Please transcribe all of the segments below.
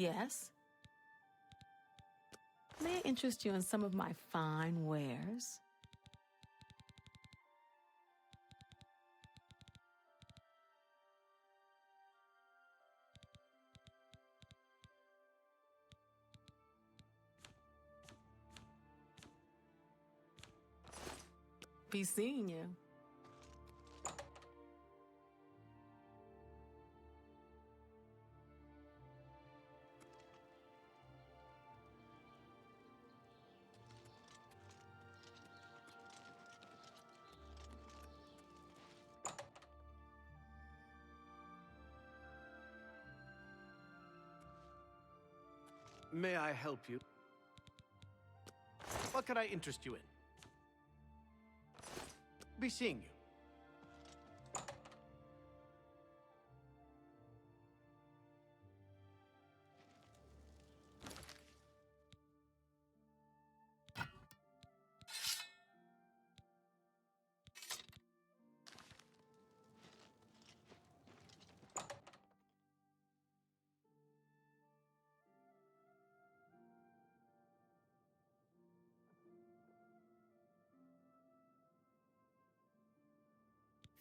Yes? May I interest you in some of my fine wares? Be seeing you. May I help you? What can I interest you in? Be seeing you.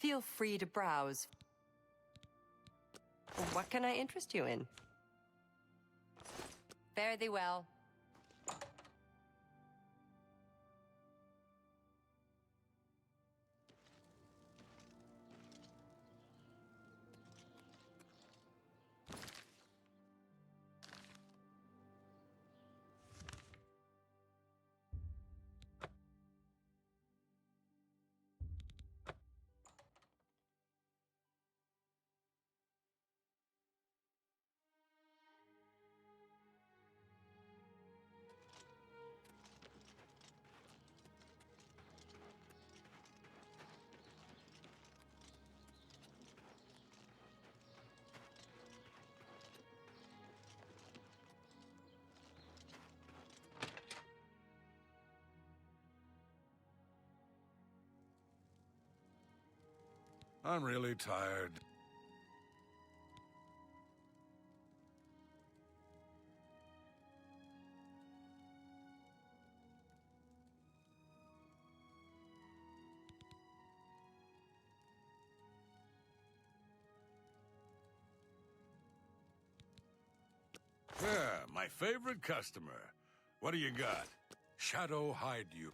Feel free to browse. What can I interest you in? Fare thee well. I'm really tired. Yeah, my favorite customer. What do you got? Shadow hide you.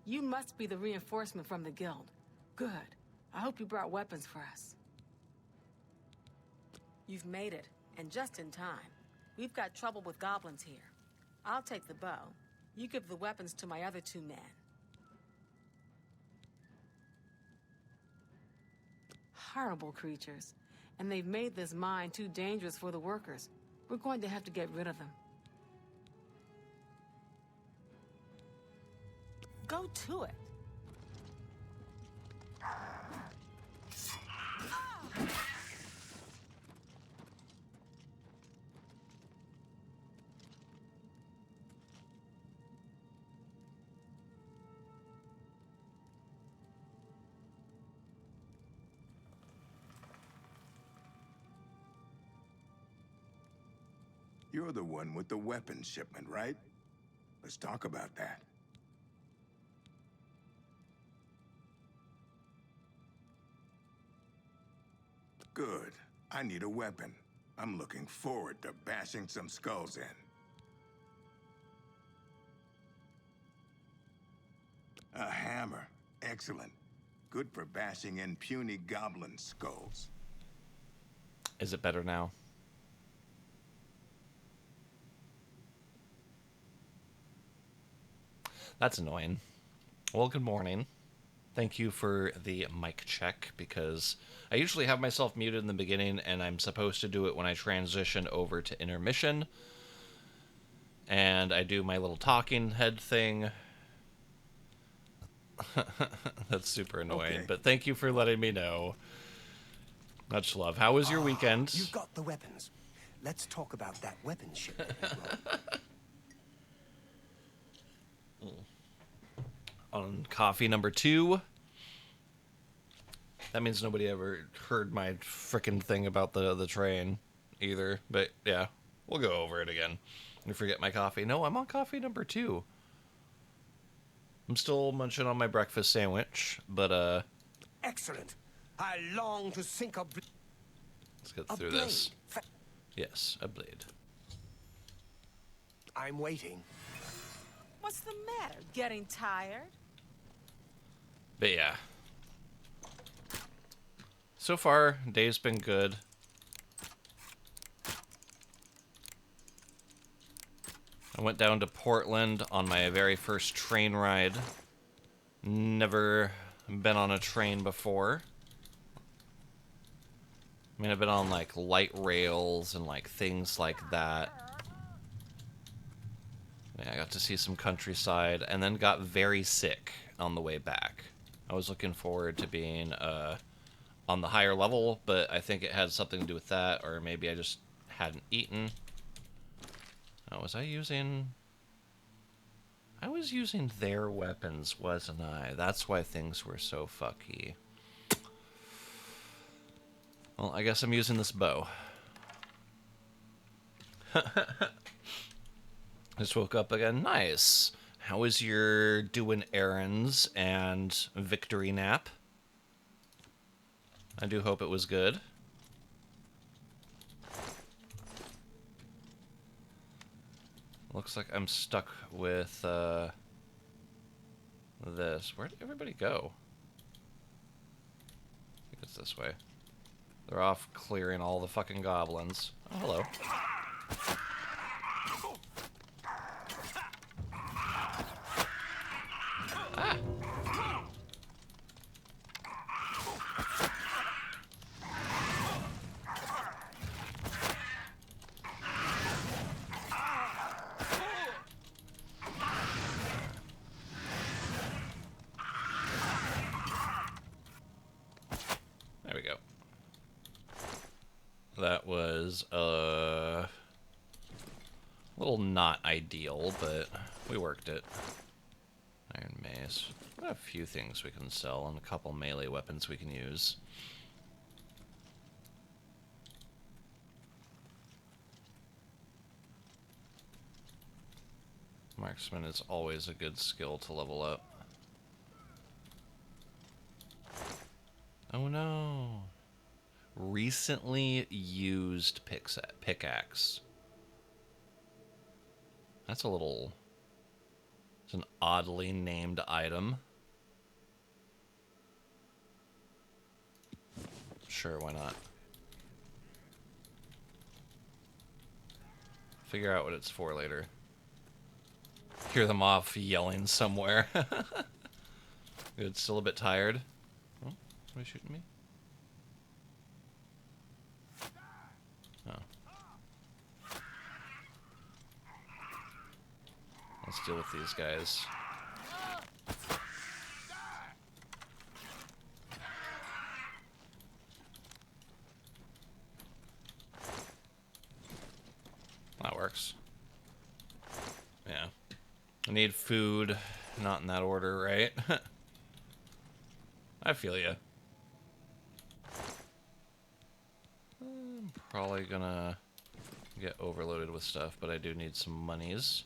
You must be the reinforcement from the guild. Good. I hope you brought weapons for us. You've made it, and just in time. We've got trouble with goblins here. I'll take the bow. You give the weapons to my other 2 men. Horrible creatures. And they've made this mine too dangerous for the workers. We're going to have to get rid of them. Go to it. You're the one with the weapons shipment, right? Let's talk about that. Good. I need a weapon. I'm looking forward to bashing some skulls in. A hammer. Excellent. Good for bashing in puny goblin skulls. Is it better now? That's annoying. Well, good morning. Thank you for the mic check, because I usually have myself muted in the beginning, and I'm supposed to do it when I transition over to intermission. And I do my little talking head thing. That's super annoying, Okay. but thank you for letting me know. Much love. How was your weekend? You've got the weapons. Let's talk about that weapons shipment. On coffee number 2. That means nobody ever heard my frickin' thing about the train either. But yeah, we'll go over it again. You forget my coffee. No, I'm on coffee number 2. I'm still munching on my breakfast sandwich, but Excellent. I long to sink a let's get a through blade. this. Yes, a blade. I'm waiting. What's the matter? Getting tired? But yeah. So far, day's been good. I went down to Portland on my very first train ride. Never been on a train before. I mean, I've been on, like, light rails and, like, things like that. Yeah, I got to see some countryside, and then got very sick on the way back. I was looking forward to being on the higher level, but I think it had something to do with that, or maybe I just hadn't eaten. Oh, was I using... I was using their weapons, wasn't I? That's why things were so fucky. Well, I guess I'm using this bow. Just woke up again. Nice. How was your doing errands and victory nap? I do hope it was good. Looks like I'm stuck with this. Where did everybody go? I think it's this way. They're off clearing all the fucking goblins. Oh, hello. Ah! There we go. That was a little not ideal, but we worked it. Iron mace. We got a few things we can sell and a couple melee weapons we can use. Marksman is always a good skill to level up. Oh no. Recently used pickaxe. That's a little It's an oddly named item. Sure, why not? Figure out what it's for later. Hear them off yelling somewhere. Good, still a bit tired. Oh, are you shooting me? Oh. Let's deal with these guys. That works. Yeah. I need food. Not in that order, right? I feel ya. I'm probably gonna get overloaded with stuff, but I do need some monies.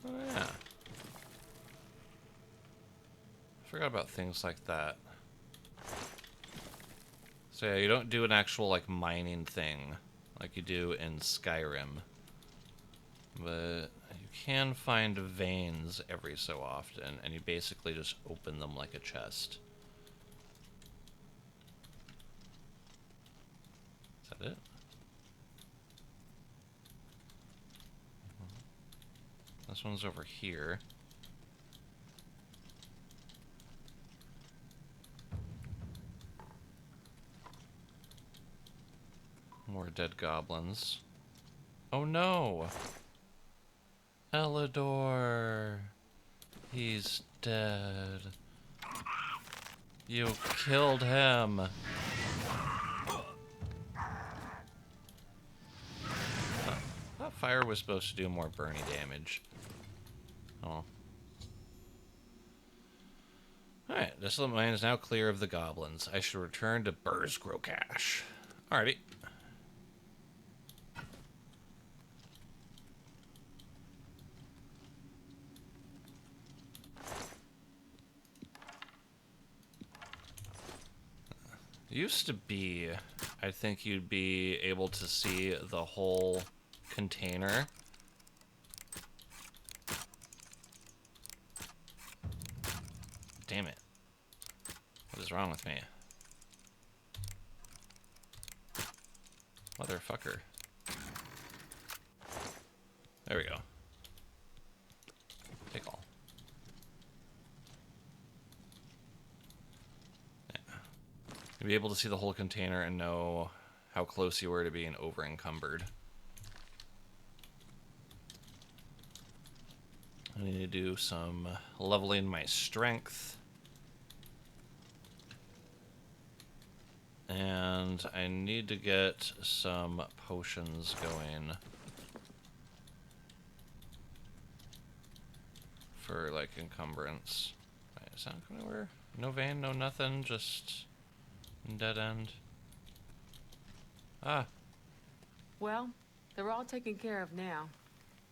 Oh, yeah. Forgot about things like that. So yeah, you don't do an actual, like, mining thing like you do in Skyrim. But you can find veins every so often, and you basically just open them like a chest. Is that it? This one's over here. More dead goblins. Oh no! Elidor! He's dead. You killed him! That fire was supposed to do more burny damage. Oh. Alright, this little mine is now clear of the goblins. I should return to Burzgrokash. Alrighty. Used to be, I think you'd be able to see the whole container. Damn it. What is wrong with me? Motherfucker. There we go. Take all. You'll be able to see the whole container and know how close you were to being over-encumbered. I need to do some leveling my strength. And I need to get some potions going. For, like, encumbrance. Right, is that going anywhere? No vein, no nothing, just... dead end. Ah. Well, they're all taken care of now.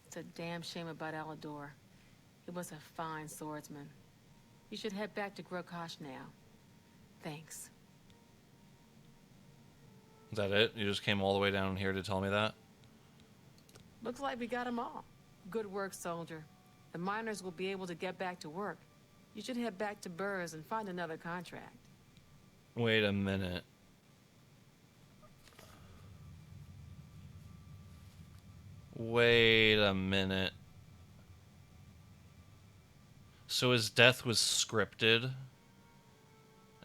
It's a damn shame about Elidor. He was a fine swordsman. You should head back to Grokash now. Thanks. Is that it? You just came all the way down here to tell me that? Looks like we got them all. Good work, soldier. The miners will be able to get back to work. You should head back to Burrs and find another contract. Wait a minute. Wait a minute. So his death was scripted?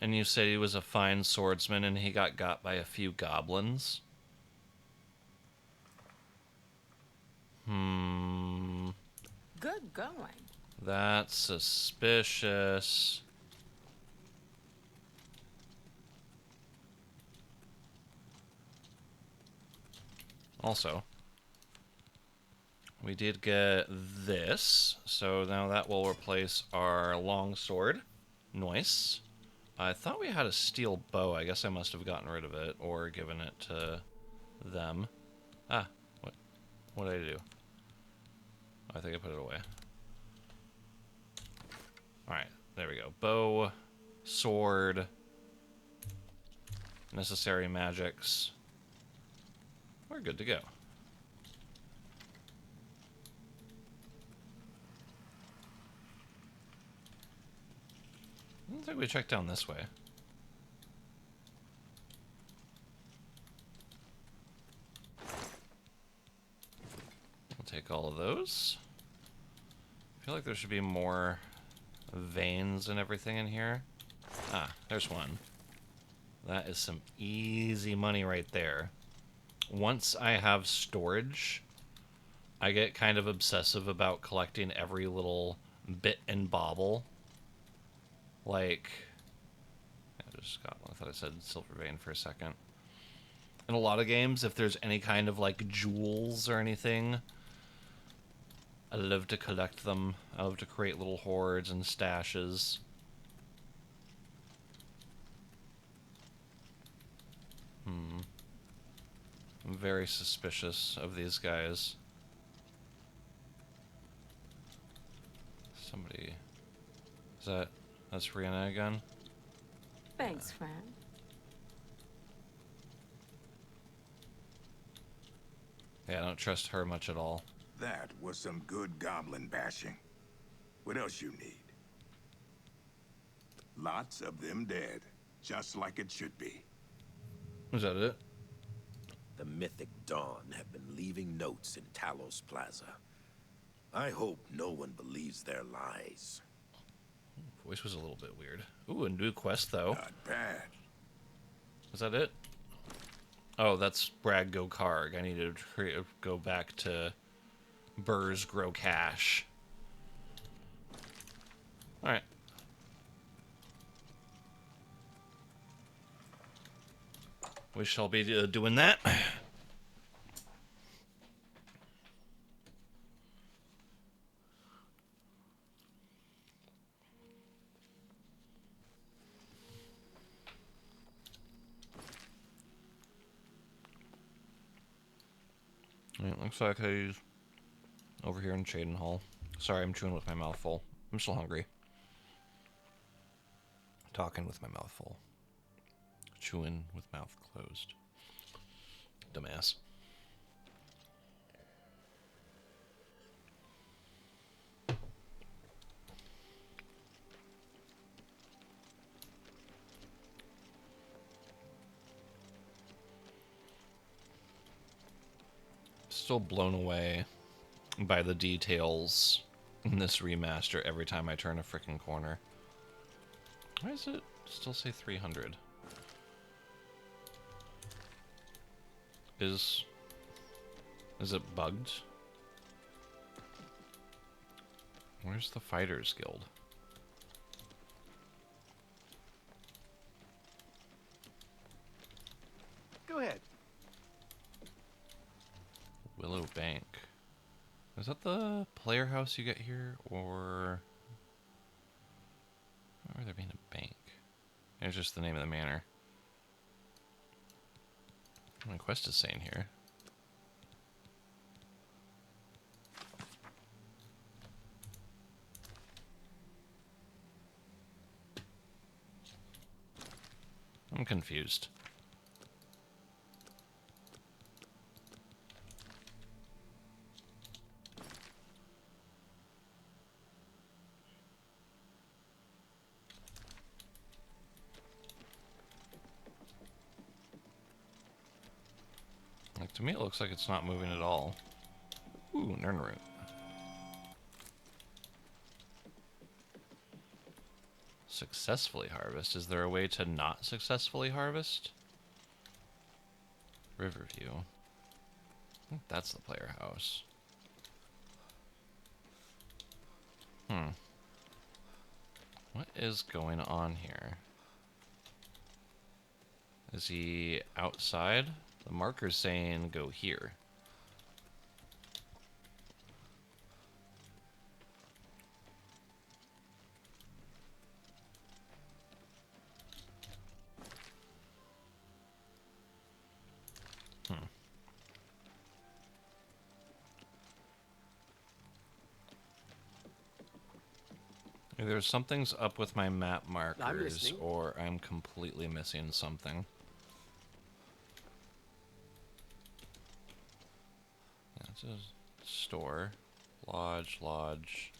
And you said he was a fine swordsman and he got by a few goblins? Good going. That's suspicious. Also, we did get this, so now that will replace our longsword. Nice. I thought we had a steel bow. I guess I must have gotten rid of it or given it to them. Ah, what did I do? I think I put it away. Alright, there we go. Bow, sword, necessary magics. We're good to go. I don't think we checked down this way. We'll take all of those. I feel like there should be more veins and everything in here. Ah, there's one. That is some easy money right there. Once I have storage, I get kind of obsessive about collecting every little bit and bauble. Like, I just got one. I thought I said silver vein for a second. In a lot of games, if there's any kind of like jewels or anything, I love to collect them. I love to create little hoards and stashes. I'm very suspicious of these guys. Somebody... That's Rihanna again? Thanks, friend. Yeah, I don't trust her much at all. That was some good goblin bashing. What else you need? Lots of them dead, just like it should be. Is that it? The Mythic Dawn have been leaving notes in Talos Plaza. I hope no one believes their lies. Voice was a little bit weird. Ooh, a new quest, though. Not bad. Is that it? Oh, that's Brad Go Karg. I need to go back to Burrs Grow Cash. Alright. We shall be doing that. It looks like he's over here in Chaden Hall. Sorry, I'm chewing with my mouth full. I'm still hungry. Talking with my mouth full. Chewing with mouth closed. Dumbass. Still blown away by the details in this remaster every time I turn a freaking corner. Why does it still say 300? Is it bugged? Where's the Fighters Guild? Go ahead. Willow Bank. Is that the player house you get here, or there being a bank? It's just the name of the manor. My quest is saying here. I'm confused. Like, to me it looks like it's not moving at all. Ooh, Nernroot. Successfully harvest. Is there a way to not successfully harvest? Riverview. I think that's the player house. What is going on here? Is he outside? The marker's saying go here. Either something's up with my map markers, listening. or I'm completely missing something. It's a store. Lodge,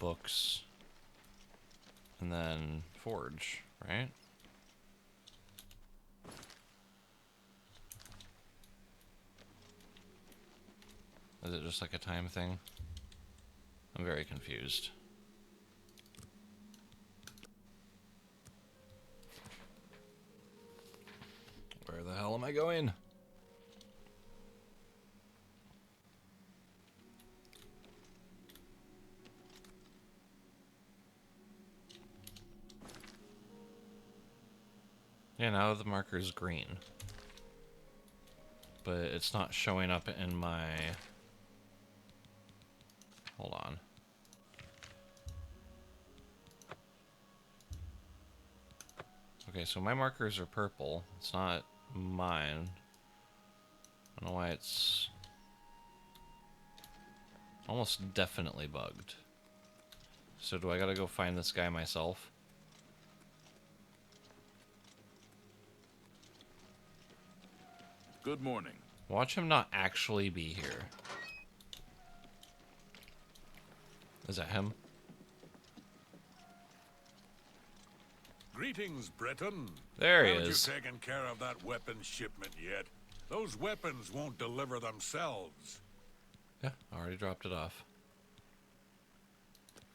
books, and then forge, right? Is it just like a time thing? I'm very confused. Where the hell am I going? Yeah, now the marker is green. But it's not showing up in my... Hold on. Okay, so my markers are purple. It's not mine. I don't know why it's... almost definitely bugged. So do I gotta go find this guy myself? Good morning. Watch him not actually be here. Is that him? Greetings, Breton. There he Haven't is. you taken care of that weapon shipment yet? Those weapons won't deliver themselves. Yeah, already dropped it off.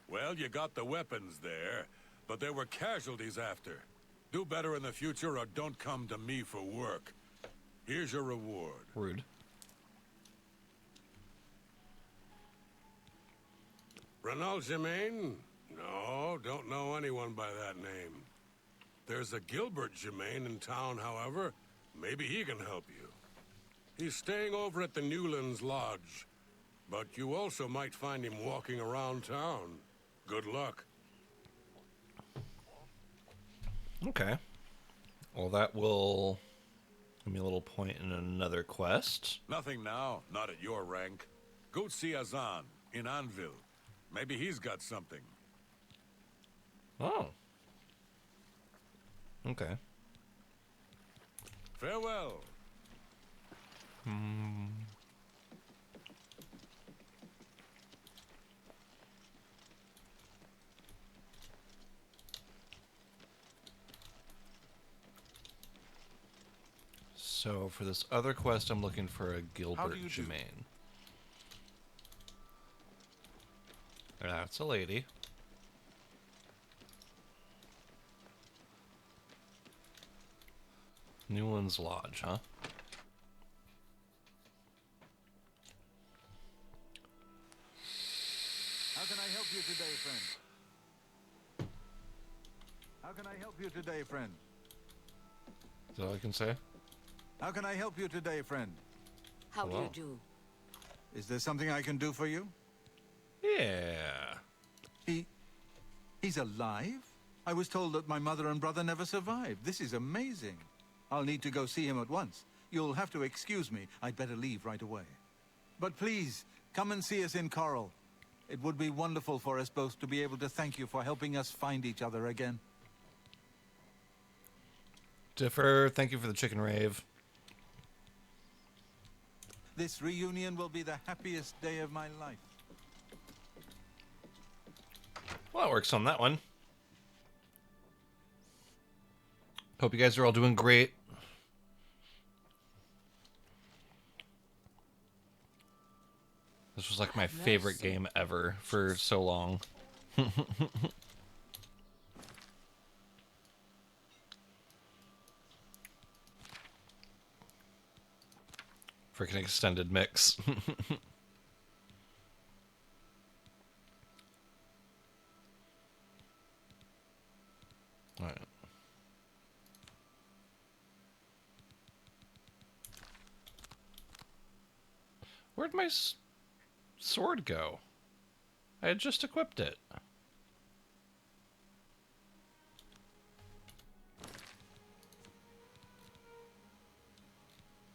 Well, you got the weapons there, but there were casualties after. Do better in the future or don't come to me for work. Here's your reward. Rude. Renald Germain? No, don't know anyone by that name. There's a Gilbert Germain in town, however. Maybe he can help you. He's staying over at the Newlands Lodge. But you also might find him walking around town. Good luck. Okay. Well, that will give me a little point in another quest. Nothing now, not at your rank. Go see Azan in Anvil. Maybe he's got something. Oh. Okay. Farewell. So for this other quest, I'm looking for a Gilbert you do? Germain. That's a lady. Newlands Lodge, huh? How can I help you today, friend? How can I help you today, friend? Is that all I can say? How can I help you today, friend? How do Hello. you do? Is there something I can do for you? Yeah. He's alive? I was told that my mother and brother never survived. This is amazing. I'll need to go see him at once. You'll have to excuse me. I'd better leave right away. But please, come and see us in Coral. It would be wonderful for us both to be able to thank you for helping us find each other again. Differ, thank you for the chicken rave. This reunion will be the happiest day of my life. Well, that works on that one. Hope you guys are all doing great. This was like my favorite game ever for so long. Freaking extended mix. Alright. Where'd my sword go? I had just equipped it.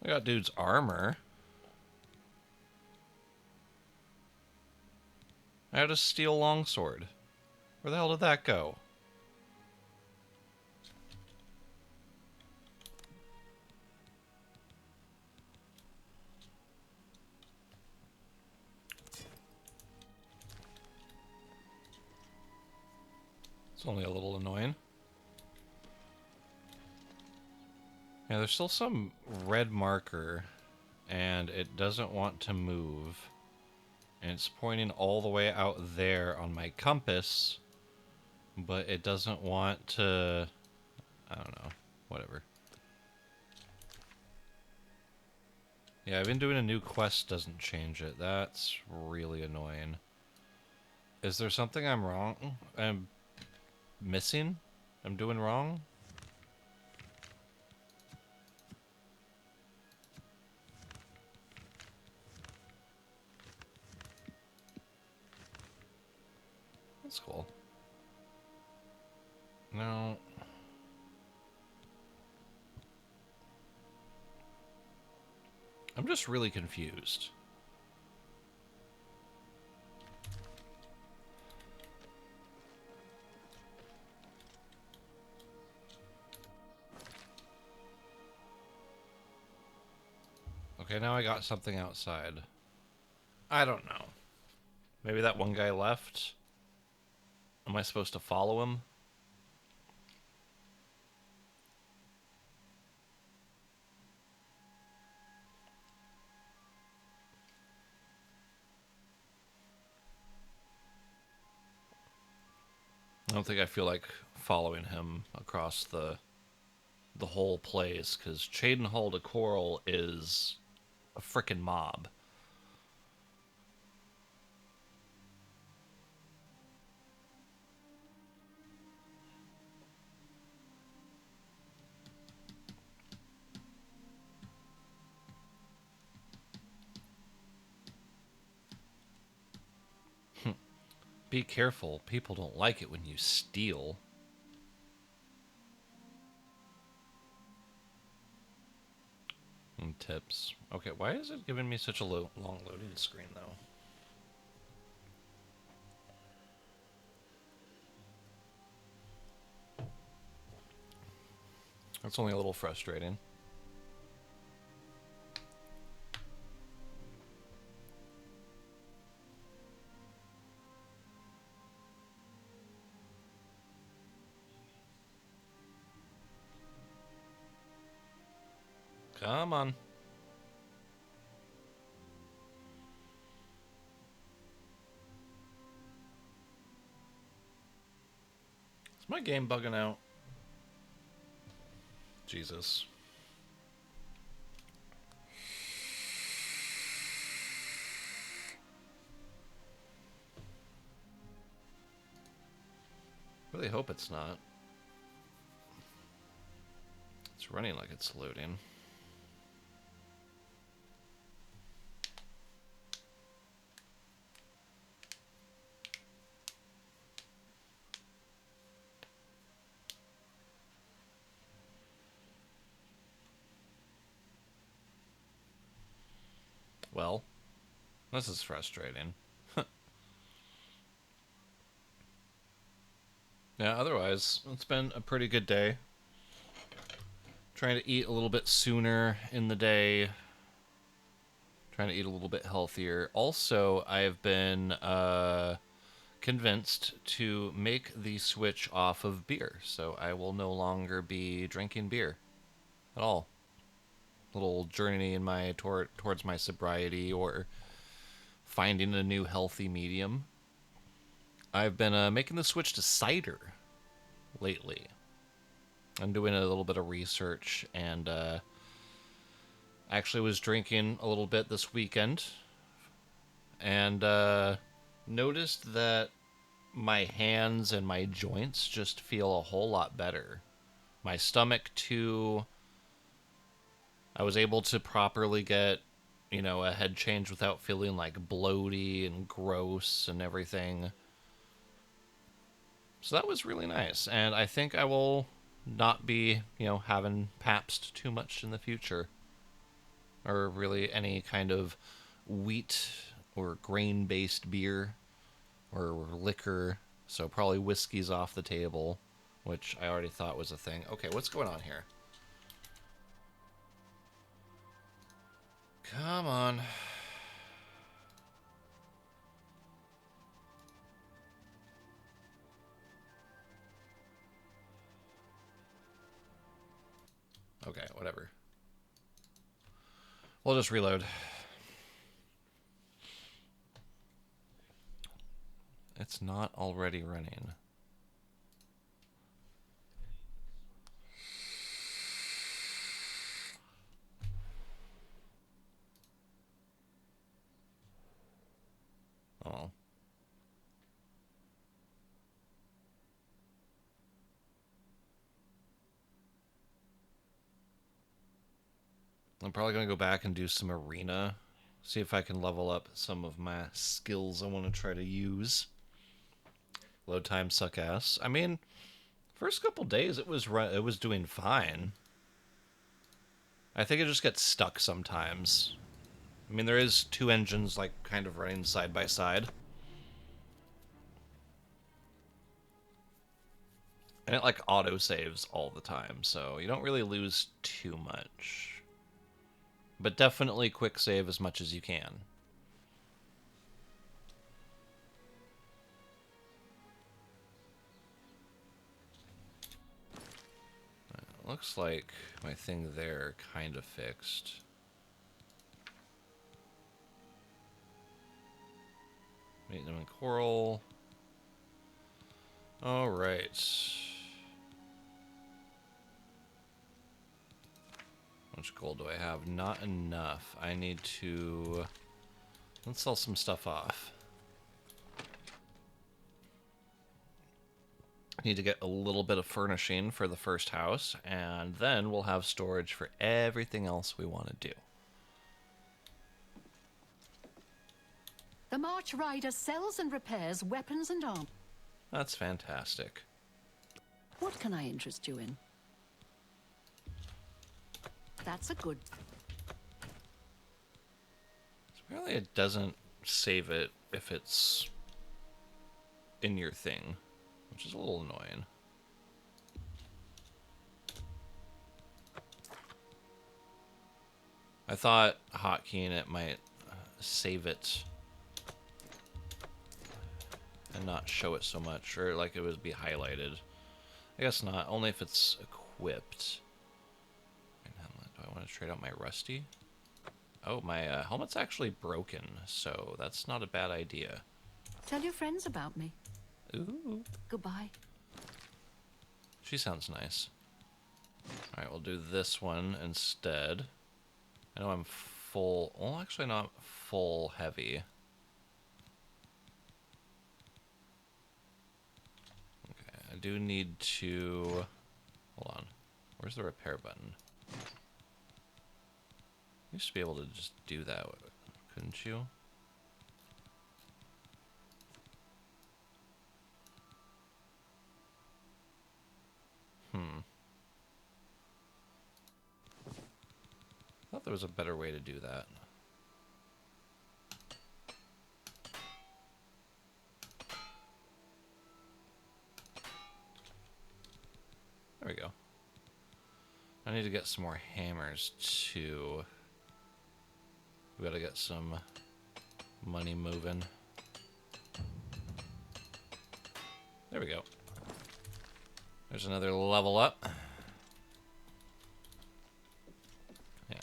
I got dude's armor. I had a steel longsword. Where the hell did that go? It's only a little annoying. Yeah, there's still some red marker, and it doesn't want to move. And it's pointing all the way out there on my compass, but it doesn't want to... I don't know. Whatever. Yeah, I've been doing a new quest, doesn't change it. That's really annoying. Is there something I'm missing? I'm doing wrong? That's cool. No. I'm just really confused. Okay, now I got something outside. I don't know. Maybe that one guy left? Am I supposed to follow him? I don't think I feel like following him across the whole place, because Cheydinhal to Coral is a frickin' mob. Be careful, people don't like it when you steal. And tips. Okay, why is it giving me such a long loading screen, though? That's only a little frustrating. Come on. Is my game bugging out? Jesus. Really hope it's not. It's running like it's loading. Well, this is frustrating. Yeah, otherwise, it's been a pretty good day. Trying to eat a little bit sooner in the day. Trying to eat a little bit healthier. Also, I've been convinced to make the switch off of beer. So I will no longer be drinking beer at all. Little journey in my towards my sobriety or finding a new healthy medium. I've been making the switch to cider lately. I'm doing a little bit of research and actually was drinking a little bit this weekend and noticed that my hands and my joints just feel a whole lot better. My stomach too. I was able to properly get, you know, a head change without feeling like bloaty and gross and everything. So that was really nice. And I think I will not be, you know, having Pabst too much in the future. Or really any kind of wheat or grain-based beer or liquor. So probably whiskey's off the table, which I already thought was a thing. Okay, what's going on here? Come on. Okay, whatever. We'll just reload. It's not already running. Oh. I'm probably going to go back and do some arena. See if I can level up some of my skills I want to try to use. Load time suck ass. I mean, first couple days it was doing fine. I think it just gets stuck sometimes. I mean, there is two engines like kind of running side by side. And it like auto saves all the time, so you don't really lose too much. But definitely quick save as much as you can. Looks like my thing there kind of fixed. Meet them in coral. All right. How much gold do I have? Not enough. I need to... Let's sell some stuff off. I need to get a little bit of furnishing for the first house, and then we'll have storage for everything else we want to do. The March Rider sells and repairs weapons and armor. That's fantastic. What can I interest you in? That's a good... Apparently it doesn't save it if it's in your thing, which is a little annoying. I thought hotkeying it might save it and not show it so much, or like it would be highlighted. I guess not, only if it's equipped. Do I want to trade out my rusty? Oh, my helmet's actually broken, so that's not a bad idea. Tell your friends about me. Ooh. Goodbye. She sounds nice. Alright, we'll do this one instead. I know I'm full... Well, actually not full heavy. Okay, I do need to... Hold on. Where's the repair button? You used to be able to just do that, couldn't you? I thought there was a better way to do that. There we go. I need to get some more hammers too. We gotta get some money moving. There we go. There's another level up. Yeah.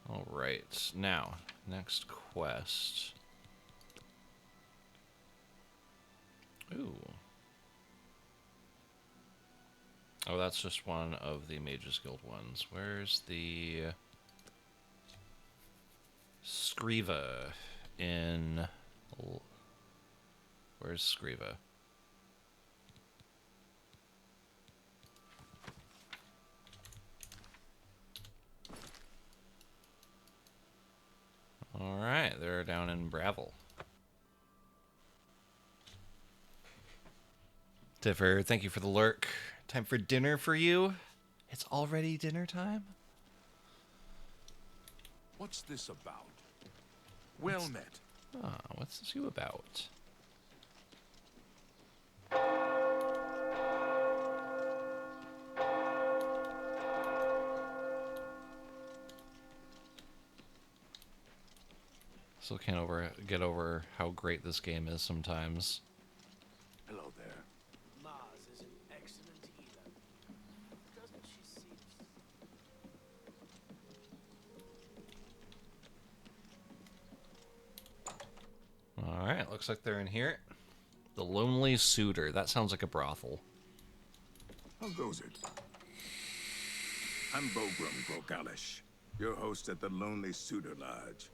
All right. Now, next quest. Ooh. Oh, that's just one of the Mages Guild ones. Where's the Scriva in... Where's Scriva? Alright, they're down in Bravel. Tiffer, thank you for the lurk. Time for dinner for you? It's already dinner time? What's this about? Well met. Ah, what's this you about? Still can't get over how great this game is sometimes. Hello there. Mars is an excellent healer. Doesn't she see? Alright, looks like they're in here. The Lonely Suitor. That sounds like a brothel. How goes it? I'm Bogram Grogalish, your host at the Lonely Suitor Lodge.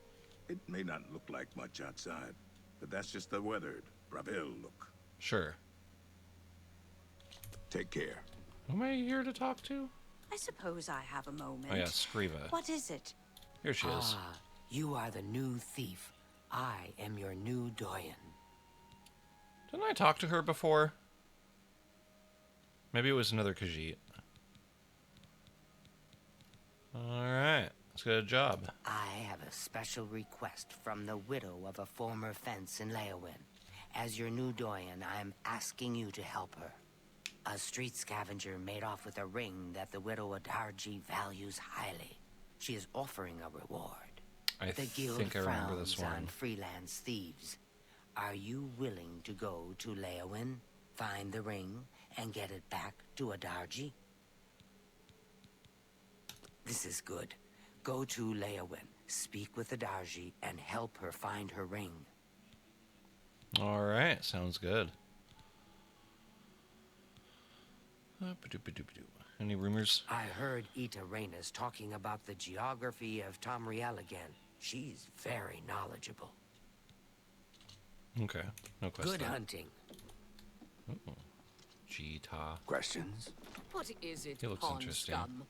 It may not look like much outside, but that's just the weathered Bravil look. Sure. Take care. Who am I here to talk to? I suppose I have a moment. Oh yeah, Scriva. What is it? Here she is. Ah, you are the new thief. I am your new doyen. Didn't I talk to her before? Maybe it was another Khajiit. Alright, let's get a job. I have a special request from the widow of a former fence in Leowin. As your new doyen, I am asking you to help her. A street scavenger made off with a ring that the widow Adarji values highly. She is offering a reward. The guild think I remember this frowns on one. freelance thieves. Are you willing to go to Leowin, find the ring, and get it back to Adarji? This is good. Go to Leowin, speak with Adarji, and help her find her ring. Alright, sounds good. Any rumors? I heard Ita Reyna's talking about the geography of Tamriel again. She's very knowledgeable. Okay, no question. Good hunting. Cheetah. Questions? What is it, He looks pawn interesting. scum?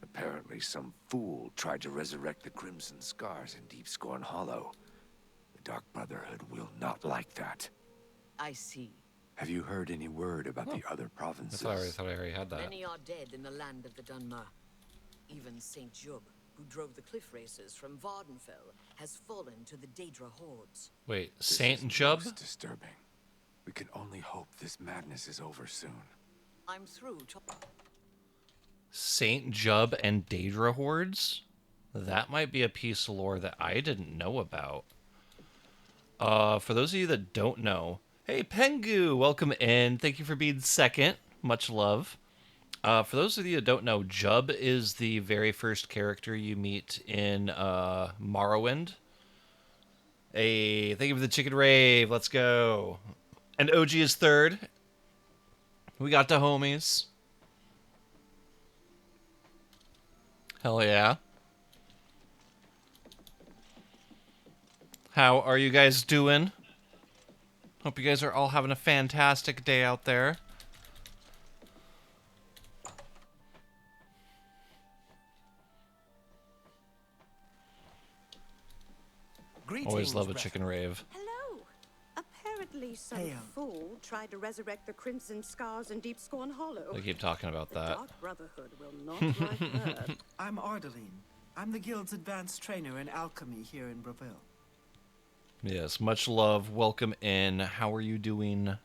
Apparently some fool tried to resurrect the Crimson Scars in Deep Scorn Hollow. The Dark Brotherhood will not like that. I see. Have you heard any word about the other I provinces? thought I already had that. Many are dead in the land of the Dunmer. Even Saint Jub, who drove the cliff racers from Vardenfell, has fallen to the Daedra hordes. Wait, This Saint is Jub? most disturbing. We can only hope this madness is over soon. I'm through. Saint Jub and Daedra hordes? That might be a piece of lore that I didn't know about. For those of you that don't know, hey Pengu, welcome in. Thank you for being second. Much love. For those of you that don't know, Jub is the very first character you meet in Morrowind. Hey, thank you for the chicken rave. Let's go. And OG is third. We got the homies. Hell yeah. How are you guys doing? Hope you guys are all having a fantastic day out there. Greetings, Always love a brethren. chicken rave. Hello. Apparently some Hail. fool tried to resurrect the Crimson Scars in Deep Scorn Hollow. They keep talking about The that. Dark Brotherhood will not like her. I'm Ardeline. I'm the guild's advanced trainer in alchemy here in Bravil. Yes, much love. Welcome in. How are you doing?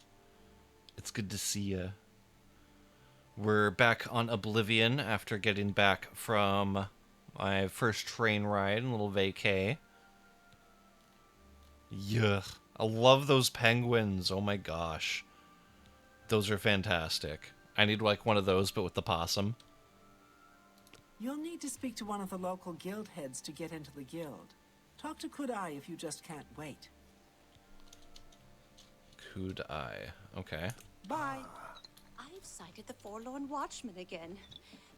It's good to see you. We're back on Oblivion after getting back from my first train ride and a little vacay. Yuck. I love those penguins. Oh my gosh. Those are fantastic. I need like one of those, but with the possum. You'll need to speak to one of the local guild heads to get into the guild. Talk to Kudai if you just can't wait. Could I? Okay. Bye. I've sighted the Forlorn Watchman again.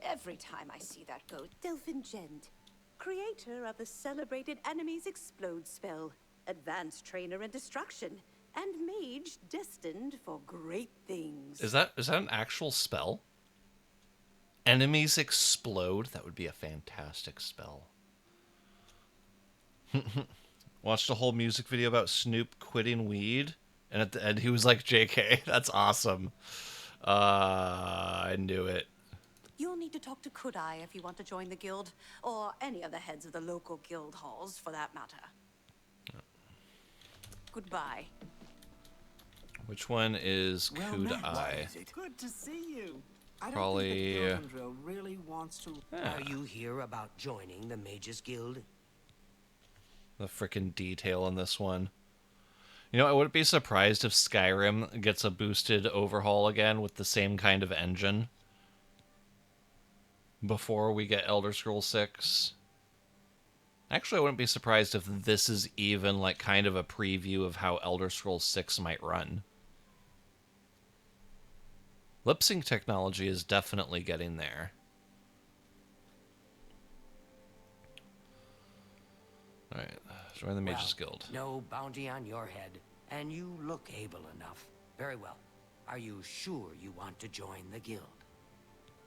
Every time I see that goat, Delphin Gent, creator of the celebrated Enemies Explode spell, advanced trainer in destruction, and mage destined for great things. Is that an actual spell? Enemies explode? That would be a fantastic spell. Watched a whole music video about Snoop quitting weed, and at the end he was like, JK, that's awesome. I knew it. You'll need to talk to Kudai if you want to join the guild, or any of the heads of the local guild halls, for that matter. Goodbye. Which one is Well Could met. I? Good to see you. I don't Probably, think the Gilvendrill really wants to... Are you here about joining the Mages Guild? The frickin' detail in this one. You know, I wouldn't be surprised if Skyrim gets a boosted overhaul again with the same kind of engine before we get Elder Scrolls 6. Actually, I wouldn't be surprised if this is even like kind of a preview of how Elder Scrolls 6 might run. Lip sync technology is definitely getting there. Alright, join the Mages Guild. No bounty on your head, and you look able enough. Very well. Are you sure you want to join the guild?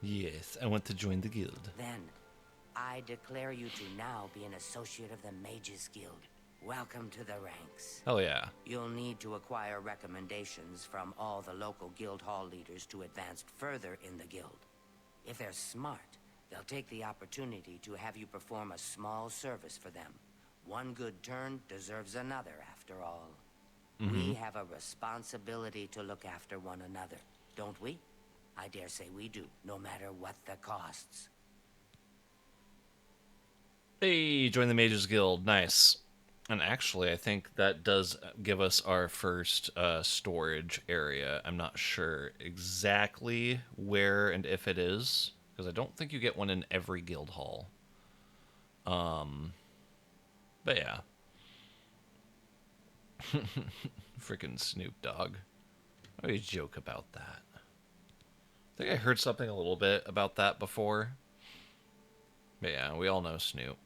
Yes, I want to join the guild. Then, I declare you to now be an associate of the Mages Guild. Welcome to the ranks. Hell yeah. You'll need to acquire recommendations from all the local guild hall leaders to advance further in the guild. If they're smart, they'll take the opportunity to have you perform a small service for them. One good turn deserves another, after all. We have a responsibility to look after one another, don't we? I dare say we do, no matter what the costs. Hey, join the Mages Guild. Nice. And actually, I think that does give us our first storage area. I'm not sure exactly where and if it is, because I don't think you get one in every guild hall. But yeah. Freaking Snoop Dogg. I always joke about that. I think I heard something a little bit about that before. But yeah, we all know Snoop.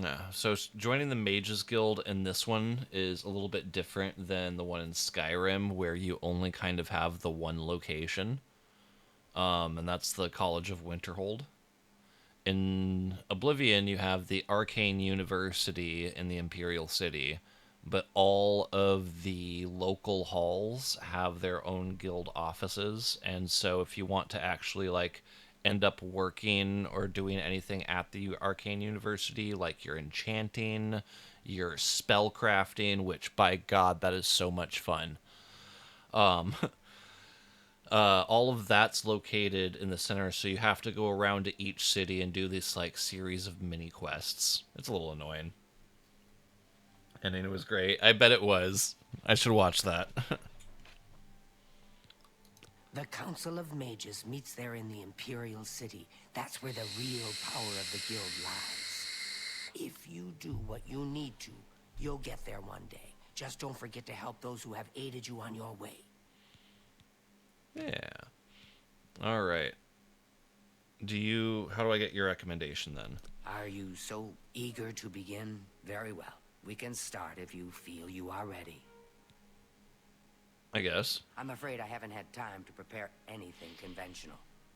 Yeah, so joining the Mages Guild in this one is a little bit different than the one in Skyrim, where you only kind of have the one location. And that's the College of Winterhold. In Oblivion, you have the Arcane University in the Imperial City, but all of the local halls have their own guild offices, and so if you want to actually, like, end up working or doing anything at the Arcane University, like your enchanting, your spellcrafting, which, by God, that is so much fun. All of that's located in the center, so you have to go around to each city and do this, like, series of mini quests. It's a little annoying. And it was great. I bet it was. I should watch that. The Council of Mages meets there in the Imperial City. That's where the real power of the guild lies. If you do what you need to, you'll get there one day. Just don't forget to help those who have aided you on your way. Yeah. All right. How do I get your recommendation then? Are you so eager to begin? Very well. We can start if you feel you are ready. I guess. I'm afraid I haven't had time to prepare anything conventional.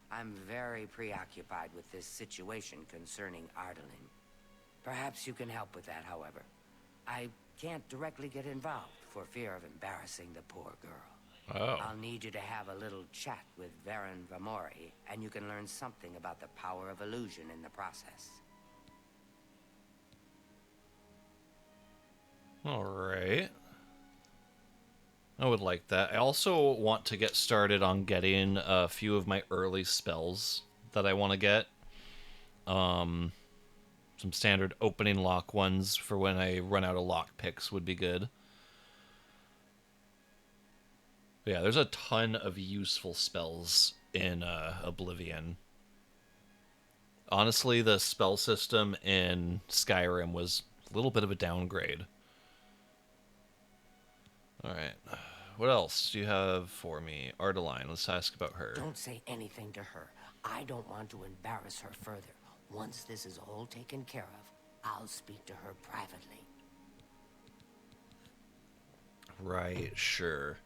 I'm very preoccupied with this situation concerning Ardaline. Perhaps you can help with that, however. I can't directly get involved for fear of embarrassing the poor girl. Oh. I'll need you to have a little chat with Varen Vamori, and you can learn something about the power of illusion in the process. All right. I would like that. I also want to get started on getting a few of my early spells that I want to get. Some standard opening lock ones for when I run out of lock picks would be good. But yeah, there's a ton of useful spells in Oblivion. Honestly, the spell system in Skyrim was a little bit of a downgrade. Alright. What else do you have for me? Ardaline, let's ask about her. Don't say anything to her. I don't want to embarrass her further. Once this is all taken care of, I'll speak to her privately. Right, sure.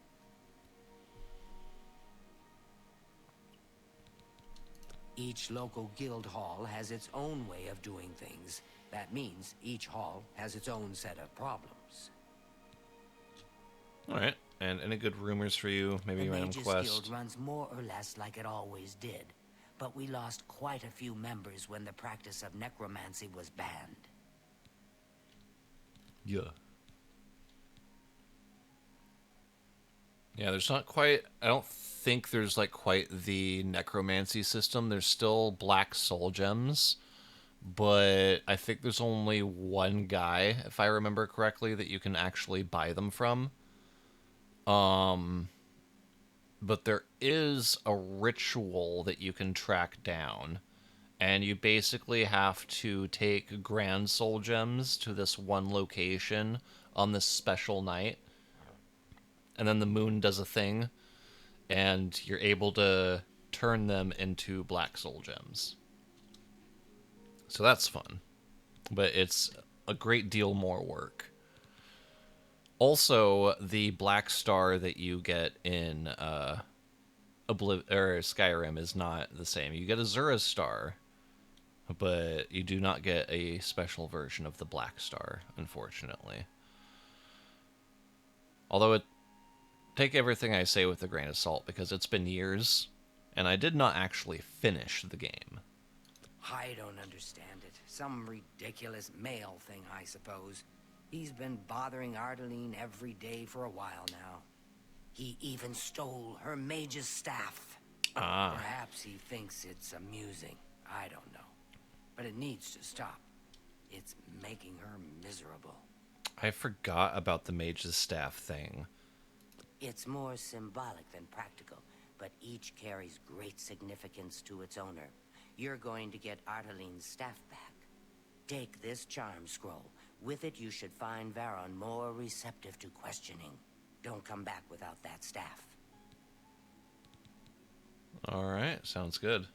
Each local guild hall has its own way of doing things. That means each hall has its own set of problems. Alright, and any good rumors for you? Maybe the random Mages quest? Guild runs more or less like it always did, but we lost quite a few members when the practice of necromancy was banned. Yeah. Yeah, there's not quite... I don't think there's, like, quite the necromancy system. There's still black soul gems, but I think there's only one guy, if I remember correctly, that you can actually buy them from. But there is a ritual that you can track down, and you basically have to take Grand Soul Gems to this one location on this special night, and then the moon does a thing, and you're able to turn them into Black Soul Gems. So that's fun, but it's a great deal more work. Also, the black star that you get in Skyrim is not the same. You get a Zura star, but you do not get a special version of the black star, unfortunately. Although take everything I say with a grain of salt, because it's been years, and I did not actually finish the game. I don't understand it. Some ridiculous male thing, I suppose. He's been bothering Ardeline every day for a while now. He even stole her mage's staff. Perhaps he thinks it's amusing. I don't know. But it needs to stop. It's making her miserable. I forgot about the mage's staff thing. It's more symbolic than practical, but each carries great significance to its owner. You're going to get Arteline's staff back. Take this charm scroll. With it, you should find Varon more receptive to questioning. Don't come back without that staff. Alright, sounds good.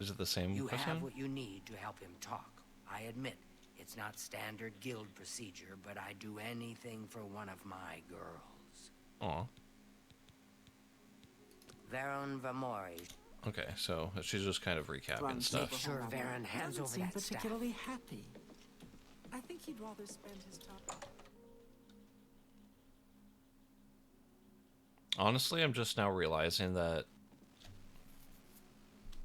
Is it the same You question? have what you need to help him talk. I admit, it's not standard guild procedure, but I'd do anything for one of my girls. Aw. Varon Vamori. Okay, so she's just kind of recapping stuff. Make sure Varon hands over that staff. Particularly happy. I think he'd rather spend his time. Honestly, I'm just now realizing that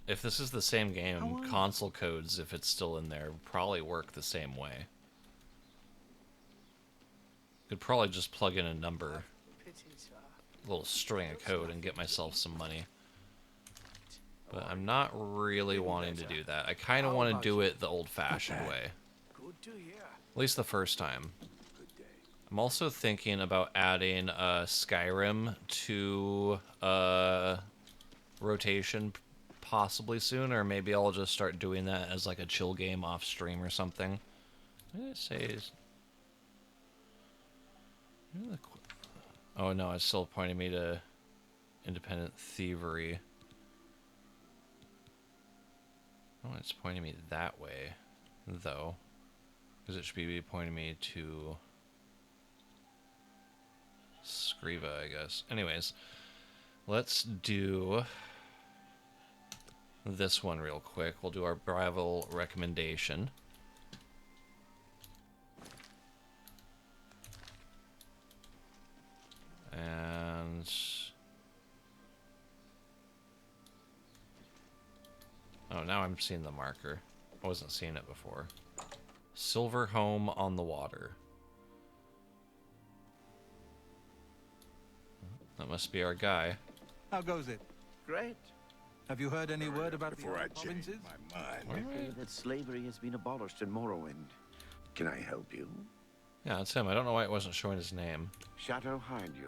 if this is the same game, console codes, if it's still in there, probably work the same way. Could probably just plug in a number, a little string of code, and get myself some money. But I'm not really wanting to do that. I kind of want to do it the old-fashioned way. At least the first time. I'm also thinking about adding Skyrim to rotation possibly soon, or maybe I'll just start doing that as like a chill game off stream or something. What did it say? Oh no, it's still pointing me to independent thievery. Oh, it's pointing me that way, though. Because it should be pointing me to Scriva, I guess. Anyways, let's do this one real quick. We'll do our Bravo recommendation. And oh, now I'm seeing the marker. I wasn't seeing it before. Silver Home on the Water. That must be our guy. How goes it? Great. Have you heard any word about Before I the change provinces? my mind. They say that slavery has been abolished in Morrowind. Can I help you? Yeah, that's him. I don't know why it wasn't showing his name. Shadow behind you.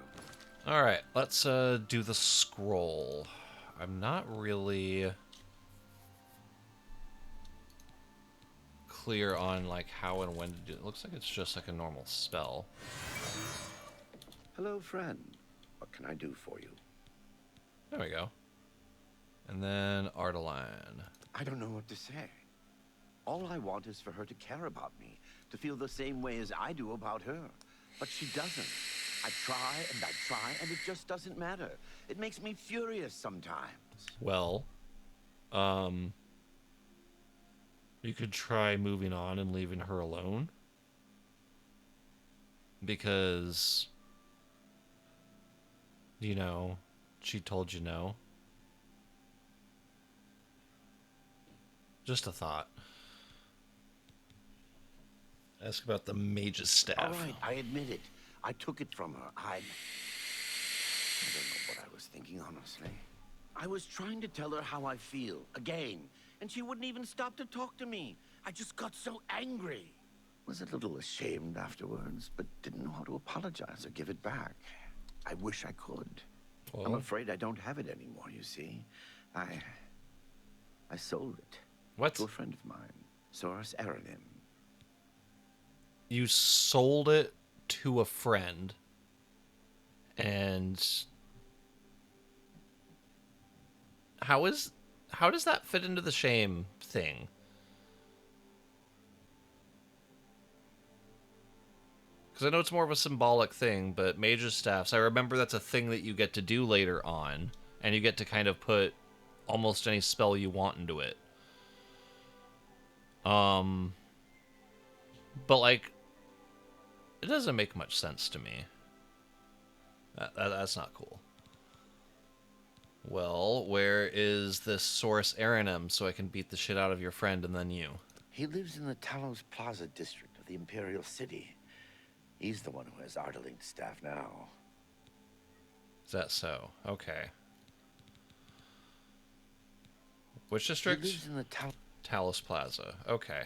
Alright, let's do the scroll. I'm not really clear on like how and when to do it. It looks like it's just like a normal spell. Hello, friend. What can I do for you? There we go. And then Ardeline. I don't know what to say. All I want is for her to care about me, to feel the same way as I do about her. But she doesn't. I try and I try, and it just doesn't matter. It makes me furious sometimes. Well, you could try moving on and leaving her alone. Because, you know, she told you no. Just a thought. Ask about the mage's staff. All right, I admit it. I took it from her. I don't know what I was thinking, honestly. I was trying to tell her how I feel, again, and she wouldn't even stop to talk to me. I just got so angry. Was a little ashamed afterwards, but didn't know how to apologize or give it back. I wish I could. Well, I'm afraid I don't have it anymore, you see. I sold it. What? To a friend of mine, Soros Aranim. You sold it to a friend, and how does that fit into the shame thing? Because I know it's more of a symbolic thing, but mage's staffs, I remember that's a thing that you get to do later on, and you get to kind of put almost any spell you want into it. But like, it doesn't make much sense to me. That's not cool. Well, where is this Source Aranim so I can beat the shit out of your friend and then you? He lives in the Talos Plaza district of the Imperial City. He's the one who has Ardalink's staff now. Is that so? Okay. Which district? He lives in the Talos Plaza. Okay.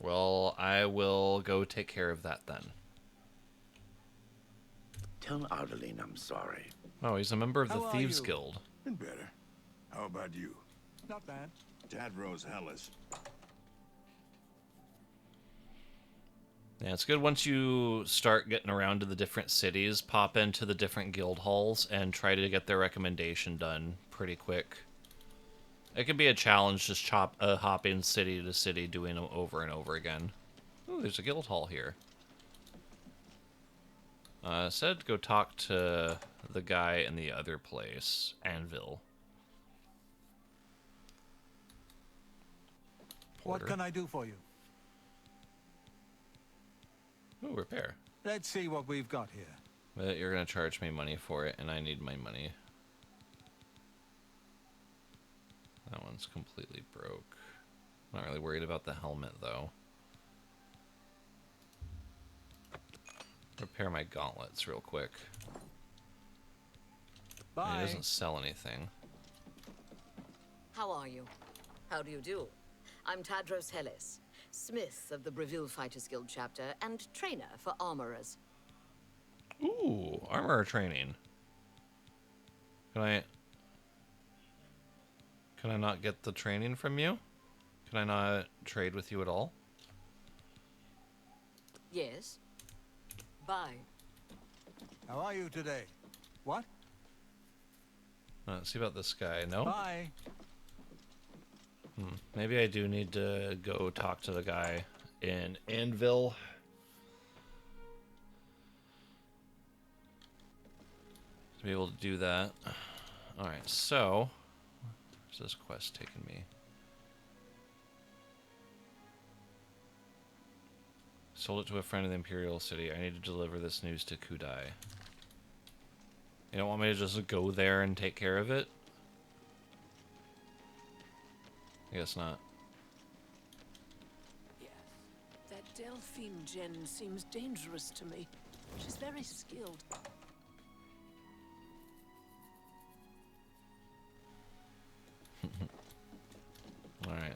Well, I will go take care of that then. Tell Ardalin I'm sorry. Oh, he's a member of the How are Thieves you? Guild. Been better. How about you? Not bad. Tadros Hellas. Yeah, it's good once you start getting around to the different cities, pop into the different guild halls and try to get their recommendation done pretty quick. It can be a challenge just hopping city to city doing them over and over again. Ooh, there's a guild hall here. Said go talk to the guy in the other place, Anvil. What can I do for you? Ooh, repair. Let's see what we've got here. But you're gonna charge me money for it, and I need my money. That one's completely broke. Not really worried about the helmet, though. Repair my gauntlets real quick. Bye. He doesn't sell anything. How are you? How do you do? I'm Tadros Hellas, smith of the Breville Fighters Guild chapter and trainer for armorers. Ooh, armor training. Can I not get the training from you? Can I not trade with you at all? Yes. Bye. How are you today? What? Let's see about this guy. No? Bye. Maybe I do need to go talk to the guy in Anvil. To be able to do that. Alright, so... where's this quest taking me? Sold it to a friend in the Imperial City. I need to deliver this news to Kudai. You don't want me to just go there and take care of it? I guess not. Yes. That Delphine Jen seems dangerous to me. She's very skilled. Alright.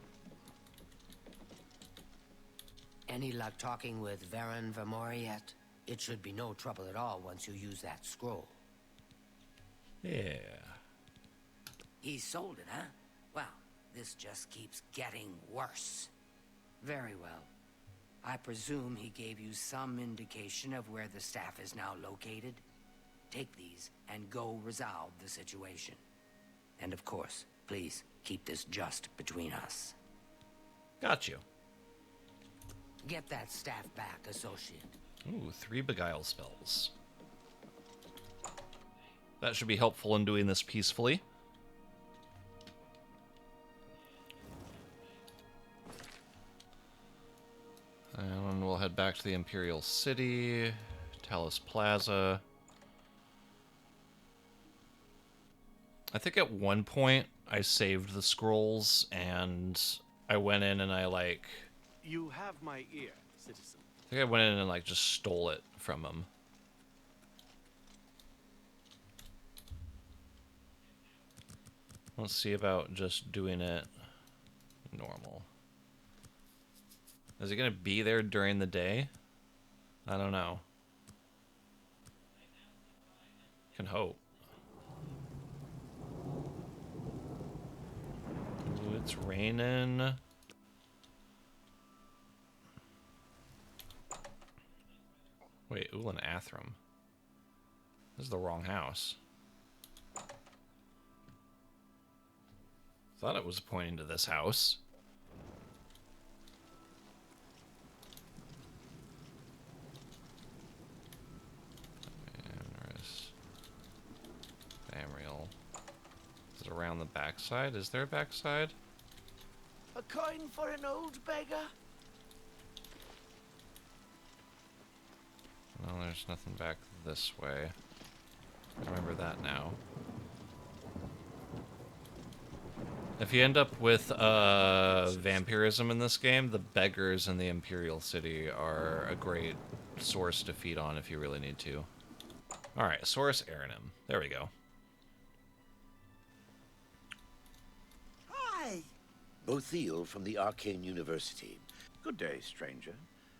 Any luck talking with Varen Vermori yet? It should be no trouble at all once you use that scroll. Yeah. He sold it, huh? Well, this just keeps getting worse. Very well. I presume he gave you some indication of where the staff is now located? Take these and go resolve the situation. And of course, please keep this just between us. Got you. Get that staff back, associate. Ooh, 3 beguile spells. That should be helpful in doing this peacefully. And we'll head back to the Imperial City, Talos Plaza. I think at one point I saved the scrolls and I went in and I like... You have my ear, citizen. I think I went in and like just stole it from him. Let's see about just doing it normal. Is he gonna be there during the day? I don't know. Can hope. Ooh, it's raining. Wait, Ulan Athram. This is the wrong house. Thought it was pointing to this house. Amriel. Is it around the backside? Is there a backside? A coin for an old beggar? No, there's nothing back this way. I remember that now. If you end up with vampirism in this game, the beggars in the Imperial City are a great source to feed on if you really need to. Alright, Source Aranim. There we go. Hi! Bothiel from the Arcane University. Good day, stranger.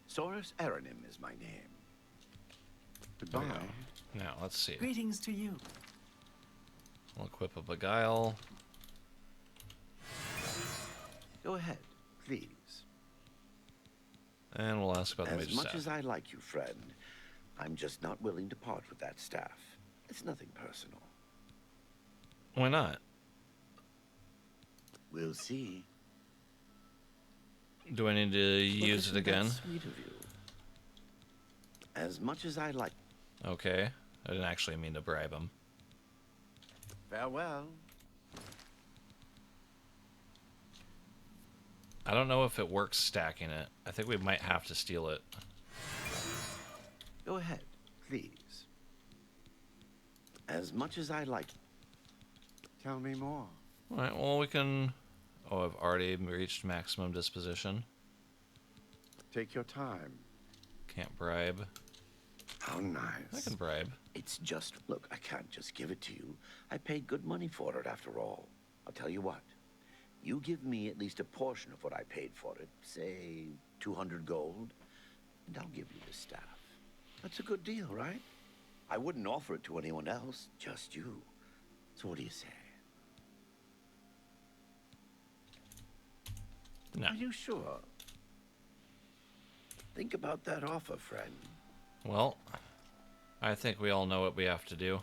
Saurus Aranim is my name. Goodbye. Now, let's see. Greetings to you. We'll equip a Beguile. Go ahead, please. And we'll ask about the Mage's As much Staff. as I like you, friend, I'm just not willing to part with that staff. It's nothing personal. Why not? We'll see. Do I need to use it again? Sweet of you. As much as I like. Okay. I didn't actually mean to bribe him. Farewell. I don't know if it works stacking it. I think we might have to steal it. Go ahead, please. As much as I like. Tell me more. Alright, well we can... Oh, I've already reached maximum disposition. Take your time. Can't bribe. How nice. I can bribe. It's just, look, I can't just give it to you. I paid good money for it after all. I'll tell you what. You give me at least a portion of what I paid for it, say 200 gold, and I'll give you the staff. That's a good deal, right? I wouldn't offer it to anyone else, just you. So what do you say? No. Are you sure? Think about that offer, friend. Well, I think we all know what we have to do.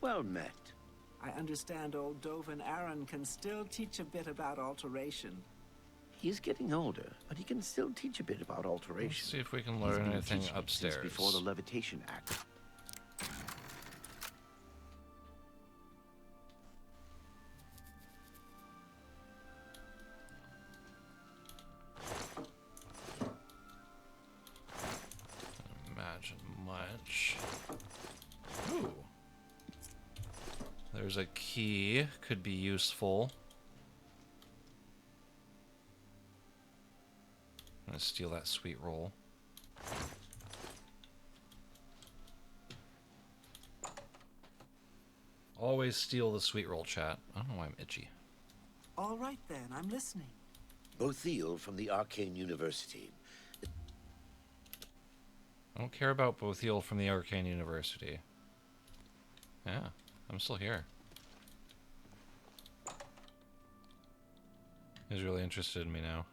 Well met. I understand old Dovin Aaron can still teach a bit about alteration. He's getting older, but he can still teach a bit about alteration. Let's see if we can He's learn been anything teaching upstairs. Since before the Levitation Act. Imagine much. Ooh. There's a key. Could be useful. I'm gonna steal that sweet roll. Always steal the sweet roll, chat. I don't know why I'm itchy. All right then, I'm listening. Bothiel from the Arcane University. I don't care about Bothiel from the Arcane University. Yeah, I'm still here. He's really interested in me now.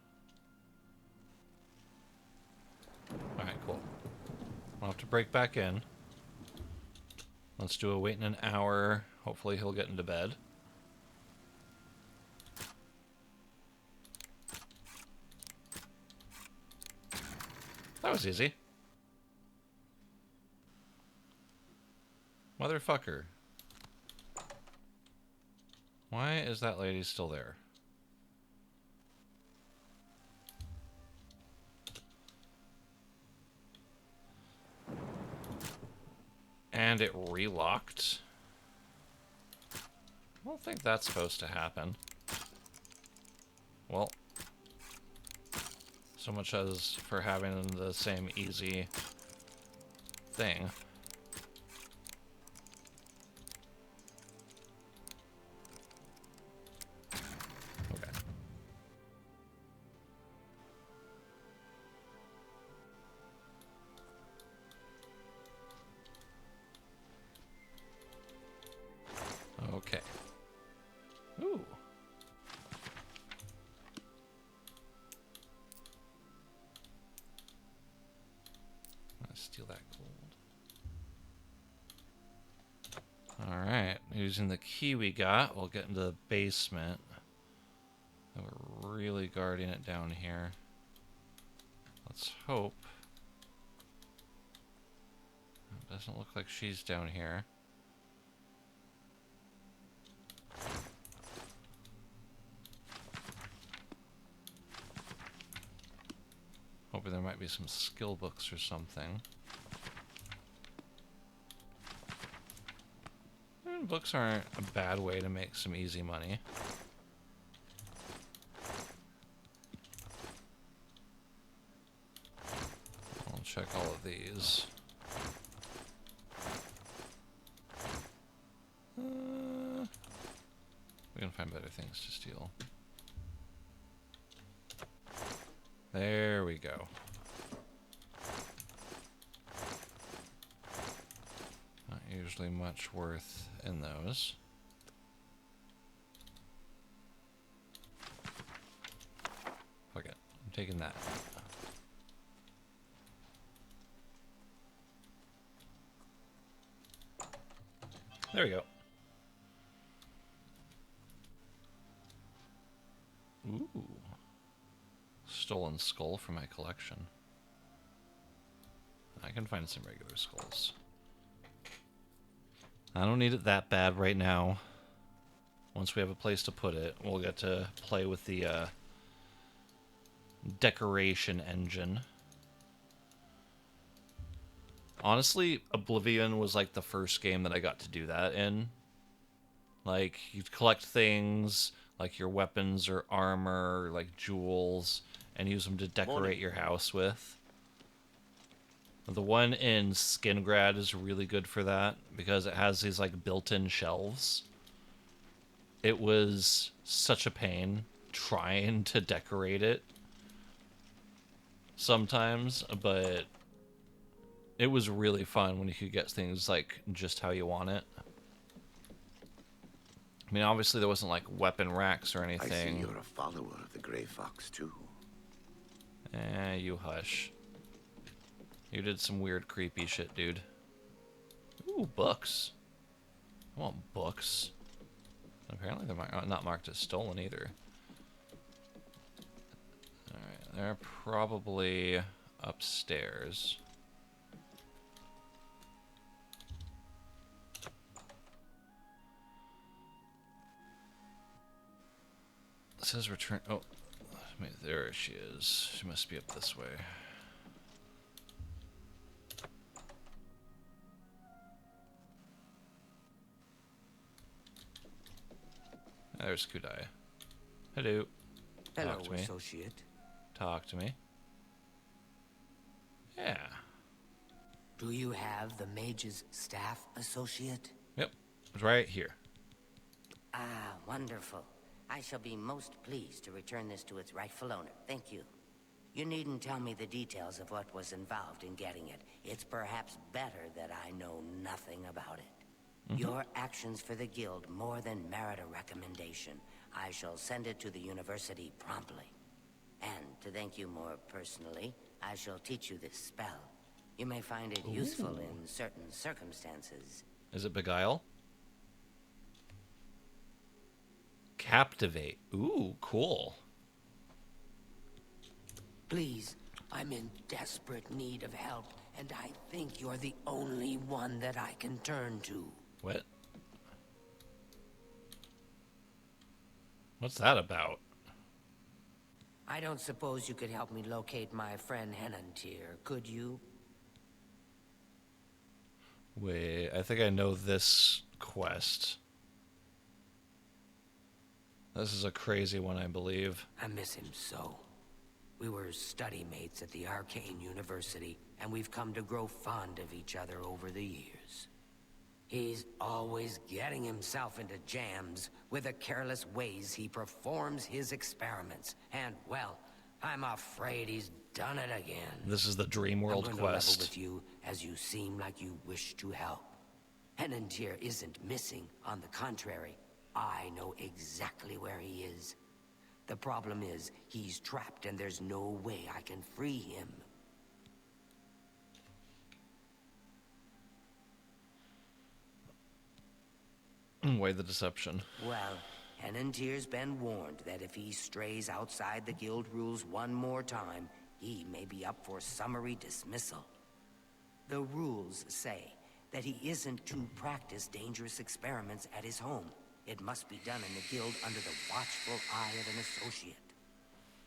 Alright, cool. I'll have to break back in. Let's do a wait in an hour. Hopefully he'll get into bed. That was easy. Motherfucker. Why is that lady still there? And it relocked? I don't think that's supposed to happen. Well, so much as for having the same easy thing. Okay. Okay. Ooh. Steal that gold. Alright, using the key we got, we'll get into the basement. We're really guarding it down here. Let's hope. It doesn't look like she's down here. Hoping there might be some skill books or something. Books aren't a bad way to make some easy money. I'll check all of these. We can find better things to steal. There we go. Not usually much worth in those. Fuck it. I'm taking that. There we go. Ooh. Stolen skull from my collection. I can find some regular skulls. I don't need it that bad right now. Once we have a place to put it, we'll get to play with the decoration engine. Honestly, Obvlivion was like the first game that I got to do that in. Like, you'd collect things, like your weapons or armor, or like jewels, and use them to decorate your house with. The one in Skingrad is really good for that, because it has these like built-in shelves. It was such a pain trying to decorate it sometimes, but it was really fun when you could get things like just how you want it. I mean, obviously there wasn't like weapon racks or anything. I see you're a follower of the Grey Fox too. You hush. You did some weird, creepy shit, dude. Ooh, books. I want books. Apparently they're not marked as stolen either. Alright, they're probably upstairs. It says return. Oh, there she is. She must be up this way. There's Kudai. Hello. Hello, Talk to me. associate. Talk to me. Yeah. Do you have the mage's staff, associate? Yep. It's right here. Ah, wonderful. I shall be most pleased to return this to its rightful owner. Thank you. You needn't tell me the details of what was involved in getting it. It's perhaps better that I know nothing about it. Your actions for the guild more than merit a recommendation. I shall send it to the university promptly. And to thank you more personally, I shall teach you this spell. You may find it useful in certain circumstances. Is it Beguile? Captivate. Ooh, cool. Please, I'm in desperate need of help, and I think you're the only one that I can turn to. What? What's that about? I don't suppose you could help me locate my friend Henantier, could you? Wait, I think I know this quest. This is a crazy one, I believe. I miss him so. We were study mates at the Arcane University, and we've come to grow fond of each other over the years. He's always getting himself into jams with the careless ways he performs his experiments. And, well, I'm afraid he's done it again. This is the Dream World I'm going quest. to level with you, as you seem like you wish to help. Henantier isn't missing. On the contrary, I know exactly where he is. The problem is, he's trapped and there's no way I can free him. Why the deception? Well, Henantier's been warned that if he strays outside the guild rules one more time, he may be up for summary dismissal. The rules say that he isn't to practice dangerous experiments at his home. It must be done in the guild under the watchful eye of an associate.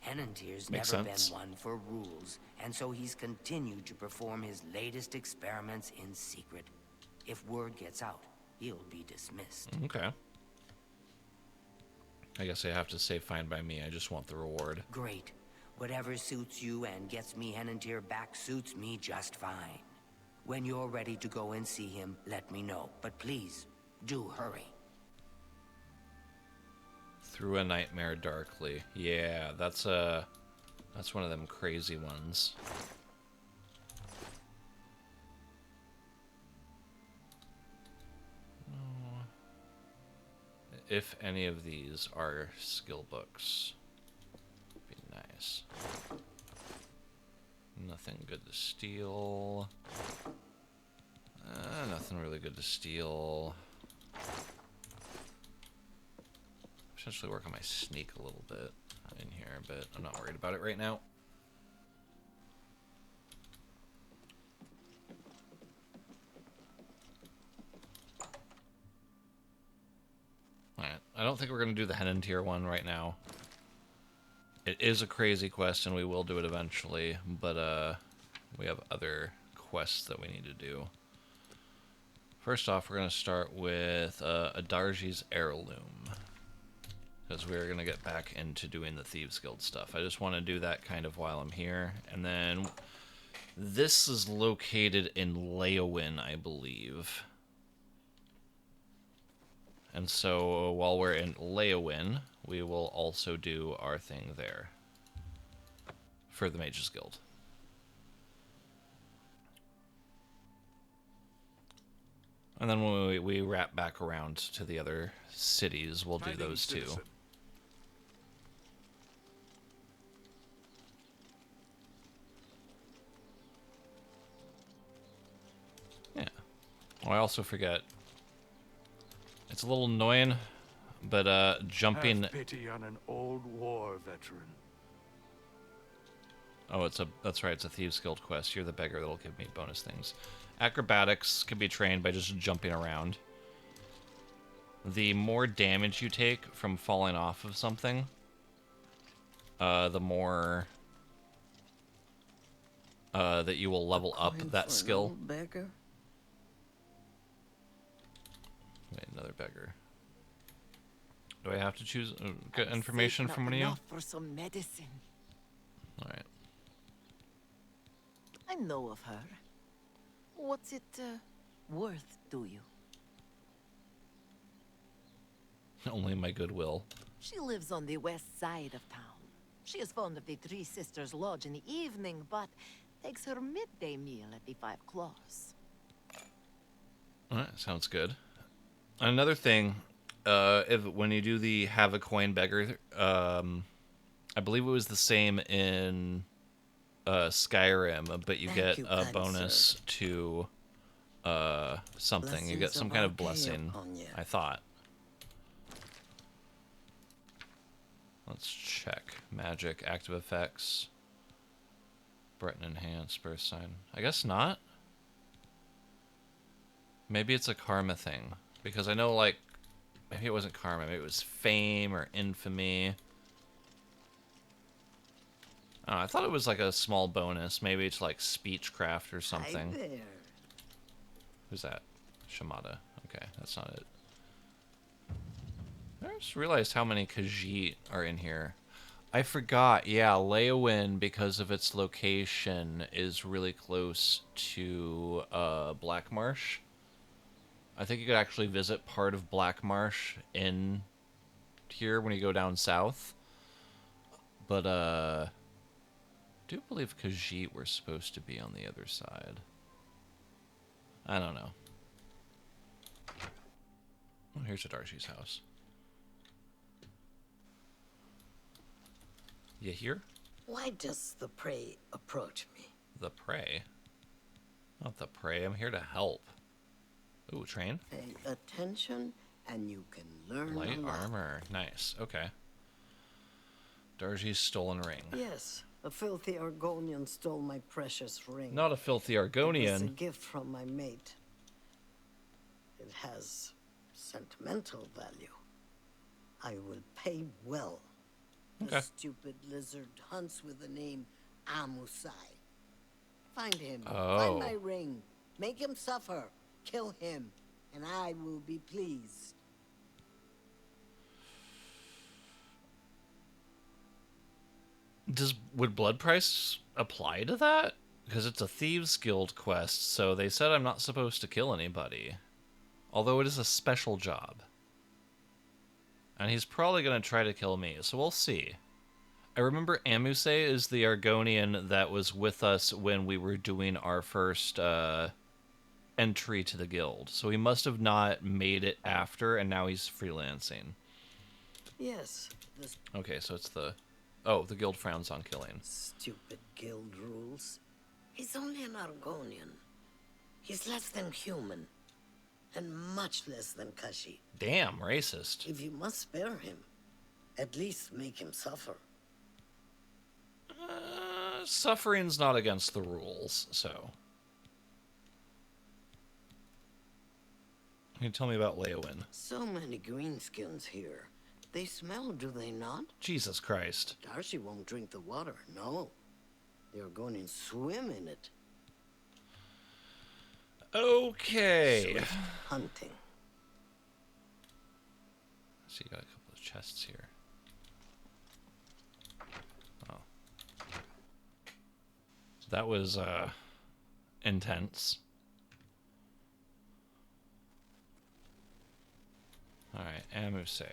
Henantier's never been one for rules, and so he's continued to perform his latest experiments in secret. If word gets out, he'll be dismissed. Okay. I guess I have to say fine by me. I just want the reward. Great. Whatever suits you and gets me Henantier back suits me just fine. When you're ready to go and see him, let me know. But please, do hurry. Through a nightmare darkly. Yeah, that's one of them crazy ones. If any of these are skill books, be nice. Nothing good to steal. Nothing really good to steal. Potentially work on my sneak a little bit in here, but I'm not worried about it right now. Alright, I don't think we're going to do the Henantier one right now. It is a crazy quest, and we will do it eventually, but we have other quests that we need to do. First off, we're going to start with Adarji's Heirloom, because we're going to get back into doing the Thieves Guild stuff. I just want to do that kind of while I'm here. And then this is located in Leowin, I believe. And so while we're in Leowin, we will also do our thing there for the Mages Guild. And then when we wrap back around to the other cities, we'll do those too. Yeah. Oh, I also forget. It's a little annoying, but jumping. Have pity on an old war veteran. Oh, that's right. It's a Thieves Guild quest. You're the beggar that'll give me bonus things. Acrobatics can be trained by just jumping around. The more damage you take from falling off of something, the more that you will level up that skill. Beggar? Wait, another beggar. Do I have to choose get information from one of you? For some medicine. All right. I know of her. What's it worth to you? Only my goodwill. She lives on the west side of town. She is fond of the Three Sisters Lodge in the evening, but takes her midday meal at the Five Claws. Alright, sounds good. Another thing, when you do the Have a Coin Beggar, I believe it was the same in Skyrim, but you get a bonus to something. You get some kind of blessing, I thought. Let's check. Magic, active effects. Breton enhanced, burst sign. I guess not. Maybe it's a karma thing. Because I know, like, maybe it wasn't karma. Maybe it was fame or infamy. Oh, I thought it was like a small bonus. Maybe it's like speechcraft or something. Hi there. Who's that? Shimada. Okay, that's not it. I just realized how many Khajiit are in here. I forgot, yeah, Leowin, because of its location, is really close to Black Marsh. I think you could actually visit part of Black Marsh in here when you go down south. But, I do believe Khajiit were supposed to be on the other side. I don't know. Oh, here's Adarshi's house. You here? Why does the prey approach me? The prey? Not the prey. I'm here to help. Ooh, train. Pay attention, and you can learn Light a lot. armor. Nice. Okay. Darji's stolen ring. Yes, a filthy Argonian stole my precious ring. Not a filthy It was a Argonian. gift from my mate. It has sentimental value. I will pay well. Okay. The stupid lizard hunts with the name Amusai. Find him. Oh. Find my ring. Make him suffer. Kill him, and I will be pleased. Would blood price apply to that? Because it's a Thieves Guild quest, so they said I'm not supposed to kill anybody. Although it is a special job. And he's probably going to try to kill me, so we'll see. I remember Amusei is the Argonian that was with us when we were doing our first entry to the guild. So he must have not made it after, and now he's freelancing. Yes. This Okay, so it's the... Oh, the guild frowns on killing. stupid guild rules. He's only an Argonian. He's less than human. And much less than Kashi. Damn, racist. If you must spare him, at least make him suffer. Suffering's not against the rules, so... Can you tell me about Leowin? So many greenskins here. They smell, do they not? Jesus Christ. Darcy won't drink the water, no. They're going to swim in it. Okay. Swift hunting. So you got a couple of chests here. Oh. That was, intense. Alright, Amusei.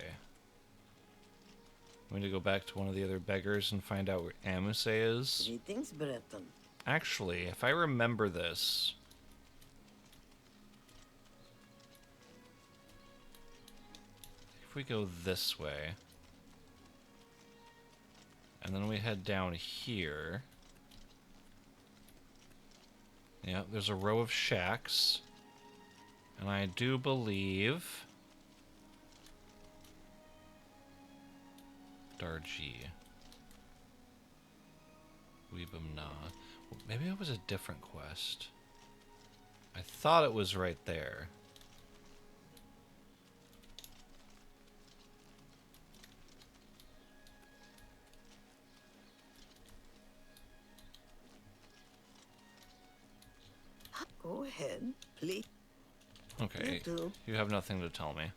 I'm going to go back to one of the other beggars and find out where Amusei is. Greetings, Breton. Actually, if I remember this... If we go this way... And then we head down here... Yeah, there's a row of shacks. And I do believe... Darji. Weebum Na. Maybe it was a different quest. I thought it was right there. Go ahead, please. Okay, You do. you have nothing to tell me.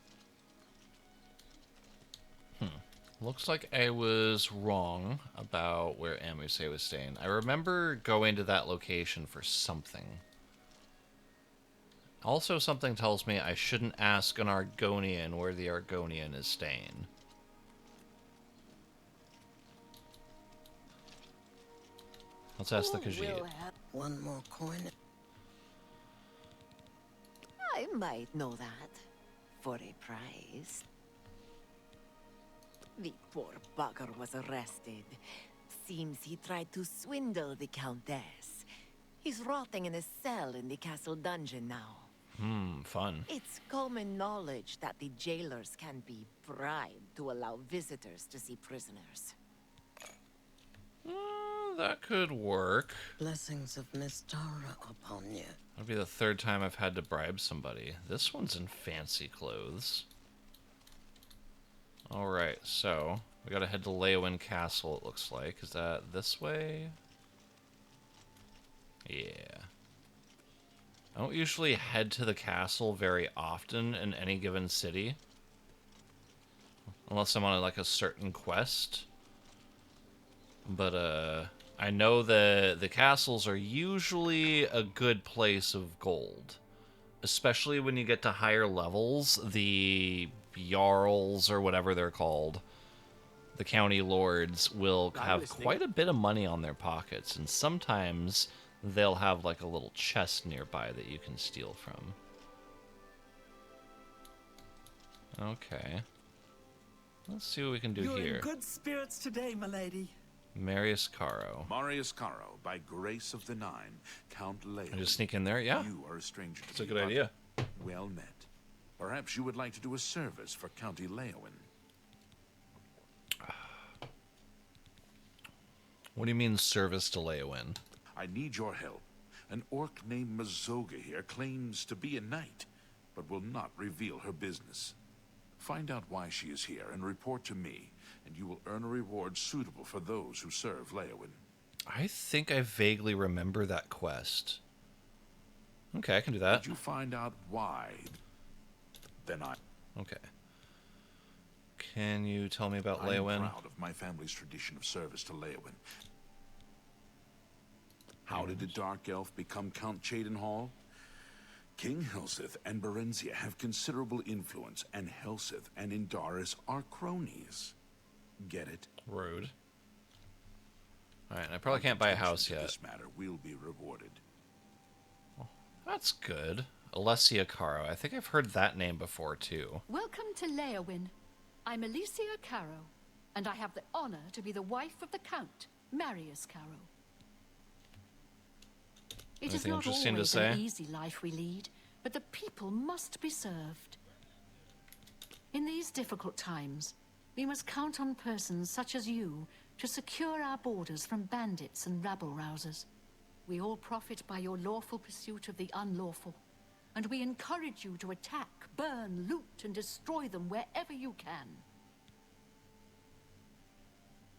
Looks like I was wrong about where Amusei was staying. I remember going to that location for something. Also, something tells me I shouldn't ask an Argonian where the Argonian is staying. Let's ask the Khajiit. We'll have one more coin. I might know that. For a price. The poor bugger was arrested. Seems he tried to swindle the Countess. He's rotting in a cell in the castle dungeon now. Fun. It's common knowledge that the jailers can be bribed to allow visitors to see prisoners. That could work. Blessings of Miss Tara upon you. That'll be the third time I've had to bribe somebody. This one's in fancy clothes. Alright, so we gotta head to Leowin Castle, it looks like. Is that this way? Yeah. I don't usually head to the castle very often in any given city. Unless I'm on, like, a certain quest. But, I know the castles are usually a good place of gold. Especially when you get to higher levels, the Jarls, or whatever they're called, the county lords, will have quite a bit of money on their pockets, and sometimes they'll have like a little chest nearby that you can steal from. Okay. Let's see what we can do You're here. You're in good spirits today, milady. Marius Caro. Marius Caro, by grace of the Nine, Count Leon. I just sneak in there? Yeah. You are a stranger to That's a me, good idea. Well met. Perhaps you would like to do a service for County Leowin. What do you mean, service to Leowin? I need your help. An orc named Mazoga here claims to be a knight, but will not reveal her business. Find out why she is here and report to me, and you will earn a reward suitable for those who serve Leowin. I think I vaguely remember that quest. Okay, I can do that. Did you find out why? Then I... Okay. Can you tell me about I'm Leowin? proud of my family's tradition of service to Leowin. How did the Dark Elf become Count Cheydinhal? King Helseth and Berenzia have considerable influence, and Helseth and Indaris are cronies. Get it? Rude. Alright, I probably can't buy a house yet. This matter will be rewarded. That's good. Alessia Caro. I think I've heard that name before, too. Welcome to Leowin. I'm Alicia Caro, and I have the honor to be the wife of the Count, Marius Caro. It is Anything not interesting to always say? an easy life we lead, but the people must be served. In these difficult times, we must count on persons such as you to secure our borders from bandits and rabble-rousers. We all profit by your lawful pursuit of the unlawful, and we encourage you to attack, burn, loot, and destroy them wherever you can.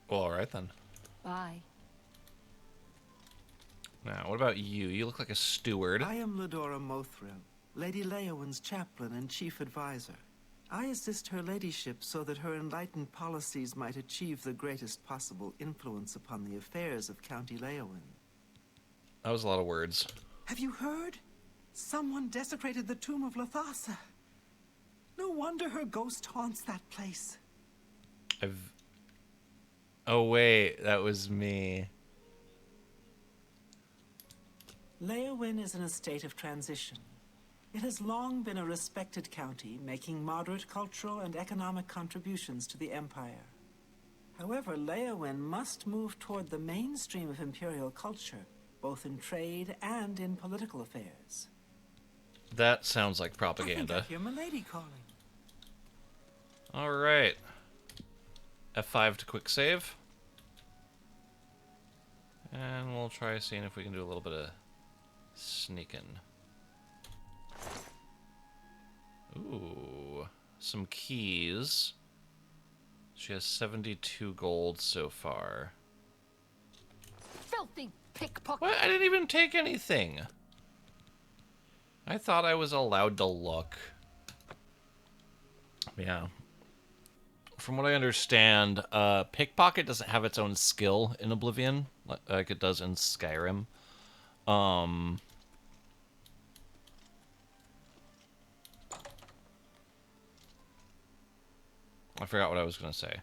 Well, alright then. Bye. Now, what about you? You look like a steward. I am Ladora Mothril, Lady Leowin's chaplain and chief advisor. I assist her ladyship so that her enlightened policies might achieve the greatest possible influence upon the affairs of County Leowin. That was a lot of words. Have you heard? Someone desecrated the tomb of Lothasa. No wonder her ghost haunts that place. Oh wait, that was me. Leowin is in a state of transition. It has long been a respected county, making moderate cultural and economic contributions to the Empire. However, Leowin must move toward the mainstream of Imperial culture, both in trade and in political affairs. That sounds like I propaganda. think I hear Milady calling. Alright. F5 to quick save. And we'll try seeing if we can do a little bit of sneaking. Ooh, some keys. She has 72 gold so far. Filthy pickpocket! What? I didn't even take anything. I thought I was allowed to look. Yeah. From what I understand, pickpocket doesn't have its own skill in Oblivion, like it does in Skyrim. I forgot what I was going to say.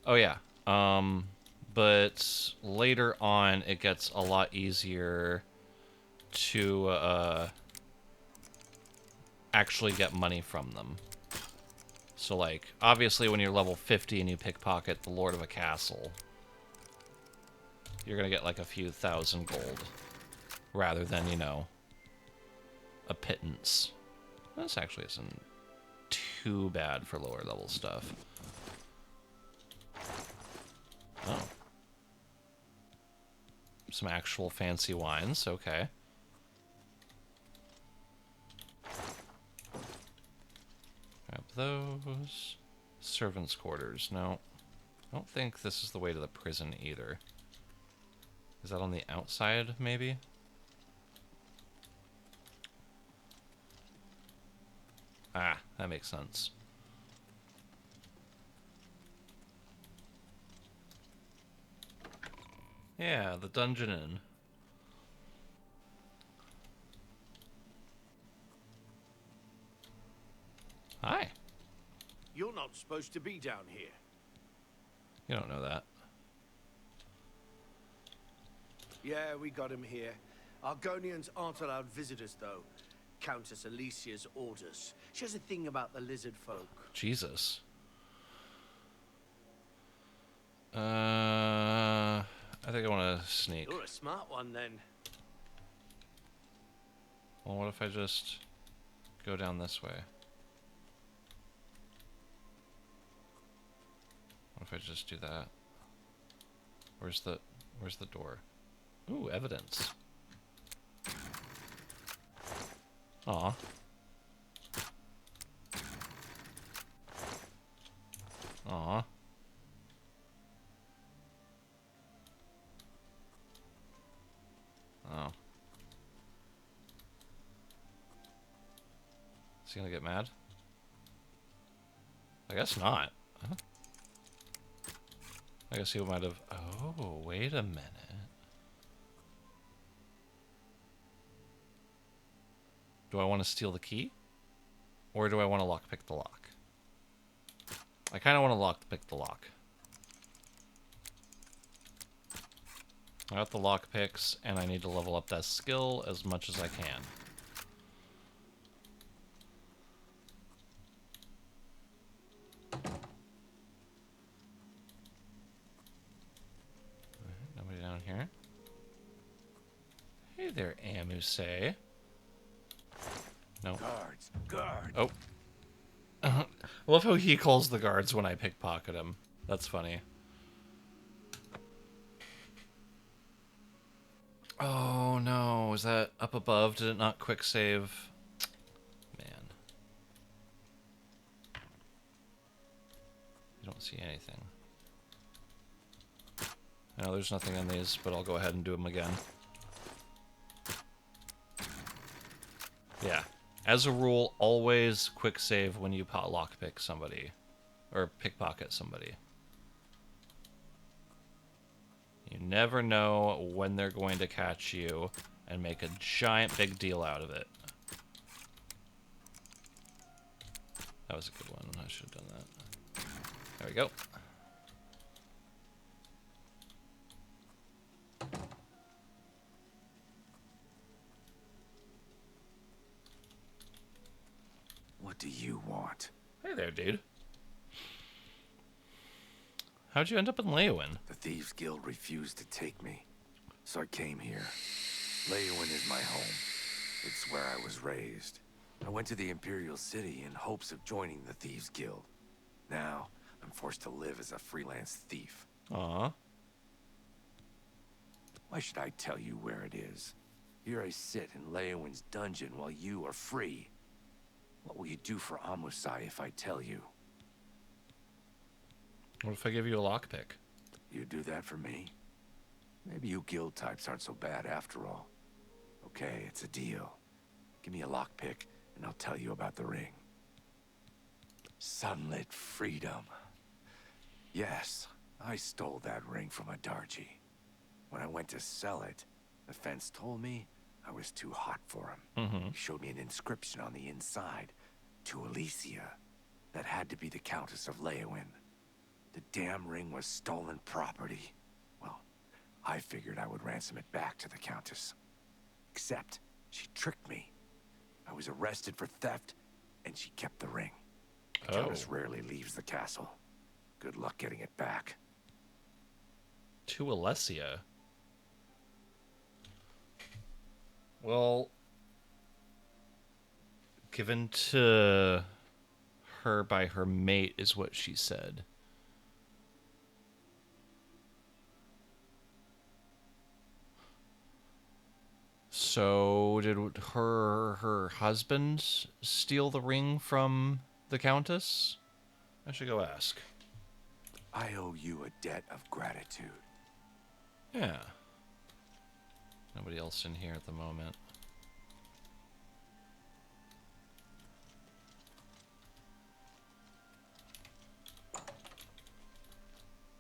Oh, yeah. But later on, it gets a lot easier to actually get money from them. So, like, obviously when you're level 50 and you pickpocket the Lord of a Castle, you're going to get, like, a few thousand gold. Rather than, you know, a pittance. This actually isn't too bad for lower level stuff. Oh. Some actual fancy wines, okay. Grab those. Servants' quarters, no. I don't think this is the way to the prison either. Is that on the outside, maybe? Ah, that makes sense. Yeah, the Dungeon Inn. Hi. You're not supposed to be down here. You don't know that. Yeah, we got him here. Argonians aren't allowed visitors, though. Countess Alicia's orders. She has a thing about the lizard folk. Jesus. I think I want to sneak. You're a smart one, then. Well, what if I just go down this way? What if I just do that? Where's the door? Ooh, evidence. Aw. Aw. Oh. Is he gonna get mad? I guess not. Huh? I guess he might have... Oh, wait a minute. Do I want to steal the key? Or do I want to lockpick the lock? I kind of want to lockpick the lock. I got the lockpicks, and I need to level up that skill as much as I can. Nobody down here. Hey there, Amuse. No. Guards, guards. Oh. I love how he calls the guards when I pickpocket him. That's funny. Oh no, is that up above? Did it not quick save? Man. You don't see anything. No, there's nothing in these, but I'll go ahead and do them again. Yeah. As a rule, always quick save when you lockpick somebody. Or pickpocket somebody. You never know when they're going to catch you and make a giant big deal out of it. That was a good one. I should have done that. There we go. What do you want? Hey there, dude. How'd you end up in Leowin? The Thieves Guild refused to take me, so I came here. Leowin is my home. It's where I was raised. I went to the Imperial City in hopes of joining the Thieves Guild. Now, I'm forced to live as a freelance thief. Aww. Why should I tell you where it is? Here I sit in Leowin's dungeon while you are free. What will you do for Amusai if I tell you? What if I give you a lockpick? You do that for me? Maybe you guild types aren't so bad after all. Okay, it's a deal. Give me a lockpick, and I'll tell you about the ring. Sunlit freedom. Yes, I stole that ring from a Darji. When I went to sell it, the fence told me I was too hot for him. He showed me an inscription on the inside, to Alicia. That had to be the Countess of Leowin. The damn ring was stolen property. Well, I figured I would ransom it back to the Countess. Except, she tricked me. I was arrested for theft, and she kept the ring. The Countess rarely leaves the castle. Good luck getting it back. To Alicia? Well, given to her by her mate is what she said. So did her husband steal the ring from the Countess? I should go ask. I owe you a debt of gratitude. Yeah. Nobody else in here at the moment.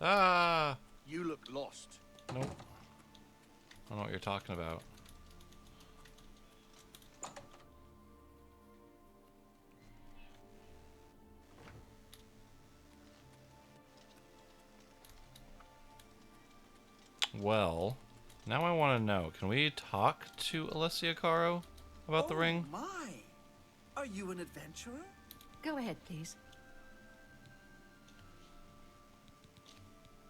Ah! You look lost. Nope. I don't know what you're talking about. Well, now I want to know, can we talk to Alessia Caro about the ring? My! Are you an adventurer? Go ahead, please.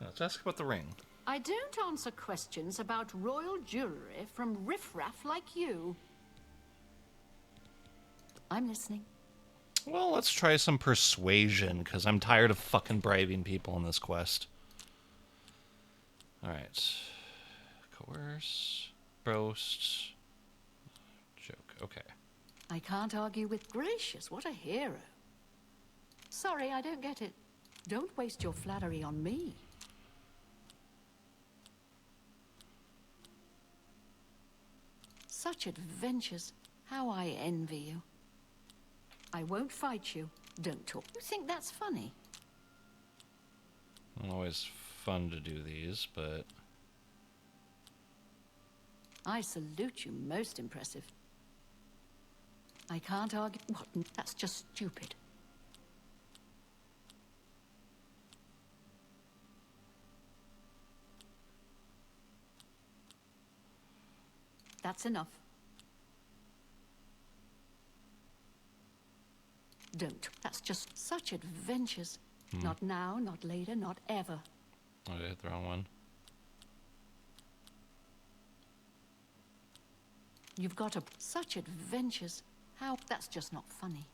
Let's ask about the ring. I don't answer questions about royal jewelry from riffraff like you. I'm listening. Well, let's try some persuasion, because I'm tired of fucking bribing people in this quest. Alright. Coerce. Boast. Joke. Okay. I can't argue with gracious. What a hero. Sorry, I don't get it. Don't waste your flattery on me. Such adventures. How I envy you. I won't fight you. Don't talk. You think that's funny? Not always fun to do these, but... I salute you. Most impressive. I can't argue. What? That's just stupid. That's enough. Don't. That's just such adventures. Not now, not later, not ever. Oh, I hit the wrong one. You've got such adventures. How? That's just not funny.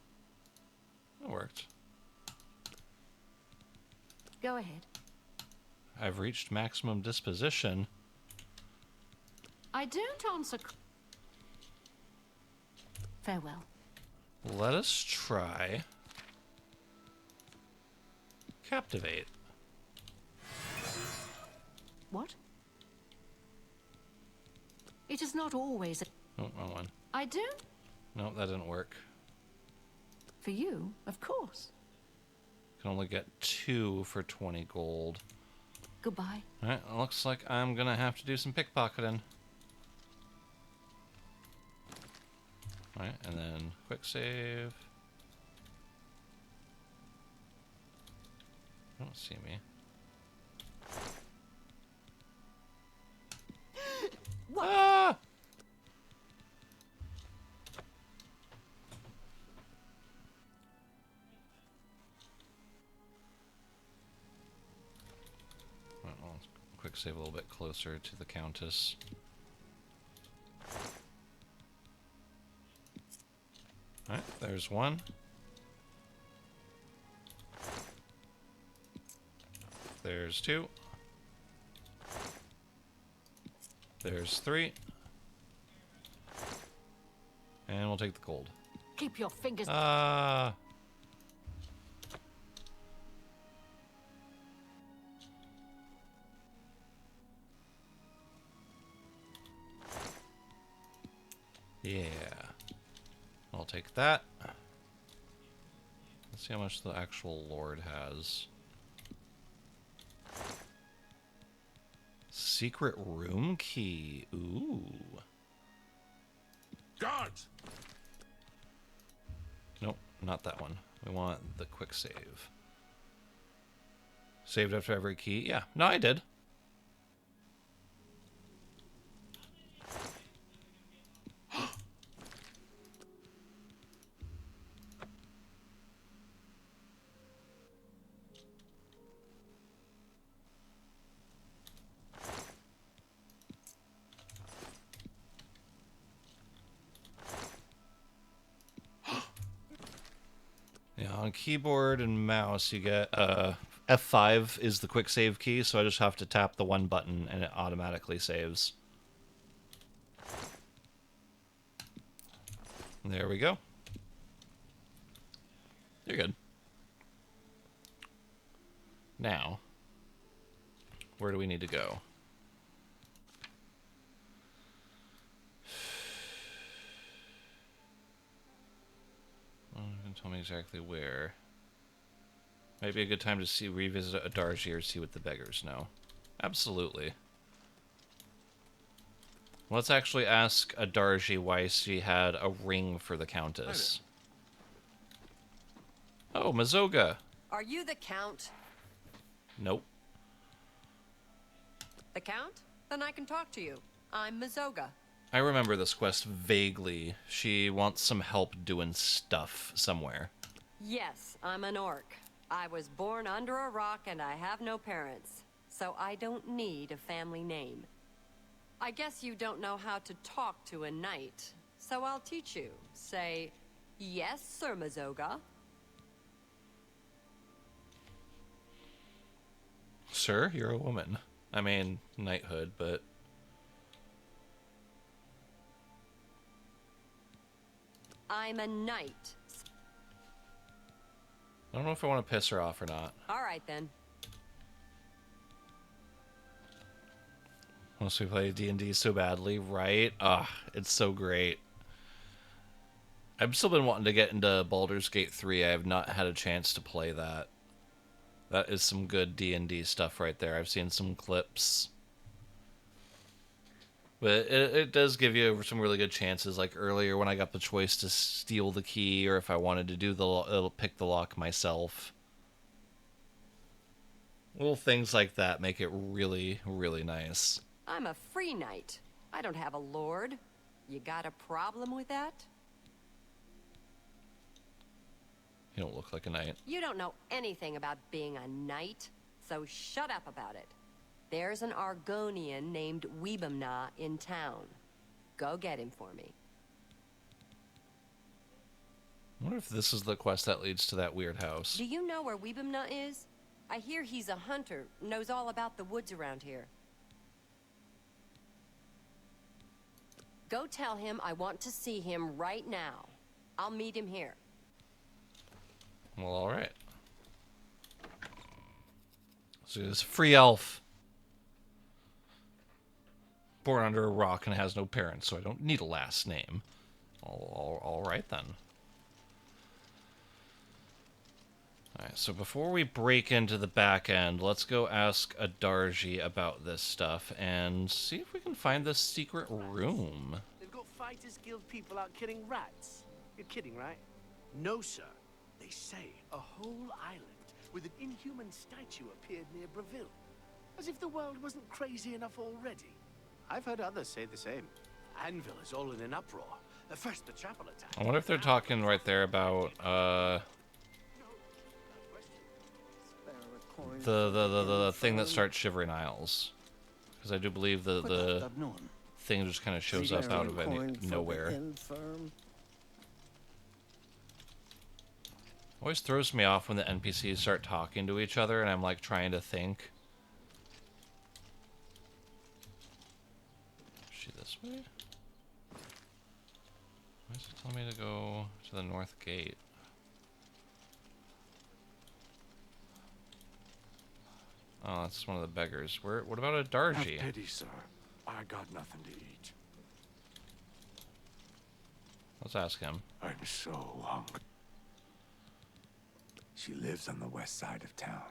It worked. Go ahead. I've reached maximum disposition. I don't answer. Farewell. Let us try... Captivate. What? It is not always a... Oh, wrong one. I do? No, that didn't work. For you, of course. Can only get 2 for 20 gold. Goodbye. Alright, looks like I'm gonna have to do some pickpocketing. Alright, and then quick save. Don't see me. What? Ah! Right, well, let's quick save a little bit closer to the Countess. Alright, there's one. There's 2. There's 3. And we'll take the gold. Keep your fingers... Yeah. I'll take that. Let's see how much the actual Lord has. Secret room key. Ooh. Guards! Nope, not that one. We want the quick save. Saved after every key? Yeah. No, I did. Yeah, on keyboard and mouse you get F5 is the quick save key, so I just have to tap the one button and it automatically saves. There we go. You're good. Now, where do we need to go? Well, you can tell me exactly where. Might be a good time to revisit Adarji or see what the beggars know. Absolutely. Let's actually ask Adarji why she had a ring for the Countess. Oh, Mazoga. Are you the Count? Nope. The Count? Then I can talk to you. I'm Mazoga. I remember this quest vaguely. She wants some help doing stuff somewhere. Yes, I'm an orc. I was born under a rock and I have no parents, so I don't need a family name. I guess you don't know how to talk to a knight, so I'll teach you. Say, yes, Sir Mazoga. Sir, you're a woman. I mean, knighthood, but... I'm a knight. I don't know if I want to piss her off or not. All right, then. Once we play D&D so badly, right? Ah, it's so great. I've still been wanting to get into Baldur's Gate 3. I have not had a chance to play that. That is some good D&D stuff right there. I've seen some clips. But it does give you some really good chances. Like earlier when I got the choice to steal the key, or if I wanted to do it'll pick the lock myself. Little things like that make it really, really nice. I'm a free knight. I don't have a lord. You got a problem with that? You don't look like a knight. You don't know anything about being a knight, so shut up about it. There's an Argonian named Weebamna in town. Go get him for me. I wonder if this is the quest that leads to that weird house. Do you know where Weebamna is? I hear he's a hunter, knows all about the woods around here. Go tell him I want to see him right now. I'll meet him here. Well, alright. So this free elf. Born under a rock and has no parents, so I don't need a last name. Alright then. Alright, so before we break into the back end, let's go ask Adarji about this stuff and see if we can find this secret room. They've got Fighters Guild people out killing rats. You're kidding, right? No, sir. They say a whole island with an inhuman statue appeared near Breville. As if the world wasn't crazy enough already. I've heard others say the same. Anvil is all in an uproar. First the chapel attack. I wonder if they're talking right there about, the thing that starts Shivering Isles. Because I do believe the thing just kind of shows up out of nowhere. Always throws me off when the NPCs start talking to each other and I'm like trying to think. Is she this way? Why is it telling me to go to the north gate? Oh, that's one of the beggars. What about Adarji? Have pity, sir. I got nothing to eat. Let's ask him. I'm so hungry. She lives on the west side of town.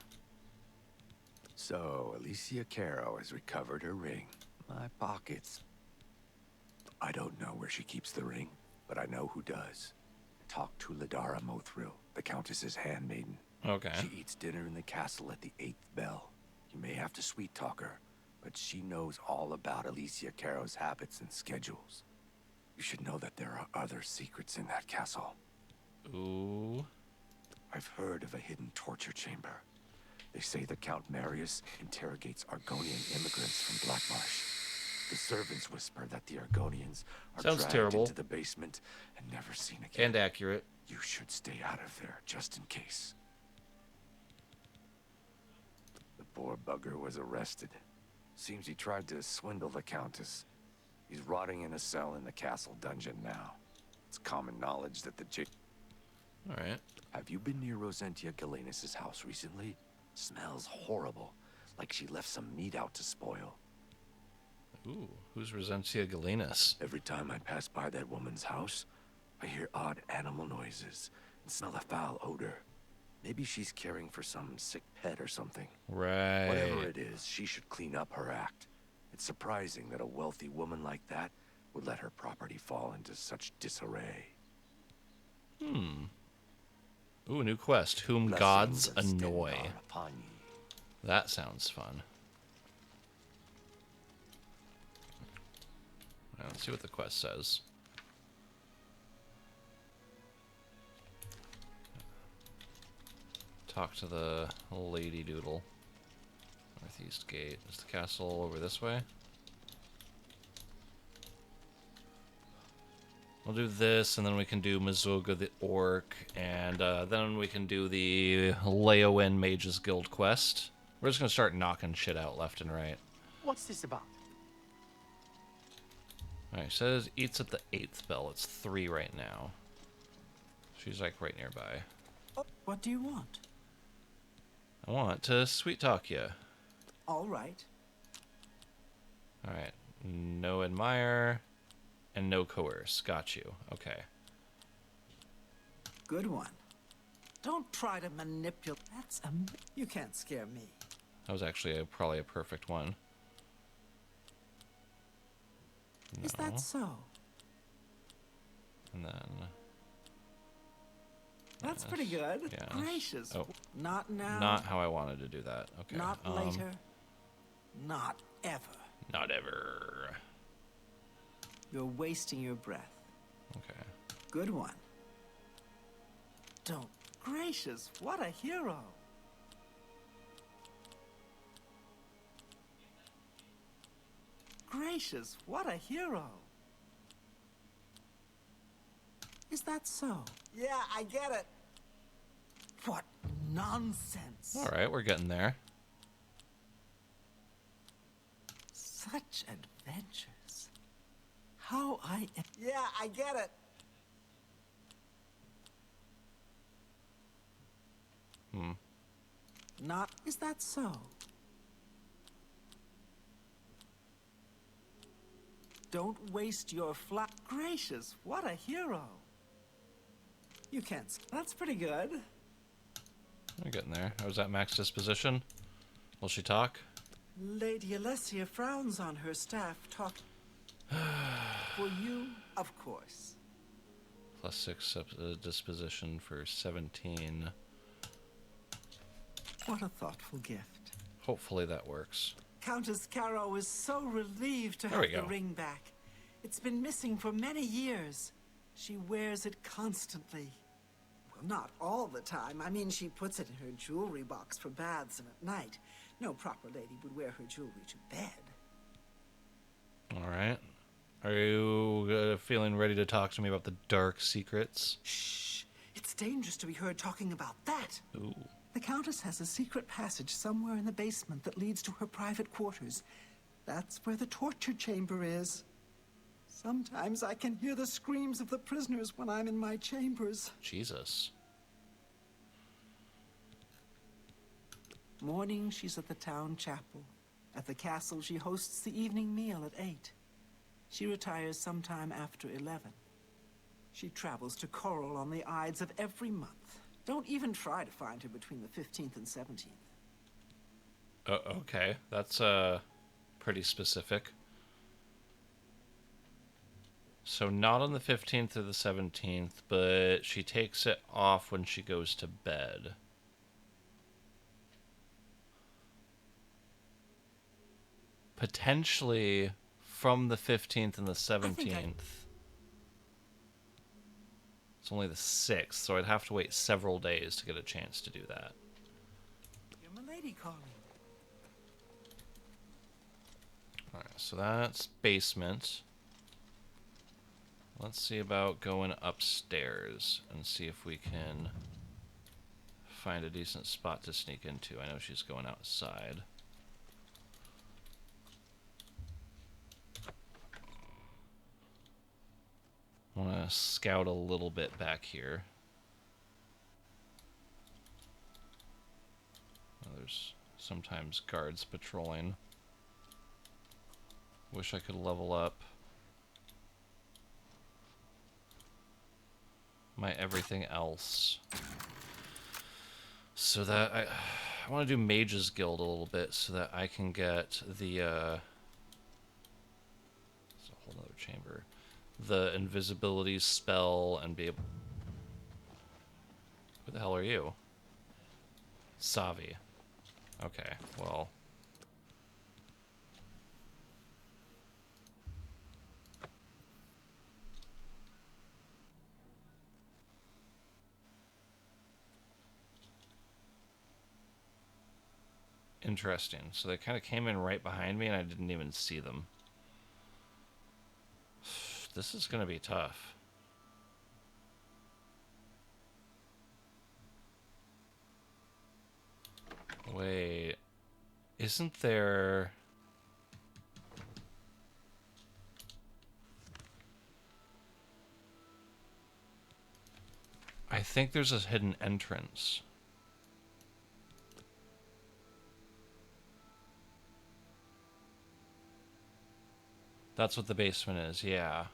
So, Alicia Caro has recovered her ring. My pockets. I don't know where she keeps the ring, but I know who does. Talk to Ladara Mothril, the Countess's handmaiden. Okay. She eats dinner in the castle at the 8th bell. You may have to sweet-talk her, but she knows all about Alicia Caro's habits and schedules. You should know that there are other secrets in that castle. Ooh. I've heard of a hidden torture chamber. They say the Count Marius interrogates Argonian immigrants from Blackmarsh. The servants whisper that the Argonians are dragged terrible. into the basement and never seen again. And accurate. You should stay out of there, just in case. The poor bugger was arrested. Seems he tried to swindle the Countess. He's rotting in a cell in the castle dungeon now. It's common knowledge that the Alright. Have you been near Rosentia Galenis' house recently? Smells horrible, like she left some meat out to spoil. Ooh, who's Rosentia Galenis? Every time I pass by that woman's house, I hear odd animal noises and smell a foul odor. Maybe she's caring for some sick pet or something. Right. Whatever it is, she should clean up her act. It's surprising that a wealthy woman like that would let her property fall into such disarray. Ooh, new quest. Whom gods annoy. Upon ye. That sounds fun. Right, let's see what the quest says. Talk to the lady doodle. Northeast gate. Is the castle over this way? We'll do this, and then we can do Mazoga the Orc, and then we can do the Leowin Mages Guild quest. We're just gonna start knocking shit out left and right. What's this about? Alright, says eats at the 8th bell. It's 3 right now. She's like right nearby. What do you want? I want to sweet talk you. All right. Alright. No admire and no coerce. Got you. Okay. Good one. Don't try to manipulate. You can't scare me. That was actually probably a perfect one. No. Is that so? And then... That's pretty good. Yeah. Gracious. Oh. Not now. Not how I wanted to do that. Okay. Not later. Not ever. Not ever. You're wasting your breath. Okay. Good one. Don't. Gracious, what a hero. Gracious, what a hero. Is that so? Yeah, I get it. What nonsense. Alright, we're getting there. Such adventures. How I... Yeah, I get it. Not... Is that so? Don't waste your Gracious, what a hero. You can't... That's pretty good. We're getting there. I was at max disposition. Will she talk? Lady Alessia frowns on her staff talk... For you, of course. +6 disposition for 17. What a thoughtful gift. Hopefully that works. Countess Caro is so relieved to There have we the go. ring back. It's been missing for many years. She wears it constantly. Well, not all the time. I mean, she puts it in her jewelry box for baths and at night. No proper lady would wear her jewelry to bed. Alright. Are you feeling ready to talk to me about the dark secrets? Shh! It's dangerous to be heard talking about that. Ooh. The Countess has a secret passage somewhere in the basement that leads to her private quarters. That's where the torture chamber is. Sometimes I can hear the screams of the prisoners when I'm in my chambers. Jesus. Morning, she's at the town chapel. At the castle, she hosts the evening meal at 8. She retires sometime after 11. She travels to Coral on the Ides of every month. Don't even try to find her between the 15th and 17th. Okay. That's, pretty specific. So not on the 15th or the 17th, but she takes it off when she goes to bed. Potentially from the 15th and the 17th. It's only the 6th, so I'd have to wait several days to get a chance to do that. You're my lady calling. Alright, so that's basement. Let's see about going upstairs and see if we can find a decent spot to sneak into. I know she's going outside. I want to scout a little bit back here. There's sometimes guards patrolling. Wish I could level up my everything else. so that I want to do Mage's Guild a little bit so that I can get the it's a whole other chamber, the invisibility spell, and be able. Who the hell are you? Savi. Okay, well. Interesting. So they kind of came in right behind me and I didn't even see them. This is going to be tough. Wait. Isn't there... I think there's a hidden entrance. That's what the basement is, yeah.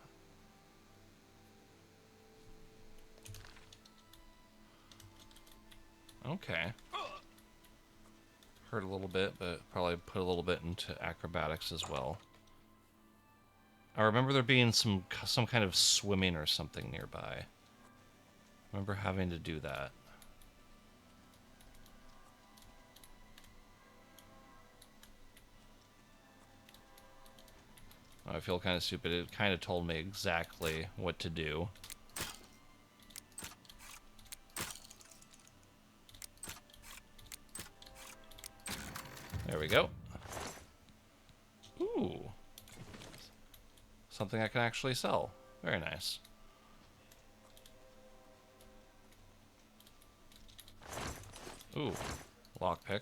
Okay. Hurt a little bit, but probably put a little bit into acrobatics as well. I remember there being some kind of swimming or something nearby. I remember having to do that. I feel kind of stupid. It kind of told me exactly what to do. There we go. Ooh. Something I can actually sell. Very nice. Ooh. Lockpick.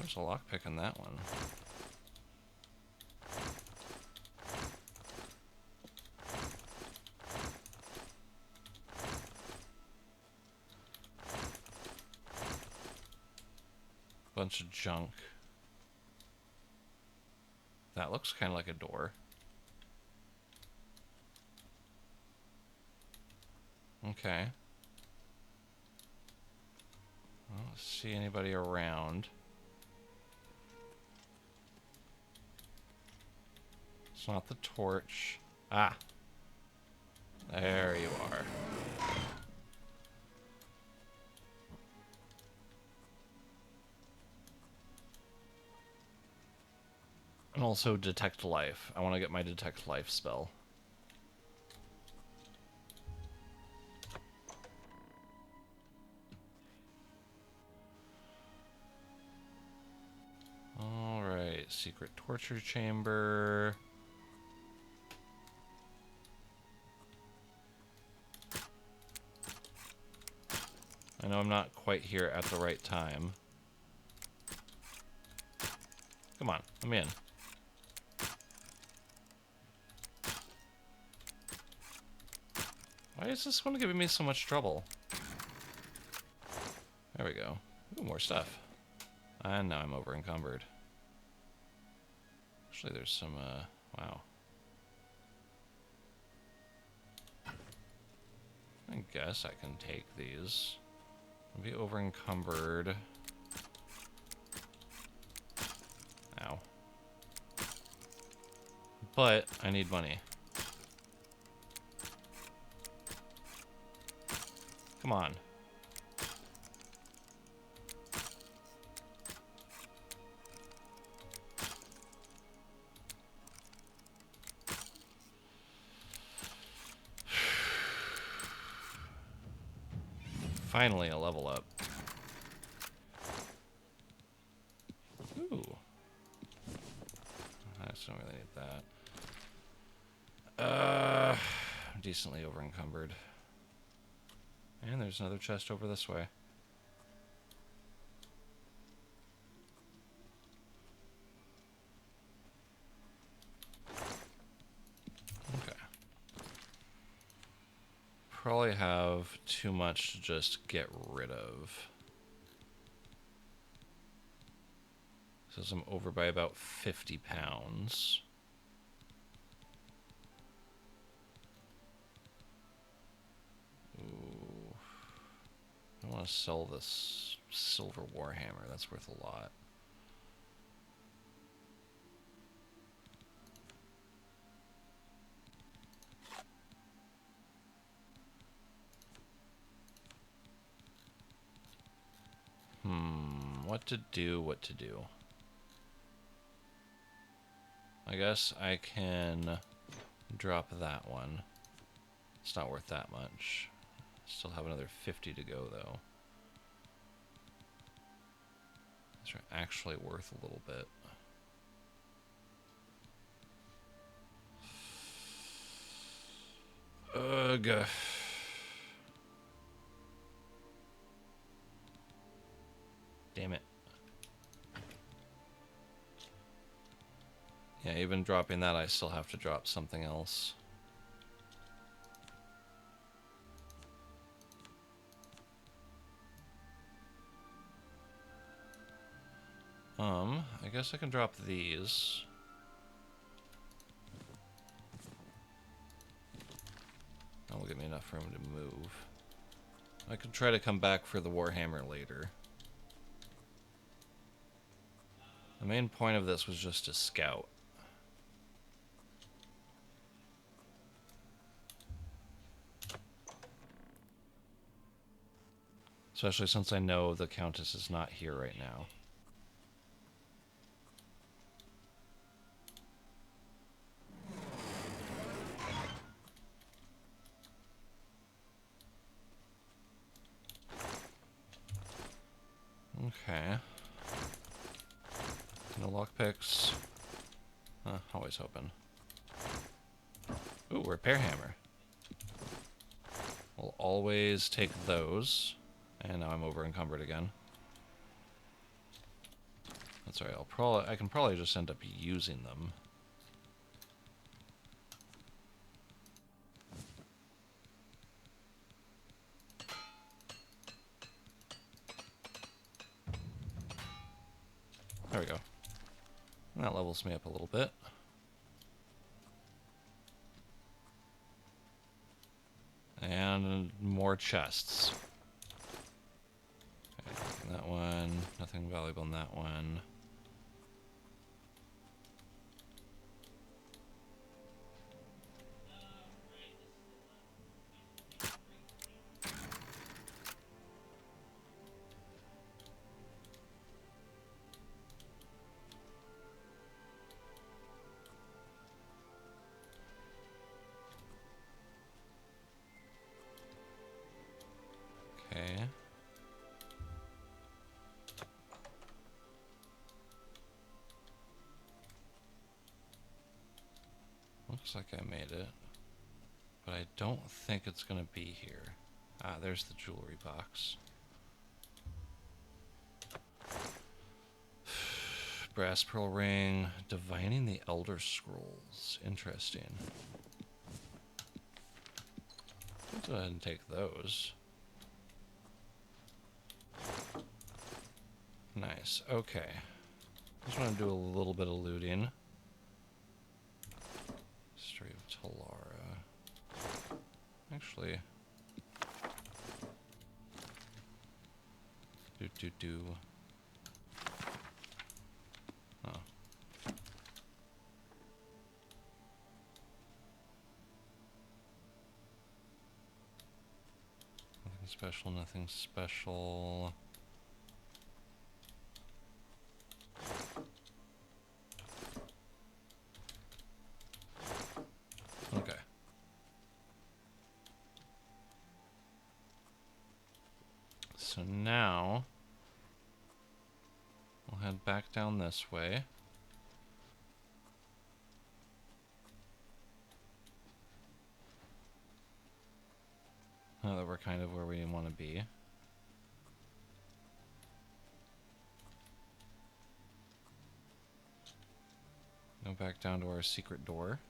There's a lockpick in that one. Bunch of junk. That looks kind of like a door. Okay. I don't see anybody around. It's not the torch. Ah! There you are. And also detect life. I want to get my detect life spell. Alright, secret torture chamber. I know I'm not quite here at the right time. Come on, I'm in. Why is this one giving me so much trouble? There we go. Ooh, more stuff. And now I'm over encumbered. Actually, there's some, wow. I guess I can take these. I'll be over encumbered. Ow. But I need money. Come on. Finally, a level up. Ooh. I just don't really need that. I'm decently over encumbered. And there's another chest over this way. Okay. Probably have too much to just get rid of. Says I'm over by about 50 pounds. Ooh. I want to sell this silver warhammer. That's worth a lot. What to do, what to do. I guess I can drop that one. It's not worth that much. Still have another 50 to go, though. These are actually worth a little bit. Ugh. Damn it. Yeah, even dropping that, I still have to drop something else. I guess I can drop these. That will give me enough room to move. I could try to come back for the Warhammer later. The main point of this was just to scout. Especially since I know the Countess is not here right now. Okay. No lockpicks. Always hoping. Ooh, repair hammer. We'll always take those. And now I'm over encumbered again. That's alright. I can probably just end up using them. There we go. And that levels me up a little bit. And more chests. Okay, that one. Nothing valuable in that one. Okay. Looks like I made it. But I don't think it's gonna be here. Ah, there's the jewelry box. Brass pearl ring. Divining the Elder Scrolls. Interesting. Let's go ahead and take those. Nice. Okay. Just want to do a little bit of looting. History of Talara. Actually. Do. Oh. Nothing special, nothing special. Okay. So now we'll head back down this way. Now that we're kind of where we want to be. Go back down to our secret door.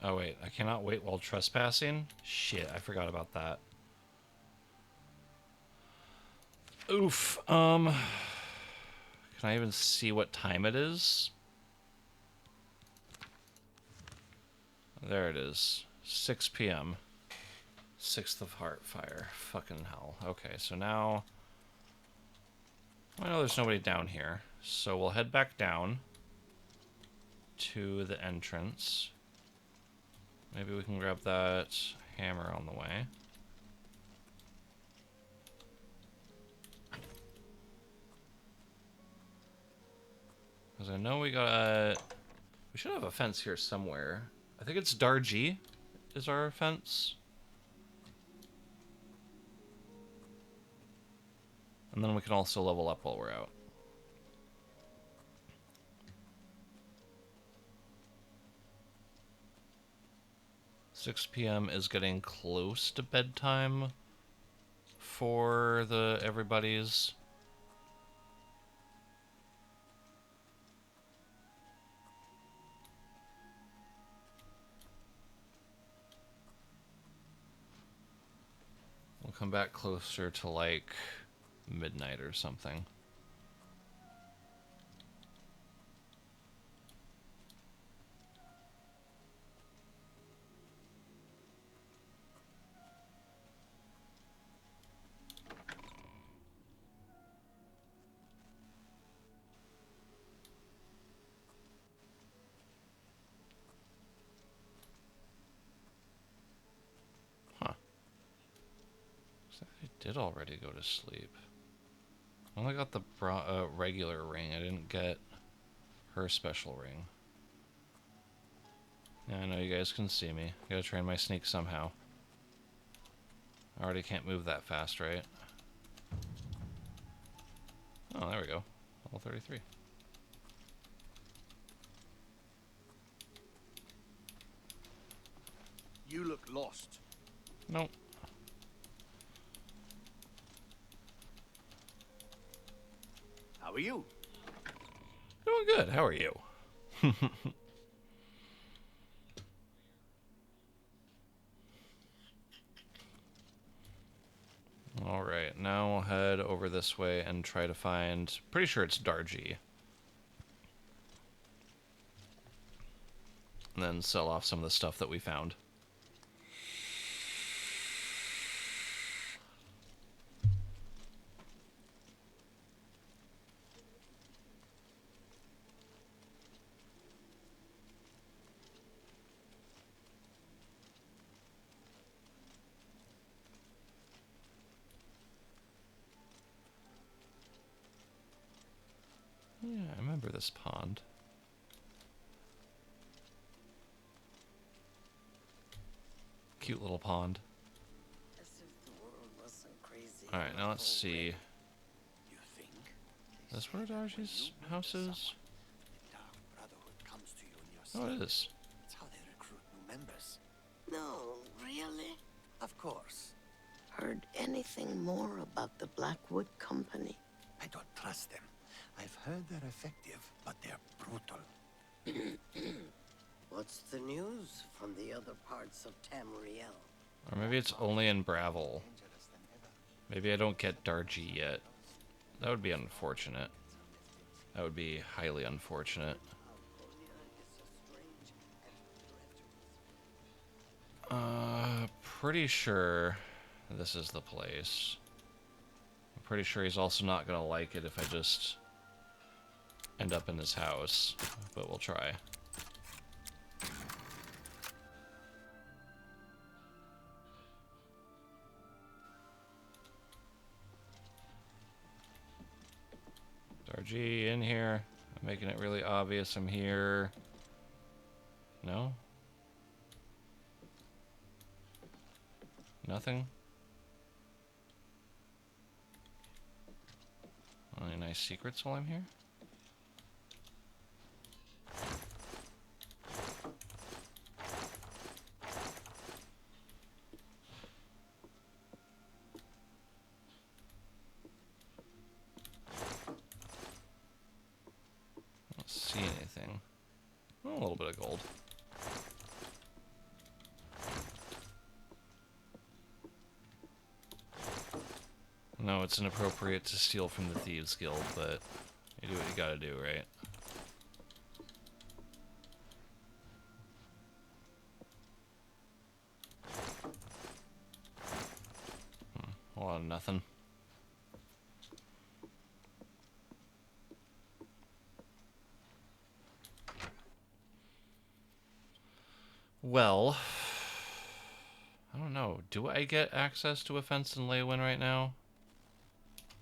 Oh wait, I cannot wait while trespassing? Shit, I forgot about that. Oof, can I even see what time it is? There it is. 6 p.m. 6th of Heartfire. Fucking hell. Okay, so now... I know there's nobody down here, so we'll head back down to the entrance. Maybe we can grab that hammer on the way. Because I know we got... We should have a fence here somewhere. I think it's Darji is our fence. And then we can also level up while we're out. $6 p.m. is getting close to bedtime for the everybody's. We'll come back closer to like midnight or something. I did already go to sleep. I only got the regular ring. I didn't get her special ring. Yeah, I know you guys can see me. Gotta train my sneak somehow. I already can't move that fast, right? Oh, there we go. Level 33. You look lost. Nope. How are you? Doing good. How are you? Alright, now we'll head over this way and try to find... Pretty sure it's Darji. And then sell off some of the stuff that we found. Yeah, I remember this pond. Cute little pond. As if the world wasn't crazy. Alright, now let's see. You think? Is this where Darji's house is? Dark Brotherhood comes to you in your Oh, it is. That's how they recruit new members. No, really? Of course. Heard anything more about the Blackwood Company? I don't trust them. I've heard they're effective, but they're brutal. What's the news from the other parts of Tamriel? Or maybe it's only in Bravel. Maybe I don't get Darji yet. That would be unfortunate. That would be highly unfortunate. Pretty sure this is the place. I'm pretty sure he's also not gonna like it if I just end up in his house, but we'll try. Darji in here. I'm making it really obvious I'm here. No? Nothing? Any nice secrets while I'm here? I don't see anything. Oh, a little bit of gold. No, it's inappropriate to steal from the Thieves Guild, but you do what you gotta do, right? Oh, nothing. Well, I don't know. Do I get access to a fence in Leywin right now?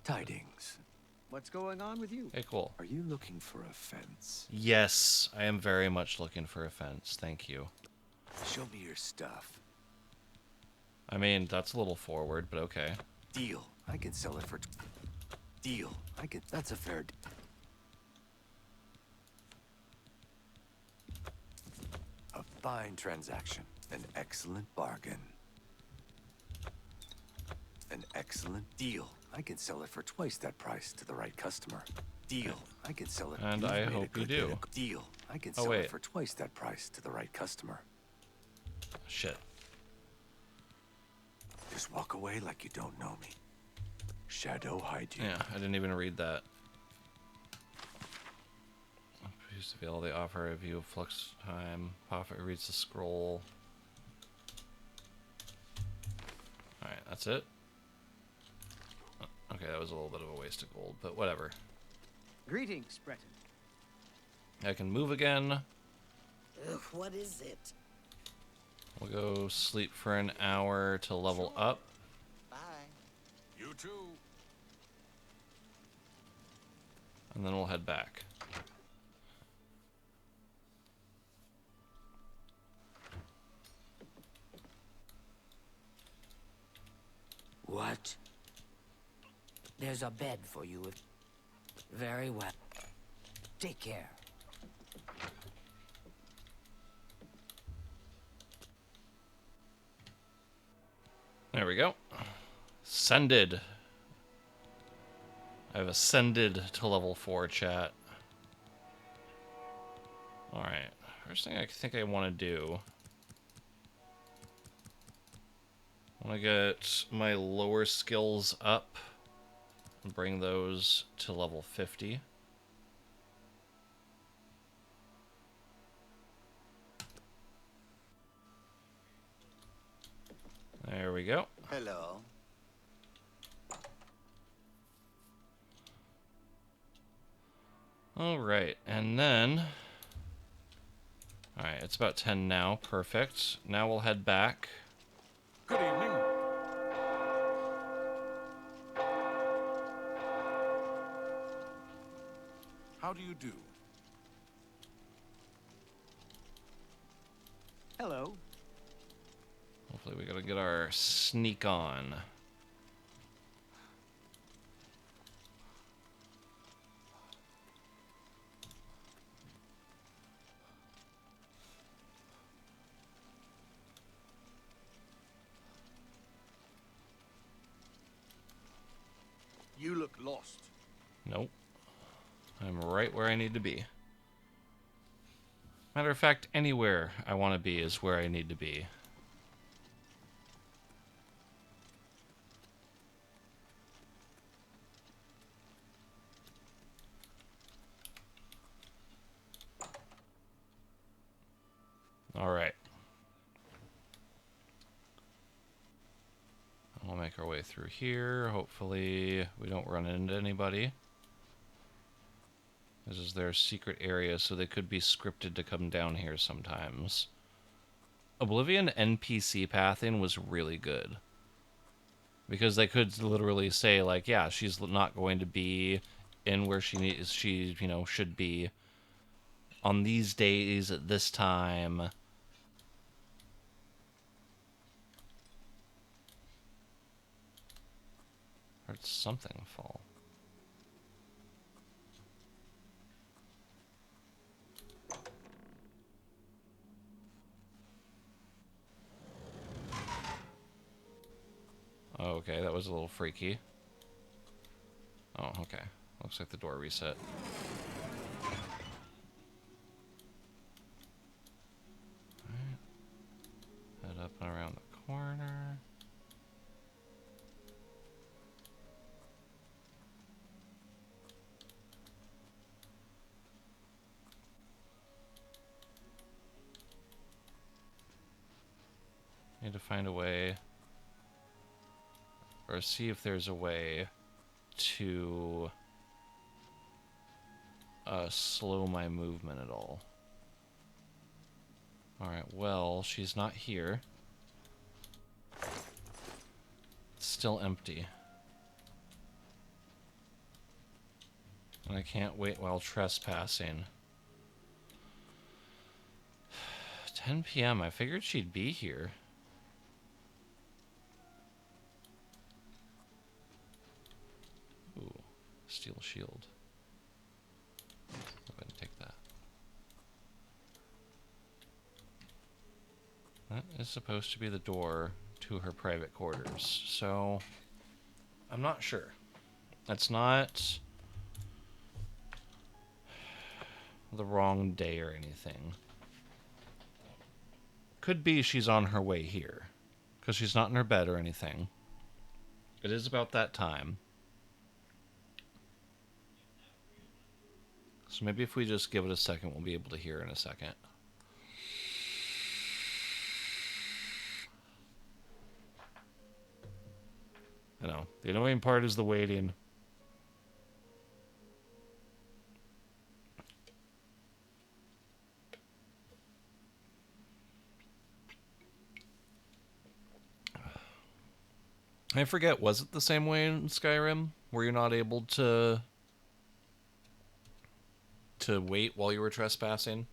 Tidings. What's going on with you? Hey, cool. Are you looking for a fence? Yes, I am very much looking for a fence. Thank you. Show me your stuff. I mean, that's a little forward, but okay. Deal. I can sell it for... Deal. That's a fair... A fine transaction. An excellent bargain. An excellent deal. I can sell it for twice that price to the right customer. Deal. I can sell it. And I hope you do. Deal. I can sell it for twice that price to the right customer. Shit. Just walk away like you don't know me. Shadow hide you. Yeah, I didn't even read that. Used to be all they offer a view of flux time. Prophet reads the scroll. Alright, that's it. Okay, that was a little bit of a waste of gold, but whatever. Greetings, Breton. I can move again. Ugh, what is it? We'll go sleep for an hour to level up. Bye. You too. And then we'll head back. What? There's a bed for you. Very well. Take care. There we go. Ascended. I've ascended to level 4, chat. Alright. First thing I think I want to do... I want to get my lower skills up and bring those to level 50. There we go. Hello. Alright, and then... Alright, it's about 10 now. Perfect. Now we'll head back. Good evening. How do you do? Hello. Hopefully we gotta get our sneak on. You look lost. Nope. I'm right where I need to be. Matter of fact, anywhere I want to be is where I need to be. Alright. We'll make our way through here. Hopefully we don't run into anybody. This is their secret area, so they could be scripted to come down here sometimes. Obvlivion NPC pathing was really good. Because they could literally say, like, yeah, she's not going to be in where she should be on these days at this time. Heard something fall. Oh, okay, that was a little freaky. Oh, okay. Looks like the door reset. Alright. Head up and around the corner. Need to find a way or see if there's a way to slow my movement at all. Alright, well, she's not here. It's still empty. And I can't wait while trespassing. 10 p.m. I figured she'd be here. Ooh, steel shield. Go ahead and take that. That is supposed to be the door to her private quarters, so I'm not sure. That's not the wrong day or anything. Could be she's on her way here, because she's not in her bed or anything. It is about that time. So maybe if we just give it a second, we'll be able to hear in a second. I know. The annoying part is the waiting. I forget, was it the same way in Skyrim? Where you're not able to wait while you were trespassing?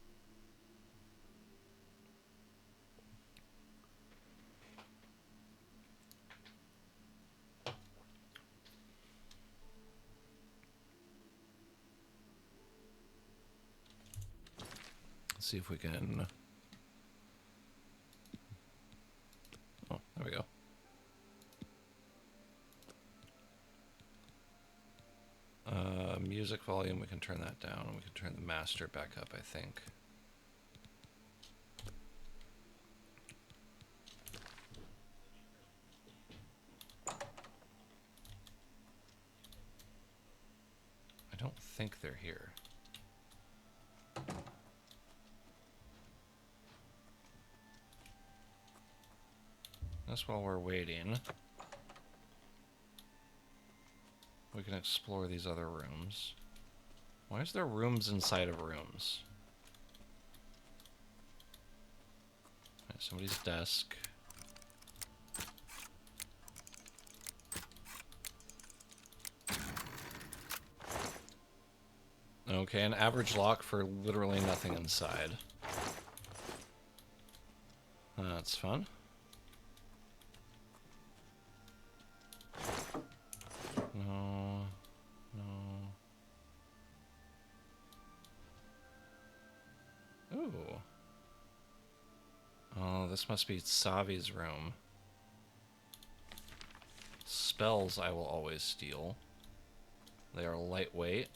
Let's see if we can... Oh, there we go. Music volume, we can turn that down, and we can turn the master back up, I think. I don't think they're here. That's while we're waiting. We can explore these other rooms. Why is there rooms inside of rooms? Right, somebody's desk. Okay, an average lock for literally nothing inside. That's fun. No, no. Ooh. Oh, this must be Savi's room. Spells I will always steal. They are lightweight,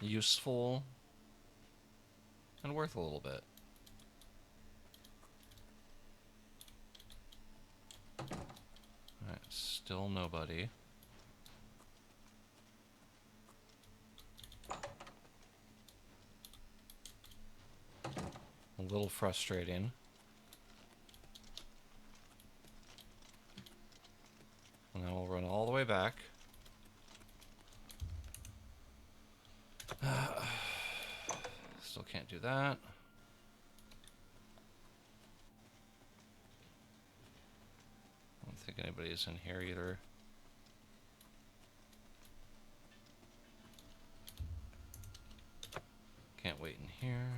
useful, and worth a little bit. Alright, still nobody. A little frustrating. And then we'll run all the way back. Still can't do that. I don't think anybody's in here either. Can't wait in here.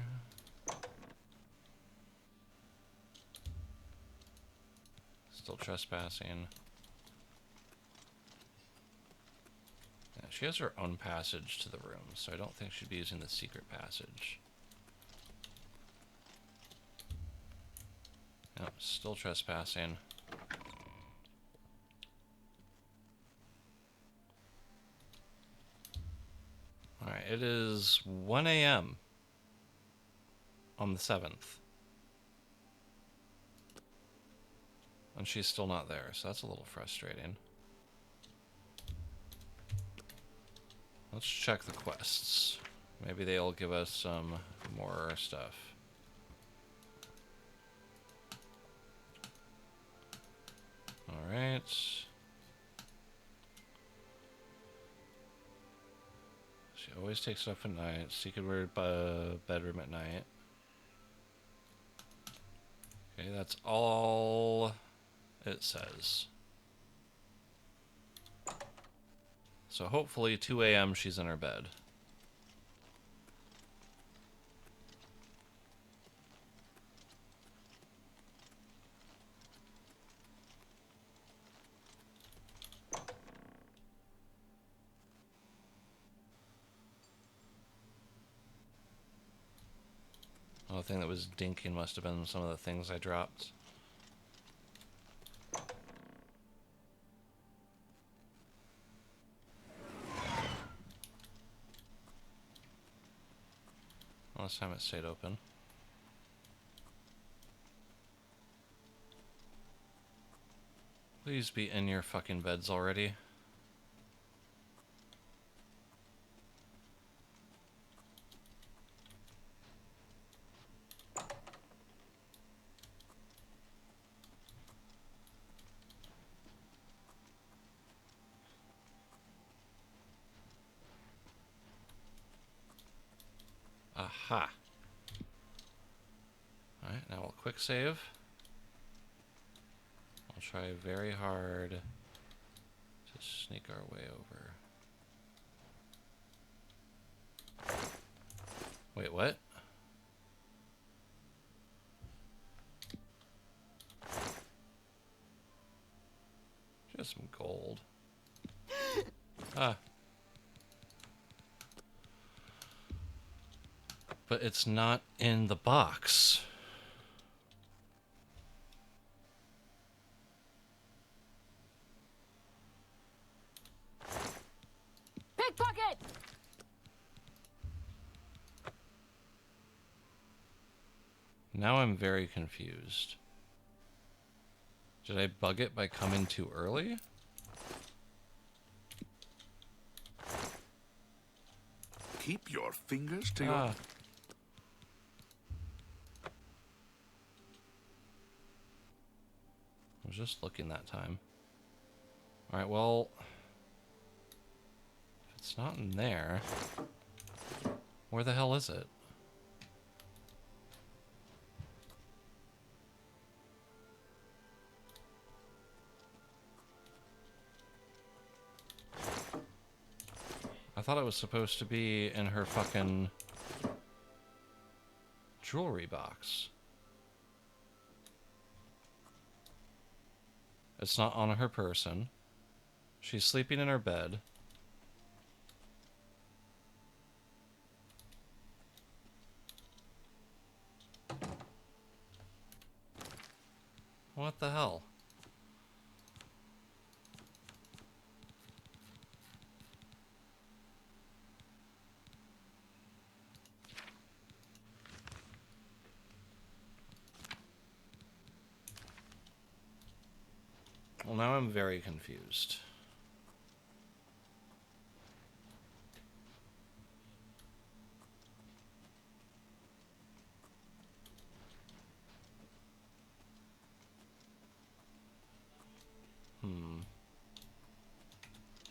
Still trespassing. Yeah, she has her own passage to the room, so I don't think she'd be using the secret passage. Yep, still trespassing. Alright, it is 1 a.m. on the 7th. And she's still not there, so that's a little frustrating. Let's check the quests. Maybe they'll give us some more stuff. Alright. She always takes it up at night. Secret weird bedroom at night. Okay, that's all it says. So hopefully 2 a.m. she's in her bed. The thing that was dinking must have been some of the things I dropped. Last time it stayed open. Please be in your fucking beds already. Aha. Alright, now we'll quick save. I'll try very hard to sneak our way over. Wait, what? Just some gold. Ah. But it's not in the box. Pickpocket! Now I'm very confused. Did I bug it by coming too early? Keep your fingers to your... I was just looking that time. Alright, well... if it's not in there... where the hell is it? I thought it was supposed to be in her fucking... jewelry box. It's not on her person. She's sleeping in her bed. What the hell? Well, now I'm very confused.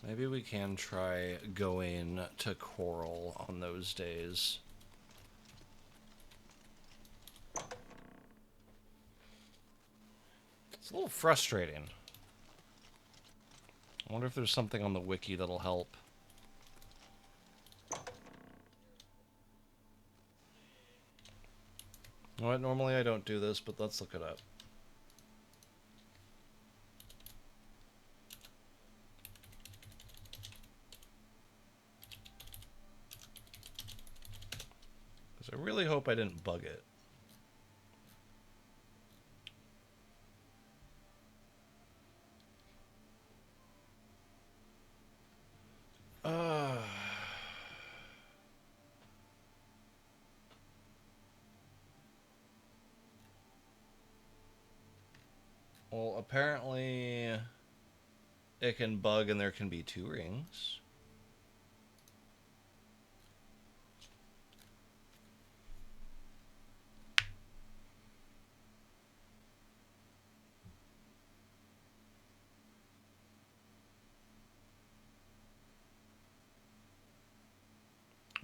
Maybe we can try going to Coral on those days. It's a little frustrating. I wonder if there's something on the wiki that'll help. You know what? Normally I don't do this, but let's look it up. Because I really hope I didn't bug it. Well, apparently it can bug and there can be 2 rings.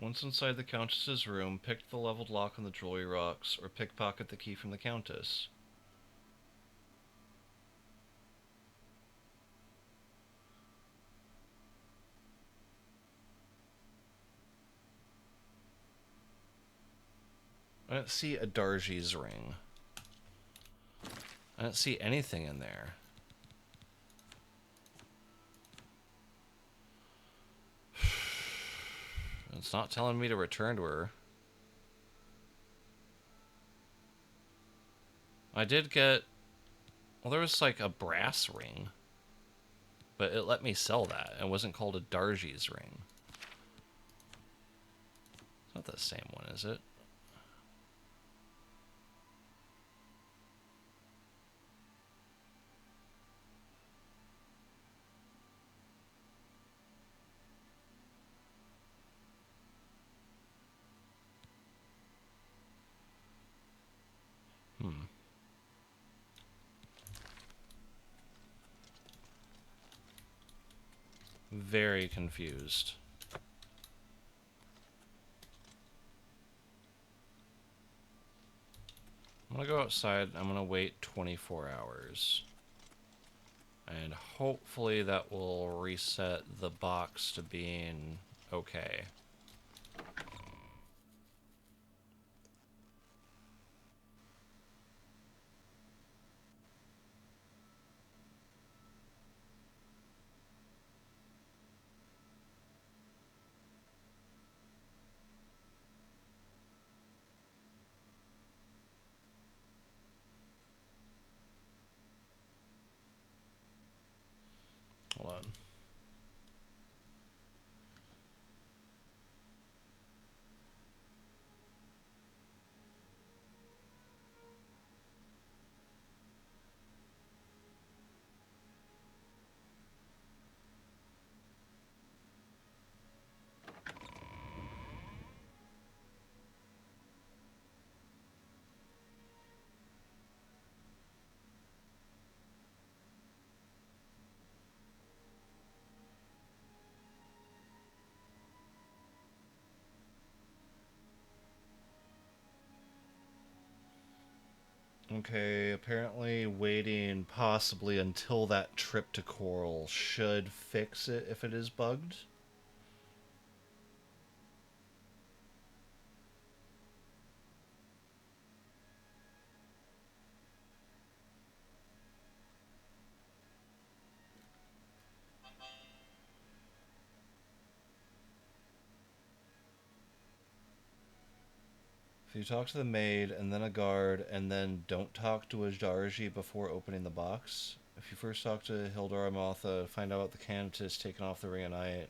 Once inside the Countess's room, pick the leveled lock on the jewelry rocks, or pickpocket the key from the Countess. I don't see a Darji's ring. I don't see anything in there. It's not telling me to return to her. I did get... Well, there was like a brass ring. But it let me sell that. It wasn't called a Darji's ring. It's not the same one, is it? Very confused. I'm gonna go outside. I'm gonna wait 24 hours. And hopefully that will reset the box to being okay. Hold on. Okay, apparently waiting possibly until that trip to Coral should fix it if it is bugged. If you talk to the maid, and then a guard, and then don't talk to a Darji before opening the box. If you first talk to Hildar Amotha, find out about the Countess taking off the ring at night.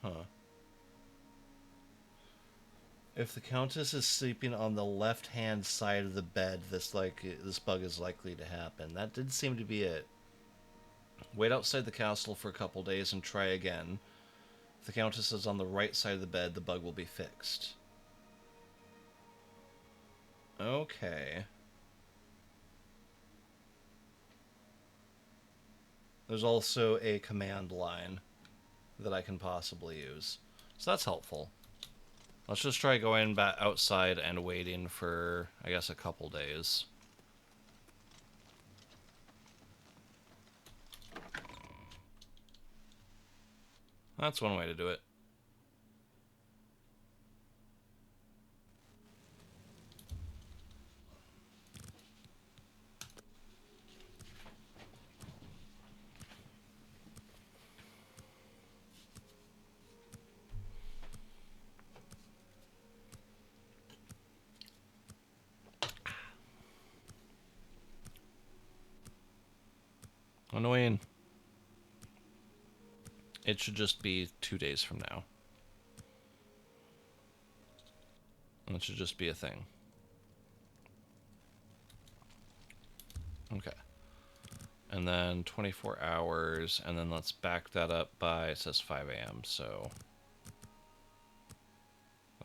Huh. If the Countess is sleeping on the left-hand side of the bed, this bug is likely to happen. That did seem to be it. Wait outside the castle for a couple days and try again. If the Countess is on the right side of the bed, the bug will be fixed. Okay. There's also a command line that I can possibly use. So that's helpful. Let's just try going back outside and waiting for, I guess, a couple days. That's one way to do it. Annoying. It should just be 2 days from now. And it should just be a thing. Okay. And then 24 hours, and then let's back that up by, it says 5 a.m., so...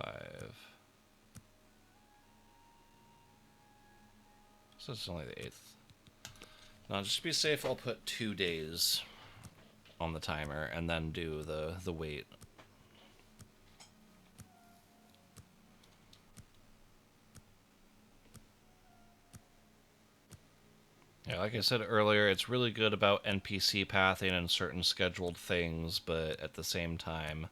5... So it's only the 8th. Now, just to be safe, I'll put 2 days on the timer and then do the wait. Yeah, like I said earlier, it's really good about NPC pathing and certain scheduled things, but at the same time,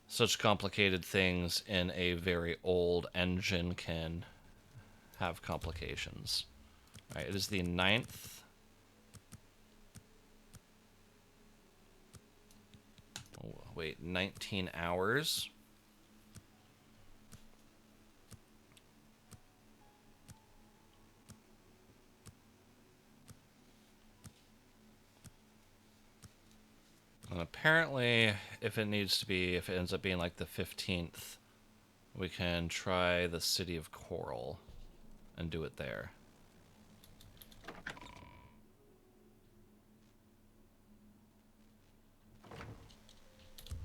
such complicated things in a very old engine can have complications. Alright, it is the 9th. Oh, wait, 19 hours. And apparently, if it ends up being like the 15th, we can try the City of Coral and do it there.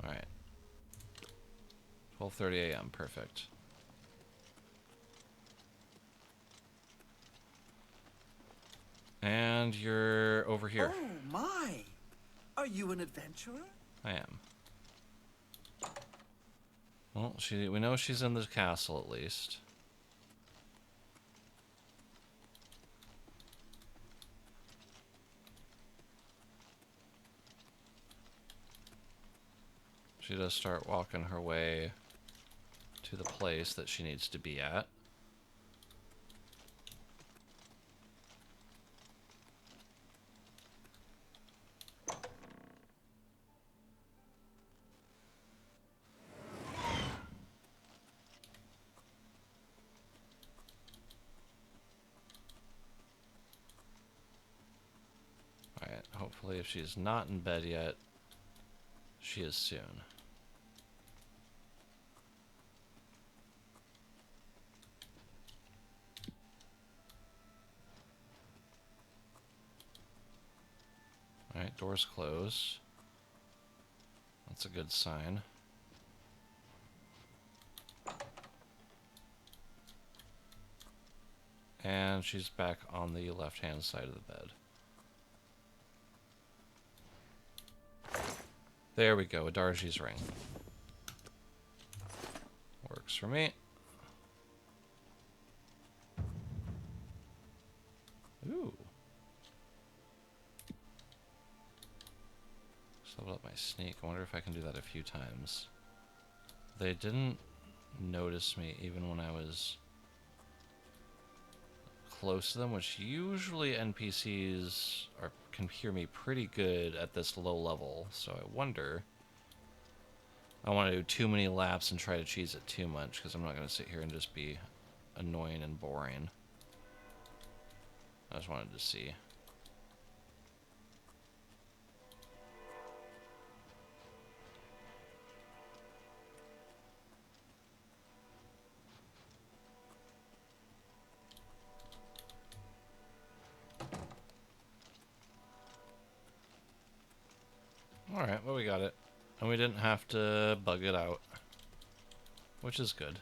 Alright. 12:30 a.m. Perfect. And you're over here. Oh, my! Are you an adventurer? I am. Well, we know she's in the castle at least. She does start walking her way to the place that she needs to be at. Alright, hopefully if she's not in bed yet, she is soon. Alright, door's closed. That's a good sign. And she's back on the left-hand side of the bed. There we go, Adarji's ring. Works for me. Ooh. Just level up my sneak. I wonder if I can do that a few times. They didn't notice me even when I was close to them, which usually NPCs can hear me pretty good at this low level, so I wonder. I don't want to do too many laps and try to cheese it too much, because I'm not going to sit here and just be annoying and boring. I just wanted to see. Alright, well we got it. And we didn't have to bug it out, which is good.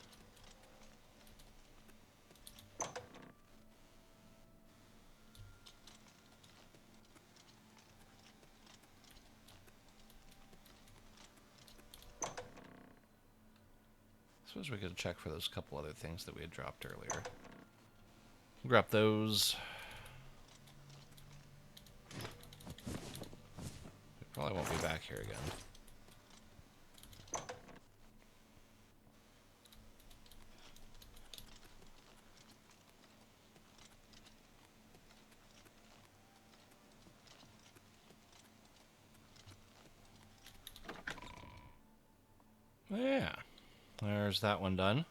Suppose we could check for those couple other things that we had dropped earlier. Grab those. We probably won't be back here again. Yeah, there's that one done.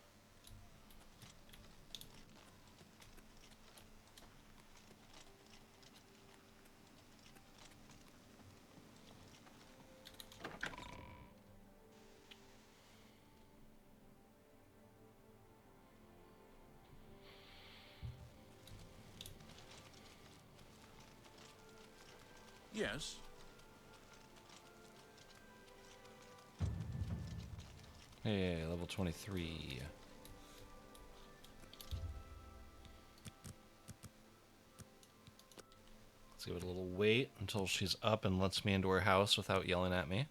Yes. Hey, level 23. Let's Give it a little wait until she's up and lets me into her house without yelling at me.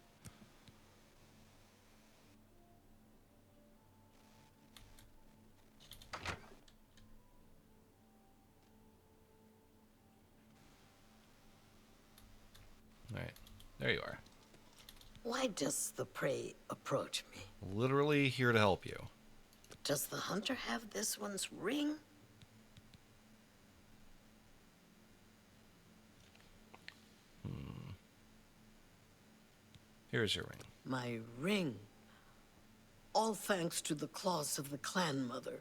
Alright, there you are. Why does the prey approach me? Literally here to help you. But does the hunter have this one's ring? Here's your ring. My ring. All thanks to the claws of the clan mother.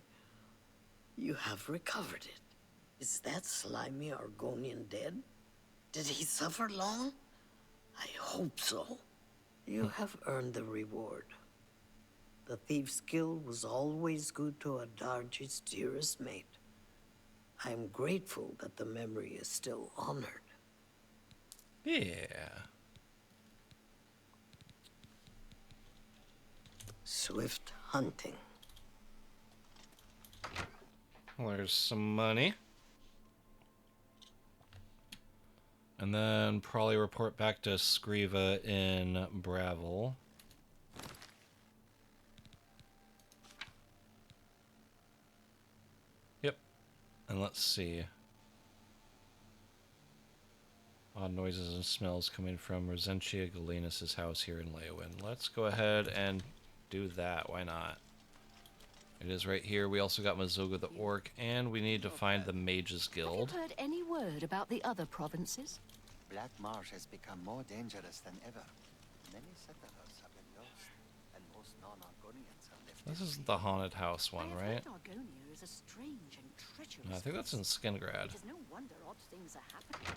You have recovered it. Is that slimy Argonian dead? Did he suffer long? I hope so. You have earned the reward. The thief's guild was always good to Adarji's dearest mate. I am grateful that the memory is still honored. Yeah. Swift hunting. Well, there's some money. And then probably report back to Scriva in Bravel. Yep. And let's see. Odd noises and smells coming from Rosentia Galenus' house here in Leowin. Let's go ahead and do that. Why not? It is right here. We also got Mazoga the Orc, and we need to find the Mages Guild. Have you heard any word about the other provinces? Black Marsh has become more dangerous than ever. Many settlers have been lost, and most non-Argonians have left. This is the haunted house one, right? Argonia is a strange and treacherous No, I think that's in Skingrad. It is no wonder odd things are happening.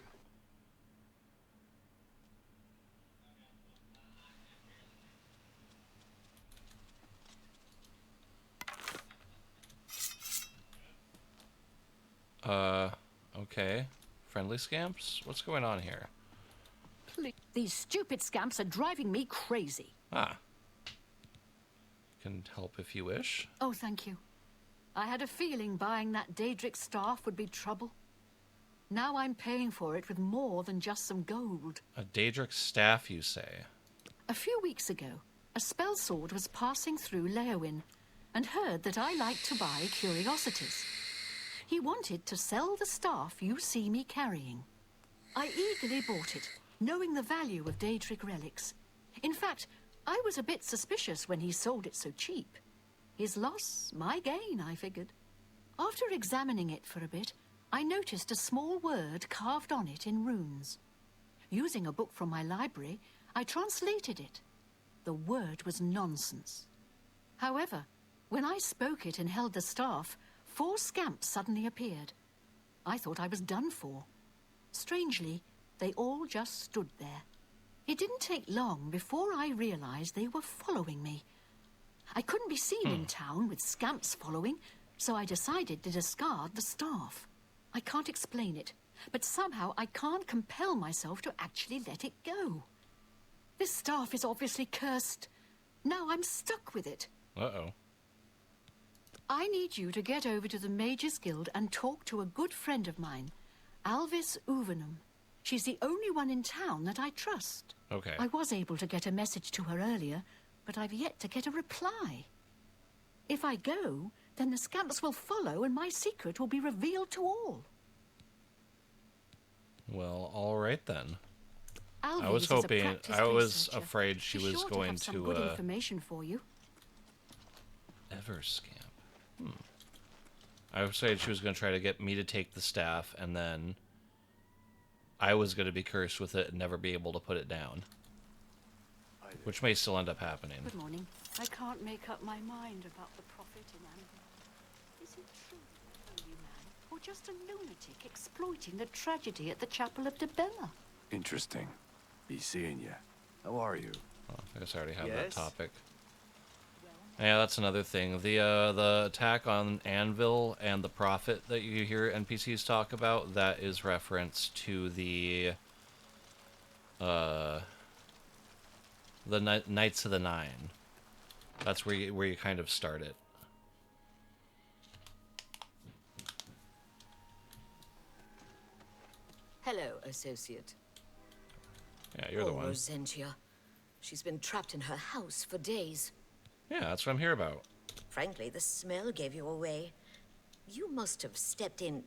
Okay. Friendly scamps? What's going on here? These stupid scamps are driving me crazy. Ah. Can help if you wish. Oh, thank you. I had a feeling buying that Daedric staff would be trouble. Now I'm paying for it with more than just some gold. A Daedric staff, you say? A few weeks ago, a spell sword was passing through Leowin and heard that I liked to buy curiosities. He wanted to sell the staff you see me carrying. I eagerly bought it, knowing the value of Daedric relics. In fact, I was a bit suspicious when he sold it so cheap. His loss, my gain, I figured. After examining it for a bit, I noticed a small word carved on it in runes. Using a book from my library, I translated it. The word was nonsense. However, when I spoke it and held the staff, 4 scamps suddenly appeared. I thought I was done for. Strangely, they all just stood there. It didn't take long before I realized they were following me. I couldn't be seen in town with scamps following, so I decided to discard the staff. I can't explain it, but somehow I can't compel myself to actually let it go. This staff is obviously cursed. Now I'm stuck with it. Uh-oh. I need you to get over to the Mages Guild and talk to a good friend of mine, Alvis Uvenum. She's the only one in town that I trust. Okay. I was able to get a message to her earlier, but I've yet to get a reply. If I go, then the scamps will follow and my secret will be revealed to all. Well, all right then. Alvis I was is a hoping, practiced I was researcher. afraid she She's was sure going have some good to, information for you. Everscamp. I was afraid she was going to try to get me to take the staff, and then I was going to be cursed with it and never be able to put it down. Which may still end up happening. Good morning. I can't make up my mind about the prophet in Anvil. Is he truly a holy man, or just a lunatic exploiting the tragedy at the Chapel of Debella? Interesting. Be seeing you. How are you? Oh, I guess I already have that Yes? topic. Yeah, that's another thing. The attack on Anvil and the Prophet that you hear NPCs talk about, that is reference to the Knights of the Nine. That's where you kind of start it. Hello, associate. Yeah, you're the one. Rosentia. She's been trapped in her house for days. Yeah, that's what I'm here about. Frankly, the smell gave you away. You must have stepped in...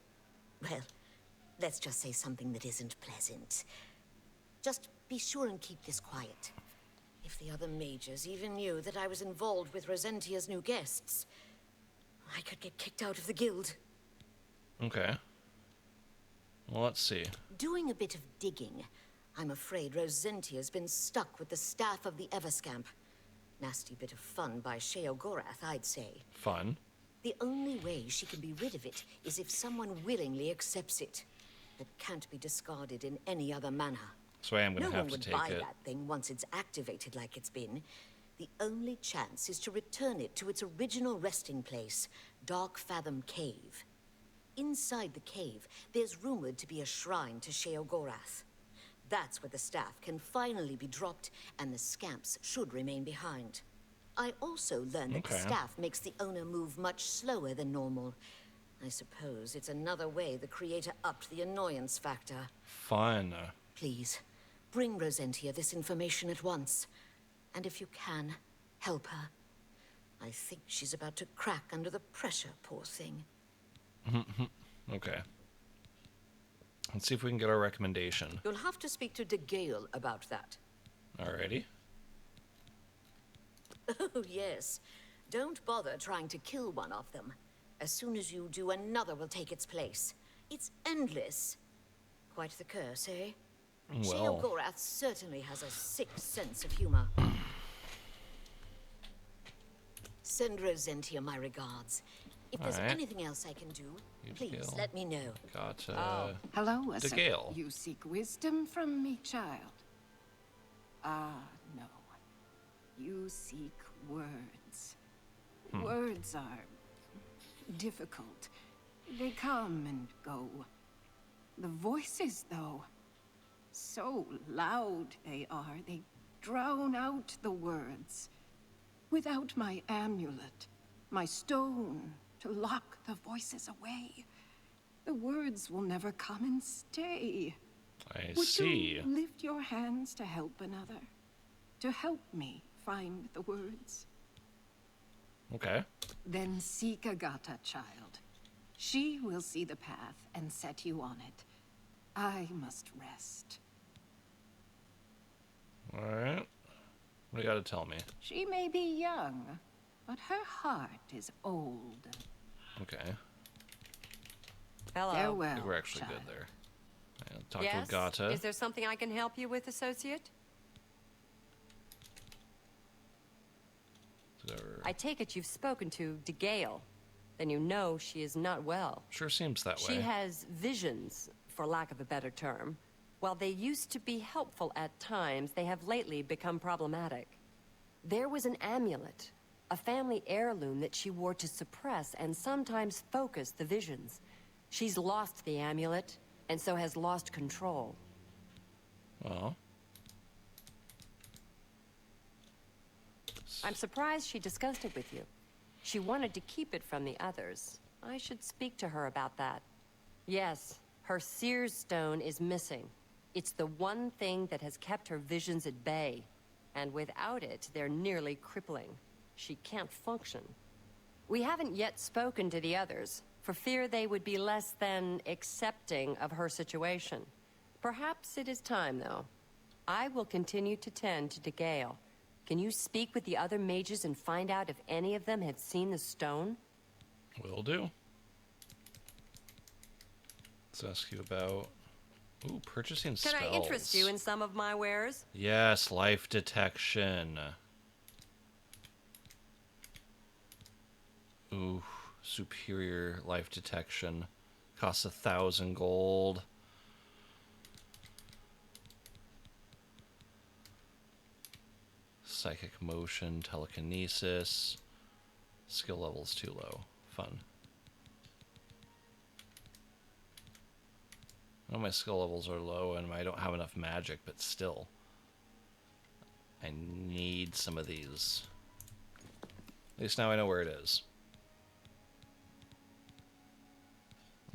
Well, let's just say something that isn't pleasant. Just be sure and keep this quiet. If the other mages even knew that I was involved with Rosentia's new guests, I could get kicked out of the guild. Okay. Well, let's see. Doing a bit of digging, I'm afraid Rosentia's been stuck with the staff of the Everscamp. Nasty bit of fun by Sheogorath, I'd say. Fun. The only way she can be rid of it is if someone willingly accepts it. It can't be discarded in any other manner. So I am going to have to take it. No one would buy that thing once it's activated like it's been. The only chance is to return it to its original resting place, Dark Fathom Cave. Inside the cave, there's rumored to be a shrine to Sheogorath. That's where the staff can finally be dropped, and the scamps should remain behind. I also learned that the staff makes the owner move much slower than normal. I suppose it's another way the creator upped the annoyance factor. Fun. Please, bring Rosentia this information at once. And if you can, help her. I think she's about to crack under the pressure, poor thing. Okay. Let's see if we can get our recommendation. You'll have to speak to De Gale about that. Alrighty. Oh, yes. Don't bother trying to kill one of them. As soon as you do, another will take its place. It's endless. Quite the curse, eh? Well. Sheogorath certainly has a sick sense of humor. Send Rosentia my regards. If there's anything else I can do, please let me know. Got, Hello, De Gale. You seek wisdom from me, child? Ah, no. You seek words. Words are difficult. They come and go. The voices, though, so loud they are, they drown out the words. Without my amulet, my stone to lock the voices away, the words will never come and stay. I Would see. you lift your hands to help another? To help me find the words? Okay. Then seek Agata, child. She will see the path and set you on it. I must rest. Alright. What do you got to tell me? She may be young, but her heart is old. Okay. Hello. Farewell, I think we're actually child. good there. I'll talk Yes? to Agata. Is there something I can help you with, associate? I take it you've spoken to De Gale. Then you know she is not well. Sure seems that way. She has visions, for lack of a better term. While they used to be helpful at times, they have lately become problematic. There was an amulet, a family heirloom that she wore to suppress and sometimes focus the visions. She's lost the amulet, and so has lost control. Well. I'm surprised she discussed it with you. She wanted to keep it from the others. I should speak to her about that. Yes, her Seer's Stone is missing. It's the one thing that has kept her visions at bay. And without it, they're nearly crippling. She can't function. We haven't yet spoken to the others, for fear they would be less than accepting of her situation. Perhaps it is time, though. I will continue to tend to De Gale. Can you speak with the other mages and find out if any of them have seen the stone? Will do. Let's ask you about... Ooh, purchasing spells. Can I interest you in some of my wares? Yes, life detection. Ooh, superior life detection. Costs 1,000 gold. Psychic motion, telekinesis. Skill level's too low. Fun. I know my skill levels are low and I don't have enough magic, but still. I need some of these. At least now I know where it is.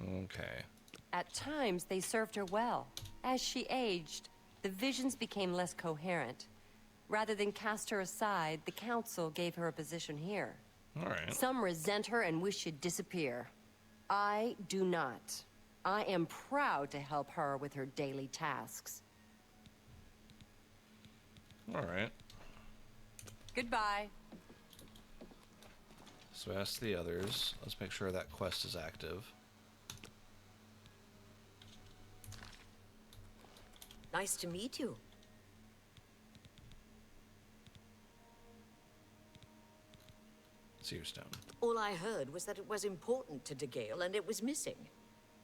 Okay. At times, they served her well. As she aged, the visions became less coherent. Rather than cast her aside, the council gave her a position here. All right. Some resent her and wish she'd disappear. I do not. I am proud to help her with her daily tasks. All right. Goodbye. So ask the others. Let's make sure that quest is active. Nice to meet you. Searstone. All I heard was that it was important to De Gale and it was missing.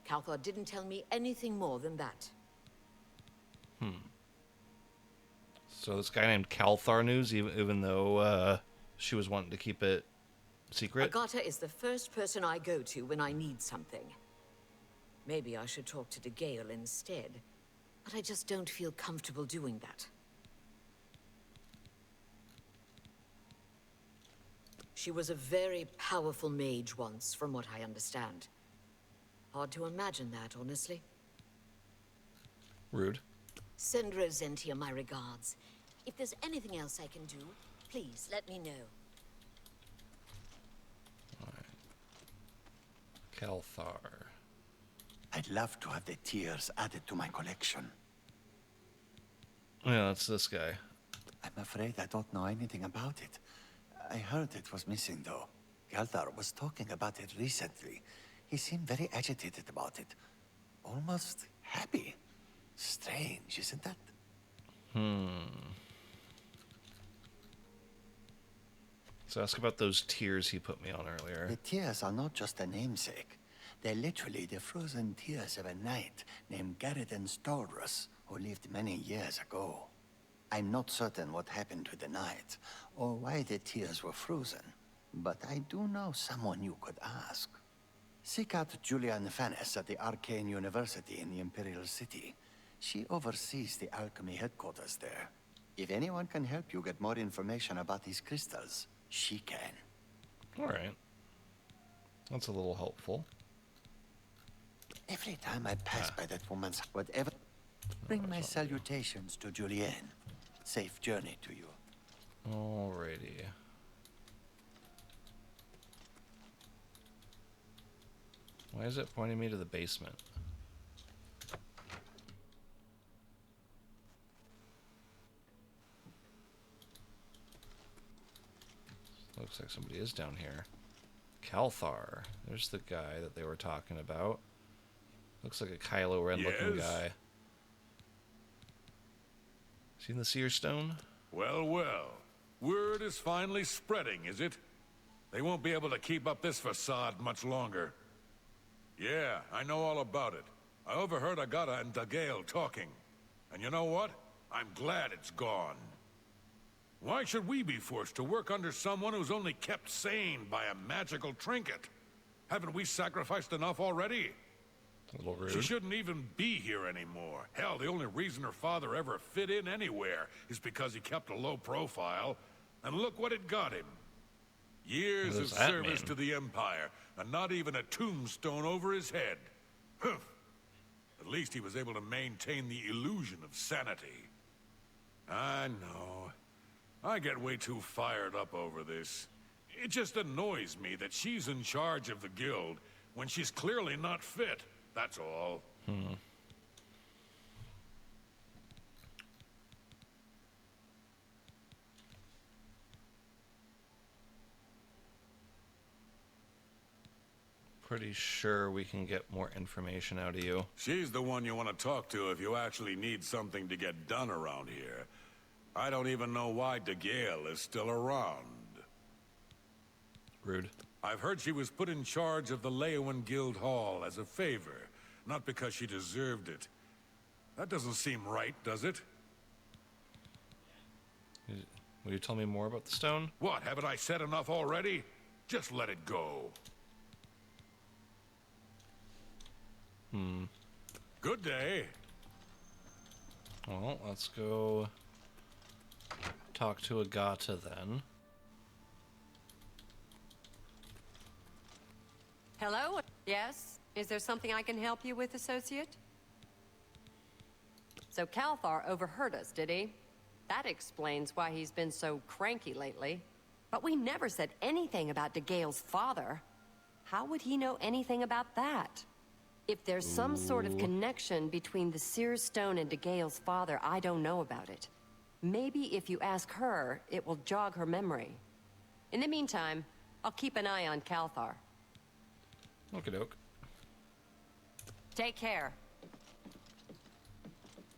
Calthar didn't tell me anything more than that. So this guy named Calthar news, even though she was wanting to keep it secret? Agatha is the first person I go to when I need something. Maybe I should talk to De Gale instead, but I just don't feel comfortable doing that. She was a very powerful mage once, from what I understand. Hard to imagine that, honestly. Rude. Send Rosentia my regards. If there's anything else I can do, please let me know. Calthar. I'd love to have the tears added to my collection. Yeah, that's this guy. I'm afraid I don't know anything about it. I heard it was missing, though. Calthar was talking about it recently. He seemed very agitated about it. Almost happy. Strange, isn't that? So ask about those tears he put me on earlier. The tears are not just a namesake. They're literally the frozen tears of a knight named Garridan Stolrus, who lived many years ago. I'm not certain what happened to the knight, or why the tears were frozen, but I do know someone you could ask. Seek out Julian Fannis at the Arcane University in the Imperial City. She oversees the alchemy headquarters there. If anyone can help you get more information about these crystals, she can. All right. That's a little helpful. Every time I pass by that woman's whatever, bring my salutations to Julienne. Safe journey to you. Alrighty. Why is it pointing me to the basement? Looks like somebody is down here. Calthar. There's the guy that they were talking about. Looks like a Kylo Ren looking guy. Seen the Seer Stone? Well, well. Word is finally spreading, is it? They won't be able to keep up this facade much longer. Yeah, I know all about it. I overheard Agatha and De Gale talking. And you know what? I'm glad it's gone. Why should we be forced to work under someone who's only kept sane by a magical trinket? Haven't we sacrificed enough already? A little rude. She shouldn't even be here anymore. Hell, the only reason her father ever fit in anywhere is because he kept a low profile. And look what it got him. Years of service to the Empire, and not even a tombstone over his head. Humph. At least he was able to maintain the illusion of sanity. I know. I get way too fired up over this. It just annoys me that she's in charge of the guild when she's clearly not fit. That's all. Pretty sure we can get more information out of you. She's the one you want to talk to if you actually need something to get done around here. I don't even know why De Gale is still around. Rude. I've heard she was put in charge of the Leyawen Guild Hall as a favor, not because she deserved it. That doesn't seem right, does it? Will you tell me more about the stone? What, haven't I said enough already? Just let it go. Good day. Well, let's go talk to Agatha then. Hello? Yes? Is there something I can help you with, associate? So Calthar overheard us, did he? That explains why he's been so cranky lately. But we never said anything about DeGale's father. How would he know anything about that? If there's some sort of connection between the Seer's Stone and DeGale's father, I don't know about it. Maybe if you ask her, it will jog her memory. In the meantime, I'll keep an eye on Calthar. Okie doke. Take care.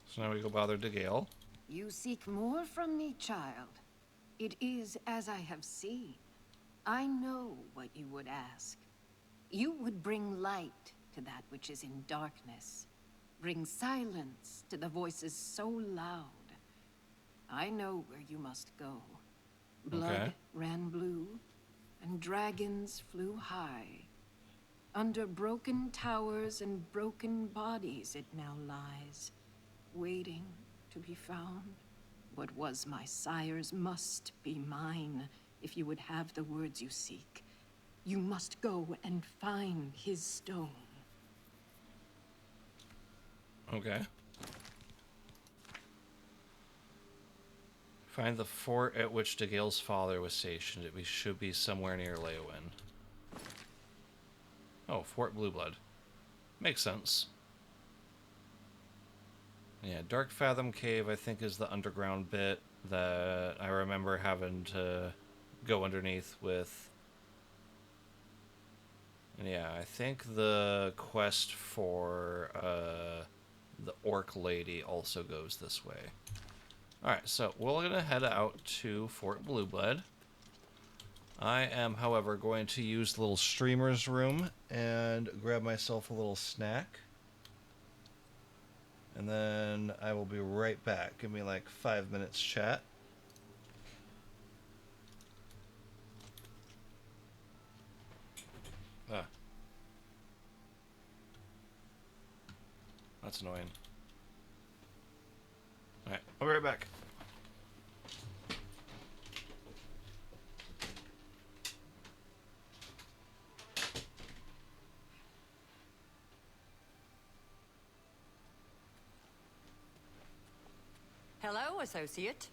So now we go bother DeGale. You seek more from me, child. It is as I have seen. I know what you would ask. You would bring light to that which is in darkness. Bring silence to the voices so loud. I know where you must go. Blood ran blue, and dragons flew high. Under broken towers and broken bodies it now lies, waiting to be found. What was my sire's must be mine, if you would have the words you seek. You must go and find his stone. Okay. Find the fort at which DeGale's father was stationed. It should be somewhere near Leowin. Oh, Fort Blueblood. Makes sense. Yeah, Dark Fathom Cave, I think, is the underground bit that I remember having to go underneath with. And yeah, I think the quest for the Orc Lady also goes this way. Alright, so we're going to head out to Fort Blueblood. I am, however, going to use the little streamer's room and grab myself a little snack. And then I will be right back. Give me like 5 minutes chat. Ah. That's annoying. Alright, I'll be right back. Hello, associate.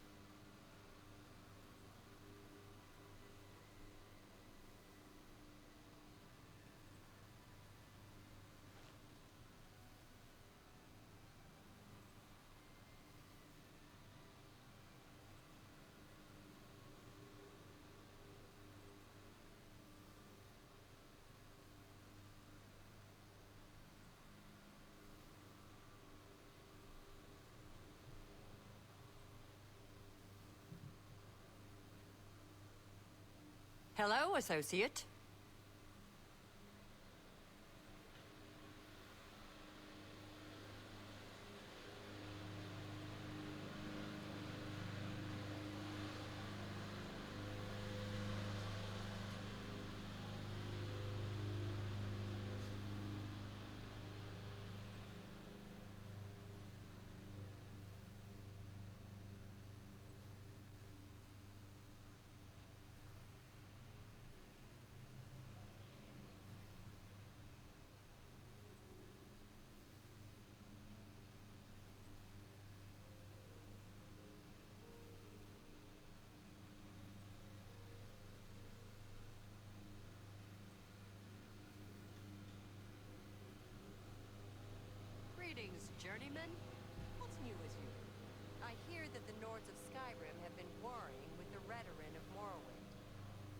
Hello, associate. Greetings, journeyman. What's new with you? I hear that the Nords of Skyrim have been warring with the Redoran of Morrowind.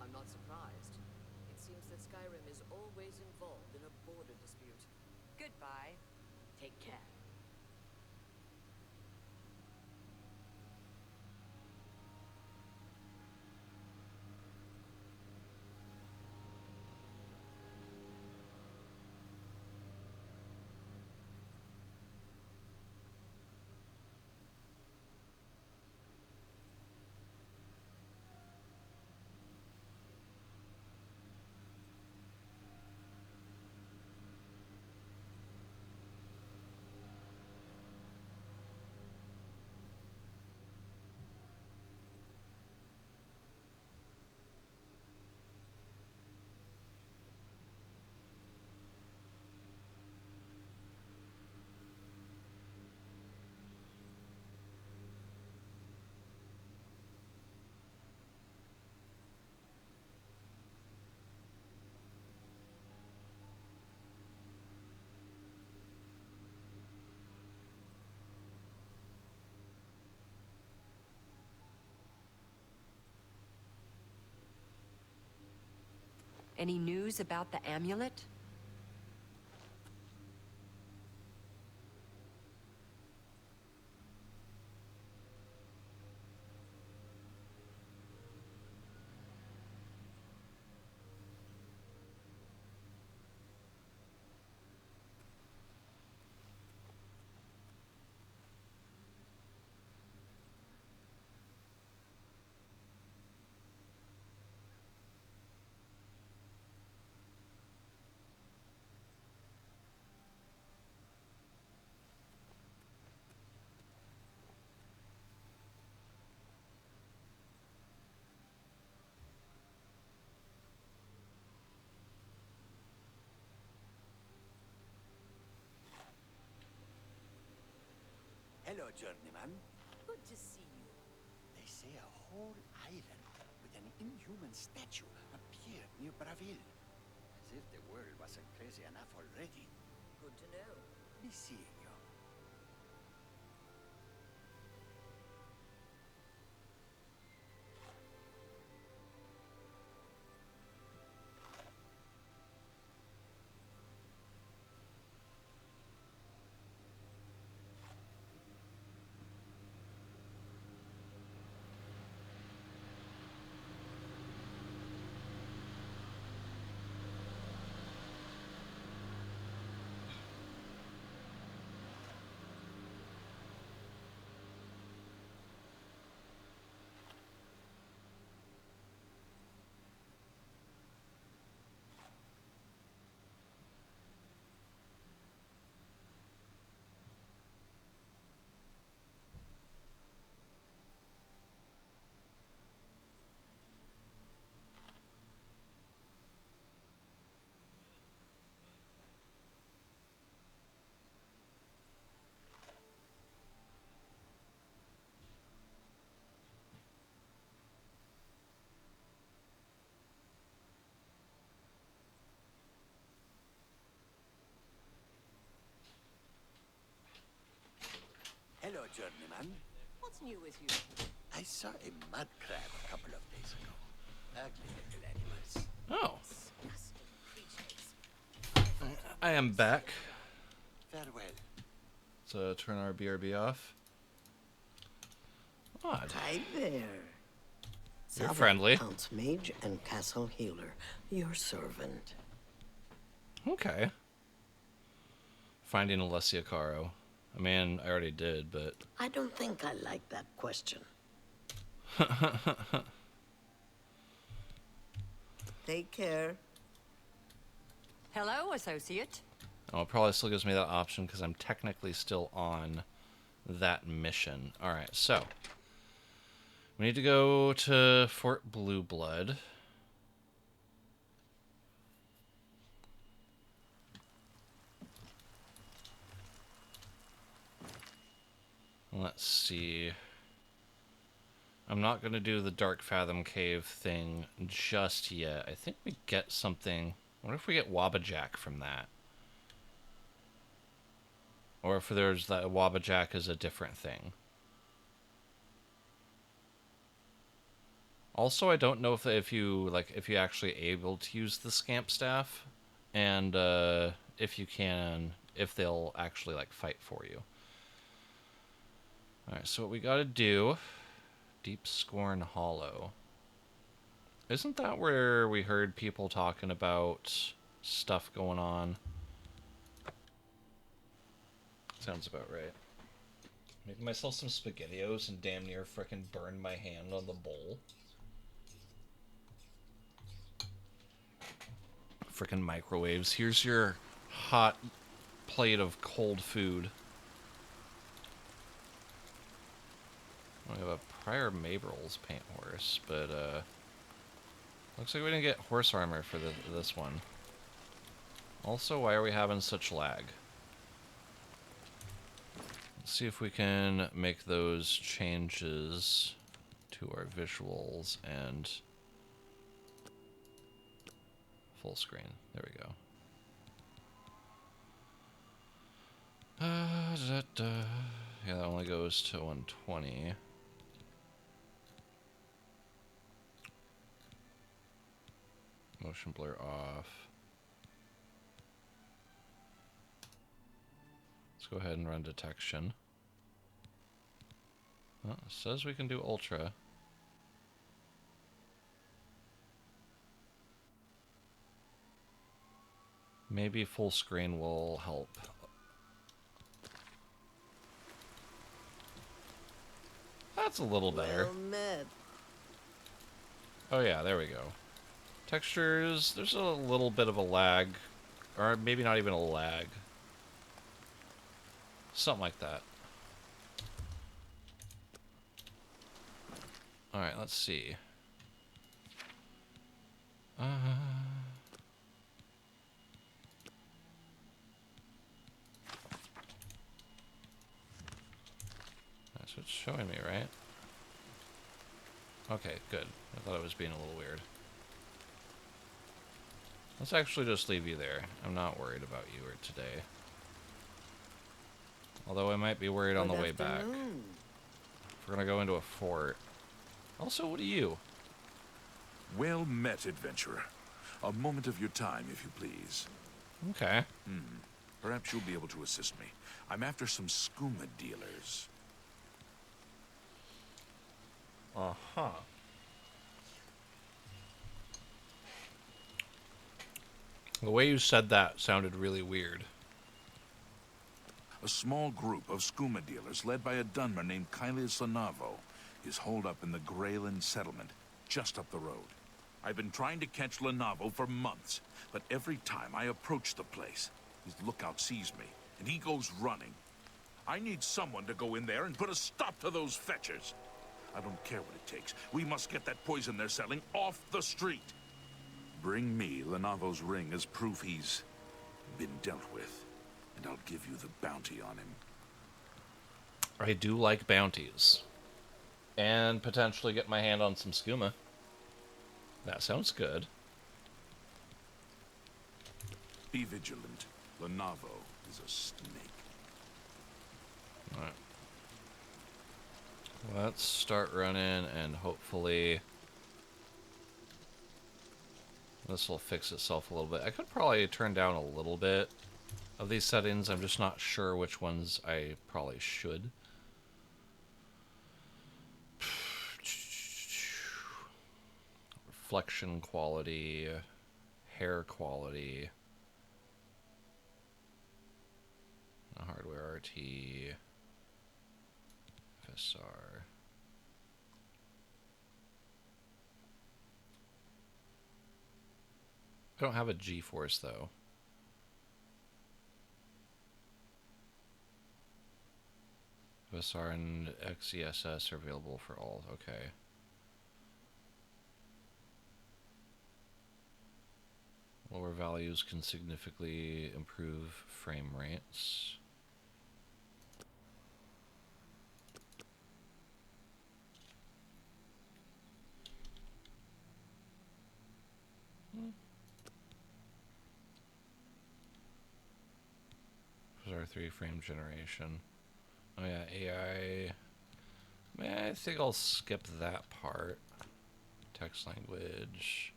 I'm not surprised. It seems that Skyrim is always involved in a border dispute. Goodbye. Take care. Any news about the amulet? Hello, journeyman. Good to see you. They say a whole island with an inhuman statue appeared near Braville. As if the world wasn't crazy enough already. Good to know. Be seeing you. Hello, journeyman. What's new with you? I saw a mud crab a couple of days ago. Ugly little animals. Oh. Disgusting creatures. I am back. Farewell. So turn our BRB off. Odd. Hi there. You're Saba, friendly. Count's mage and castle healer. Your servant. Okay. Finding Alessia Caro. I mean, I already did, but... I don't think I like that question. Take care. Hello, associate. Oh, it probably still gives me that option because I'm technically still on that mission. Alright, so. We need to go to Fort Blue Blood. Let's see. I'm not going to do the Dark Fathom Cave thing just yet. I think we get something. What if we get Wabajack from that? Or if there's that Wabajack is a different thing. Also, I don't know if you actually able to use the Scamp Staff, and if you can, if they'll actually fight for you. All right, so what we got to do, Deep Scorn Hollow. Isn't that where we heard people talking about stuff going on? Sounds about right. Making myself some SpaghettiOs and damn near frickin' burned my hand on the bowl. Frickin' microwaves. Here's your hot plate of cold food. We have a Prior Mabrel's paint horse, but looks like we didn't get horse armor for this one. Also, why are we having such lag? Let's see if we can make those changes to our visuals and full screen. There we go. Yeah, that only goes to 120. Motion blur off. Let's go ahead and run detection. Well, it says we can do ultra. Maybe full screen will help. That's a little better. Well met. Oh yeah, there we go. Textures, there's a little bit of a lag. Or maybe not even a lag. Something like that. Alright, let's see. That's what's showing me, right? Okay, good. I thought it was being a little weird. Let's actually just leave you there. I'm not worried about you or today. Although I might be worried on the way back. If we're gonna go into a fort. Also, what are you? Well met, adventurer. A moment of your time, if you please. Okay. Perhaps you'll be able to assist me. I'm after some skooma dealers. Uh-huh. The way you said that sounded really weird. A small group of skooma dealers led by a Dunmer named Kailis Lanavo is holed up in the Greyland settlement, just up the road. I've been trying to catch Lanavo for months, but every time I approach the place, his lookout sees me, and he goes running. I need someone to go in there and put a stop to those fetchers. I don't care what it takes. We must get that poison they're selling off the street. Bring me Lanavo's ring as proof he's been dealt with, and I'll give you the bounty on him. I do like bounties. And potentially get my hand on some skooma. That sounds good. Be vigilant. Lanavo is a snake. Alright. Let's start running, and hopefully this will fix itself a little bit. I could probably turn down a little bit of these settings. I'm just not sure which ones I probably should. Reflection quality, hair quality, hardware RT, FSR. I don't have a G-force though. FSR and XESS are available for all. Okay. Lower values can significantly improve frame rates. R3 frame generation. Oh yeah, AI. I think I'll skip that part. Text language.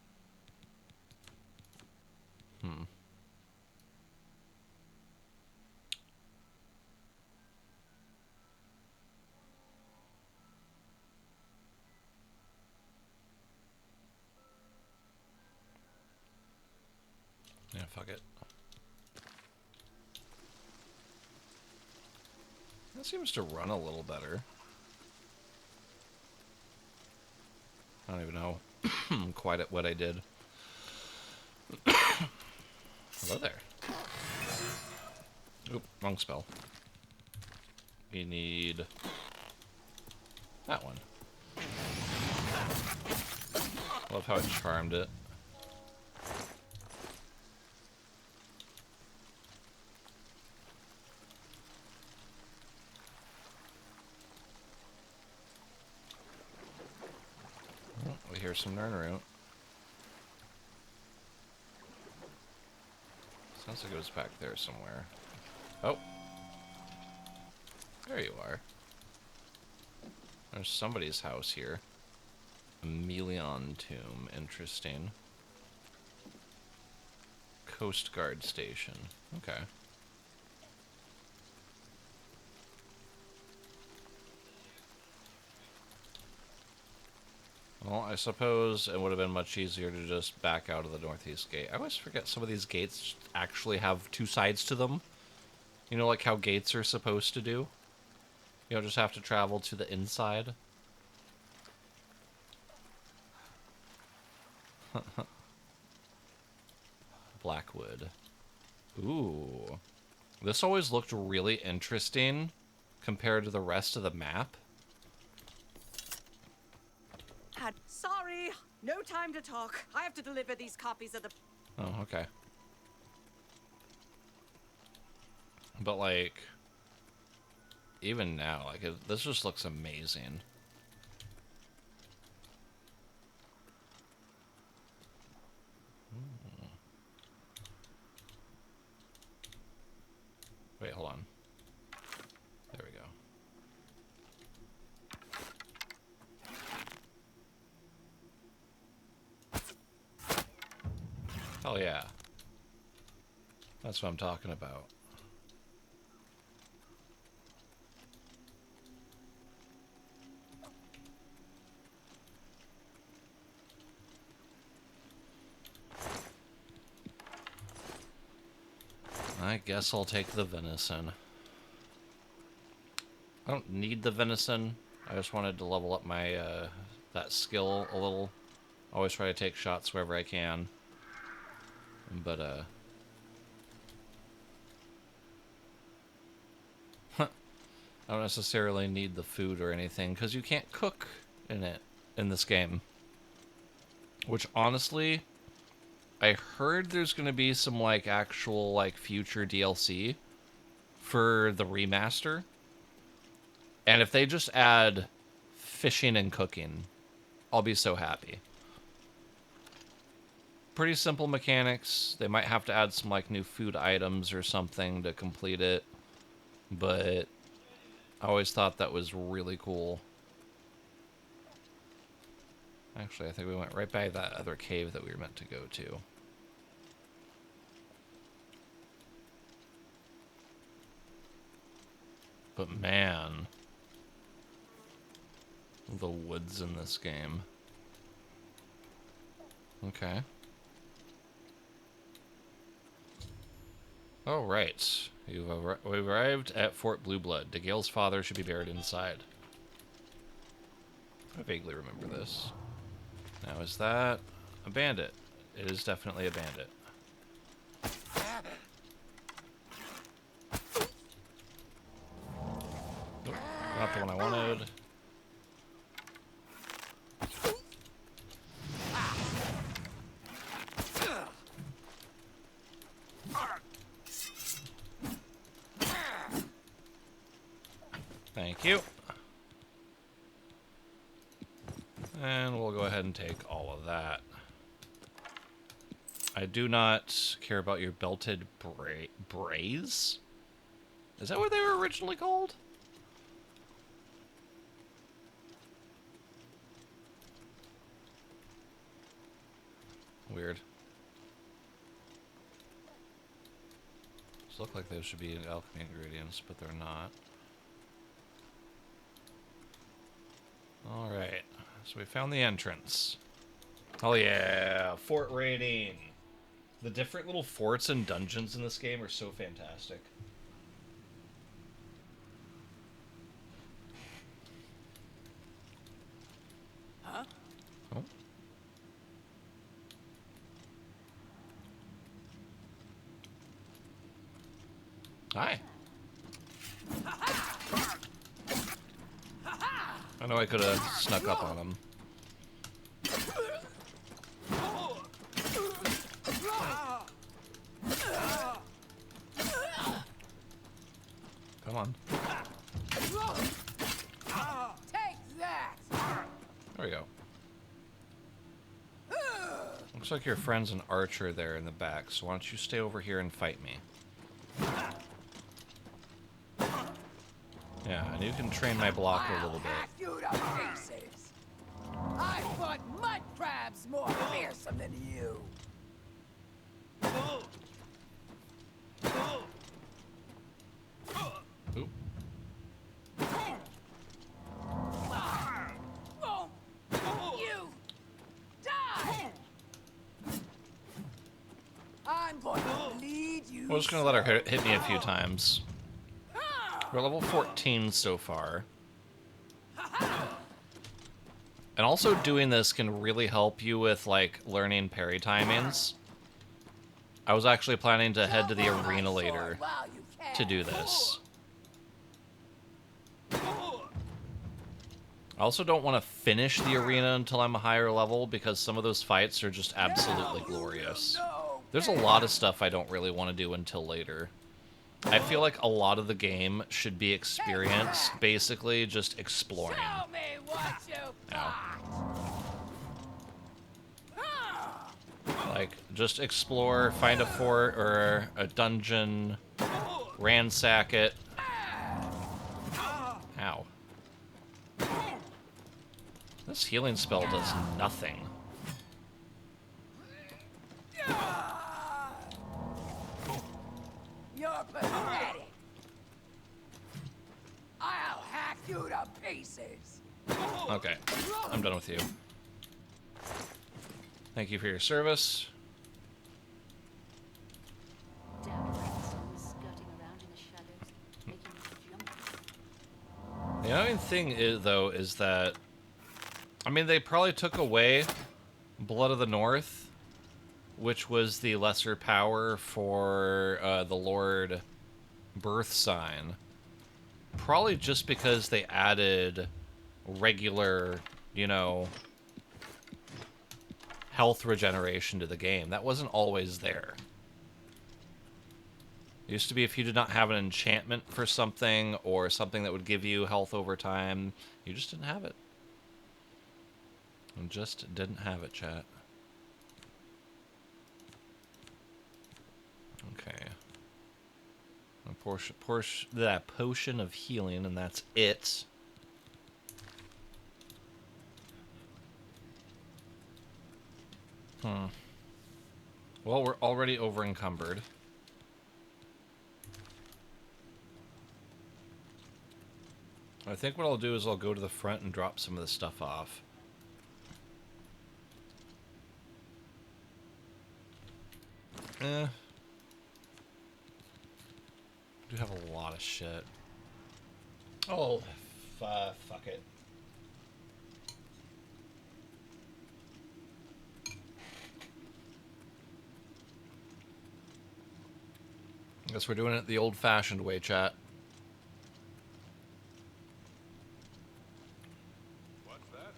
Yeah, fuck it. That seems to run a little better. I don't even know quite what I did. Hello there. Oop, wrong spell. We need that one. Love how it charmed it. Oh, we hear some Nernroot. Sounds like it was back there somewhere. Oh. There you are. There's somebody's house here. A Melion tomb. Interesting. Coast Guard Station. Okay. Well, I suppose it would have been much easier to just back out of the northeast gate. I always forget some of these gates actually have two sides to them. You know, like how gates are supposed to do? You know, just have to travel to the inside. Blackwood. Ooh. This always looked really interesting compared to the rest of the map. Sorry, no time to talk. I have to deliver these copies of the... Oh, okay. But, like, even now, like, this just looks amazing. Wait, hold on. There we go. Hell yeah. That's what I'm talking about. I guess I'll take the venison. I don't need the venison. I just wanted to level up my, that skill a little. Always try to take shots wherever I can. But, I don't necessarily need the food or anything, because you can't cook in it, in this game. Which, honestly, I heard there's going to be some, like, actual, like, future DLC for the remaster. And if they just add fishing and cooking, I'll be so happy. Pretty simple mechanics. They might have to add some, like, new food items or something to complete it. But I always thought that was really cool. Actually, I think we went right by that other cave that we were meant to go to. But man, the woods in this game. Okay. Oh, right. We've arrived at Fort Blue Blood. DeGale's father should be buried inside. I vaguely remember this. Now, is that a bandit? It is definitely a bandit. Nope, not the one I wanted. Thank you. And we'll go ahead and take all of that. I do not care about your belted brays? Is that what they were originally called? Weird. These look like those should be alchemy ingredients, but they're not. Alright, so we found the entrance. Oh yeah, fort raiding. The different little forts and dungeons in this game are so fantastic. Huh? Oh. Hi. I know I could have snuck up on him. Come on. Take that! There we go. Looks like your friend's an archer there in the back, so why don't you stay over here and fight me? Yeah, and you can train my block a little bit. You to pieces! I fought mud crabs more fearsome than you! We're just gonna let her hit me a few times. We're level 14 so far. And also doing this can really help you with, like, learning parry timings. I was actually planning to head to the arena later to do this. I also don't want to finish the arena until I'm a higher level because some of those fights are just absolutely glorious. There's a lot of stuff I don't really want to do until later. I feel like a lot of the game should be experienced, basically just exploring. Yeah. Like, just explore, find a fort or a dungeon, ransack it. Ow. This healing spell does nothing. You're pathetic. I'll hack you to pieces. Okay, I'm done with you. Thank you for your service. The annoying thing is, though, is that, I mean, they probably took away Blood of the North, which was the lesser power for the Lord Birth Sign. Probably just because they added regular, you know, health regeneration to the game. That wasn't always there. It used to be if you did not have an enchantment for something or something that would give you health over time, you just didn't have it. You just didn't have it, chat. Okay. That potion of healing, and that's it. Well, we're already over encumbered. I think what I'll do is I'll go to the front and drop some of this stuff off. I do have a lot of shit. Oh, fuck it. Guess we're doing it the old-fashioned way, chat. What's that?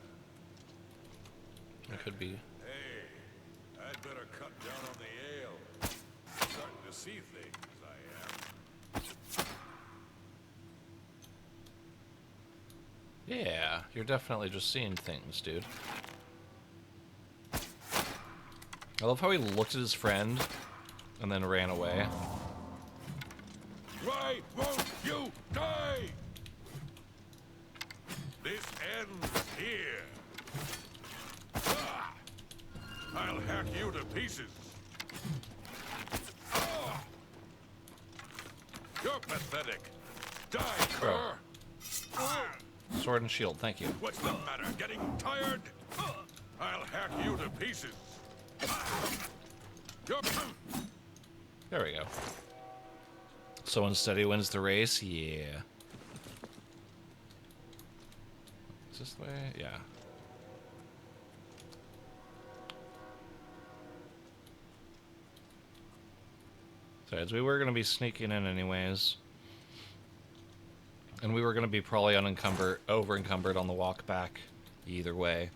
It could be. Hey, I'd better cut down on the ale. Starting to see things, I am. Yeah, you're definitely just seeing things, dude. I love how he looked at his friend and then ran away. Why won't you die? This ends here. Ah! I'll hack you to pieces. Ah! You're pathetic. Die, cur. Ah! Sword and shield, thank you. What's the matter? Getting tired? I'll hack you to pieces. There we go. So unsteady wins the race? Yeah. Is this the way? Yeah. Besides, we were going to be sneaking in anyways. And we were going to be probably over-encumbered on the walk back either way.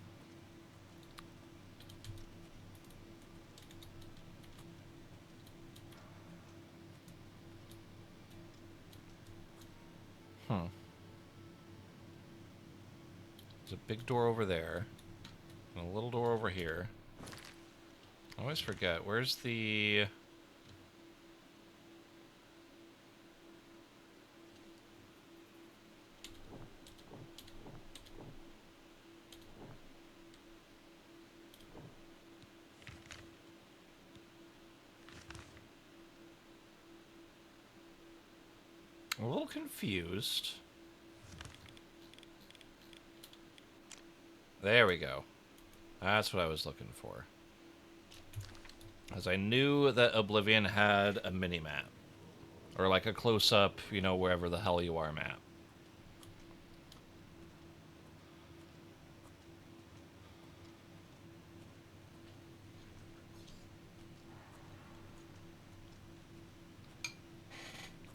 There's a big door over there, and a little door over here. I always forget, where's the... I'm a little confused. There we go. That's what I was looking for. As I knew that Oblivion had a mini-map. Or like a close-up, you know, wherever the hell you are map.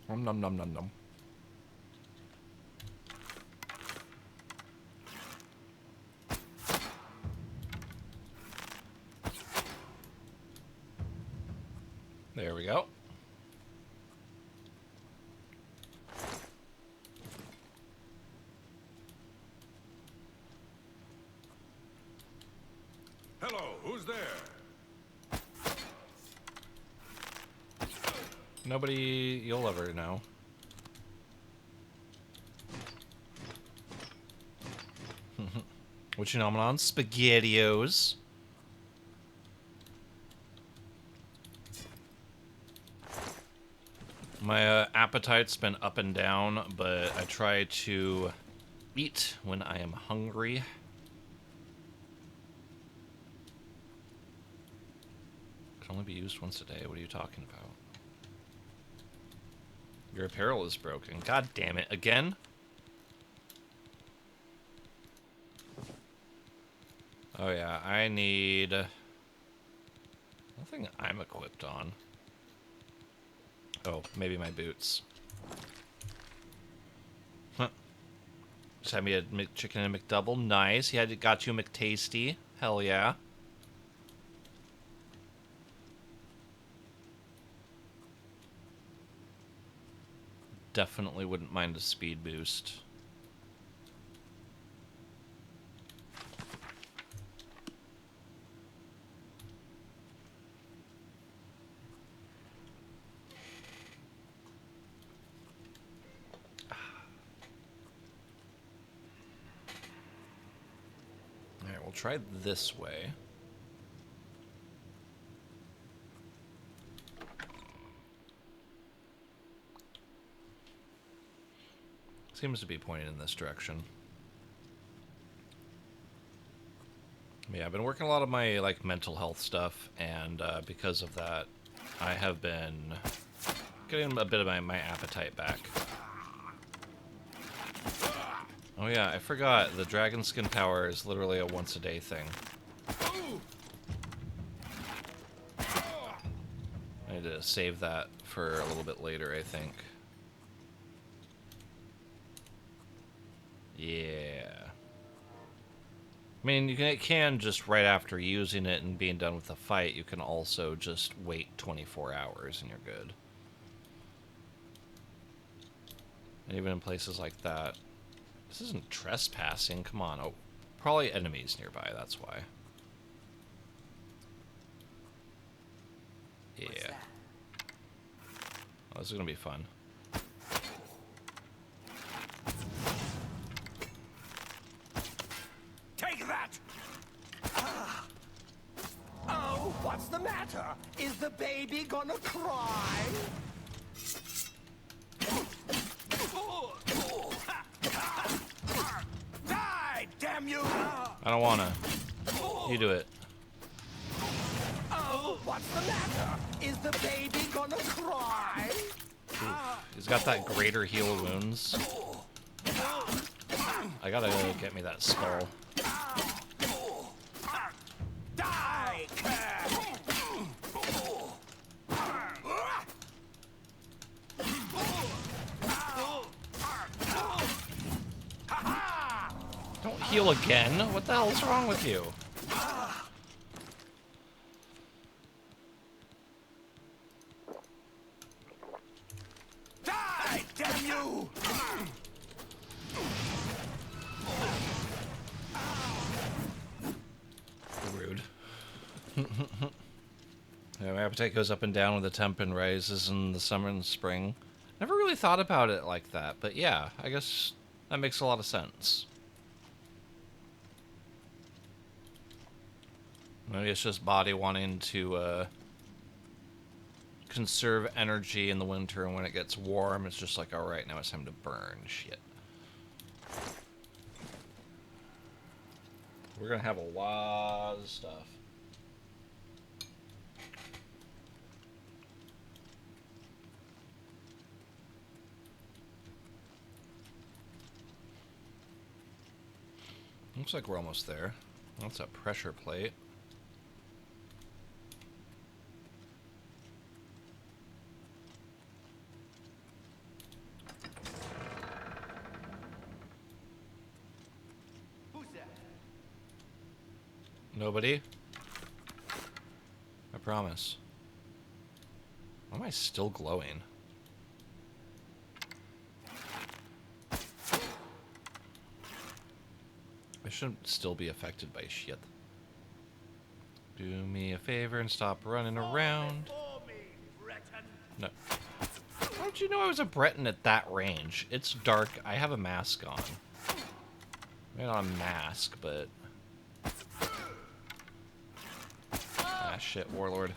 Nom nom nom nom nom. There we go. Hello, who's there? Nobody you'll ever know. What you nomming on? SpaghettiOs. My appetite's been up and down, but I try to eat when I am hungry. Can only be used once a day. What are you talking about? Your apparel is broken. God damn it. Again? Oh yeah, I need... nothing I'm equipped on. Oh, maybe my boots. Huh. Just had me a McChicken and McDouble. Nice. He had got you a McTasty. Hell yeah. Definitely wouldn't mind a speed boost. Alright, we'll try this way. Seems to be pointing in this direction. Yeah, I've been working a lot of my like mental health stuff, and because of that, I have been getting a bit of my appetite back. Oh yeah, I forgot. The dragon skin power is literally a once-a-day thing. I need to save that for a little bit later, I think. Yeah. I mean, it can just right after using it and being done with the fight, you can also just wait 24 hours and you're good. And even in places like that. This isn't trespassing, come on. Oh, probably enemies nearby, that's why. Yeah. Oh, this is gonna be fun. Take that! Oh, what's the matter? Is the baby gonna cry? Die, damn you! I don't wanna. You do it. Oh, what's the matter? Is the baby gonna cry? Oof. He's got that greater heal wounds. I gotta get me that skull. Die, Don't heal again. What the hell is wrong with you? Die, damn you! Rude. Yeah, my appetite goes up and down with the temp and rises in the summer and spring. Never really thought about it like that, but yeah, I guess that makes a lot of sense. Maybe it's just body wanting to conserve energy in the winter, and when it gets warm, it's just like, alright, now it's time to burn shit. We're gonna have a lot of stuff. Looks like we're almost there. That's a pressure plate. Who's that? Nobody? I promise. Why am I still glowing? I shouldn't still be affected by shit. Do me a favor and stop running around. No. How did you know I was a Breton at that range? It's dark. I have a mask on. Maybe not a mask, but... Ah, shit, Warlord.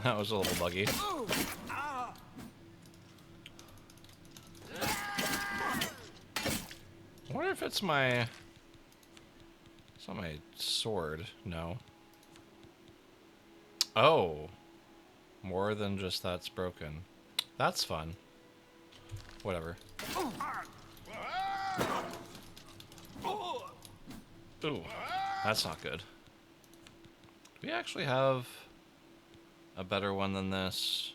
That was a little buggy. I wonder if it's my... It's not my sword. No. Oh. More than just that's broken. That's fun. Whatever. Ooh. That's not good. Do we actually have a better one than this?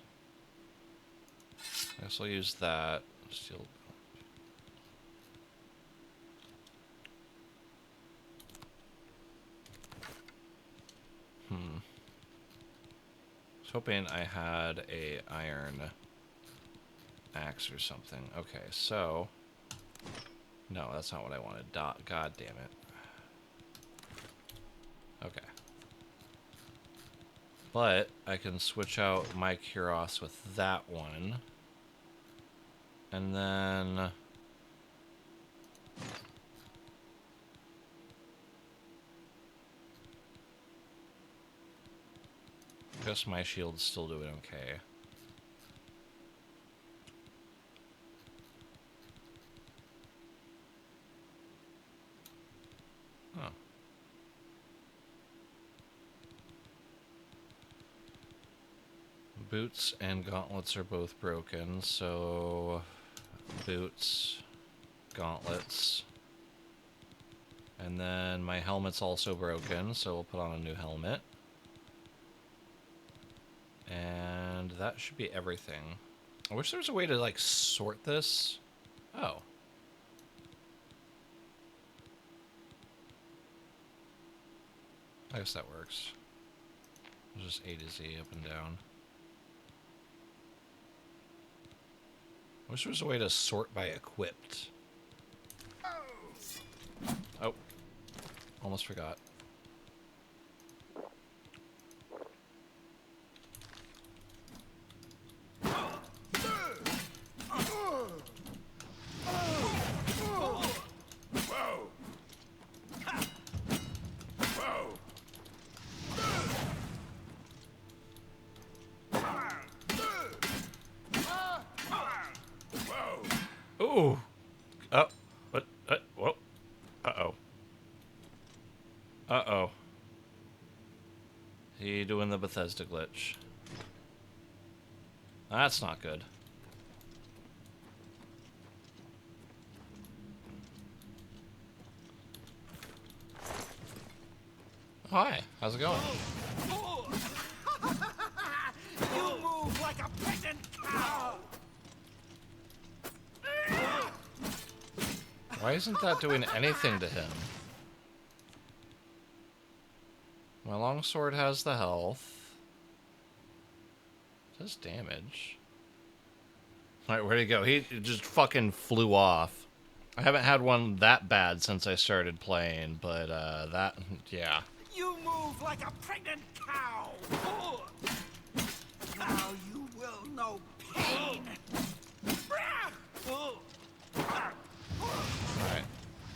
I guess I'll use that. Steel. I was hoping I had a iron axe or something. Okay, so... No, that's not what I wanted. God damn it. Okay. But I can switch out my Kuros with that one. And then... I guess my shield's still doing okay. Huh. Boots and gauntlets are both broken, so boots, gauntlets, and then my helmet's also broken, so we'll put on a new helmet. And that should be everything. I wish there was a way to, like, sort this. Oh. I guess that works. Just A to Z, up and down. I wish there was a way to sort by equipped. Oh. Almost forgot. Ooh. Oh. What? Whoa. Uh-oh. Uh-oh. He doing the Bethesda glitch. That's not good. Hi. How's it going? You move like a pregnant cow! Why isn't that doing anything to him? My longsword has the health. It does damage. Alright, where'd he go? He just fucking flew off. I haven't had one that bad since I started playing, but that, yeah. You move like a pregnant cow! Now you will know pain! Alright.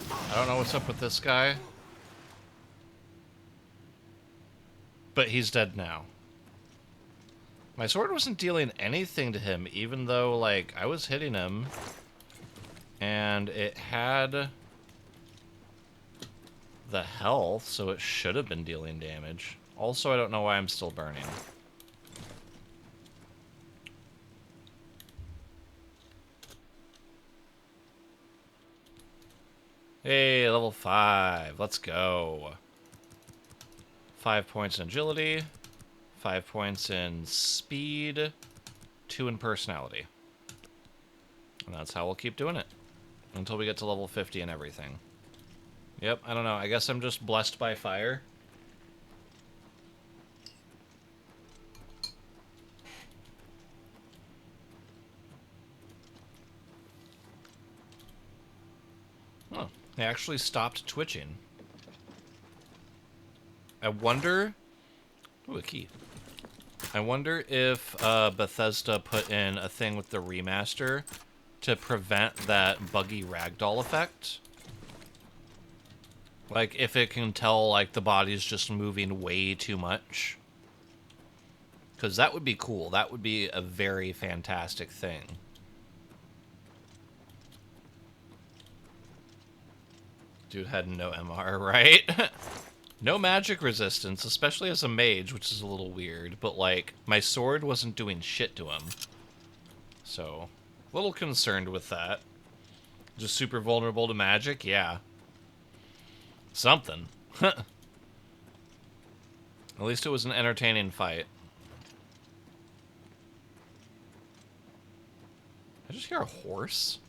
I don't know what's up with this guy. But he's dead now. My sword wasn't dealing anything to him, even though, like, I was hitting him. And it had the health, so it should have been dealing damage. Also, I don't know why I'm still burning. Hey, level 5. Let's go. 5 points in agility, 5 points in speed, 2 in personality. And that's how we'll keep doing it. Until we get to level 50 and everything. Yep, I don't know. I guess I'm just blessed by fire. Oh, they actually stopped twitching. I wonder... Ooh, a key. I wonder if Bethesda put in a thing with the remaster to prevent that buggy ragdoll effect. Like, if it can tell, like, the body's just moving way too much. Because that would be cool. That would be a very fantastic thing. Dude had no MR, right? No magic resistance, especially as a mage, which is a little weird. But, like, my sword wasn't doing shit to him. So, a little concerned with that. Just super vulnerable to magic? Yeah. Something. At least it was an entertaining fight. I just hear a horse?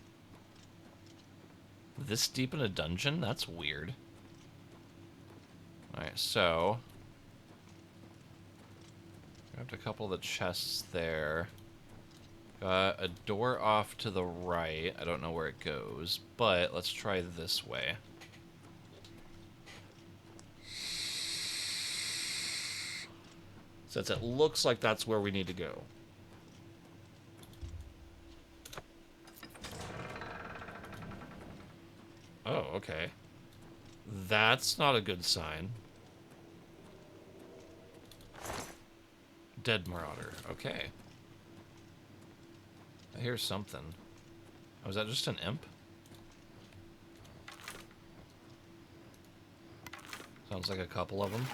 This deep in a dungeon? That's weird. Alright, so... grabbed a couple of the chests there. Got a door off to the right. I don't know where it goes, but let's try this way. Since it looks like that's where we need to go. Oh, okay. That's not a good sign. Dead Marauder. Okay. I hear something. Oh, is that just an imp? Sounds like a couple of them.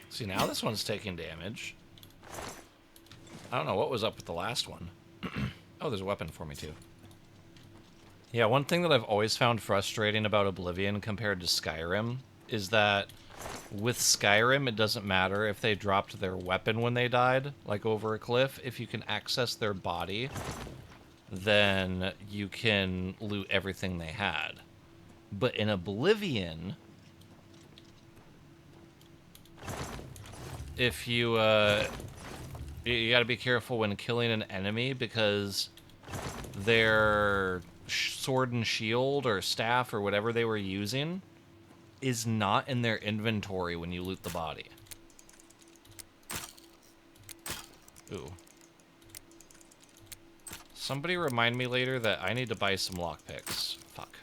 See, now this one's taking damage. I don't know what was up with the last one. Oh, there's a weapon for me, too. Yeah, one thing that I've always found frustrating about Oblivion compared to Skyrim is that with Skyrim, it doesn't matter if they dropped their weapon when they died, like over a cliff. If you can access their body, then you can loot everything they had. But in Oblivion... if you gotta be careful when killing an enemy because their sword and shield or staff or whatever they were using is not in their inventory when you loot the body. Ooh. Somebody remind me later that I need to buy some lockpicks. Fuck.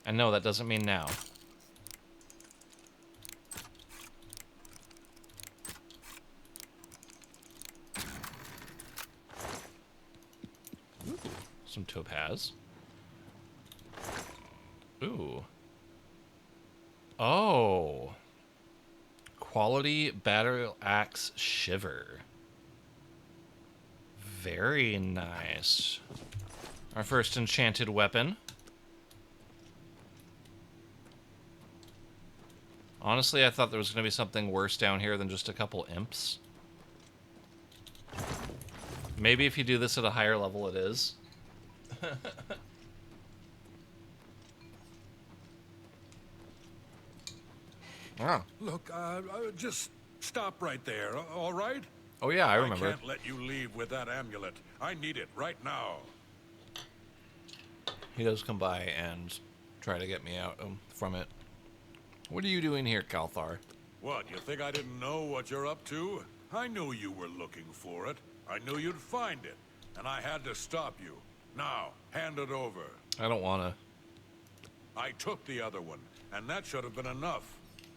And no, that doesn't mean now. Ooh, some topaz. Ooh. Oh. Quality battle axe shiver. Very nice. Our first enchanted weapon. Honestly, I thought there was going to be something worse down here than just a couple imps. Maybe if you do this at a higher level, it is. Look, just Stop right there, all right? Oh yeah, I remember. I can't let you leave with that amulet. I need it right now. He does come by and try to get me out from it. What are you doing here, Calthar? What, you think I didn't know what you're up to? I knew you were looking for it. I knew you'd find it, and I had to stop you. Now, hand it over. I don't wanna. I took the other one, and that should have been enough.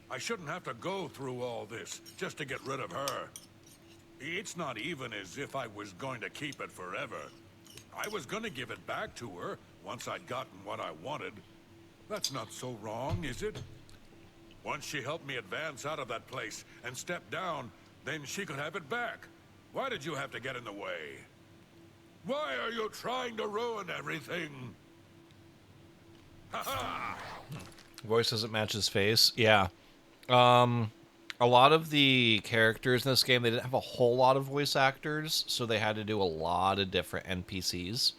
I shouldn't have to go through all this just to get rid of her. It's not even as if I was going to keep it forever. I was going to give it back to her once I'd gotten what I wanted. That's not so wrong, is it? Once she helped me advance out of that place and step down, then she could have it back. Why did you have to get in the way? Why are you trying to ruin everything? Ha ha! Voice doesn't match his face. Yeah. A lot of the characters in this game, they didn't have a whole lot of voice actors, so they had to do a lot of different NPCs.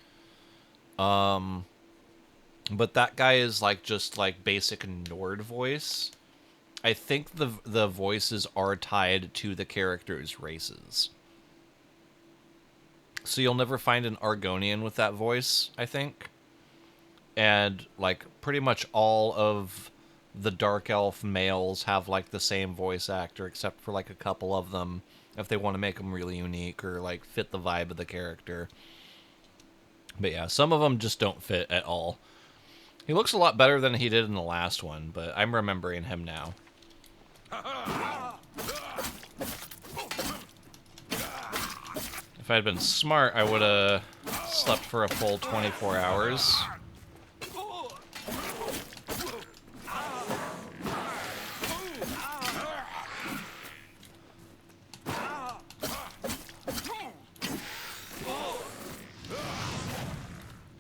But that guy is like just like basic Nord voice. I think the voices are tied to the characters' races. So you'll never find an Argonian with that voice, I think. And like pretty much all of the Dark Elf males have like the same voice actor, except for like a couple of them if they want to make them really unique or like fit the vibe of the character. But yeah, some of them just don't fit at all. He looks a lot better than he did in the last one, but I'm remembering him now. If I'd been smart, I would have slept for a full 24 hours.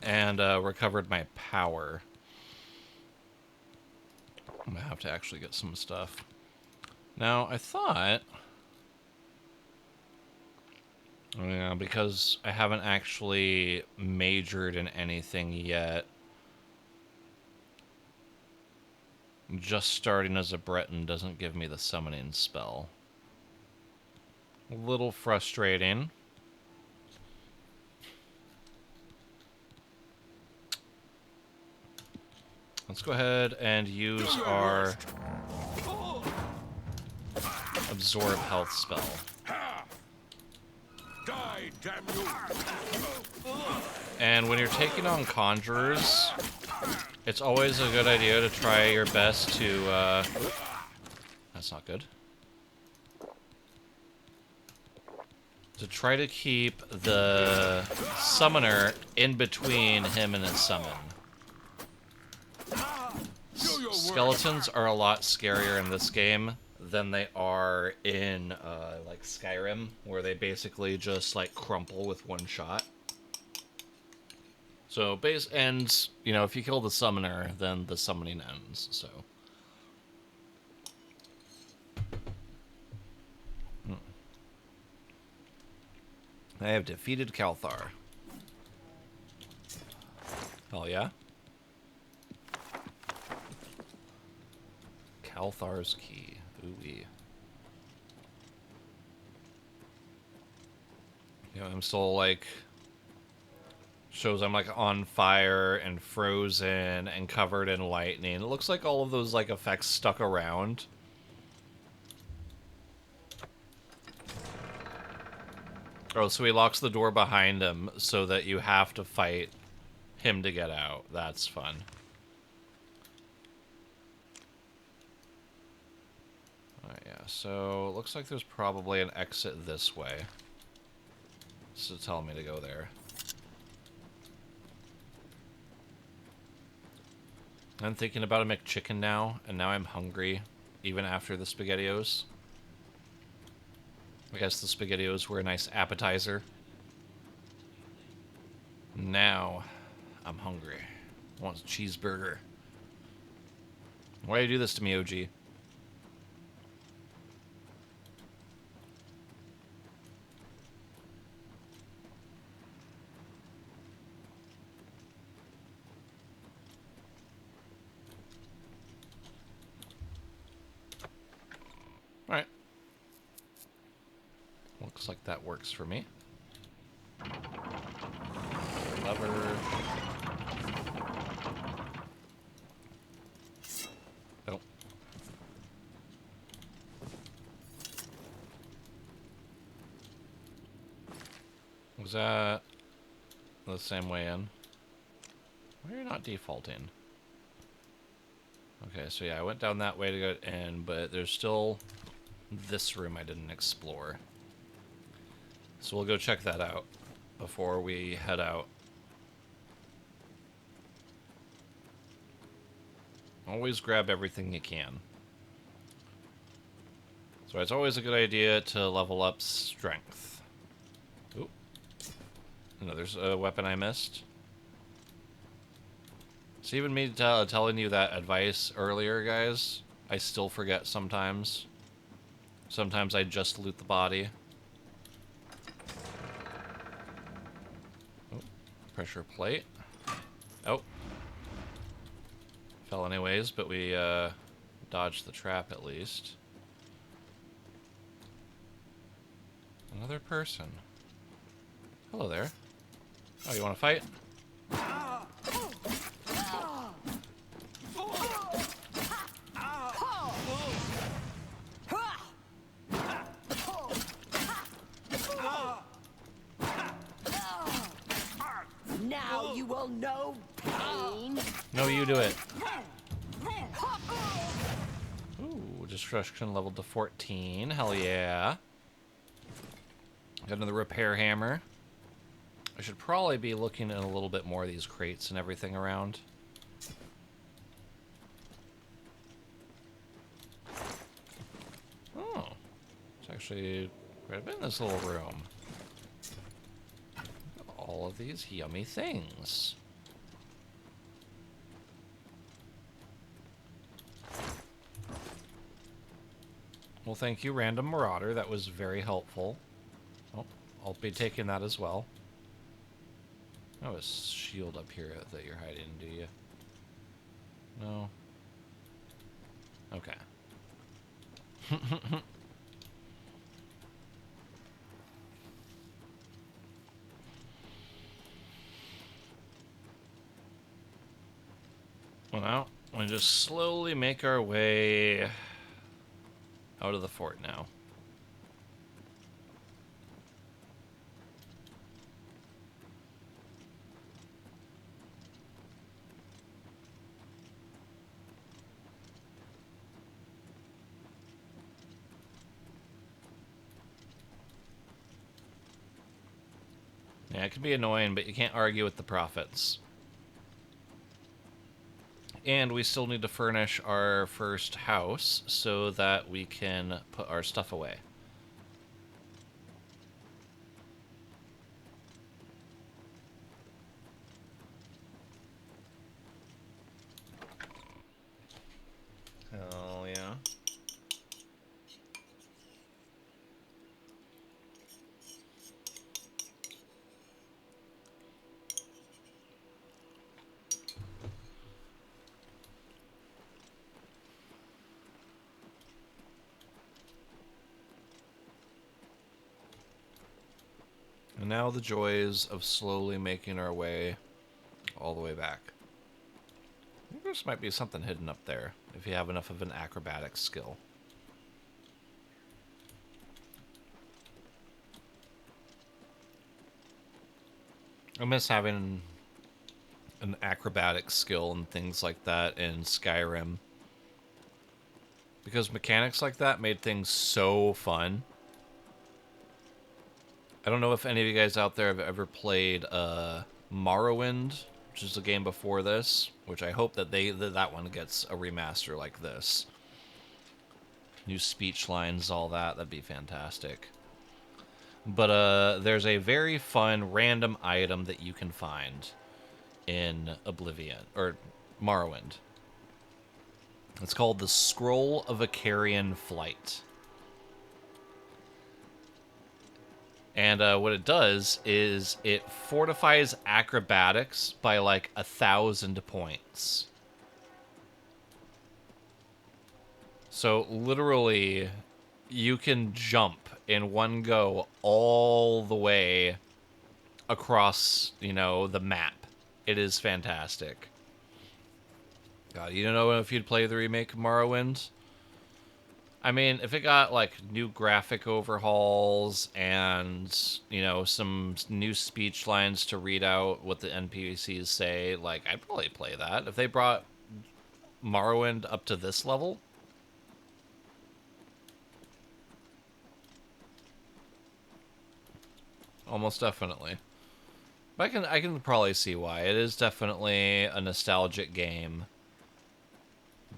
And recovered my power. I'm gonna have to actually get some stuff. Now, I thought... Yeah, because I haven't actually majored in anything yet. Just starting as a Breton doesn't give me the summoning spell. A little frustrating. Let's go ahead and use our absorb health spell. Die, damn you! And when you're taking on conjurers, it's always a good idea to try your best to, that's not good. To try to keep the summoner in between him and his summon. Skeletons are a lot scarier in this game than they are in, like, Skyrim, where they basically just, like, crumple with one shot. So, and, you know, if you kill the summoner, then the summoning ends, so. I have defeated Calthar. Hell yeah. Calthar's key. Ooh-wee. You know, I'm still, like... Shows I'm, like, on fire and frozen and covered in lightning. It looks like all of those, like, effects stuck around. Oh, so he locks the door behind him so that you have to fight him to get out. That's fun. Alright, yeah, so looks like there's probably an exit this way. This is telling me to go there. I'm thinking about a McChicken now, and now I'm hungry, even after the SpaghettiOs. I guess the SpaghettiOs were a nice appetizer. Now, I'm hungry. I want a cheeseburger. Why do you do this to me, OG? Alright. looks like that works for me. Lever. Oh. Was that the same way in? Why are you not defaulting? Okay, so yeah, I went down that way to go in, but there's still this room I didn't explore. So we'll go check that out before we head out. Always grab everything you can. So it's always a good idea to level up strength. Ooh. No, there's a weapon I missed. So even me telling you that advice earlier, guys, I still forget sometimes. Sometimes I just loot the body. Oh, pressure plate. Oh. Fell anyways, but we dodged the trap at least. Another person. Hello there. Oh, you want to fight? Now you will know pain. No, you do it. Ooh, destruction leveled to 14. Hell yeah. Got another repair hammer. I should probably be looking at a little bit more of these crates and everything around. Oh. It's actually quite a bit in this little room. All of these yummy things. Well, thank you, Random Marauder. That was very helpful. Oh, I'll be taking that as well. Oh, a shield up here that you're hiding, do you? No. Okay. Well, now, we'll just slowly make our way out of the fort now. Yeah, it can be annoying, but you can't argue with the prophets. And we still need to furnish our first house so that we can put our stuff away. Hell yeah. And now the joys of slowly making our way all the way back. I think there might be something hidden up there, if you have enough of an acrobatics skill. I miss having an acrobatics skill and things like that in Skyrim. Because mechanics like that made things so fun. I don't know if any of you guys out there have ever played Morrowind, which is the game before this, which I hope that that one gets a remaster like this. New speech lines, all that, that'd be fantastic. But there's a very fun random item that you can find in Oblivion, or Morrowind. It's called the Scroll of Icarian Flight. And what it does is it fortifies acrobatics by like 1,000 points. So literally, you can jump in one go all the way across, you know, the map. It is fantastic. God, you don't know if you'd play the remake of Morrowind? I mean, if it got, like, new graphic overhauls and, you know, some new speech lines to read out what the NPCs say, like, I'd probably play that. If they brought Morrowind up to this level, almost definitely. But I can probably see why. It is definitely a nostalgic game.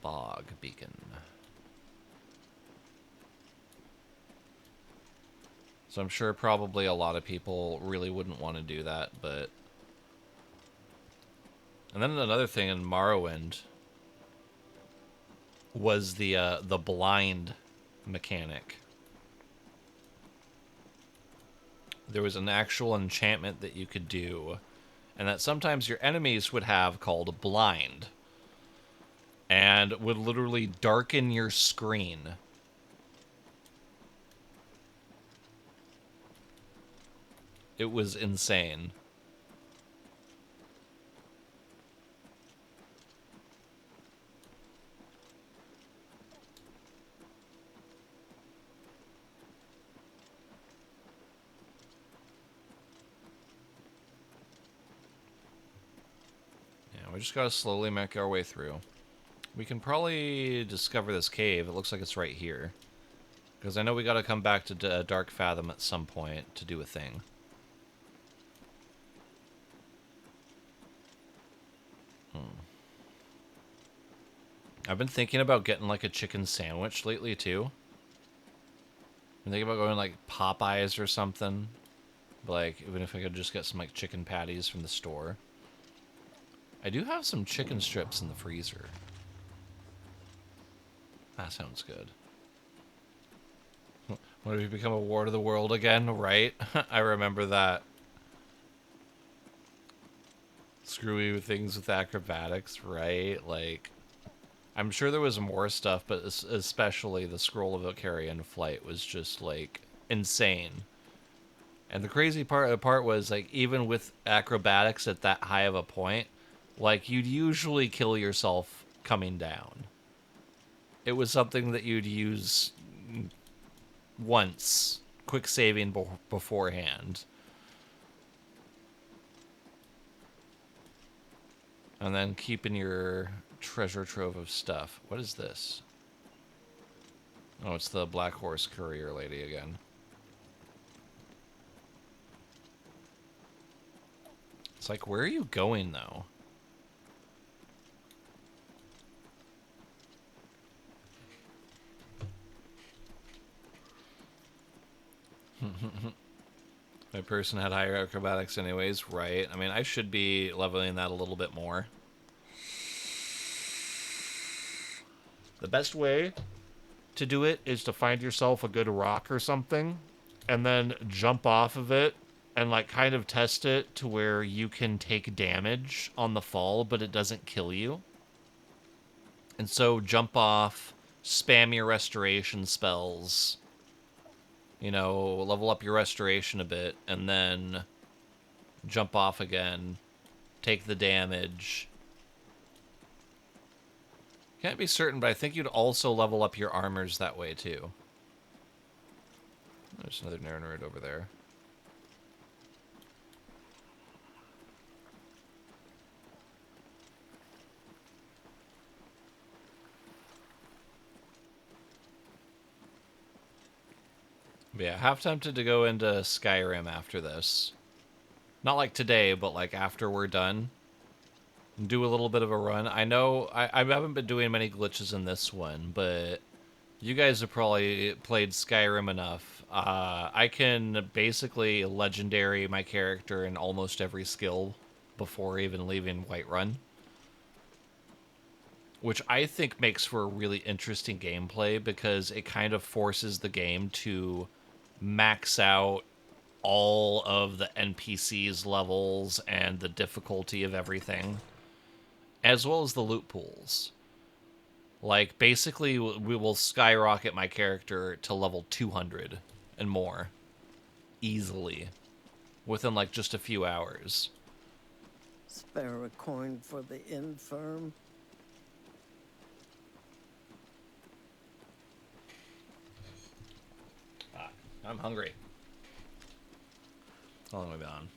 Bog Beacon. So I'm sure probably a lot of people really wouldn't want to do that, but... And then another thing in Morrowind was the blind mechanic. There was an actual enchantment that you could do, and that sometimes your enemies would have called blind, and would literally darken your screen. It was insane. Yeah, we just gotta slowly make our way through. We can probably discover this cave. It looks like it's right here. Because I know we gotta come back to Dark Fathom at some point to do a thing. I've been thinking about getting like a chicken sandwich lately too. I'm thinking about going like Popeyes or something. Like, even if I could just get some like chicken patties from the store. I do have some chicken strips in the freezer. That sounds good. What if you become a ward of the world again, right? I remember that. Screwy things with acrobatics, right? Like, I'm sure there was more stuff, but especially the Scroll of Icarian Flight was just, like, insane. And the crazy part was, like, even with acrobatics at that high of a point, like, you'd usually kill yourself coming down. It was something that you'd use once, quick saving beforehand. And then keeping your treasure trove of stuff. What is this? Oh, it's the Black Horse Courier lady again. It's like, where are you going, though? My person had higher acrobatics anyways, right? I mean, I should be leveling that a little bit more. The best way to do it is to find yourself a good rock or something, and then jump off of it, and like kind of test it to where you can take damage on the fall, but it doesn't kill you. And so jump off, spam your restoration spells, you know, level up your restoration a bit, and then jump off again, take the damage. Can't be certain, but I think you'd also level up your armors that way, too. There's another nerd over there. But yeah, half tempted to go into Skyrim after this. Not like today, but like after we're done. Do a little bit of a run. I know I haven't been doing many glitches in this one, but you guys have probably played Skyrim enough. I can basically legendary my character in almost every skill before even leaving Whiterun. Which I think makes for a really interesting gameplay because it kind of forces the game to max out all of the NPCs levels and the difficulty of everything, as well as the loot pools. Like, basically, we will skyrocket my character to level 200 and more. Easily. Within, like, just a few hours. Spare a coin for the infirm. I'm hungry. How long have we been on?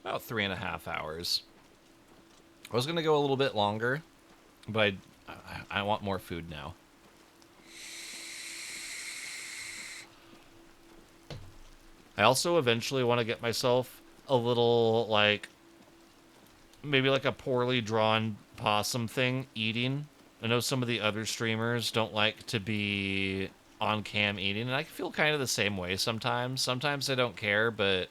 About 3.5 hours. I was gonna go a little bit longer, but I want more food now. I also eventually want to get myself a little, like, maybe like a poorly drawn possum thing eating. I know some of the other streamers don't like to be on cam eating, and I feel kind of the same way sometimes. Sometimes I don't care, but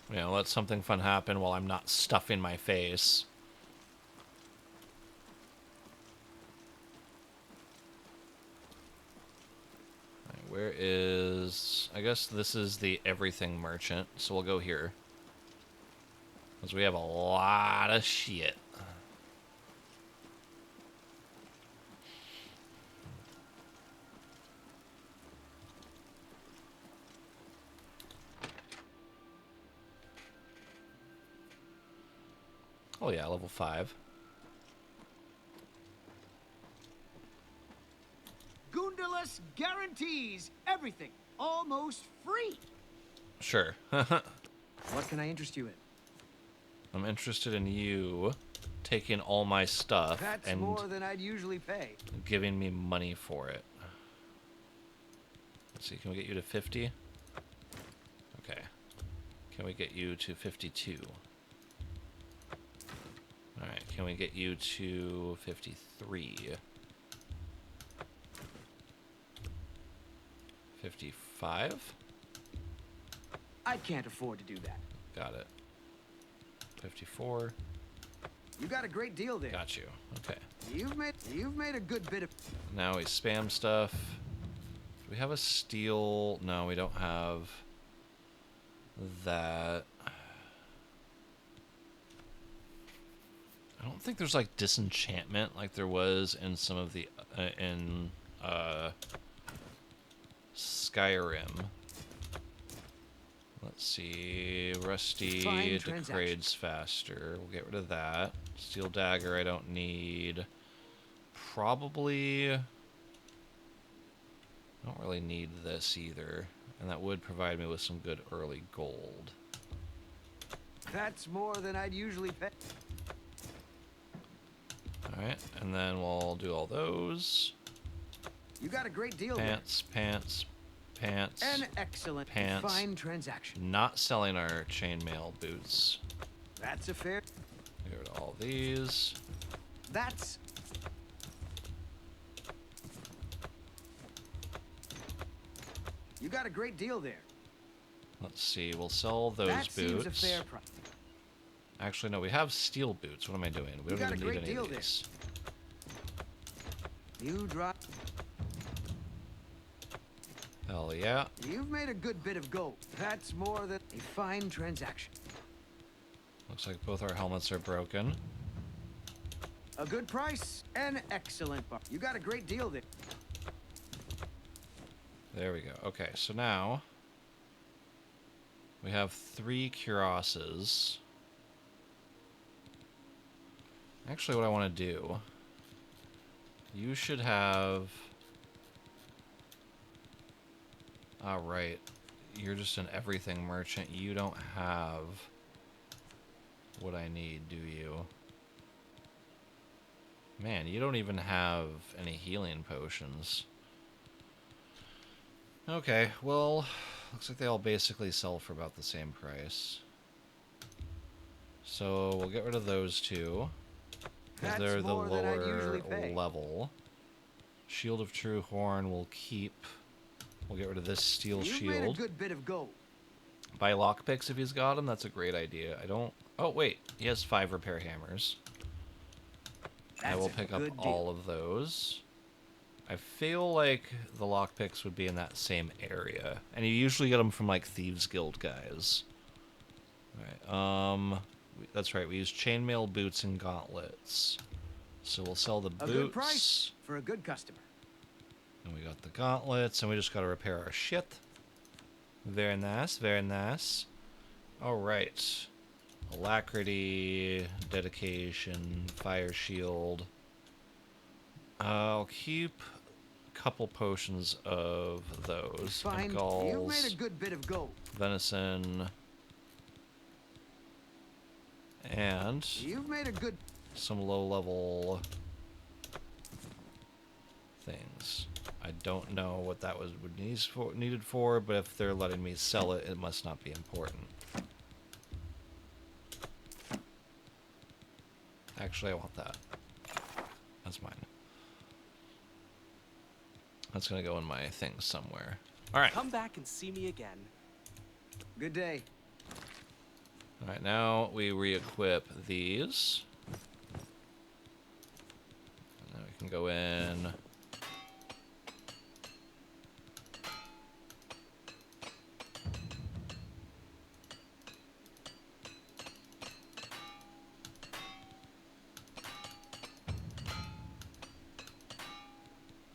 you know, let something fun happen while I'm not stuffing my face. Right, where is... I guess this is the everything merchant, so we'll go here. Because we have a lot of shit. Oh yeah, level 5. Goondalus guarantees everything almost free. Sure. What can I interest you in? I'm interested in you taking all my stuff That's and more than I'd usually pay. giving me money for it. Let's see, can we get you to 50? Okay. Can we get you to 52? Alright, can we get you to 53? 55? I can't afford to do that. Got it. 54. You got a great deal there. Got you. Okay. You've made a good bit of... Now we spam stuff. Do we have a steel? No, we don't have that. I don't think there's like disenchantment like there was in some of the Skyrim. Let's see. Rusty degrades faster. We'll get rid of that. Steel dagger I don't need. Probably... I don't really need this either. And that would provide me with some good early gold. That's more than I'd usually pay. Alright, and then we'll do all those. You got a great deal Pants, pants, pants. there. An excellent, pants. fine transaction. Not selling our chainmail boots. That's a fair... Get rid of all these. That's... You got a great deal there. Let's see, we'll sell those That boots. seems a fair price. Actually, no, we have steel boots. What am I doing? We You don't got a even need great any deal of these. You drop... Hell yeah. You've made a good bit of gold. That's more than a fine transaction. Looks like both our helmets are broken. A good price, an excellent bar. You got a great deal there. There we go. Okay, so now we have 3 cuirasses. Actually, what I want to do, you should have... Oh, right. You're just an everything merchant. You don't have what I need, do you? Man, you don't even have any healing potions. Okay, well, looks like they all basically sell for about the same price. So we'll get rid of those two, because they're the lower level. Shield of True Horn we'll keep. We'll get rid of this steel shield. You've made a good bit of gold. Buy lockpicks if he's got them. That's a great idea. I don't... Oh, wait. He has 5 repair hammers. I will pick up all of those. I feel like the lockpicks would be in that same area. And you usually get them from, like, Thieves Guild guys. Alright, That's right. We use chainmail boots and gauntlets. So we'll sell the boots. A good price for a good customer. And we got the gauntlets, and we just got to repair our shit. Very nice, very nice. All right. Alacrity, dedication, fire shield. I'll keep a couple potions of those. Fine. Gulls, You've made a good bit of gold. venison, and You've made a good. some low-level things. I don't know what that was needed for, but if they're letting me sell it, it must not be important. Actually, I want that. That's mine. That's gonna go in my thing somewhere. All right. Come back and see me again. Good day. All right, now we re-equip these. And then we can go in.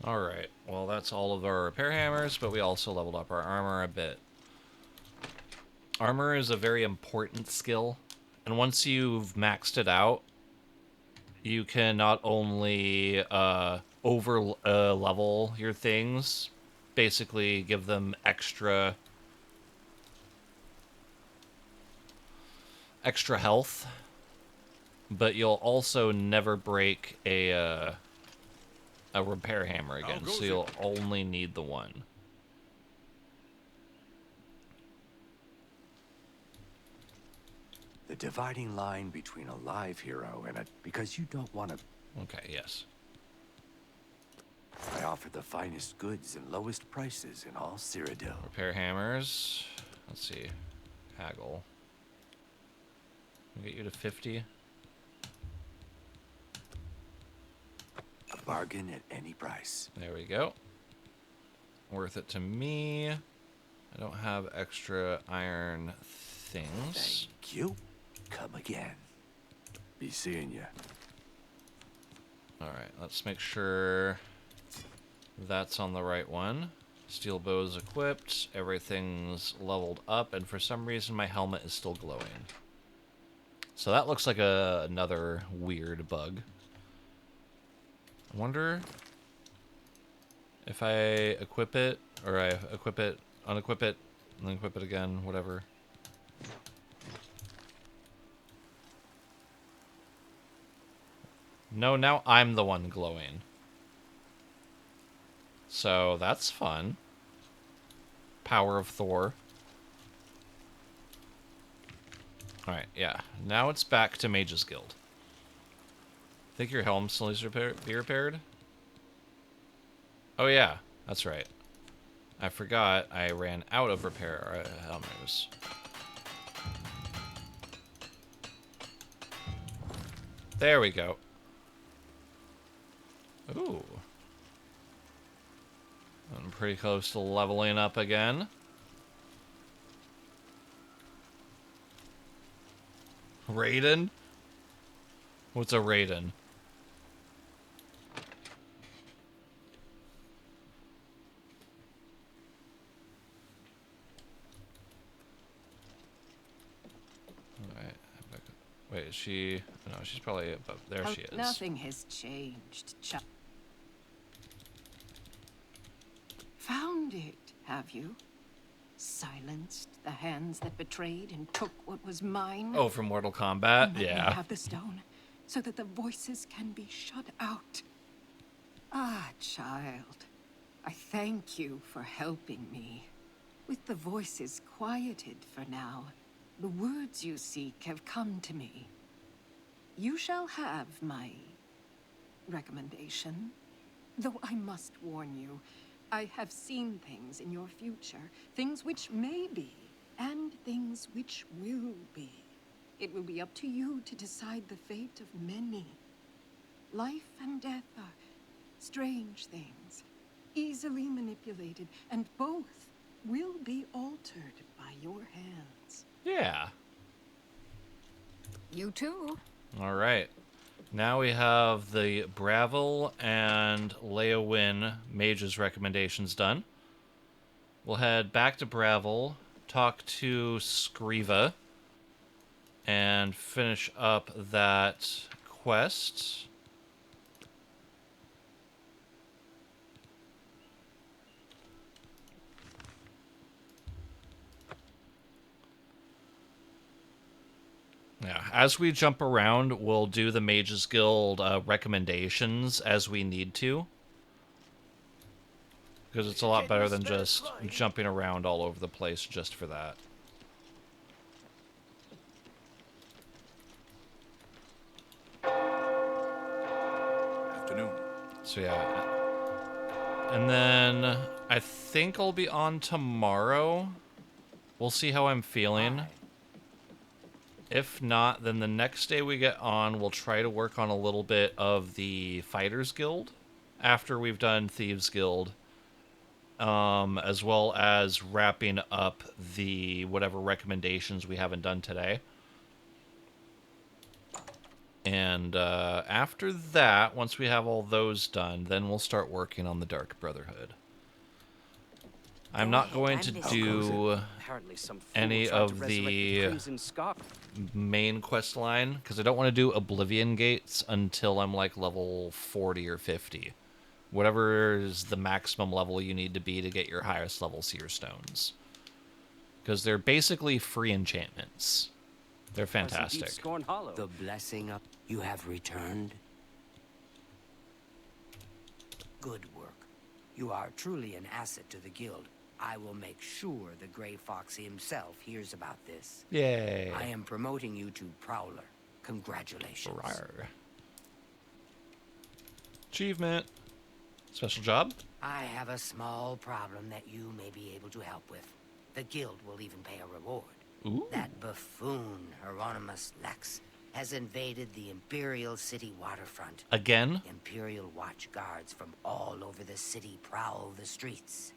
Alright, well that's all of our repair hammers, but we also leveled up our armor a bit. Armor is a very important skill, and once you've maxed it out, you can not only level your things, basically give them extra health, but you'll also never break a repair hammer again, so you'll only need the one. The dividing line between a live hero and a... Because you don't want to... Okay, yes. I offer the finest goods and lowest prices in all Cyrodiil. Repair hammers. Let's see. Haggle. Can we get you to 50? A bargain at any price. There we go. Worth it to me. I don't have extra iron things. Thank you. Come again. Be seeing you. Alright, let's make sure that's on the right one. Steel bow's equipped, everything's leveled up, and for some reason my helmet is still glowing. So that looks like another weird bug. I wonder if I equip it, or I equip it, unequip it, and then equip it again, whatever. No, now I'm the one glowing. So that's fun. Power of Thor. Alright, yeah. Now it's back to Mage's Guild. Think your helm still needs to be repaired? Oh yeah, that's right. I forgot I ran out of repair helmets. There we go. Ooh. I'm pretty close to leveling up again. Raiden? What's a Raiden? Alright. Wait, is she... No, she's probably above... There she is. Nothing has changed, child. Found it, have you? Silenced the hands that betrayed and took what was mine? Oh, from Mortal Kombat? And let me Yeah. have the stone, so that the voices can be shut out. Ah, child, I thank you for helping me. With the voices quieted for now, the words you seek have come to me. You shall have my recommendation, though I must warn you, I have seen things in your future, things which may be, and things which will be. It will be up to you to decide the fate of many. Life and death are strange things, easily manipulated, and both will be altered by your hands. Yeah. You too. All right. Now we have the Bravil and Leowin mages recommendations done. We'll head back to Bravil, talk to Skriva, and finish up that quest. Yeah, as we jump around, we'll do the Mages Guild recommendations as we need to. Because it's a lot better than just jumping around all over the place just for that. Afternoon. So yeah. And then I think I'll be on tomorrow. We'll see how I'm feeling. If not, then the next day we get on, we'll try to work on a little bit of the Fighters Guild after we've done Thieves Guild. As well as wrapping up the whatever recommendations we haven't done today. And after that, once we have all those done, then we'll start working on the Dark Brotherhood. I'm not going to do any of the main quest line, because I don't want to do Oblivion Gates until I'm like level 40 or 50. Whatever is the maximum level you need to be to get your highest level Seer Stones. Because they're basically free enchantments. They're fantastic. The blessing of you have returned. Good work. You are truly an asset to the guild. I will make sure the Grey Fox himself hears about this. Yay. I am promoting you to Prowler. Congratulations. Rawr. Achievement. Special job? I have a small problem that you may be able to help with. The guild will even pay a reward. Ooh. That buffoon, Hieronymus Lex, has invaded the Imperial City waterfront. Again? Imperial watch guards from all over the city prowl the streets.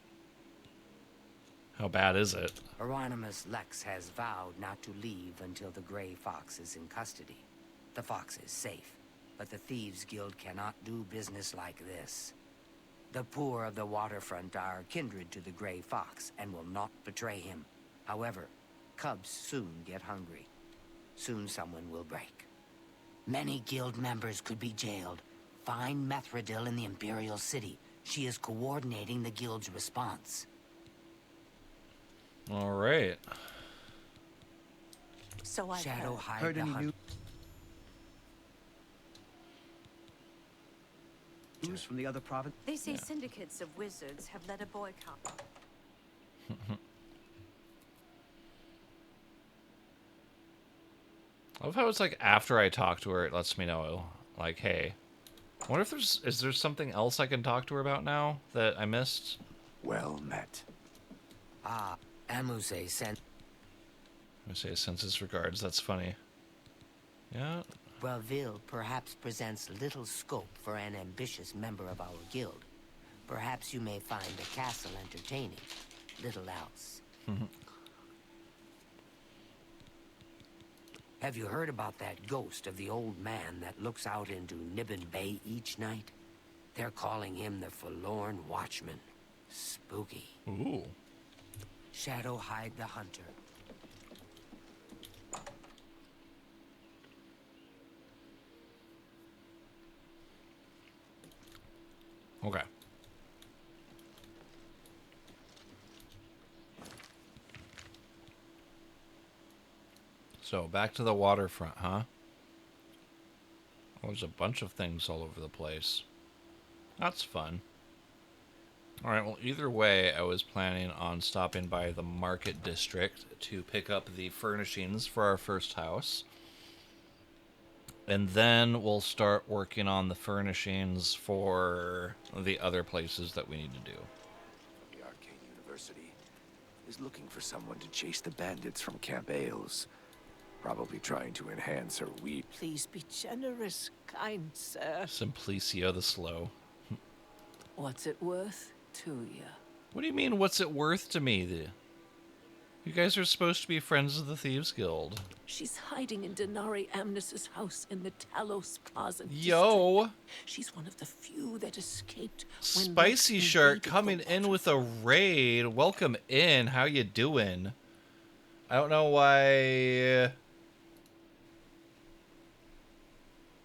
How bad is it? Hieronymus Lex has vowed not to leave until the Grey Fox is in custody. The Fox is safe, but the Thieves Guild cannot do business like this. The poor of the waterfront are kindred to the Grey Fox and will not betray him. However, cubs soon get hungry. Soon someone will break. Many guild members could be jailed. Find Methredil in the Imperial City. She is coordinating the guild's response. All right. So I Shadowhide the Hunt. News from the other province? They say syndicates of wizards have led a boycott. I love how it's like after I talk to her, it lets me know, like, hey, I wonder if is there something else I can talk to her about now that I missed? Well met. Ah, Amuse sent. Amuse sends his regards. That's funny. Yeah. Bravil perhaps presents little scope for an ambitious member of our guild. Perhaps you may find the castle entertaining. Little else. Have you heard about that ghost of the old man that looks out into Nibbin Bay each night? They're calling him the Forlorn Watchman. Spooky. Ooh. Shadowhide the Hunter. Okay. So, back to the waterfront, huh? Oh, there's a bunch of things all over the place. That's fun. Alright, well, either way, I was planning on stopping by the Market District to pick up the furnishings for our first house. And then we'll start working on the furnishings for the other places that we need to do. The Arcane University is looking for someone to chase the bandits from Camp Ailes. Probably trying to enhance her weed. Please be generous, kind sir. Simplicio the Slow. What's it worth to you? What do you mean, what's it worth to me? You guys are supposed to be friends of the Thieves Guild. She's hiding in Denari Amnes's house in the Talos Plaza Yo! district. She's one of the few that escaped when Spicy Lex Shark invaded coming in with a raid. Welcome in. How you doing? I don't know why...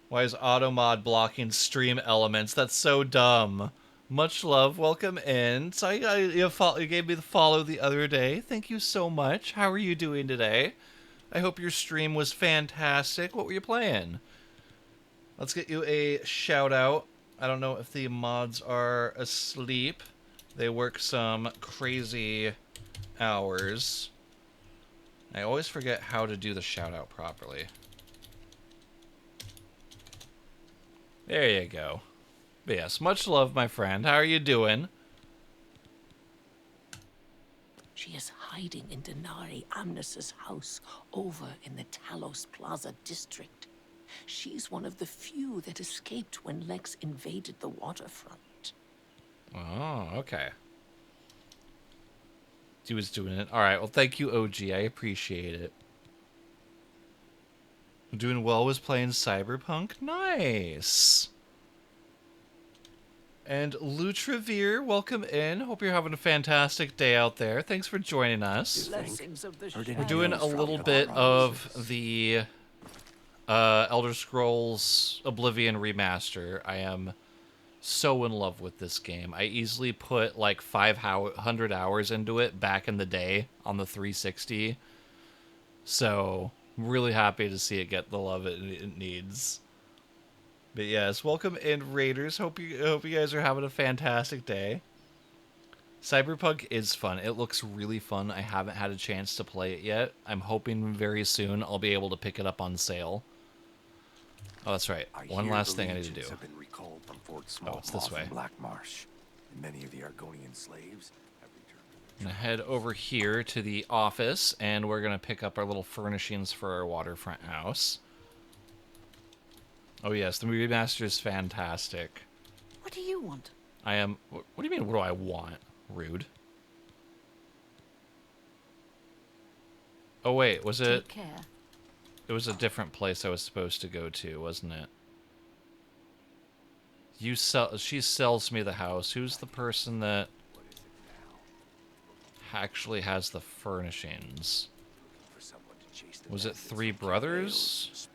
Why is Automod blocking stream elements? That's so dumb. Much love. Welcome in. So you gave me the follow the other day. Thank you so much. How are you doing today? I hope your stream was fantastic. What were you playing? Let's get you a shout out. I don't know if the mods are asleep. They work some crazy hours. I always forget how to do the shout out properly. There you go. But yes, much love, my friend. How are you doing? She is hiding in Denari Amnes's house over in the Talos Plaza district. She's one of the few that escaped when Lex invaded the waterfront. Oh, okay. He was doing it. Alright, well, thank you, OG. I appreciate it. Doing well was playing Cyberpunk. Nice! And Lutrevere, welcome in. Hope you're having a fantastic day out there. Thanks for joining us. We're doing a little bit of the Elder Scrolls Oblivion Remaster. I am so in love with this game. I easily put like 500 hours into it back in the day on the 360. So, I'm really happy to see it get the love it needs. But yes, welcome in, Raiders. Hope you guys are having a fantastic day. Cyberpunk is fun. It looks really fun. I haven't had a chance to play it yet. I'm hoping very soon I'll be able to pick it up on sale. Oh, that's right. One last thing I need to do. Have been recalled from Fort Small It's this way. Black Marsh, and many of the Argonian slaves have returned. I'm gonna head over here to the office, and we're gonna pick up our little furnishings for our waterfront house. Oh yes, the remaster is fantastic. What do you want? I am... What do you mean, what do I want? Rude. Oh wait, was it... Take care. It was a different place I was supposed to go to, wasn't it? She sells me the house. Who's the person that actually has the furnishings? Was it Three Brothers?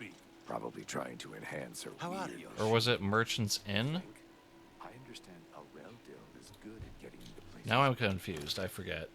Probably trying to enhance her. How are you? Or was it Merchant's Inn? I understand Areldil is good at getting the place. Now I'm confused. I forget.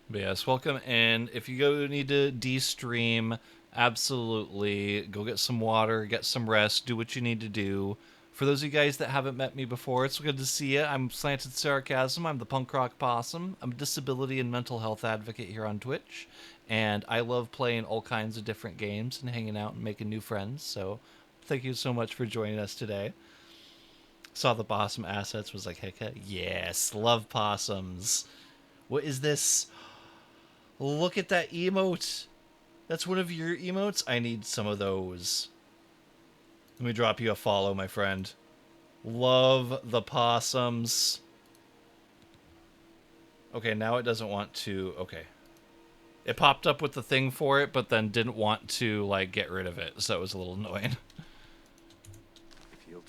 But yes, welcome in. If you need to de-stream, absolutely. Go get some water, get some rest, do what you need to do. For those of you guys that haven't met me before, it's good to see you. I'm Slanted Sarcasm. I'm the Punk Rock Possum. I'm a disability and mental health advocate here on Twitch. And I love playing all kinds of different games and hanging out and making new friends. So thank you so much for joining us today. Saw the Possum assets, was like, heck yes, love possums. What is this? Look at that emote. That's one of your emotes? I need some of those. Let me drop you a follow, my friend. Love the possums. Okay, now it doesn't want to... Okay. It popped up with the thing for it, but then didn't want to, like, get rid of it. So it was a little annoying.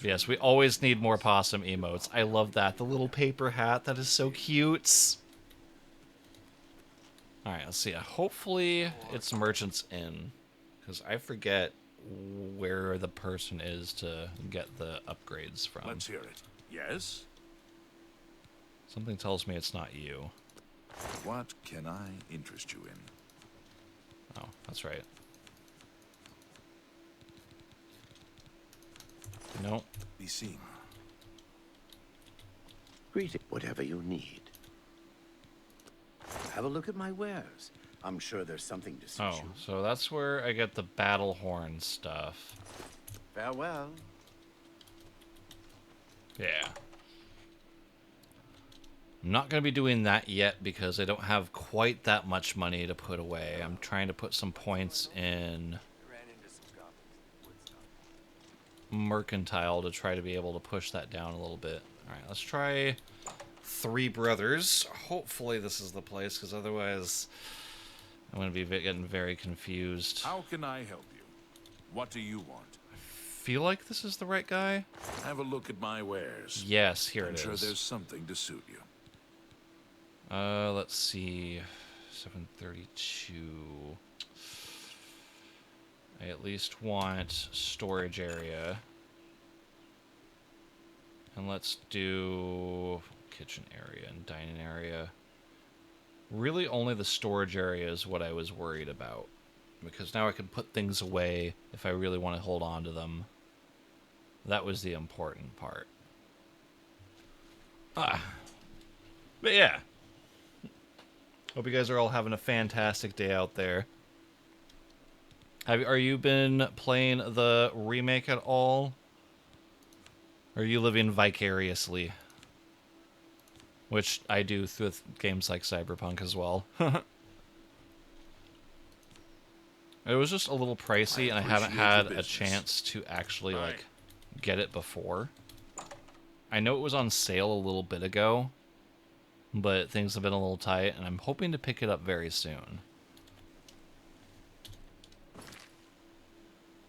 Yes, we always need more possum emotes. I love that. The little paper hat. That is so cute. Alright, let's see. Hopefully it's Merchant's Inn. Because I forget where the person is to get the upgrades from. Let's hear it. Yes? Something tells me it's not you. What can I interest you in? Oh, that's right. No. Be seen. Greeting. Whatever you need. Have a look at my wares. I'm sure there's something to suit you. So that's where I get the battle horn stuff. Farewell. Yeah. I'm not going to be doing that yet because I don't have quite that much money to put away. I'm trying to put some points in Mercantile to try to be able to push that down a little bit. Alright, let's try Three Brothers. Hopefully this is the place, because otherwise I'm going to be getting very confused. How can I help you? What do you want? Feel like this is the right guy? Have a look at my wares. Yes, here I'm it sure is. there's something to suit you. Let's see. 732. I at least want storage area. And let's do kitchen area and dining area. Really only the storage area is what I was worried about. Because now I can put things away if I really want to hold on to them. That was the important part. But yeah. Hope you guys are all having a fantastic day out there. Are you been playing the remake at all? Or are you living vicariously? Which I do with games like Cyberpunk as well. It was just a little pricey, and I haven't had a chance to actually like get it before. I know it was on sale a little bit ago, but things have been a little tight, and I'm hoping to pick it up very soon.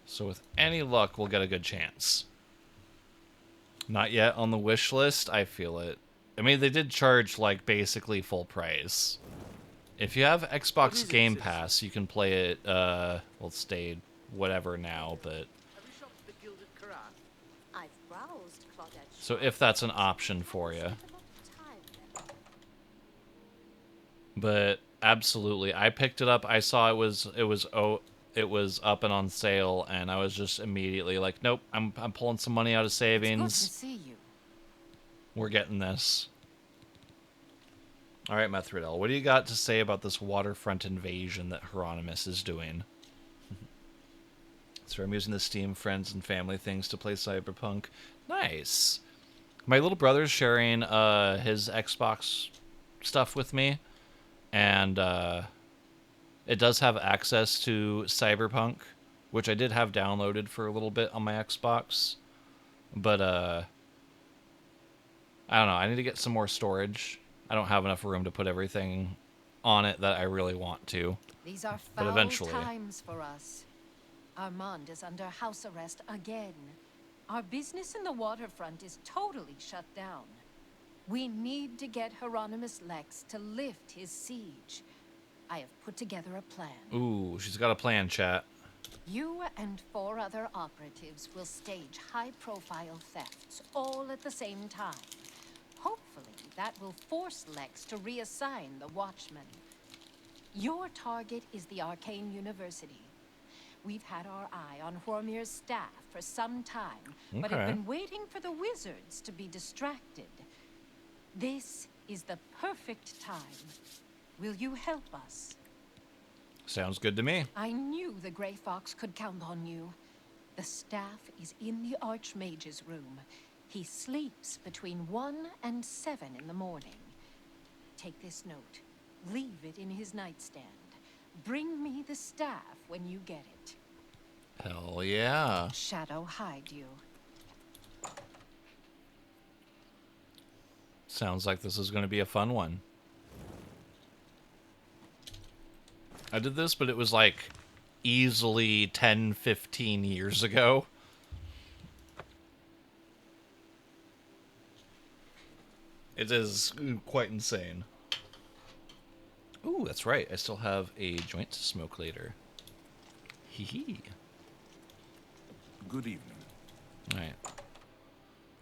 So with any luck, we'll get a good chance. Not yet on the wish list. I feel it. I mean, they did charge like basically full price. If you have Xbox Game Pass, you can play it, well, it stayed whatever now, but... So if that's an option for you. But absolutely, I picked it up. I saw it was up and on sale, and I was just immediately like, nope, I'm pulling some money out of savings. It's good to see you. We're getting this. All right, Methridel, what do you got to say about this waterfront invasion that Hieronymus is doing? So I'm using the Steam friends and family things to play Cyberpunk. Nice. My little brother's sharing his Xbox stuff with me, and it does have access to Cyberpunk, which I did have downloaded for a little bit on my Xbox. But I don't know. I need to get some more storage. I don't have enough room to put everything on it that I really want to. These are But foul eventually. times for us. Armand is under house arrest again. Our business in the waterfront is totally shut down. We need to get Hieronymus Lex to lift his siege. I have put together a plan. Ooh, she's got a plan, chat. You and 4 other operatives will stage high-profile thefts all at the same time. Hopefully, that will force Lex to reassign the Watchmen. Your target is the Arcane University. We've had our eye on Hormir's staff for some time, but have Okay. been waiting for the wizards to be distracted. This is the perfect time. Will you help us? Sounds good to me. I knew the Grey Fox could count on you. The staff is in the Archmage's room. He sleeps between 1 and 7 in the morning. Take this note. Leave it in his nightstand. Bring me the staff when you get it. Hell yeah. Shadow hide you. Sounds like this is going to be a fun one. I did this, but it was like easily 10, 15 years ago. It is quite insane. Ooh, that's right. I still have a joint to smoke later. Hee hee. Good evening. Alright.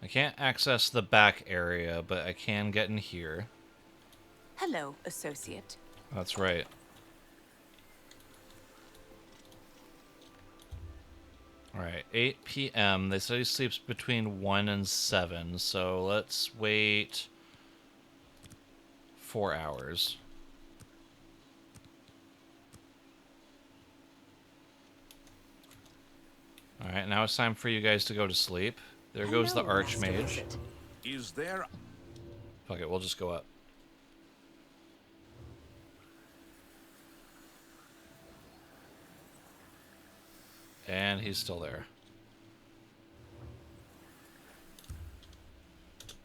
I can't access the back area, but I can get in here. Hello, associate. That's right. Alright, 8 p.m. They say he sleeps between 1 and 7, so let's wait 4 hours. Alright, now it's time for you guys to go to sleep. There goes the Archmage. Is there... Fuck it, we'll just go up. And he's still there.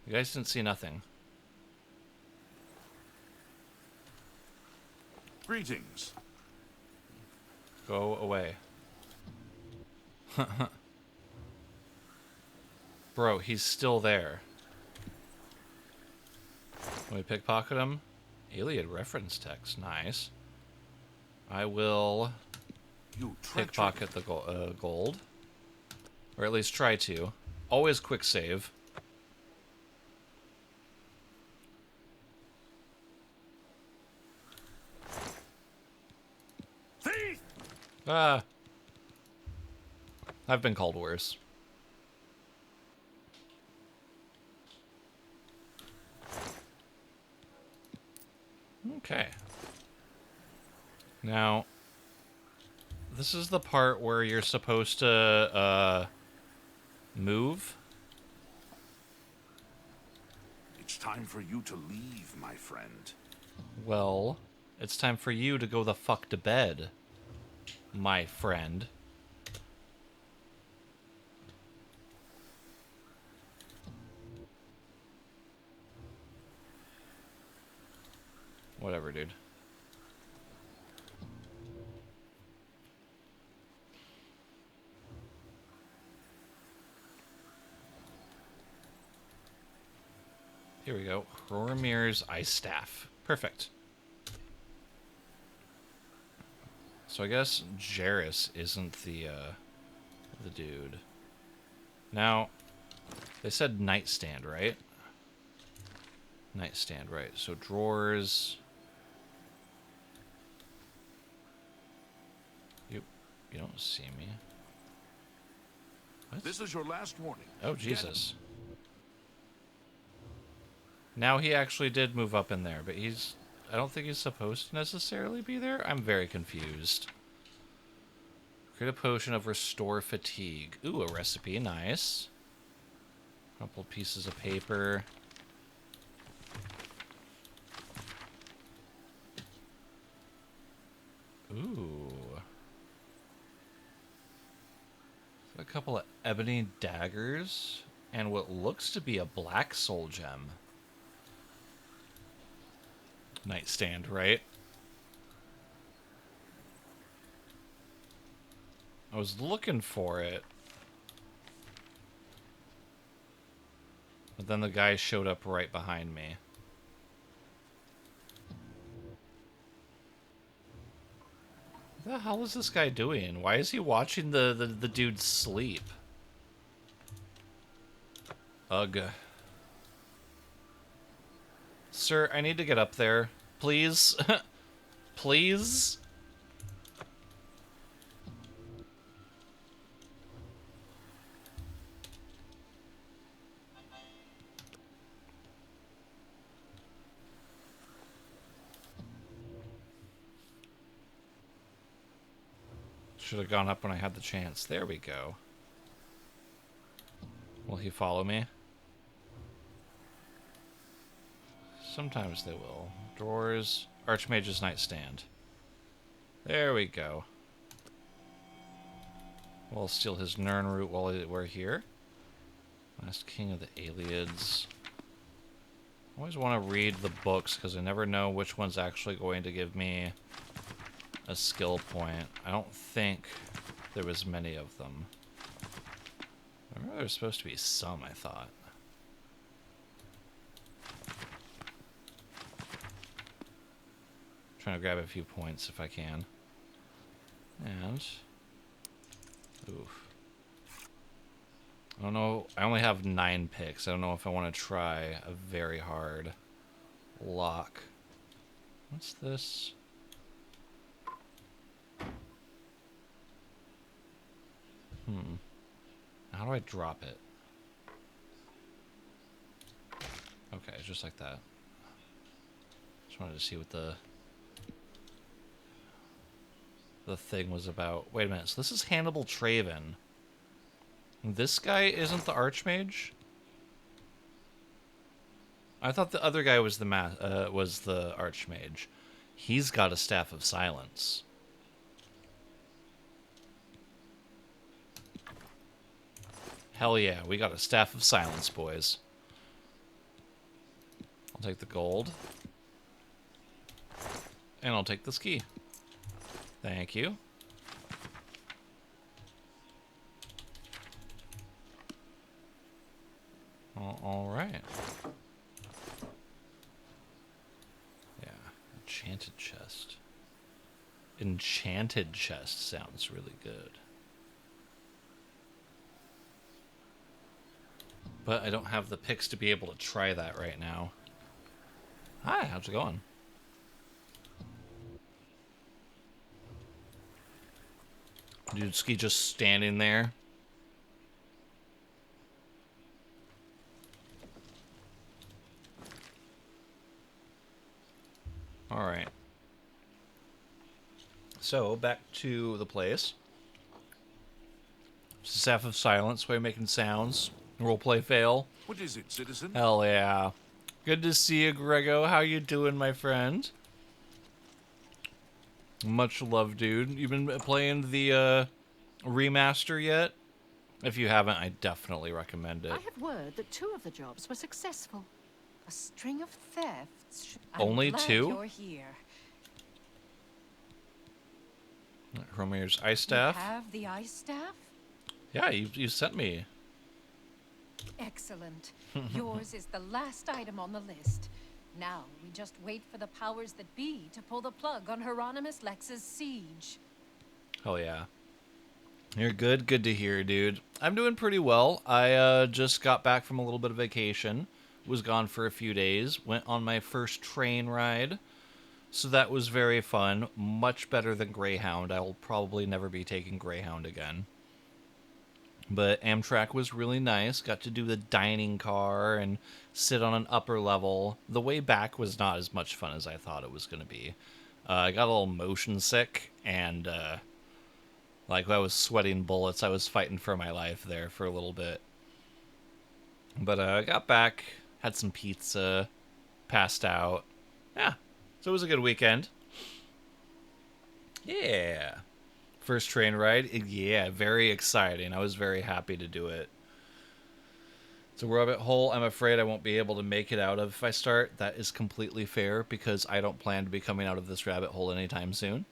You guys didn't see nothing. Greetings. Go away. Bro, he's still there. Can we pickpocket him? Iliad reference text. Nice. I will pickpocket the gold. Or at least try to. Always quick save. Thief! Ah. I've been called worse. Okay. Now, this is the part where you're supposed to, move. It's time for you to leave, my friend. Well, it's time for you to go the fuck to bed, my friend. Whatever, dude. Here we go. Hromir's Ice Staff. Perfect. So I guess Jarrus isn't the dude. Now, they said nightstand, right? Nightstand, right. So drawers. You don't see me. What? This is your last warning. Oh, Jesus. Now he actually did move up in there, but I don't think he's supposed to necessarily be there. I'm very confused. Create a potion of restore fatigue. Ooh, a recipe, nice. Couple pieces of paper. Ooh. A couple of ebony daggers and what looks to be a black soul gem. Nightstand, right? I was looking for it. But then the guy showed up right behind me. What the hell is this guy doing? Why is he watching the dude sleep? Ugh. Sir, I need to get up there. Please? Please? Should have gone up when I had the chance. There we go. Will he follow me? Sometimes they will. Drawers. Archmage's nightstand. There we go. We'll steal his Nern root while we're here. Last King of the Aliads. I always want to read the books because I never know which one's actually going to give me a skill point. I don't think there was many of them. I remember there was supposed to be some, I thought. Trying to grab a few points if I can. And oof. I don't know. I only have 9 picks. I don't know if I want to try a very hard lock. What's this? How do I drop it? Okay, just like that. Just wanted to see what the thing was about. Wait a minute. So this is Hannibal Traven. This guy isn't the Archmage? I thought the other guy was the Archmage. He's got a Staff of Silence. Hell yeah, we got a Staff of Silence, boys. I'll take the gold. And I'll take this key. Thank you. All right. Yeah, enchanted chest. Enchanted chest sounds really good. But I don't have the picks to be able to try that right now. Hi, how's it going? Dudeski just standing there. Alright. So, back to the place. Staff of Silence, way of making sounds. Roleplay fail. What is it, citizen? Hell yeah. Good to see you, Grego. How you doing, my friend? Much love, dude. You been playing the remaster yet? If you haven't, I definitely recommend it. I have word that 2 of the jobs were successful. A string of thefts. Only I'm glad 2? You're here. Romir's ice staff. You have the ice staff? Yeah, you sent me. Excellent. Yours is the last item on the list. Now, we just wait for the powers that be to pull the plug on Hieronymus Lex's siege. Hell yeah. You're good. Good to hear, dude. I'm doing pretty well. I just got back from a little bit of vacation. Was gone for a few days. Went on my first train ride. So that was very fun. Much better than Greyhound. I will probably never be taking Greyhound again. But Amtrak was really nice. Got to do the dining car and sit on an upper level. The way back was not as much fun as I thought it was going to be. I got a little motion sick, and like I was sweating bullets. I was fighting for my life there for a little bit. But I got back, had some pizza, passed out. Yeah, so it was a good weekend. Yeah. First train ride, yeah, very exciting. I was very happy to do it. It's a rabbit hole I'm afraid I won't be able to make it out of if I start. That is completely fair because I don't plan to be coming out of this rabbit hole anytime soon.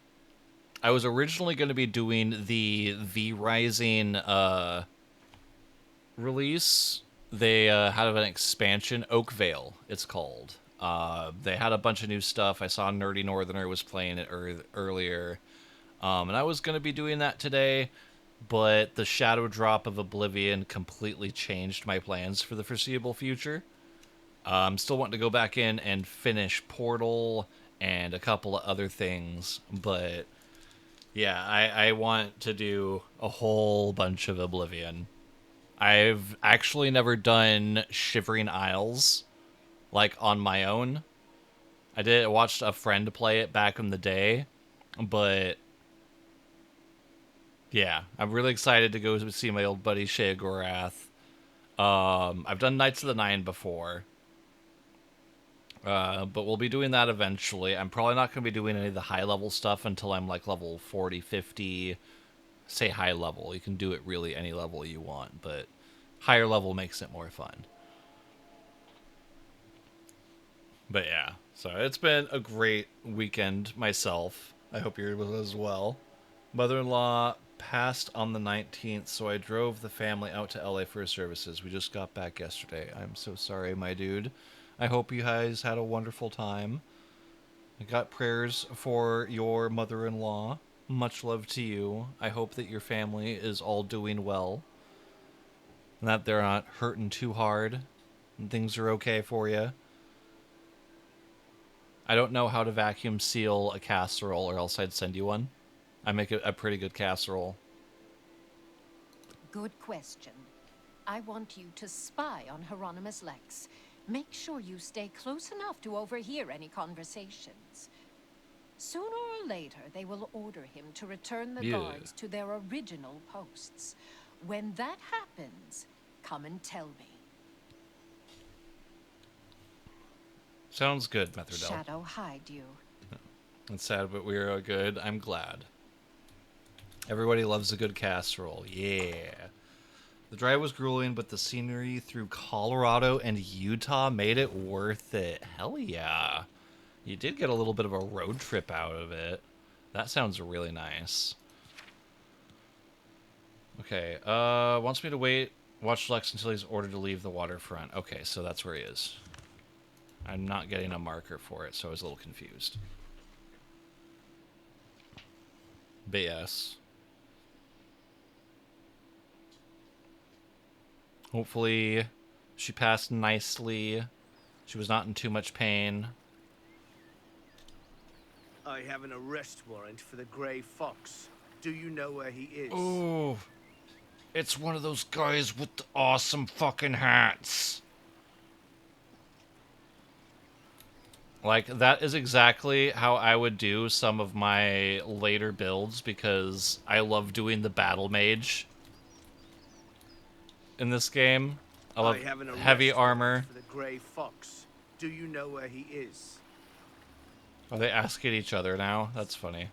I was originally going to be doing the V-Rising release. They had an expansion, Oakvale, it's called. They had a bunch of new stuff. I saw Nerdy Northerner was playing it earlier. And I was going to be doing that today, but the shadow drop of Obvlivion completely changed my plans for the foreseeable future. I'm still wanting to go back in and finish Portal and a couple of other things, but yeah, I want to do a whole bunch of Obvlivion. I've actually never done Shivering Isles, like, on my own. I watched a friend play it back in the day, but yeah, I'm really excited to go see my old buddy Shea Gorath. I've done Knights of the Nine before. But we'll be doing that eventually. I'm probably not going to be doing any of the high-level stuff until I'm, like, level 40, 50. Say high level. You can do it really any level you want, but higher level makes it more fun. But yeah, so it's been a great weekend myself. I hope you're able to as well. Mother-in-law passed on the 19th, so I drove the family out to LA for services. We just got back yesterday. I'm so sorry, my dude. I hope you guys had a wonderful time. I got prayers for your mother-in-law. Much love to you. I hope that your family is all doing well. And that they're not hurting too hard. And things are okay for you. I don't know how to vacuum seal a casserole, or else I'd send you one. I make a pretty good casserole. Good question. I want you to spy on Hieronymus Lex. Make sure you stay close enough to overhear any conversations. Sooner or later, they will order him to return the guards to their original posts. When that happens, come and tell me. Sounds good, Metherdell. Shadow hide you. It's sad, but we're good. I'm glad. Everybody loves a good casserole. Yeah. The drive was grueling, but the scenery through Colorado and Utah made it worth it. Hell yeah. You did get a little bit of a road trip out of it. That sounds really nice. Okay, wants me to watch Lex until he's ordered to leave the waterfront. Okay, so that's where he is. I'm not getting a marker for it, so I was a little confused. But yes. Hopefully she passed nicely. She was not in too much pain. I have an arrest warrant for the Grey Fox. Do you know where he is? Oh, it's one of those guys with the awesome fucking hats. Like, that is exactly how I would do some of my later builds, because I love doing the battle mage in this game. I love have an arrest heavy warrant armor. for the Grey Fox. Do you know where he is? Are they asking each other now? That's funny.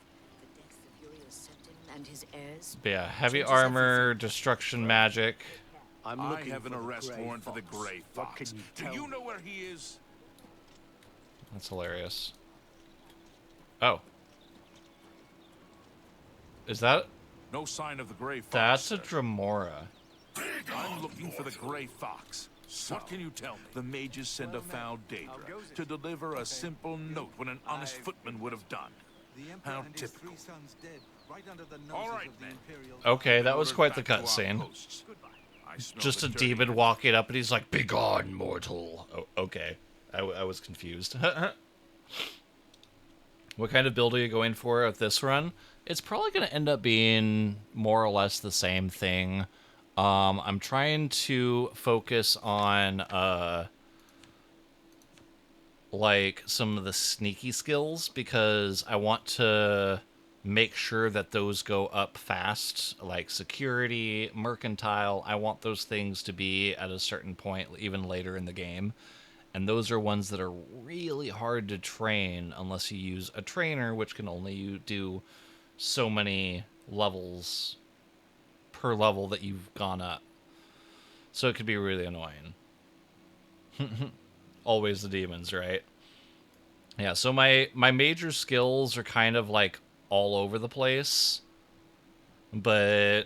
And his heirs. But yeah, heavy changes armor, destruction magic. I have an arrest warrant for the Grey Fox. Do you know where he is? That's hilarious. Oh. Is that... No sign of the Grey Fox. That's a Dremora. I'm looking for the Grey Fox. What can you tell me? The mages send a foul Daedra to deliver a simple note when an honest footman would have done. How typical. All right, men. Okay, that was quite the cutscene. Just a demon walking up and he's like, "Begone, mortal." Oh, okay. I was confused. What kind of build are you going for at this run? It's probably going to end up being more or less the same thing. I'm trying to focus on, like, some of the sneaky skills, because I want to make sure that those go up fast, like security, mercantile. I want those things to be at a certain point, even later in the game. And those are ones that are really hard to train unless you use a trainer, which can only do so many levels per level that you've gone up. So it could be really annoying. Always the demons, right? Yeah, so my major skills are kind of like all over the place. But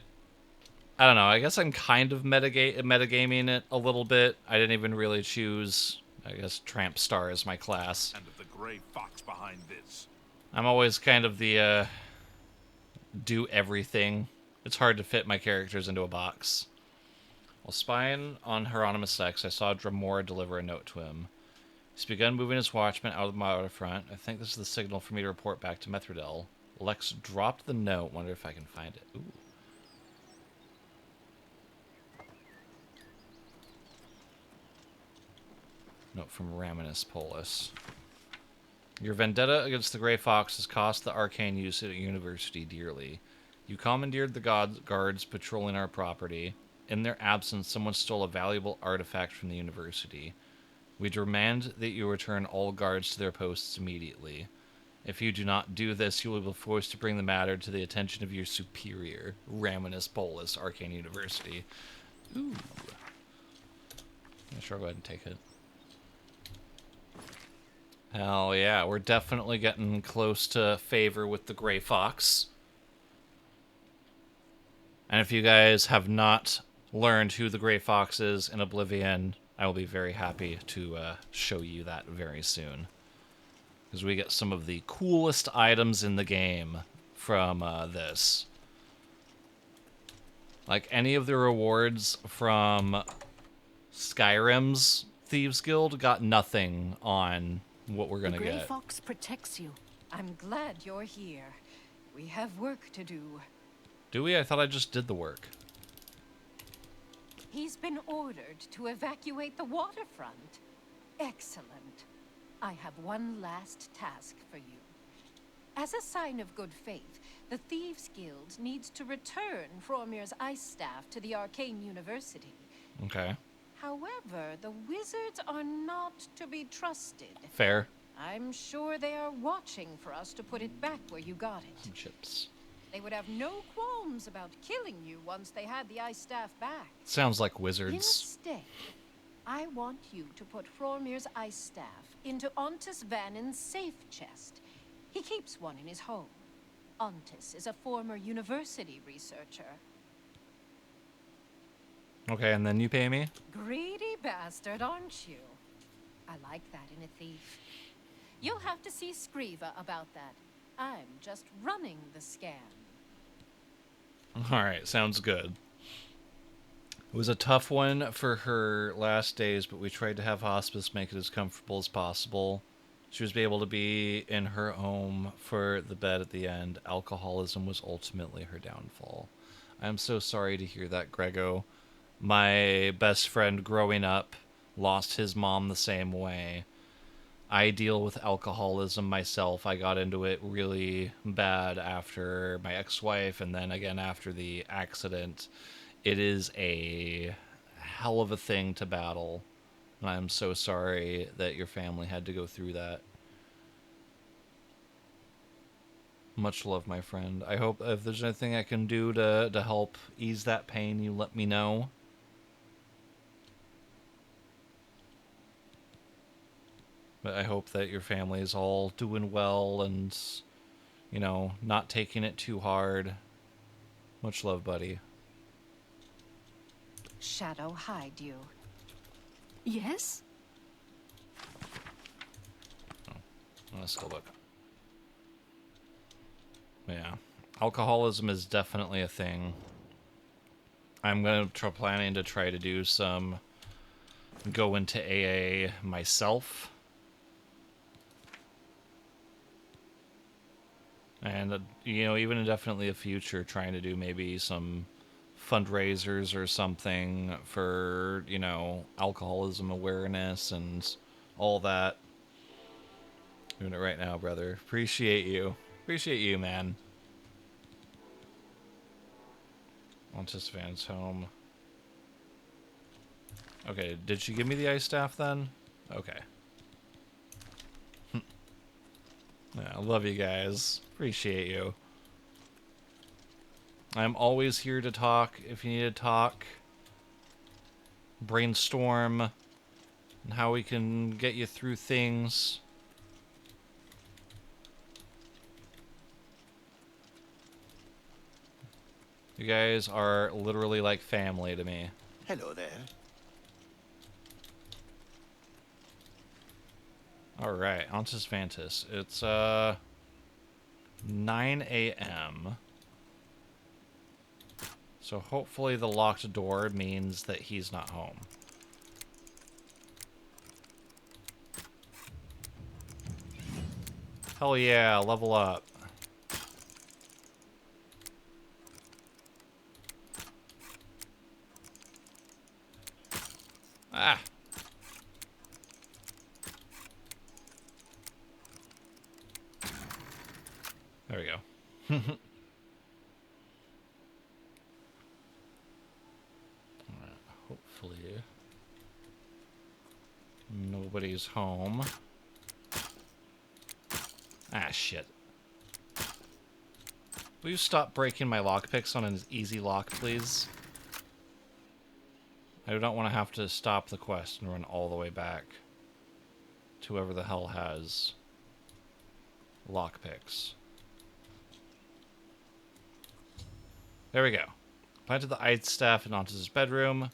I don't know, I guess I'm kind of metagaming it a little bit. I didn't even really choose, I guess, Tramp Star as my class. And of the Grey Fox behind this. I'm always kind of the do everything. It's hard to fit my characters into a box. While spying on Hieronymus Sex, I saw Dremora deliver a note to him. He's begun moving his watchmen out of the waterfront. I think this is the signal for me to report back to Mithridel. Lex dropped the note. Wonder if I can find it. Ooh. Note from Raminus Polus. Your vendetta against the Grey Fox has cost the arcane university dearly. You commandeered the guards patrolling our property. In their absence, someone stole a valuable artifact from the university. We demand that you return all guards to their posts immediately. If you do not do this, you will be forced to bring the matter to the attention of your superior, Raminus Polus, Arcane University. Ooh. Yeah, sure, go ahead and take it. Hell yeah, we're definitely getting close to favor with the Grey Fox. And if you guys have not learned who the Grey Fox is in Obvlivion, I will be very happy to show you that very soon. Because we get some of the coolest items in the game from this. Like, any of the rewards from Skyrim's Thieves Guild got nothing on what we're gonna The Grey get. Fox protects you. I'm glad you're here. We have work to do. Do we? I thought I just did the work. He's been ordered to evacuate the waterfront. Excellent. I have one last task for you. As a sign of good faith, the Thieves Guild needs to return Fromir's ice staff to the Arcane University. Okay. However, the wizards are not to be trusted. Fair. I'm sure they are watching for us to put it back where you got it. Some chips. They would have no qualms about killing you once they had the ice staff back. Sounds like wizards. Instead, I want you to put Fromir's ice staff into Ontus Vannin's safe chest. He keeps one in his home. Ontus is a former university researcher. Okay, and then you pay me? Greedy bastard, aren't you? I like that in a thief. You'll have to see Scriva about that. I'm just running the scan. Alright, sounds good. It was a tough one for her last days, but we tried to have hospice make it as comfortable as possible. She was able to be in her home for the bed at the end. Alcoholism was ultimately her downfall. I'm so sorry to hear that, Grego. My best friend growing up lost his mom the same way. I deal with alcoholism myself. I got into it really bad after my ex-wife and then again after the accident. It is a hell of a thing to battle. And I'm so sorry that your family had to go through that. Much love, my friend. I hope if there's anything I can do to help ease that pain, you let me know. But I hope that your family is all doing well and, you know, not taking it too hard. Much love, buddy. Shadow, hide you. Yes? Oh, let's go look. Yeah. Alcoholism is definitely a thing. I'm going to planning to try to do some... go into AA myself. And, you know, even definitely a future trying to do maybe some fundraisers or something for, you know, alcoholism awareness and all that. Doing it right now, brother. Appreciate you. Appreciate you, man. Ontus Van's home. Okay, did she give me the ice staff then? Okay. Yeah, I love you guys. Appreciate you. I'm always here to talk if you need to talk. Brainstorm and how we can get you through things. You guys are literally like family to me. Hello there. Alright, Ontus Vantis. It's 9 a.m. So hopefully the locked door means that he's not home. Hell yeah, level up. Ah! There we go. Alright, hopefully nobody's home. Ah, shit. Will you stop breaking my lockpicks on an easy lock, please? I don't want to have to stop the quest and run all the way back to whoever the hell has lockpicks. There we go. Planted the ice staff in Ontus' bedroom.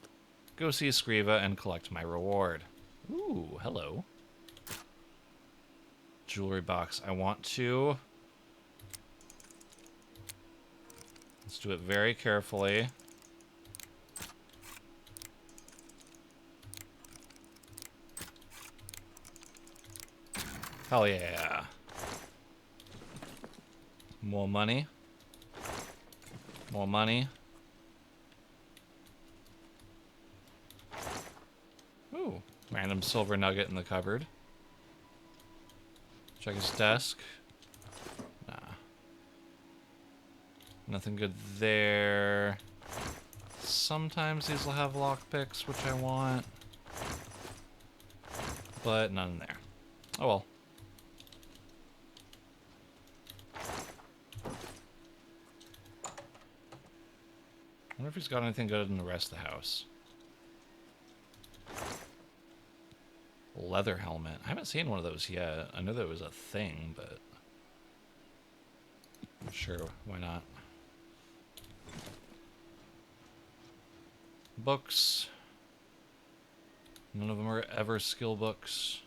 Go see Scriva and collect my reward. Ooh, hello. Jewelry box. I want to... Let's do it very carefully. Hell yeah. More money. More money. Ooh, random silver nugget in the cupboard. Check his desk. Nah. Nothing good there. Sometimes these will have lockpicks, which I want. But none in there. Oh well. I wonder if he's got anything good in the rest of the house. Leather helmet. I haven't seen one of those yet. I know there was a thing, but... Sure, why not? Books. None of them are ever skill books.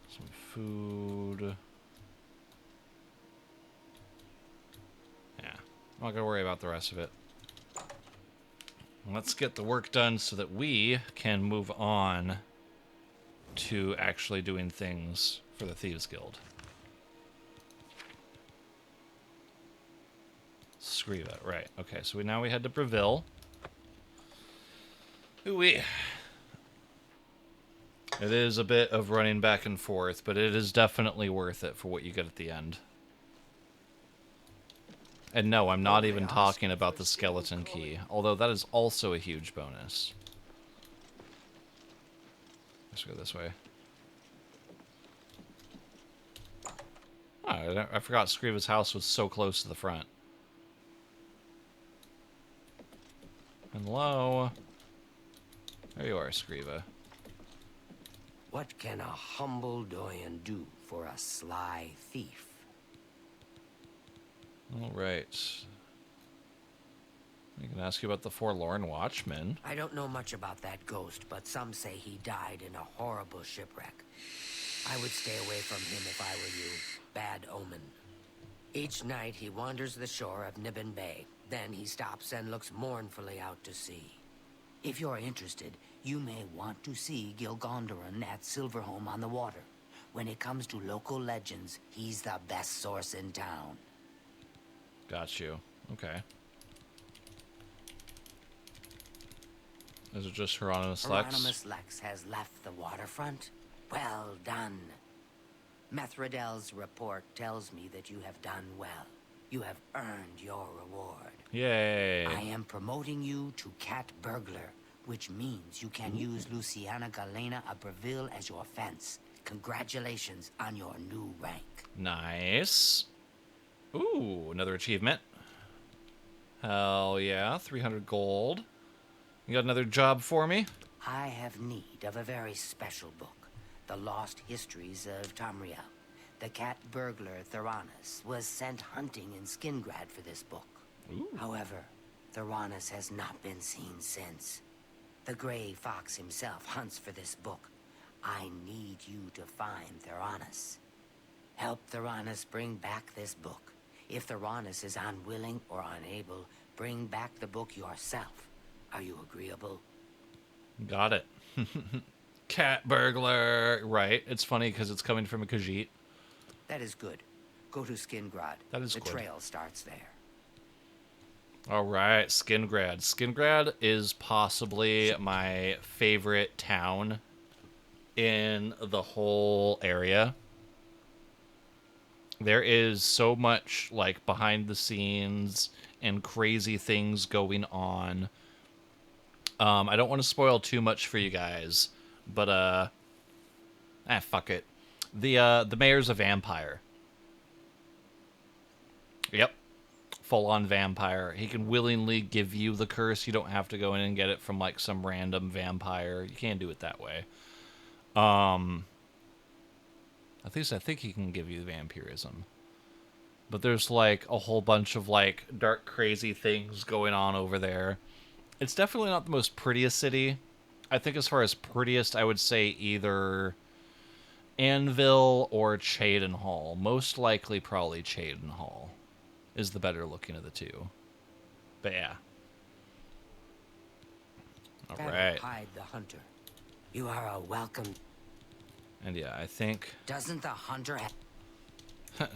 Some food. Yeah, I'm not gonna worry about the rest of it. Let's get the work done so that we can move on to actually doing things for the Thieves Guild. Screeva, right. Okay, so now we head to Breville. Ooh-wee. It is a bit of running back and forth, but it is definitely worth it for what you get at the end. And no, I'm not even talking about the skeleton key, although that is also a huge bonus. Let's go this way. Oh, I forgot Screeva's house was so close to the front. Hello? There you are, Screeva. What can a humble doyen do for a sly thief? Alright. I can ask you about the Forlorn Watchman. I don't know much about that ghost, but some say he died in a horrible shipwreck. I would stay away from him if I were you. Bad omen. Each night he wanders the shore of Nibbin Bay. Then he stops and looks mournfully out to sea. If you're interested, you may want to see Gilgondoran at Silverhome on the water. When it comes to local legends, he's the best source in town. Got you. Okay. Is it just Hieronymus Lex? Hieronymus Lex has left the waterfront? Well done. Methradel's report tells me that you have done well. You have earned your reward. Yay. I am promoting you to Cat Burglar, which means you can use Luciana Galena of Breville as your fence. Congratulations on your new rank. Nice. Ooh, another achievement. Hell yeah, 300 gold. You got another job for me? I have need of a very special book. The Lost Histories of Tamriel. The cat burglar Theranos was sent hunting in Skingrad for this book. Ooh. However, Theranos has not been seen since. The Grey Fox himself hunts for this book. I need you to find Theranos. Help Theranos bring back this book. If Theranos is unwilling or unable, bring back the book yourself. Are you agreeable? Got it. Cat burglar. Right. It's funny because it's coming from a Khajiit. That is good. Go to Skingrad. That is good. good. The trail starts there. All right, Skingrad. Skingrad is possibly my favorite town in the whole area. There is so much, like, behind the scenes and crazy things going on. I don't want to spoil too much for you guys, but, fuck it. The mayor's a vampire. Yep. Full-on vampire. He can willingly give you the curse. You don't have to go in and get it from, like, some random vampire. You can't do it that way. At least I think he can give you vampirism. But there's, like, a whole bunch of, like, dark, crazy things going on over there. It's definitely not the most prettiest city. I think as far as prettiest, I would say either Anvil or Cheydinhal. Most likely probably Cheydinhal is the better looking of the two. But yeah. Alright. Hide the hunter. You are a welcome. And yeah, I think... Doesn't the hunter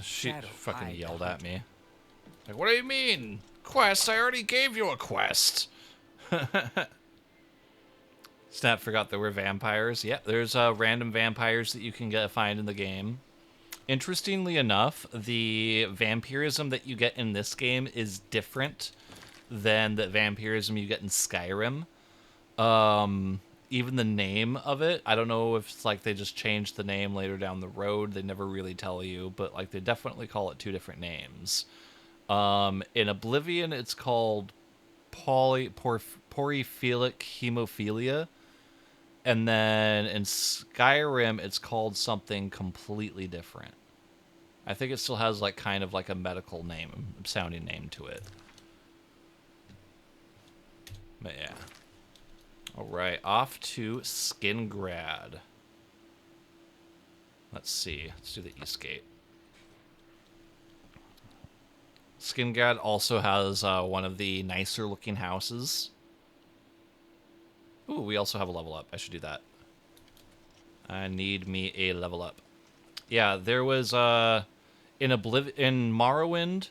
she fucking yelled at me. Like, what do you mean? Quest? I already gave you a quest. Snap forgot there were vampires. Yeah, there's random vampires that you can find in the game. Interestingly enough, the vampirism that you get in this game is different than the vampirism you get in Skyrim. Even the name of it, I don't know if it's like they just changed the name later down the road. They never really tell you, but like they definitely call it two different names. In Oblivion, it's called porophilic hemophilia. And then in Skyrim, it's called something completely different. I think it still has like kind of like a medical name, sounding name to it. But yeah. Alright, off to Skingrad. Let's see. Let's do the East Gate. Skingrad also has one of the nicer looking houses. Ooh, we also have a level up. I should do that. I need me a level up. Yeah, there was in Morrowind,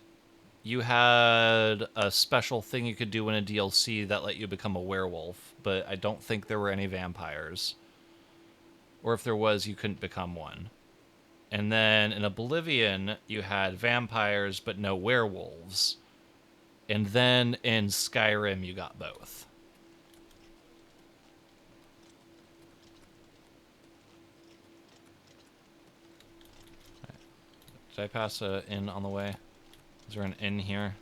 you had a special thing you could do in a DLC that let you become a werewolf, but I don't think there were any vampires. Or if there was, you couldn't become one. And then in Oblivion, you had vampires, but no werewolves. And then in Skyrim, you got both. Did I pass an inn on the way? Is there an inn here?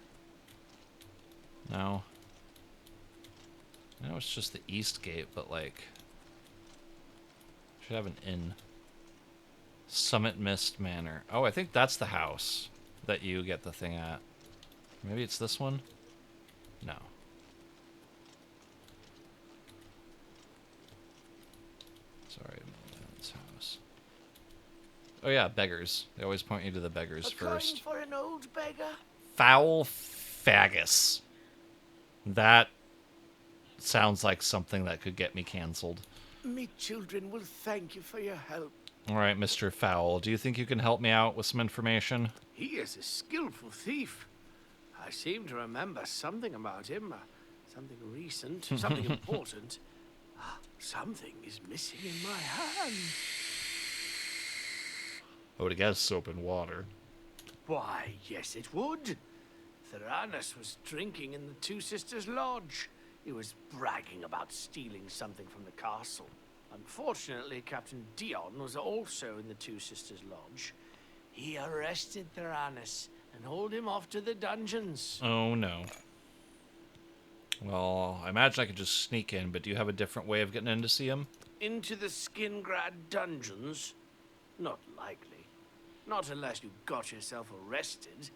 No. I know it's just the East Gate, but like... should have an inn. Summit Mist Manor. Oh, I think that's the house that you get the thing at. Maybe it's this one? No. Sorry, that's house. Oh yeah, beggars. They always point you to the beggars first. For an old beggar? Foul Fagus. That sounds like something that could get me cancelled. Me children will thank you for your help. Alright, Mr. Fowl, do you think you can help me out with some information? He is a skillful thief. I seem to remember something about him. Something recent, something important. Something is missing in my hand. I would guess soap and water. Why, yes it would. Theranos was drinking in the Two Sisters Lodge. He was bragging about stealing something from the castle. Unfortunately, Captain Dion was also in the Two Sisters Lodge. He arrested Theranos and hauled him off to the dungeons. Oh no. Well, I imagine I could just sneak in, but do you have a different way of getting in to see him? Into the Skingrad dungeons? Not likely. Not unless you got yourself arrested.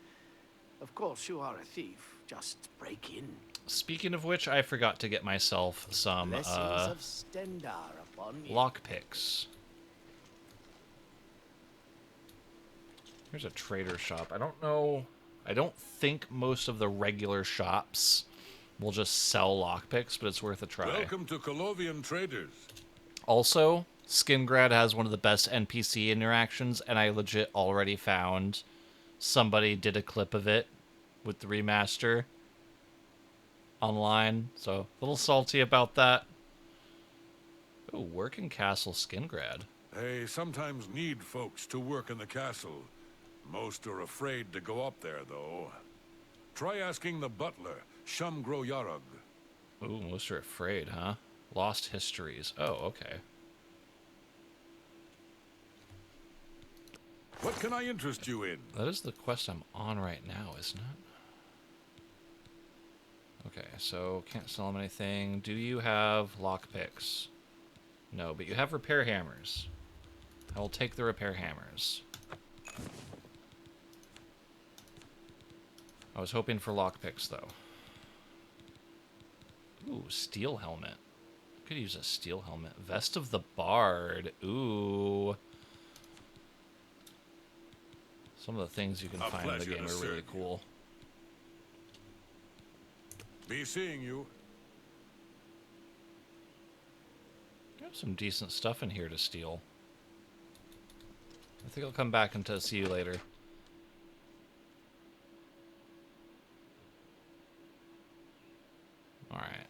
Of course, you are a thief. Just break in. Speaking of which, I forgot to get myself some Blessings of Stendarr upon you. lockpicks. Here's a trader shop. I don't know. I don't think most of the regular shops will just sell lockpicks, but it's worth a try. Welcome to Colovian Traders. Also, Skingrad has one of the best NPC interactions, and I legit already found somebody did a clip of it with the remaster online, so a little salty about that. Oh, work in Castle Skingrad. They sometimes need folks to work in the castle. Most are afraid to go up there, though. Try asking the butler, Shumgro Yarog. Ooh, most are afraid, huh? Lost histories. Oh, okay. What can I interest you in? That is the quest I'm on right now, isn't it? Okay, so can't sell him anything. Do you have lockpicks? No, but you have repair hammers. I will take the repair hammers. I was hoping for lockpicks, though. Ooh, steel helmet. Could use a steel helmet. Vest of the Bard. Ooh. Some of the things you can find in the game are really cool. Be seeing you. You have some decent stuff in here to steal. I think I'll come back and to see you later. Alright.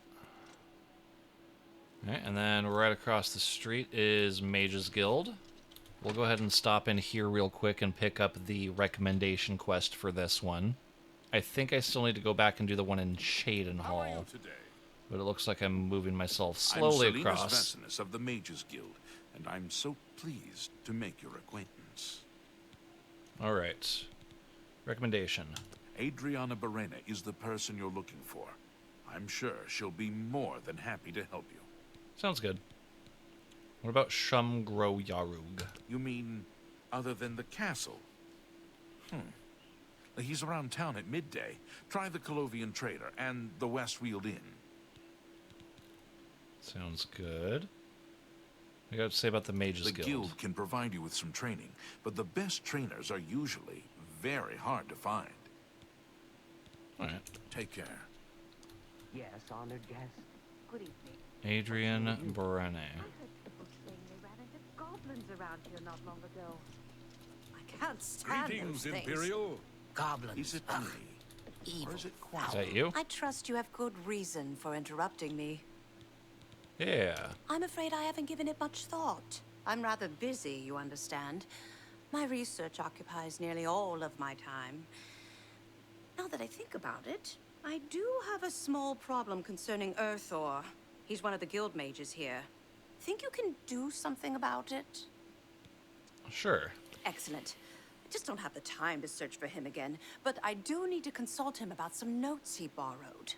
Alright, and then right across the street is Mage's Guild. We'll go ahead and stop in here real quick and pick up the recommendation quest for this one. I think I still need to go back and do the one in Shaden Hall. But it looks like I'm moving myself slowly across. I'm Salinas Vasinus of the Mages Guild, and I'm so pleased to make your acquaintance. Alright. Recommendation. Adriana Barrena is the person you're looking for. I'm sure she'll be more than happy to help you. Sounds good. What about Shumgro Yarug? You mean other than the castle? He's around town at midday. Try the Colovian Trader and the Westfield Inn. Sounds good. What do you got to say about the Mages The Guild? guild can provide you with some training, but the best trainers are usually very hard to find. Alright. Take care. Yes, honored guest. Good evening. Adrian Brene. The book saying they ran into goblins around here not long ago. I can't stand Greetings, those things. Imperial. Goblins. Is it me? Or is it quiet? Is that you? I trust you have good reason for interrupting me. Yeah. I'm afraid I haven't given it much thought. I'm rather busy, you understand. My research occupies nearly all of my time. Now that I think about it, I do have a small problem concerning Earthor. He's one of the guild mages here. Think you can do something about it? Sure. Excellent. I just don't have the time to search for him again, but I do need to consult him about some notes he borrowed.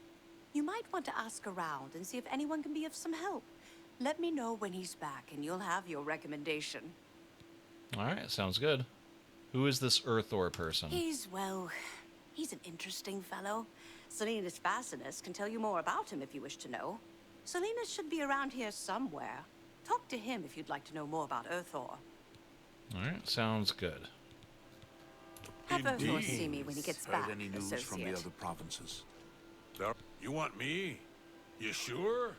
You might want to ask around and see if anyone can be of some help. Let me know when he's back, and you'll have your recommendation. Alright, sounds good. Who is this Earthor person? He's an interesting fellow. Salinas Facinus can tell you more about him if you wish to know. Salinas should be around here somewhere. Talk to him if you'd like to know more about Earthor. Alright, sounds good. Have Earthor see me when he gets Heard back, any news from the associate. other provinces? You want me? You sure?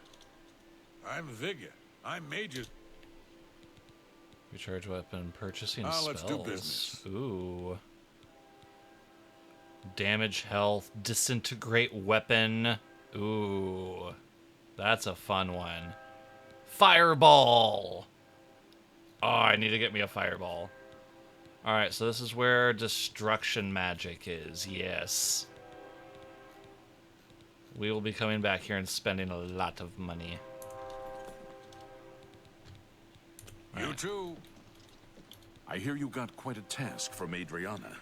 I'm Vigga. I'm Mages. Recharge weapon, purchasing spells. Let's do business. Ooh. Damage health, disintegrate weapon. Ooh. That's a fun one. Fireball! Oh, I need to get me a fireball. Alright, so this is where destruction magic is. Yes. We will be coming back here and spending a lot of money. You too. I hear you got quite a task from Adriana.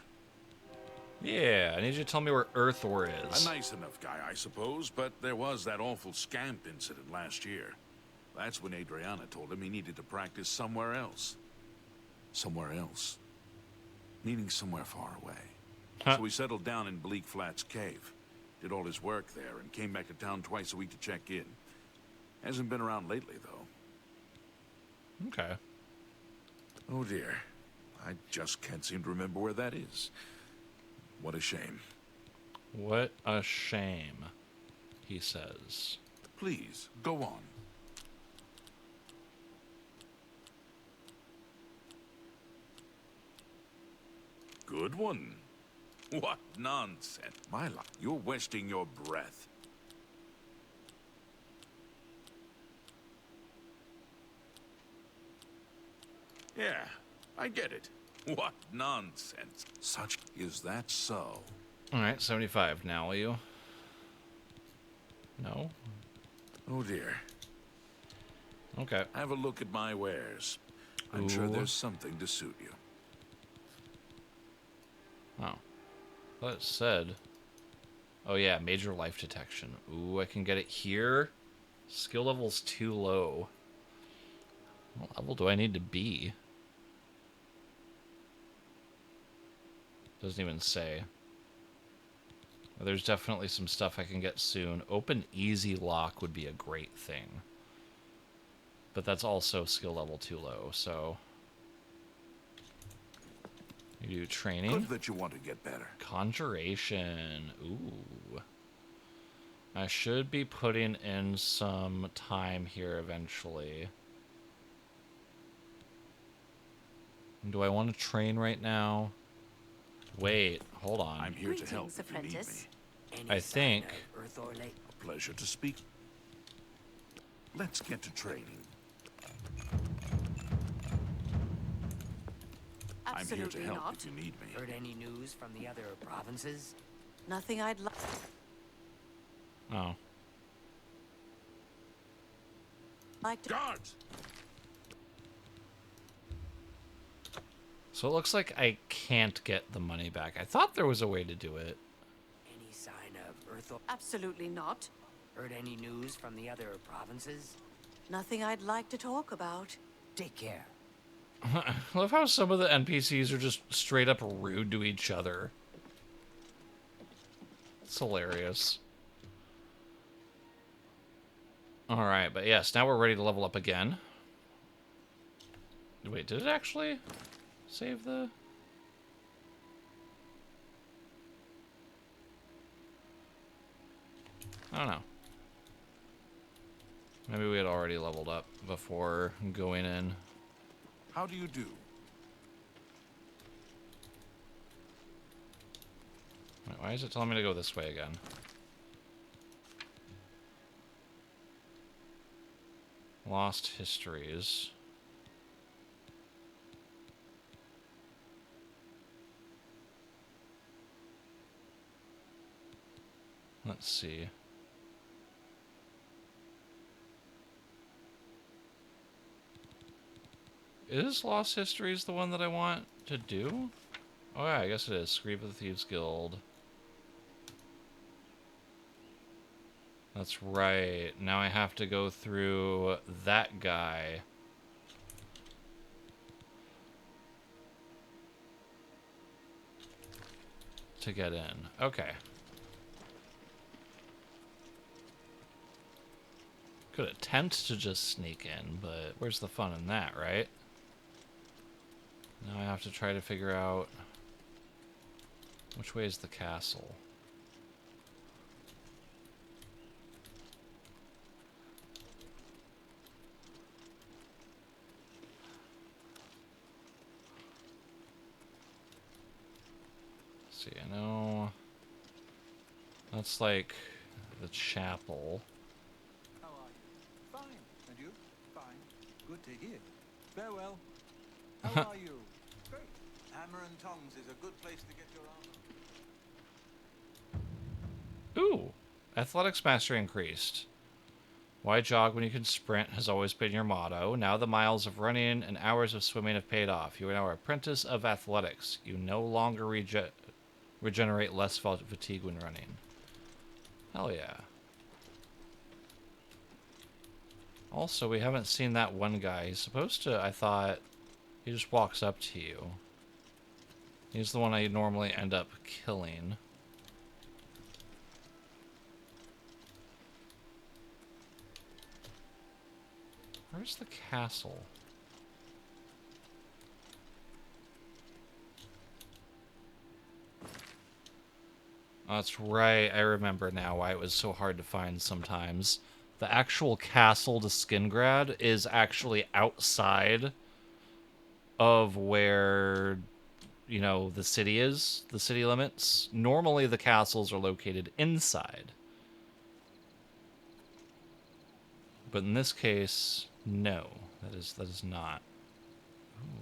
Yeah, I need you to tell me where Earthor is. A nice enough guy, I suppose, but there was that awful scamp incident last year. That's when Adriana told him he needed to practice somewhere else. Somewhere else. Meaning somewhere far away. Huh. So he settled down in Bleak Flats Cave. Did all his work there and came back to town twice a week to check in. Hasn't been around lately, though. Okay. Oh dear. I just can't seem to remember where that is. What a shame. What a shame, he says. Please, go on. Good one. What nonsense. My luck. You're wasting your breath. Yeah, I get it. What nonsense. Such is that so? Alright, 75 now, will you? No? Oh dear. Okay. Have a look at my wares. I'm sure Ooh. there's something to suit you. Oh. Well, it said. Oh yeah, major life detection. Ooh, I can get it here. Skill level's too low. What level do I need to be? Doesn't even say. There's definitely some stuff I can get soon. Open easy lock would be a great thing. But that's also skill level too low, so... You do training. Good that you want to get better. Conjuration. Ooh. I should be putting in some time here eventually. Do I want to train right now? Wait, hold on. I'm here to help Greetings, if you need apprentice. me. I think... A pleasure to speak. Let's get to training. I'm here to Absolutely help not. if you need me. Heard any news from the other provinces? Nothing I'd like. Oh. Like to. Guards! So it looks like I can't get the money back. I thought there was a way to do it. Any sign of Earthor? Absolutely not. Heard any news from the other provinces? Nothing I'd like to talk about. Take care. I love how some of the NPCs are just straight up rude to each other. It's hilarious. Alright, but yes, now we're ready to level up again. Wait, did it actually save the... I don't know. Maybe we had already leveled up before going in. How do you do? Wait, why is it telling me to go this way again? Lost histories. Let's see. Is Lost Histories the one that I want to do? Oh yeah, I guess it is. Screeve of the Thieves Guild. That's right. Now I have to go through that guy. To get in. Okay. Could attempt to just sneak in, but where's the fun in that, right? Now I have to try to figure out which way is the castle. Let's see, I know that's like the chapel. How are you? Fine. And you? Fine. Good to hear. Farewell. How are you? Great. Hammer and Tongs is a good place to get your armor. Ooh, athletics mastery increased. Why jog when you can sprint has always been your motto. Now the miles of running and hours of swimming have paid off. You are now an apprentice of athletics. You no longer regenerate less fatigue when running. Hell yeah. Also, we haven't seen that one guy. He's supposed to, I thought, he just walks up to you. He's the one I normally end up killing. Where's the castle? Oh, that's right. I remember now why it was so hard to find sometimes. The actual castle to Skingrad is actually outside of where, you know, the city is, the city limits. Normally the castles are located inside. But in this case, no. That is not. Ooh.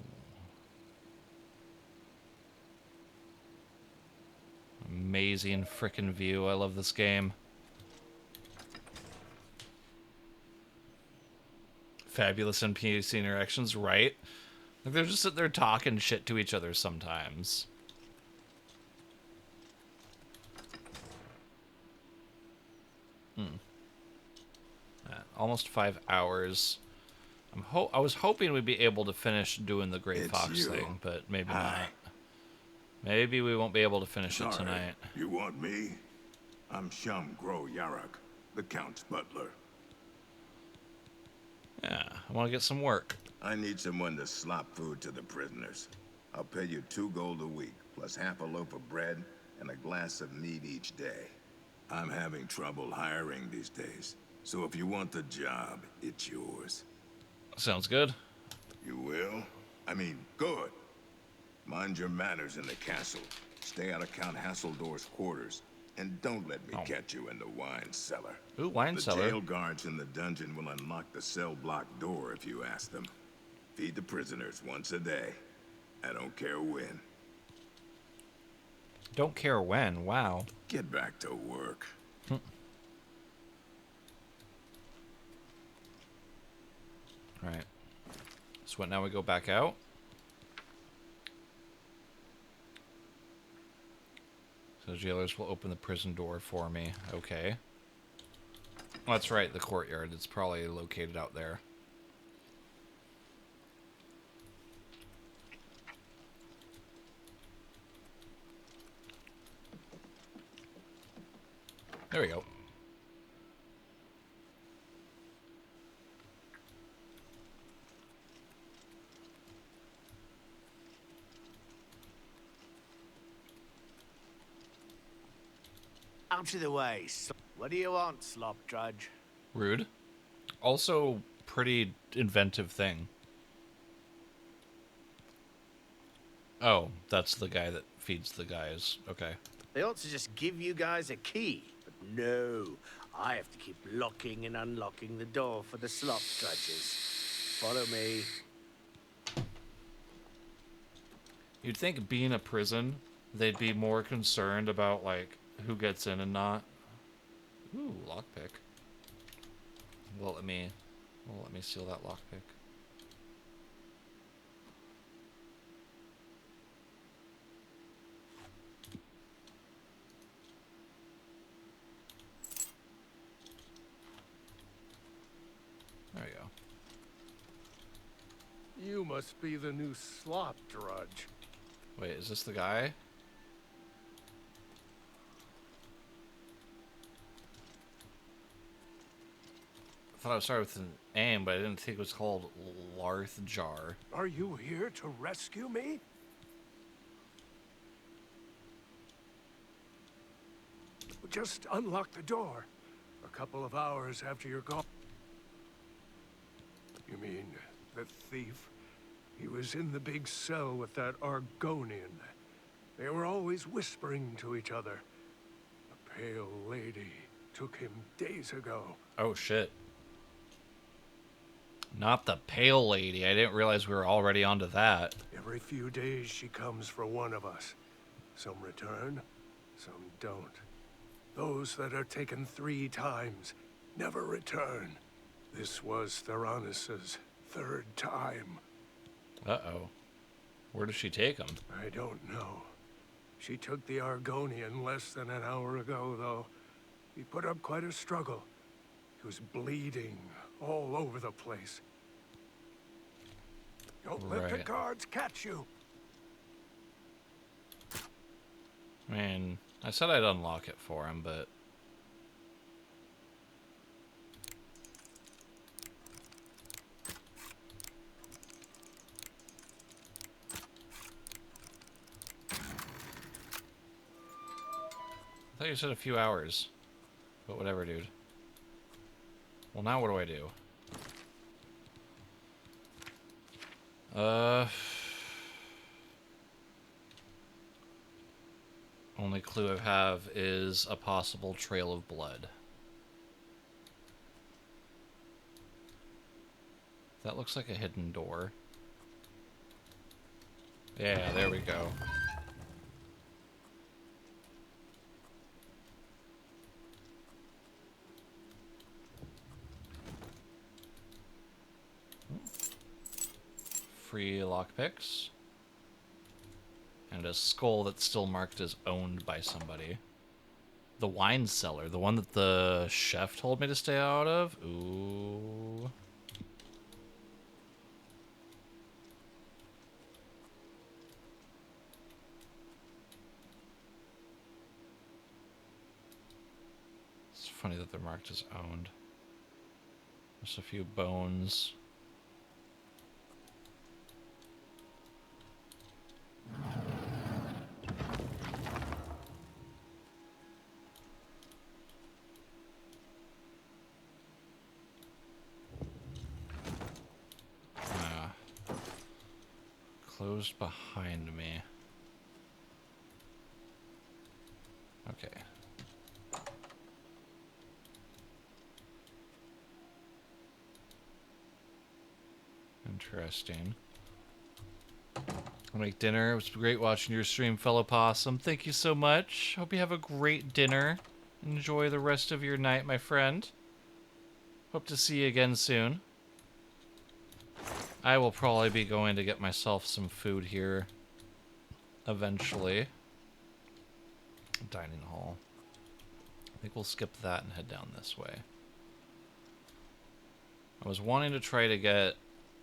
Amazing frickin' view. I love this game. Fabulous NPC interactions, right? Like they're just sitting there talking shit to each other sometimes. Almost 5 hours. I was hoping we'd be able to finish doing the Gray Fox thing, but maybe not. Maybe we won't be able to finish it tonight. You want me? I'm Shum Gro Yarak, the Count's butler. Yeah, I want to get some work. I need someone to slop food to the prisoners. I'll pay you 2 gold a week, plus half a loaf of bread and a glass of meat each day. I'm having trouble hiring these days, so if you want the job, it's yours. Sounds good. You will? I mean, good. Mind your manners in the castle. Stay out of Count Hasseldorf's quarters. And don't let me catch you in the wine cellar. Ooh, wine cellar. The jail guards in the dungeon will unlock the cell block door if you ask them. Feed the prisoners once a day. I don't care when. Don't care when, wow. Get back to work. Alright. So what, now we go back out? So jailers will open the prison door for me. Okay. That's right, the courtyard. It's probably located out there. There we go. Out of the way. What do you want, slop drudge? Rude. Also, pretty inventive thing. Oh, that's the guy that feeds the guys. Okay. They ought to just give you guys a key. But no, I have to keep locking and unlocking the door for the slop drudges. Follow me. You'd think being a prison, they'd be more concerned about, like, who gets in and not. Ooh, lockpick. Well, let me seal that lockpick. There we go. You must be the new slop drudge. Wait, is this the guy? I thought I started with an aim, but I didn't think it was called Larth Jar. Are you here to rescue me? Just unlock the door. A couple of hours after you're gone. You mean the thief? He was in the big cell with that Argonian. They were always whispering to each other. A pale lady took him days ago. Oh, shit. Not the pale lady. I didn't realize we were already onto that. Every few days she comes for one of us. Some return, some don't. Those that are taken 3 times never return. This was Theranos's 3rd time. Uh-oh. Where does she take him? I don't know. She took the Argonian less than an hour ago, though. He put up quite a struggle. He was bleeding all over the place. Don't let the Right. guards catch you. I mean, I said I'd unlock it for him, but... I thought you said a few hours. But whatever, dude. Well, now what do I do? Only clue I have is a possible trail of blood. That looks like a hidden door. Yeah, there we go. Free lockpicks. And a skull that's still marked as owned by somebody. The wine cellar, the one that the chef told me to stay out of? Ooh. It's funny that they're marked as owned. There's a few bones. Closed behind me. Okay. Interesting. I'll make dinner. It was great watching your stream, fellow possum. Thank you so much. Hope you have a great dinner. Enjoy the rest of your night, my friend. Hope to see you again soon. I will probably be going to get myself some food here eventually. Dining hall. I think we'll skip that and head down this way. I was wanting to try to get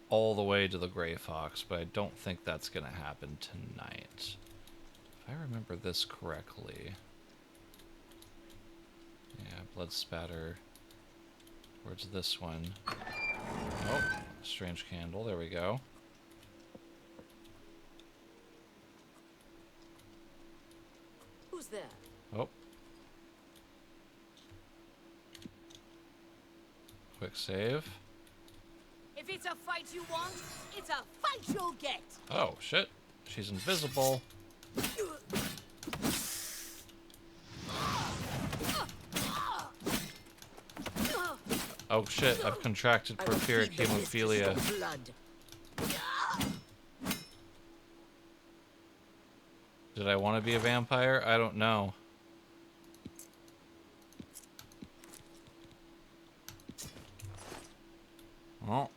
all the way to the Gray Fox, but I don't think that's going to happen tonight. If I remember this correctly. Yeah, blood spatter. Where's this one? Oh, strange candle. There we go. Who's there? Oh. Quick save. If it's a fight you want, it's a fight you'll get. Oh, shit. She's invisible. Oh, shit. I've contracted porphyric hemophilia. Did I want to be a vampire? I don't know. Well,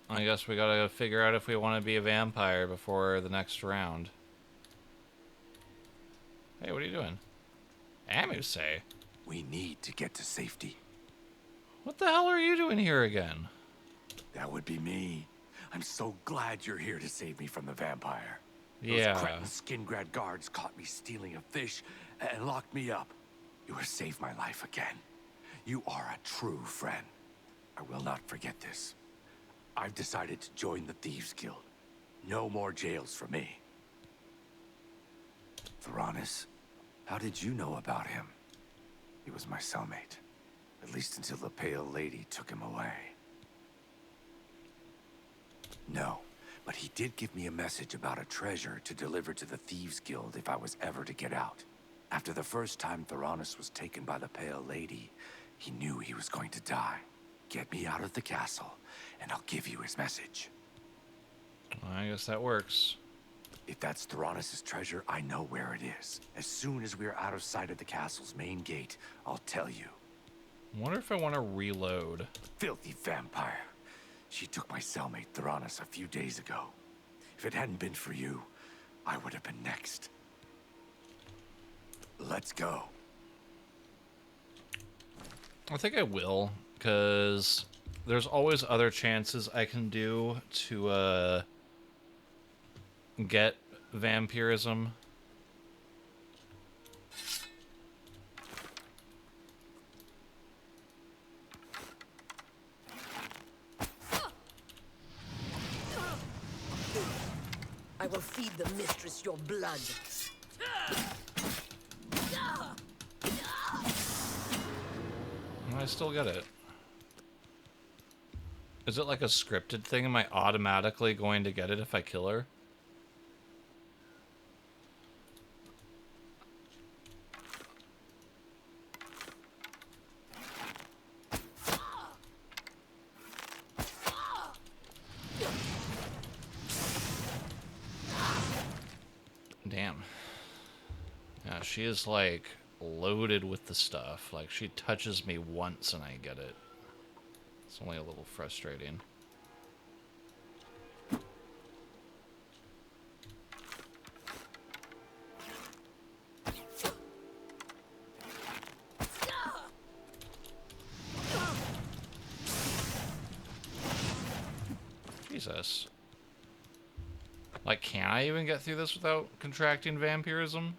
I guess we gotta figure out if we want to be a vampire before the next round. Hey, what are you doing? Amuse? We need to get to safety. What the hell are you doing here again? That would be me. I'm so glad you're here to save me from the vampire. Yeah. Those cretin Skingrad guards caught me stealing a fish and locked me up. You have saved my life again. You are a true friend. I will not forget this. I've decided to join the Thieves Guild. No more jails for me. Theranos, how did you know about him? He was my cellmate. At least until the Pale Lady took him away. No, but he did give me a message about a treasure to deliver to the Thieves Guild if I was ever to get out. After the first time Theranos was taken by the Pale Lady, he knew he was going to die. Get me out of the castle, and I'll give you his message. I guess that works. If that's Theranos' treasure, I know where it is. As soon as we're out of sight of the castle's main gate, I'll tell you. I wonder if I want to reload. Filthy vampire. She took my cellmate Theranos a few days ago. If it hadn't been for you, I would have been next. Let's go. I think I will, because there's always other chances I can do to get vampirism. I will feed the mistress your blood. I still get it. Is it like a scripted thing? Am I automatically going to get it if I kill her? Damn. Yeah, she is like loaded with the stuff. Like, she touches me once and I get it. It's only a little frustrating. Jesus. Like, can I even get through this without contracting vampirism?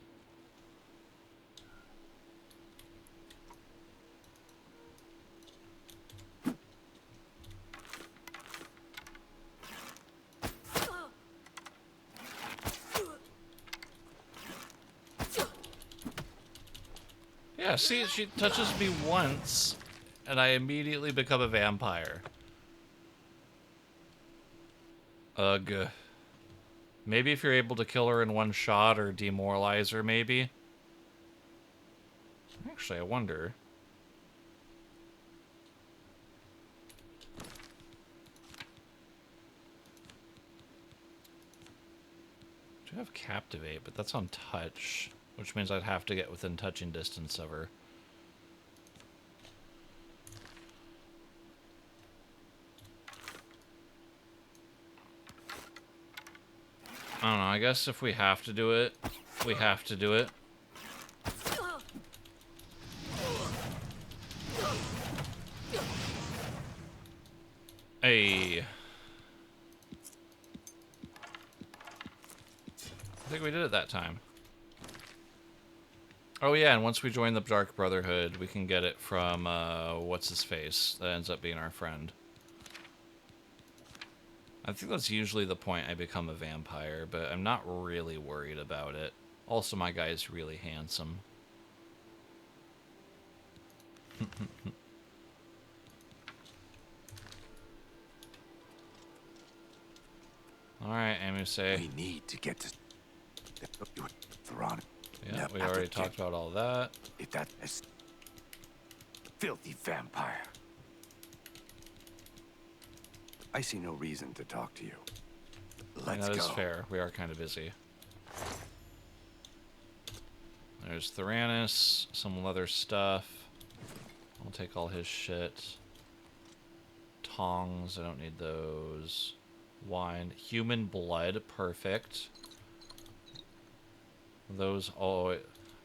Yeah, see, she touches me once, and I immediately become a vampire. Ugh. Maybe if you're able to kill her in one shot or demoralize her, maybe. Actually, I wonder. I do have Captivate, but that's on touch, which means I'd have to get within touching distance of her. I don't know, I guess if we have to do it, we have to do it. I think we did it that time. Oh yeah, and once we join the Dark Brotherhood, we can get it from, what's-his-face, that ends up being our friend. I think that's usually the point I become a vampire, but I'm not really worried about it. Also, my guy's really handsome. Alright, Amuse. We need to get to Veronica. Yeah, we already talked about all that. If that is filthy vampire. I see no reason to talk to you. Let's go. That is fair. We are kind of busy. There's Theranos, some leather stuff. I'll take all his shit. Tongs, I don't need those. Wine. Human blood, perfect. Those, oh,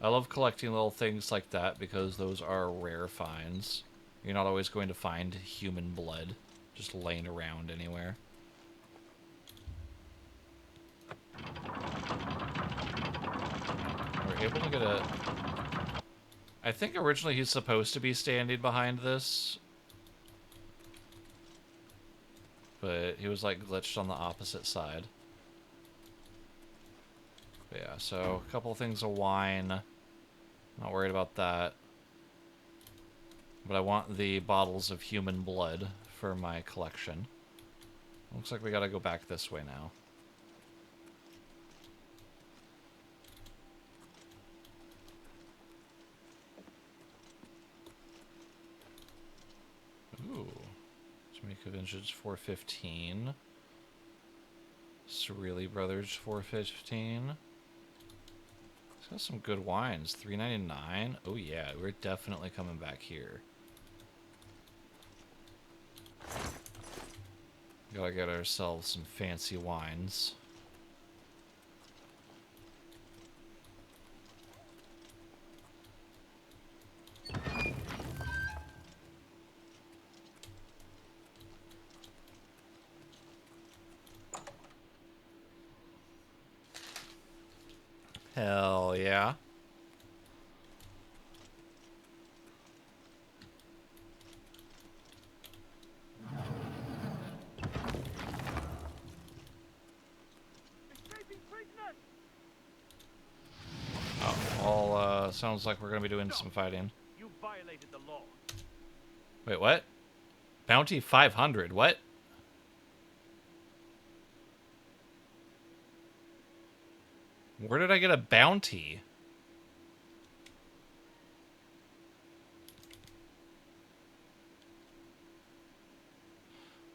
I love collecting little things like that because those are rare finds. You're not always going to find human blood just laying around anywhere. We're able to get a... I think originally he's supposed to be standing behind this. But he was like glitched on the opposite side. But yeah, so a couple things of wine. Not worried about that. But I want the bottles of human blood for my collection. Looks like we gotta go back this way now. Ooh. Jamaica Vintage 415. Cerelli Brothers 415. It's got some good wines. $3.99. Oh yeah, we're definitely coming back here. Gotta get ourselves some fancy wines. Hell yeah. Sounds like we're gonna be doing some fighting. You violated the law. Wait, what? Bounty 500, what? Where did I get a bounty?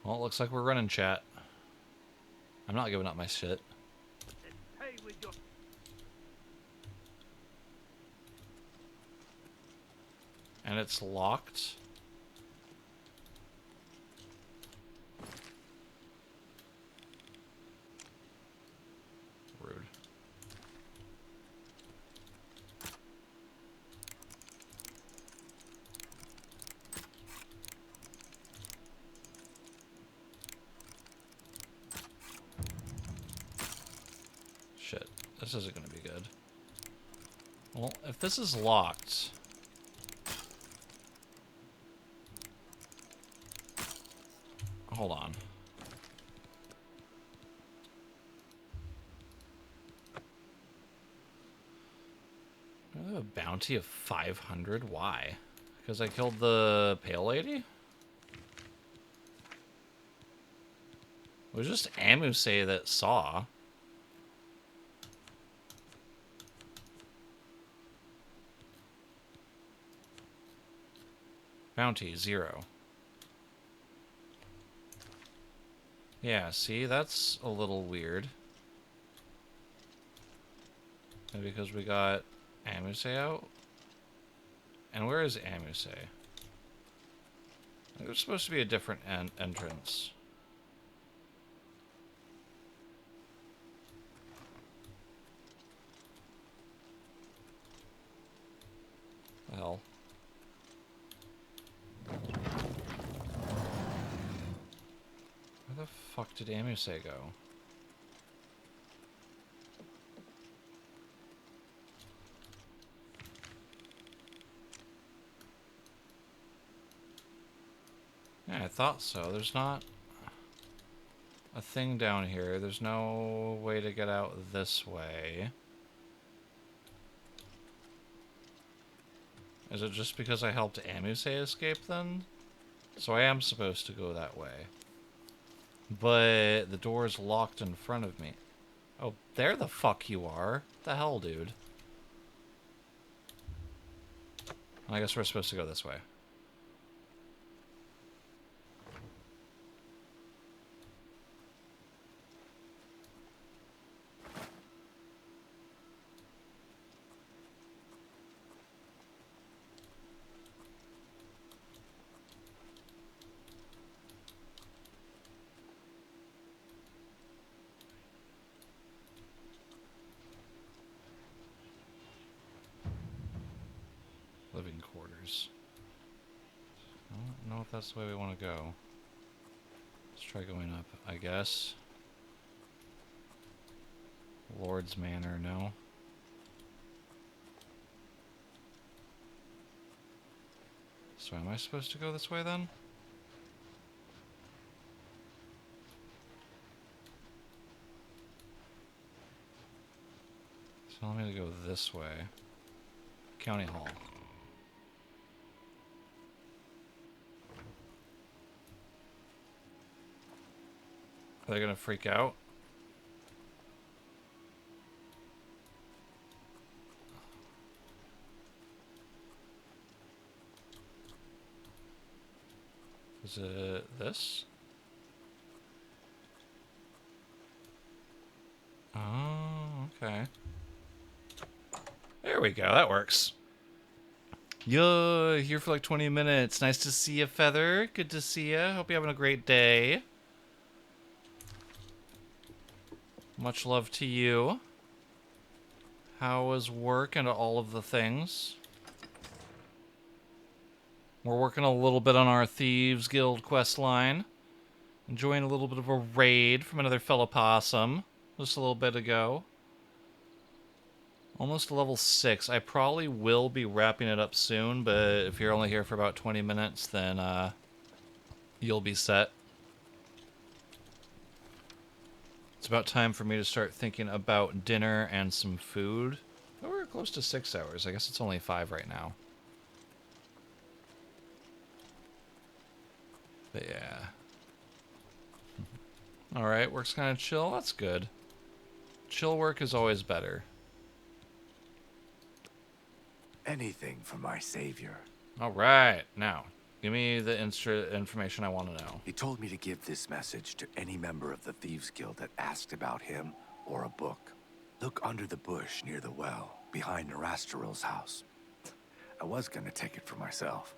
Well, it looks like we're running, chat. I'm not giving up my shit. Pay with your... And it's locked. Rude. Shit, this isn't gonna be good. Well, if this is locked... Hold on. I have a bounty of 500? Why? Because I killed the Pale Lady? It was just Amuse that saw. Bounty, 0. Yeah, see, that's a little weird. And because we got Amuse out? And where is Amuse? There's supposed to be a different entrance. Well. Where the fuck did Amuse go? I thought so. There's not a thing down here. There's no way to get out this way. Is it just because I helped Amuse escape then? So I am supposed to go that way. But the door is locked in front of me. Oh, there the fuck you are. The hell, dude? I guess we're supposed to go this way. Living quarters. I don't know if that's the way we want to go. Let's try going up, I guess. Lord's Manor, no. So am I supposed to go this way then? So I'm going to go this way. County Hall. Are they gonna freak out? Is it this? Oh, okay. There we go, that works. Yo, here for like 20 minutes. Nice to see you, Feather. Good to see you. Hope you're having a great day. Much love to you. How was work and all of the things? We're working a little bit on our Thieves Guild quest line. Enjoying a little bit of a raid from another fellow possum just a little bit ago. Almost level 6. I probably will be wrapping it up soon, but if you're only here for about 20 minutes, then you'll be set. It's about time for me to start thinking about dinner and some food. Oh, we're close to 6 hours. I guess it's only 5 right now. But yeah. Alright, work's kind of chill. That's good. Chill work is always better. Anything for my savior. Alright, now, give me the information I want to know. He told me to give this message to any member of the Thieves Guild that asked about him or a book. Look under the bush near the well, behind Narasteril's house. I was gonna take it for myself,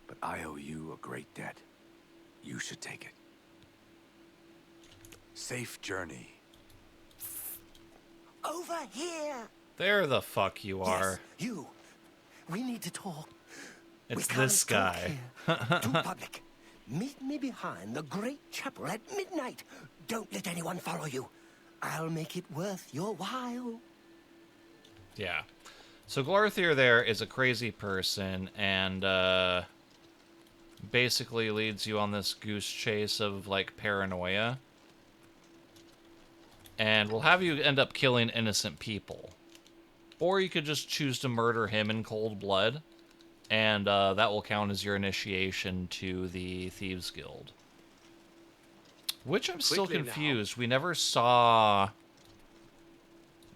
but I owe you a great debt. You should take it. Safe journey. Over here! There the fuck you are. Yes, you. We need to talk. It's this guy. Too public. Meet me behind the great chapel at midnight. Don't let anyone follow you. I'll make it worth your while. Yeah. So Glarthir there is a crazy person and basically leads you on this goose chase of like paranoia. And will have you end up killing innocent people. Or you could just choose to murder him in cold blood, and that will count as your initiation to the Thieves Guild. Which I'm still confused. We never saw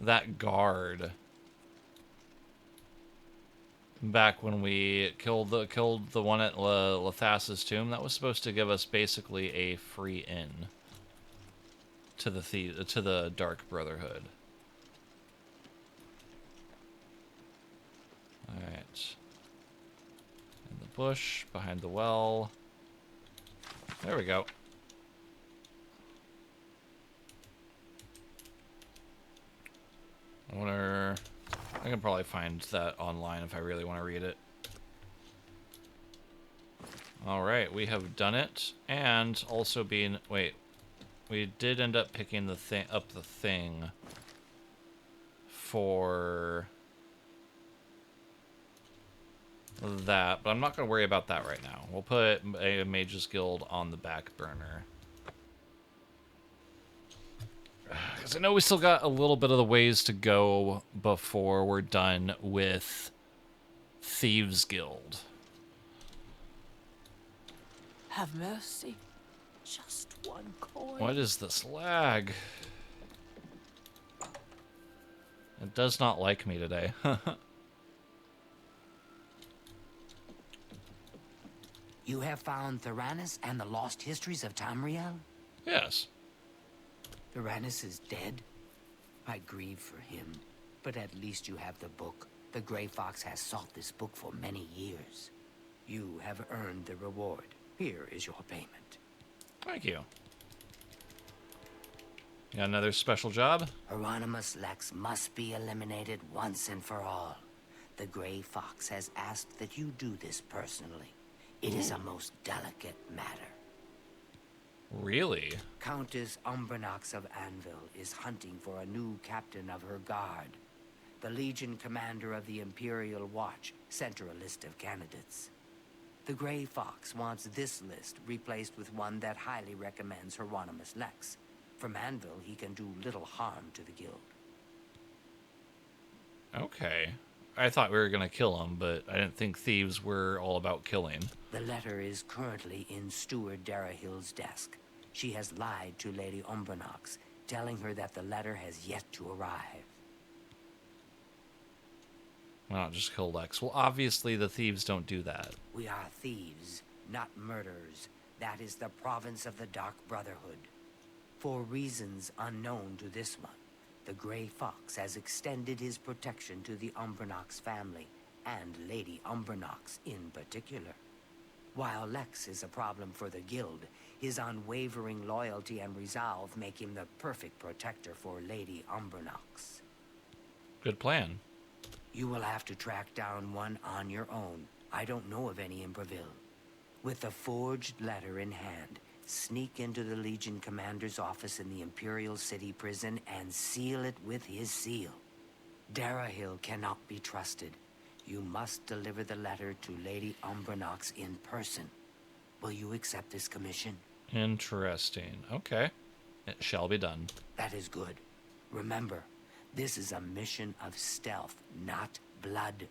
that guard back when we killed the one at Lathas's tomb. That was supposed to give us basically a free in to the Dark Brotherhood. Alright. In the bush, behind the well. There we go. I can probably find that online if I really want to read it. Alright, we have done it. And also being... Wait. We did end up picking the thing for that, but I'm not going to worry about that right now. We'll put a Mage's Guild on the back burner. Because I know we still got a little bit of the ways to go before we're done with Thieves Guild. Have mercy. Just one coin. What is this lag? It does not like me today. You have found Theranos and the lost histories of Tamriel? Yes. Theranos is dead? I grieve for him, but at least you have the book. The Grey Fox has sought this book for many years. You have earned the reward. Here is your payment. Thank you. Got another special job? Hieronymus Lex must be eliminated once and for all. The Grey Fox has asked that you do this personally. It is a most delicate matter. Really? Countess Umbranox of Anvil is hunting for a new captain of her guard. The Legion commander of the Imperial Watch sent her a list of candidates. The Grey Fox wants this list replaced with one that highly recommends Hieronymus Lex. From Anvil, he can do little harm to the guild. Okay. I thought we were going to kill him, but I didn't think thieves were all about killing. The letter is currently in Steward Darahill's desk. She has lied to Lady Umbranox, telling her that the letter has yet to arrive. Why not just kill Lex? Well, obviously the thieves don't do that. We are thieves, not murderers. That is the province of the Dark Brotherhood. For reasons unknown to this one, the Grey Fox has extended his protection to the Umbranox family, and Lady Umbranox in particular. While Lex is a problem for the guild, his unwavering loyalty and resolve make him the perfect protector for Lady Umbranox. Good plan. You will have to track down one on your own. I don't know of any in Breville. With the forged letter in hand, sneak into the Legion commander's office in the Imperial City prison and seal it with his seal. Darahill cannot be trusted. You must deliver the letter to Lady Umbranox in person. Will you accept this commission? Interesting. Okay. It shall be done. That is good. Remember, this is a mission of stealth, not blood.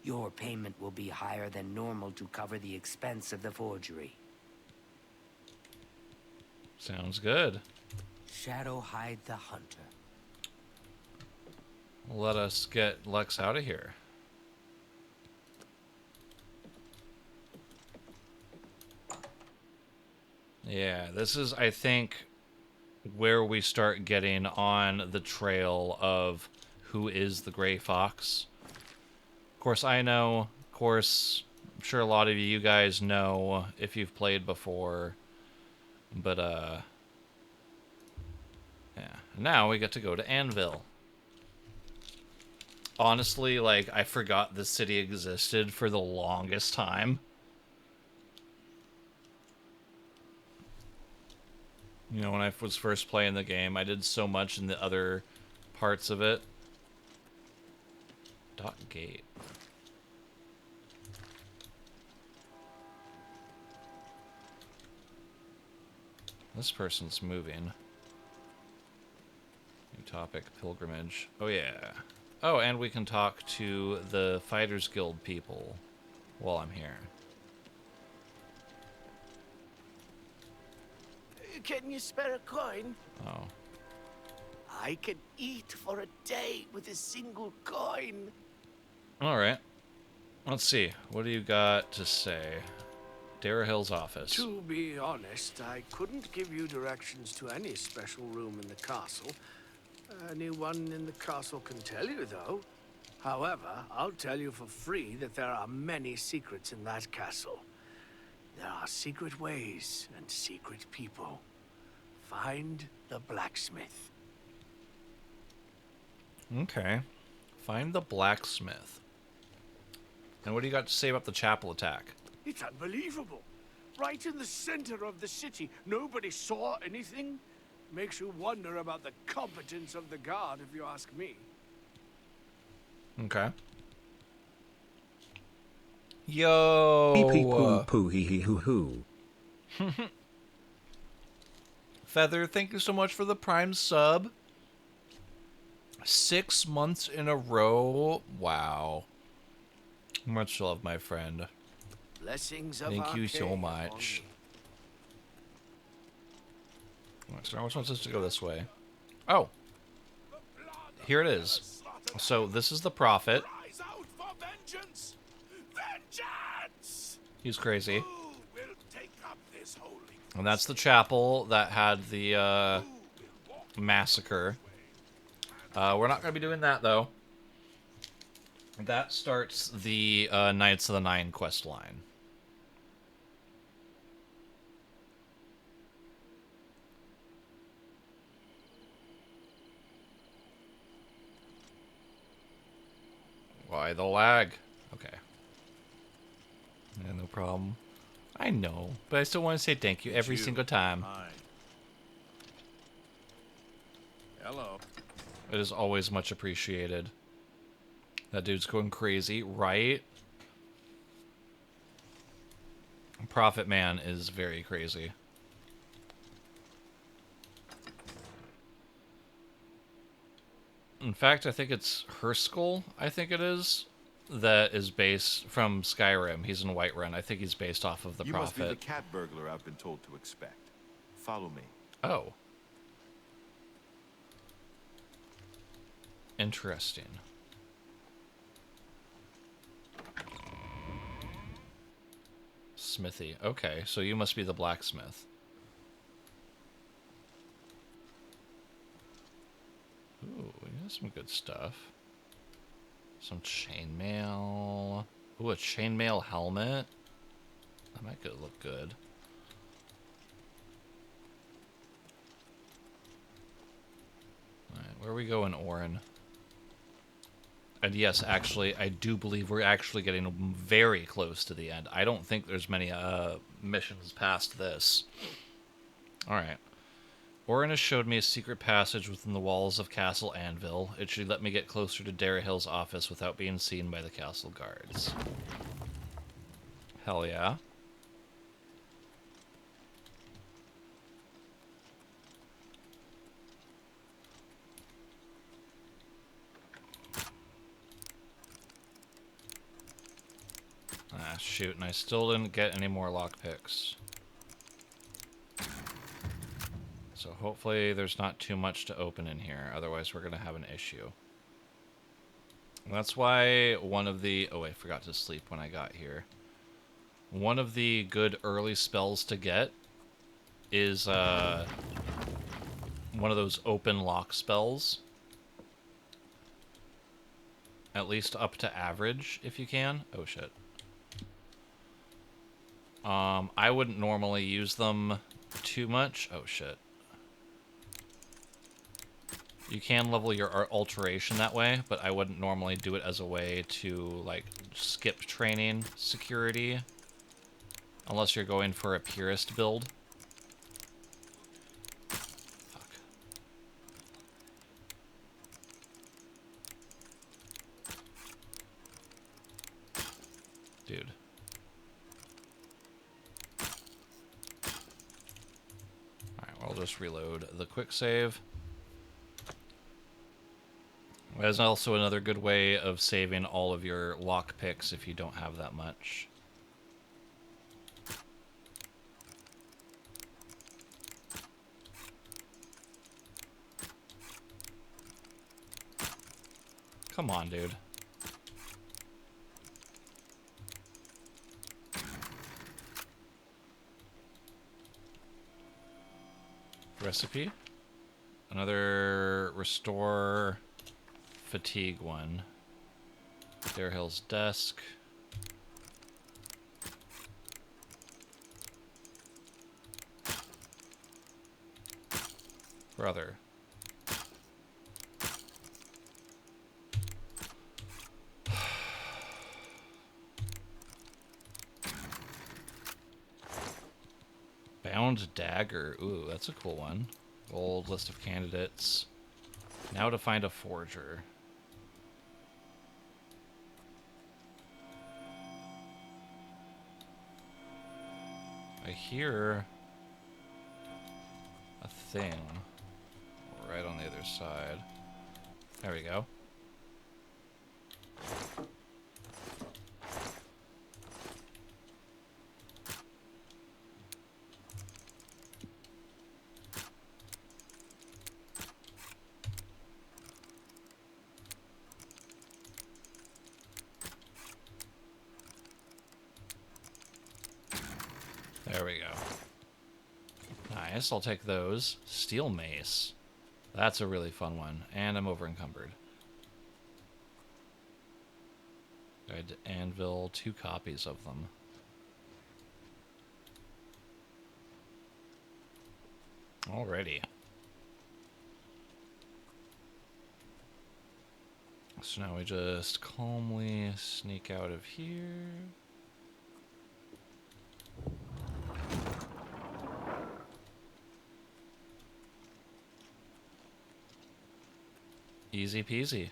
Your payment will be higher than normal to cover the expense of the forgery. Sounds good. Shadowhide the Hunter. Let us get Lex out of here. Yeah, this is, I think, where we start getting on the trail of who is the Grey Fox. Of course, I know. Of course, I'm sure a lot of you guys know if you've played before. But, yeah. Now we get to go to Anvil. Honestly, like, I forgot this city existed for the longest time. You know, when I was first playing the game, I did so much in the other parts of it. Dot gate. This person's moving. New topic, pilgrimage. Oh, yeah. Oh, and we can talk to the Fighters Guild people while I'm here. Can you spare a coin? Oh. I can eat for a day with a single coin. Alright. Let's see. What do you got to say? Darahill's office. To be honest, I couldn't give you directions to any special room in the castle. Anyone in the castle can tell you, though. However, I'll tell you for free that there are many secrets in that castle. There are secret ways and secret people. Find the blacksmith. Okay. Find the blacksmith. And what do you got to say about the chapel attack? It's unbelievable. Right in the center of the city. Nobody saw anything. Makes you wonder about the competence of the guard, if you ask me. Okay. Yo. Pee pee poo poo hee hee hoo hoo. Feather, thank you so much for the Prime sub. 6 months in a row. Wow. Much love, my friend. Blessings of Thank you so Arcade much. So I was supposed to go this way. Oh. Here it is. So this is the prophet. He's crazy. And that's the chapel that had the massacre. We're not going to be doing that, though. That starts the Knights of the Nine quest line. Why the lag? Okay. Yeah, no problem. I know, but I still want to say thank you every single time. Hi. Hello. It is always much appreciated. That dude's going crazy, right? Prophet Man is very crazy. In fact, I think it's Herskell, I think it is, that is based from Skyrim. He's in Whiterun. I think he's based off of the You must be Prophet. the cat burglar I've been told to expect. Follow me. Oh. Interesting. Smithy. Okay, so you must be the blacksmith. Ooh, we got some good stuff. Some chainmail. Ooh, a chainmail helmet. That might look good. Alright, where are we going, Orin? And yes, actually, I do believe we're actually getting very close to the end. I don't think there's many missions past this. Alright. Orin has showed me a secret passage within the walls of Castle Anvil. It should let me get closer to Darahill's office without being seen by the castle guards. Hell yeah. Ah, shoot, and I still didn't get any more lockpicks. So hopefully there's not too much to open in here, otherwise we're going to have an issue. And that's why one of the... Oh, I forgot to sleep when I got here. One of the good early spells to get is one of those open lock spells. At least up to average, if you can. Oh, shit. I wouldn't normally use them too much. Oh, shit. You can level your alteration that way, but I wouldn't normally do it as a way to, like, skip training security. Unless you're going for a purist build. Fuck. Dude. Alright, well, I'll just reload the quick save. There's also another good way of saving all of your lockpicks if you don't have that much. Come on, dude. Recipe? Another restore fatigue one. Darahill's desk. Brother. Bound dagger. Ooh, that's a cool one. Old list of candidates. Now to find a forger. I hear a thing right on the other side. There we go. There we go. Nice, I'll take those. Steel mace. That's a really fun one. And I'm over encumbered. Guide to Anvil, 2 copies of them. Alrighty. So now we just calmly sneak out of here. Easy peasy.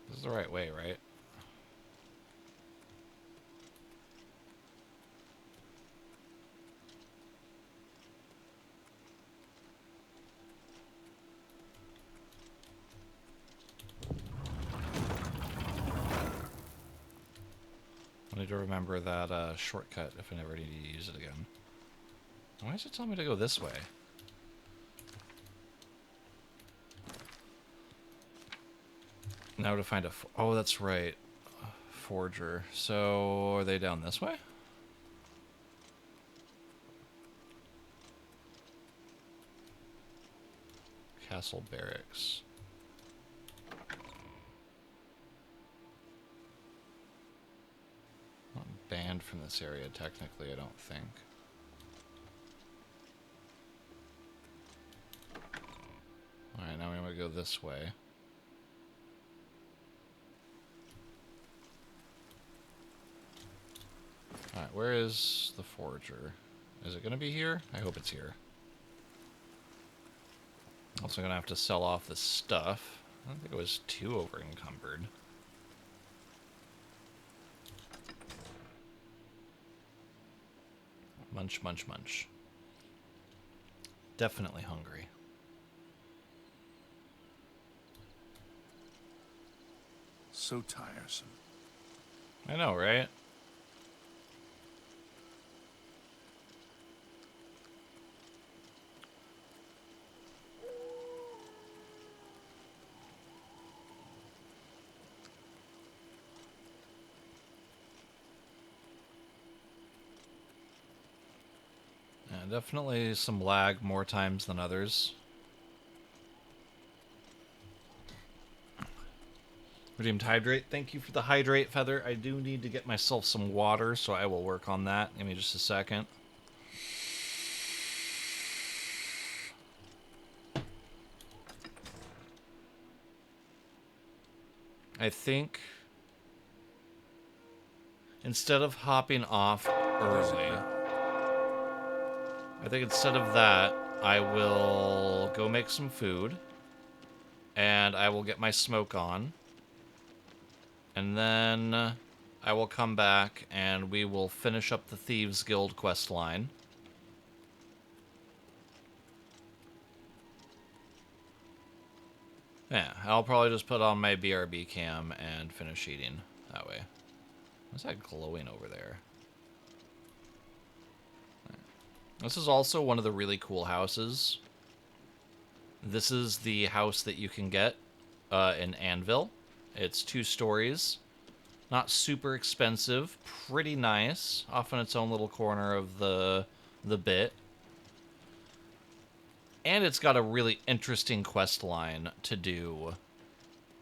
This is the right way, right? I need to remember that shortcut if I never need to use it again. Why does it tell me to go this way? Now to find a... Oh, that's right. Forger. So, are they down this way? Castle Barracks. Not banned from this area, technically, I don't think. Alright, now we're going to go this way. Alright, where is the Forger? Is it going to be here? I hope it's here. Also going to have to sell off the stuff. I don't think it was too over encumbered. Munch, munch, munch. Definitely hungry. So tiresome. I know, right? Yeah, definitely some lag more times than others. Redeemed hydrate. Thank you for the hydrate, Feather. I do need to get myself some water, so I will work on that. Give me just a second. I think instead of hopping off early, I think instead of that, I will go make some food, and I will get my smoke on, and then I will come back and we will finish up the Thieves Guild quest line. Yeah, I'll probably just put on my BRB cam and finish eating that way. What's that glowing over there? This is also one of the really cool houses. This is the house that you can get in Anvil. It's 2 stories. Not super expensive. Pretty nice. Off in its own little corner of the bit. And it's got a really interesting quest line to do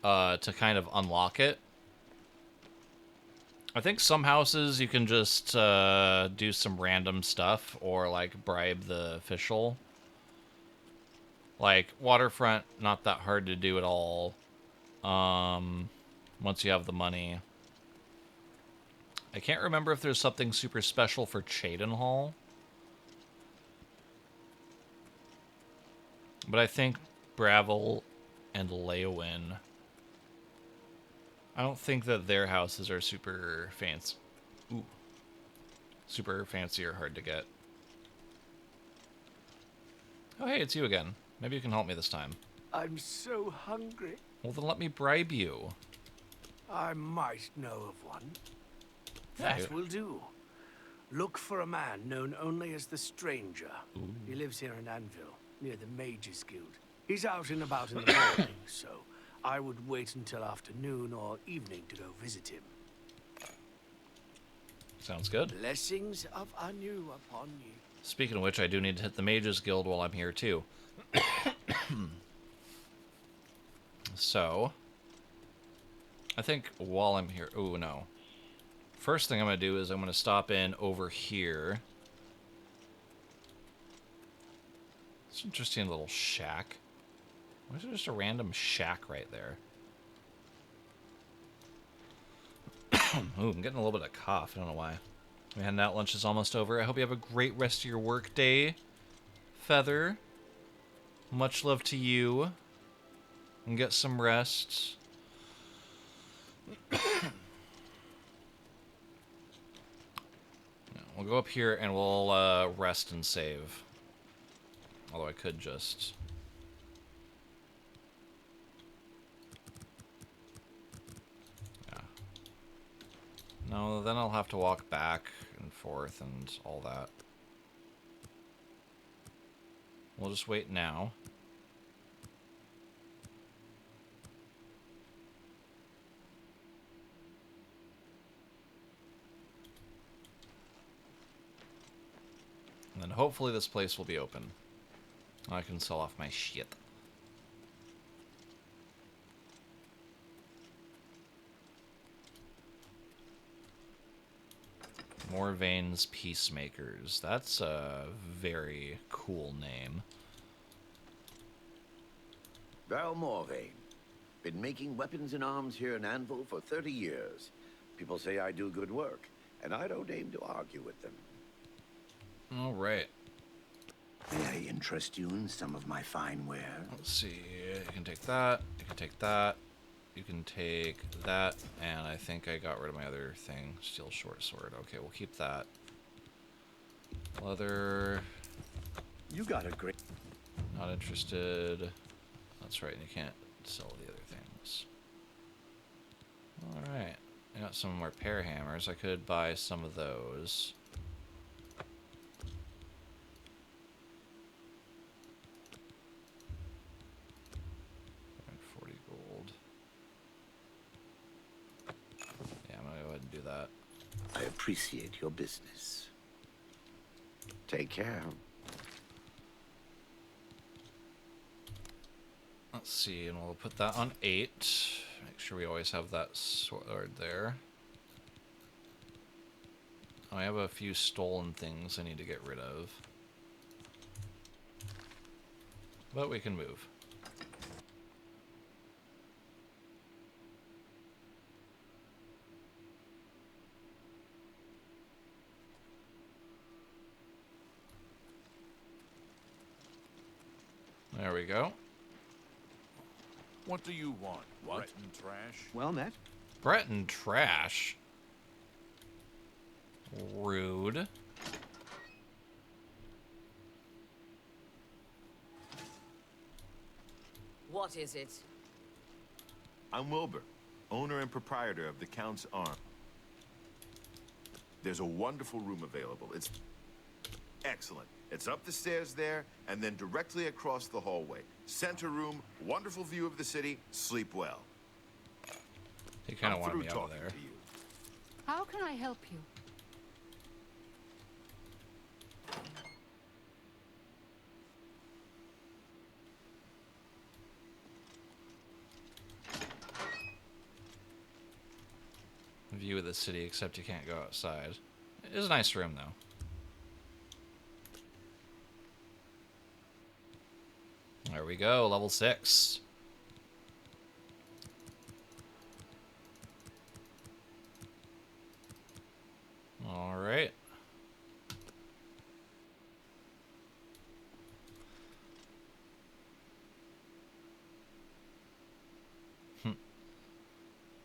to kind of unlock it. I think some houses you can just do some random stuff or like bribe the official. Like Waterfront, not that hard to do at all. Once you have the money. I can't remember if there's something super special for Cheydinhal. But I think Bravel and Leowin, I don't think that their houses are super fancy. Ooh. Super fancy or hard to get. Oh, hey, it's you again. Maybe you can help me this time. I'm so hungry. Well, then let me bribe you. I might know of one. Yeah, That will do. Look for a man known only as the Stranger. He lives here in Anvil, near the Mages Guild. He's out and about in the morning, so I would wait until afternoon or evening to go visit him. Sounds good. Blessings of Anu upon you. Speaking of which, I do need to hit the Mages Guild while I'm here, too. So, I think while I'm here... Ooh, no. First thing I'm going to do is I'm going to stop in over here. It's an interesting little shack. Why is there just a random shack right there? Ooh, I'm getting a little bit of cough. I don't know why. We're heading out. Lunch is almost over. I hope you have a great rest of your work day, Feather. Much love to you. And get some rest. We'll go up here and we'll rest and save. Although I could just... Yeah. No, then I'll have to walk back and forth and all that. We'll just wait now. And then hopefully this place will be open. I can sell off my shit. More Veins Peacemakers. That's a very cool name. Val Morvain. Been making weapons and arms here in Anvil for 30 years. People say I do good work, and I don't aim to argue with them. All right. May I interest you in some of my fine ware? Let's see. You can take that. You can take that. You can take that. And I think I got rid of my other thing. Steel short sword. Okay, we'll keep that. Leather. You got a great... Not interested. That's right. You can't sell the other things. All right. I got some more pear hammers. I could buy some of those. 40 gold. Yeah, I'm gonna go ahead and do that. I appreciate your business. Take care. Let's see, and we'll put that on 8. Make sure we always have that sword there. Oh, I have a few stolen things I need to get rid of. But we can move. There we go. What do you want? What? And trash? Well met. Breton trash. Rude. What is it? I'm Wilbur, owner and proprietor of the Count's Arm. There's a wonderful room available. It's excellent. It's up the stairs there, and then directly across the hallway. Center room, wonderful view of the city, sleep well. He kind of I'm wanted through me out of talking there. to you. How can I help you? View of the city, except you can't go outside. It is a nice room, though. There we go, level 6.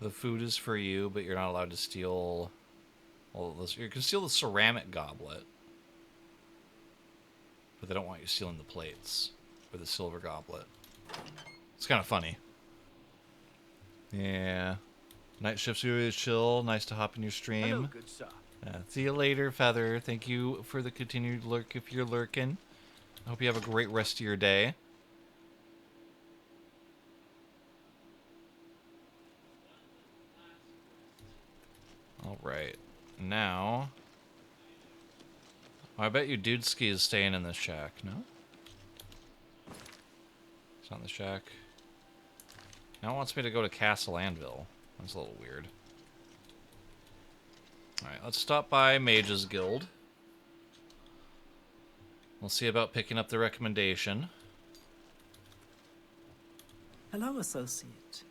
The food is for you, but you're not allowed to steal all of this. You can steal the ceramic goblet, but they don't want you stealing the plates or the silver goblet. It's kind of funny. Yeah. Night shift's really chill. Nice to hop in your stream. Hello, good sir. See you later, Feather. Thank you for the continued lurk if you're lurking. I hope you have a great rest of your day. Alright. Now... I bet you Dudeski is staying in this shack, no? It's not in the shack. Now it wants me to go to Castle Anvil. That's a little weird. Alright, let's stop by Mage's Guild. We'll see about picking up the recommendation. Hello, associate.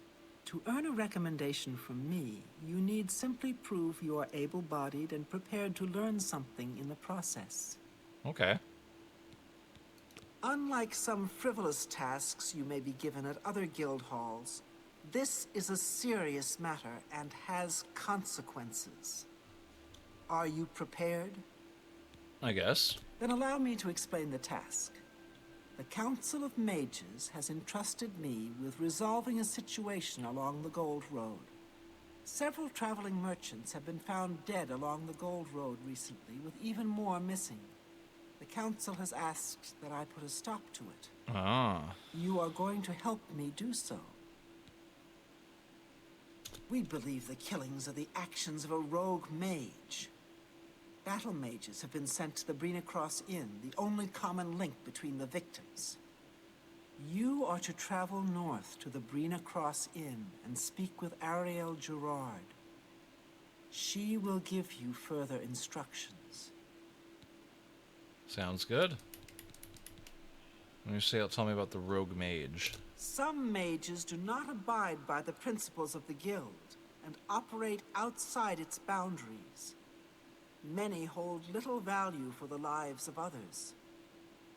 To earn a recommendation from me, you need simply prove you are able-bodied and prepared to learn something in the process. Okay. Unlike some frivolous tasks you may be given at other guild halls, this is a serious matter and has consequences. Are you prepared? I guess. Then allow me to explain the task. The Council of Mages has entrusted me with resolving a situation along the Gold Road. Several traveling merchants have been found dead along the Gold Road recently, with even more missing. The Council has asked that I put a stop to it. Ah. You are going to help me do so. We believe the killings are the actions of a rogue mage. Battle mages have been sent to the Brina Cross Inn, the only common link between the victims. You are to travel north to the Brina Cross Inn and speak with Ariel Gerard. She will give you further instructions. Sounds good. When you say, tell me about the rogue mage. Some mages do not abide by the principles of the guild and operate outside its boundaries. Many hold little value for the lives of others.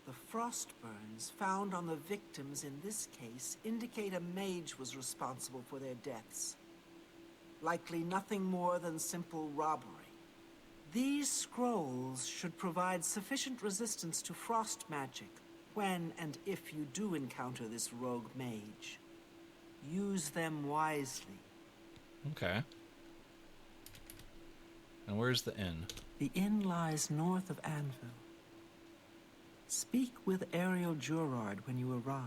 The frost burns found on the victims in this case indicate a mage was responsible for their deaths. Likely nothing more than simple robbery. These scrolls should provide sufficient resistance to frost magic when and if you do encounter this rogue mage. Use them wisely. Okay. And where's the inn? The inn lies north of Anvil. Speak with Ariel Gerard when you arrive.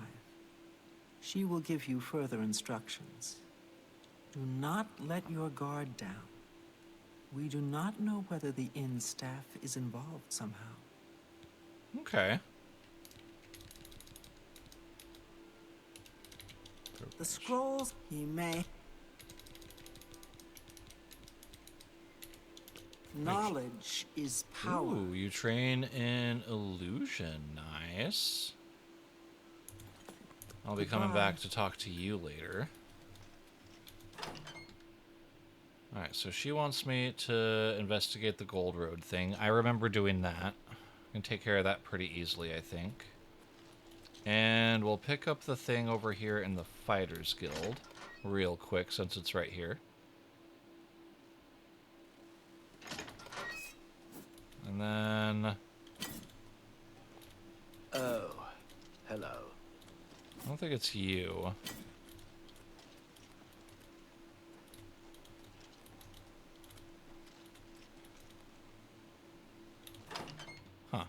She will give you further instructions. Do not let your guard down. We do not know whether the inn staff is involved somehow. Okay. The scrolls he may... Knowledge is power. Ooh, you train in illusion. Nice. I'll be coming back to talk to you later. Alright, so she wants me to investigate the Gold Road thing. I remember doing that. I can take care of that pretty easily, I think. And we'll pick up the thing over here in the Fighters Guild real quick, since it's right here. And then... Oh, hello. I don't think it's you. Huh. A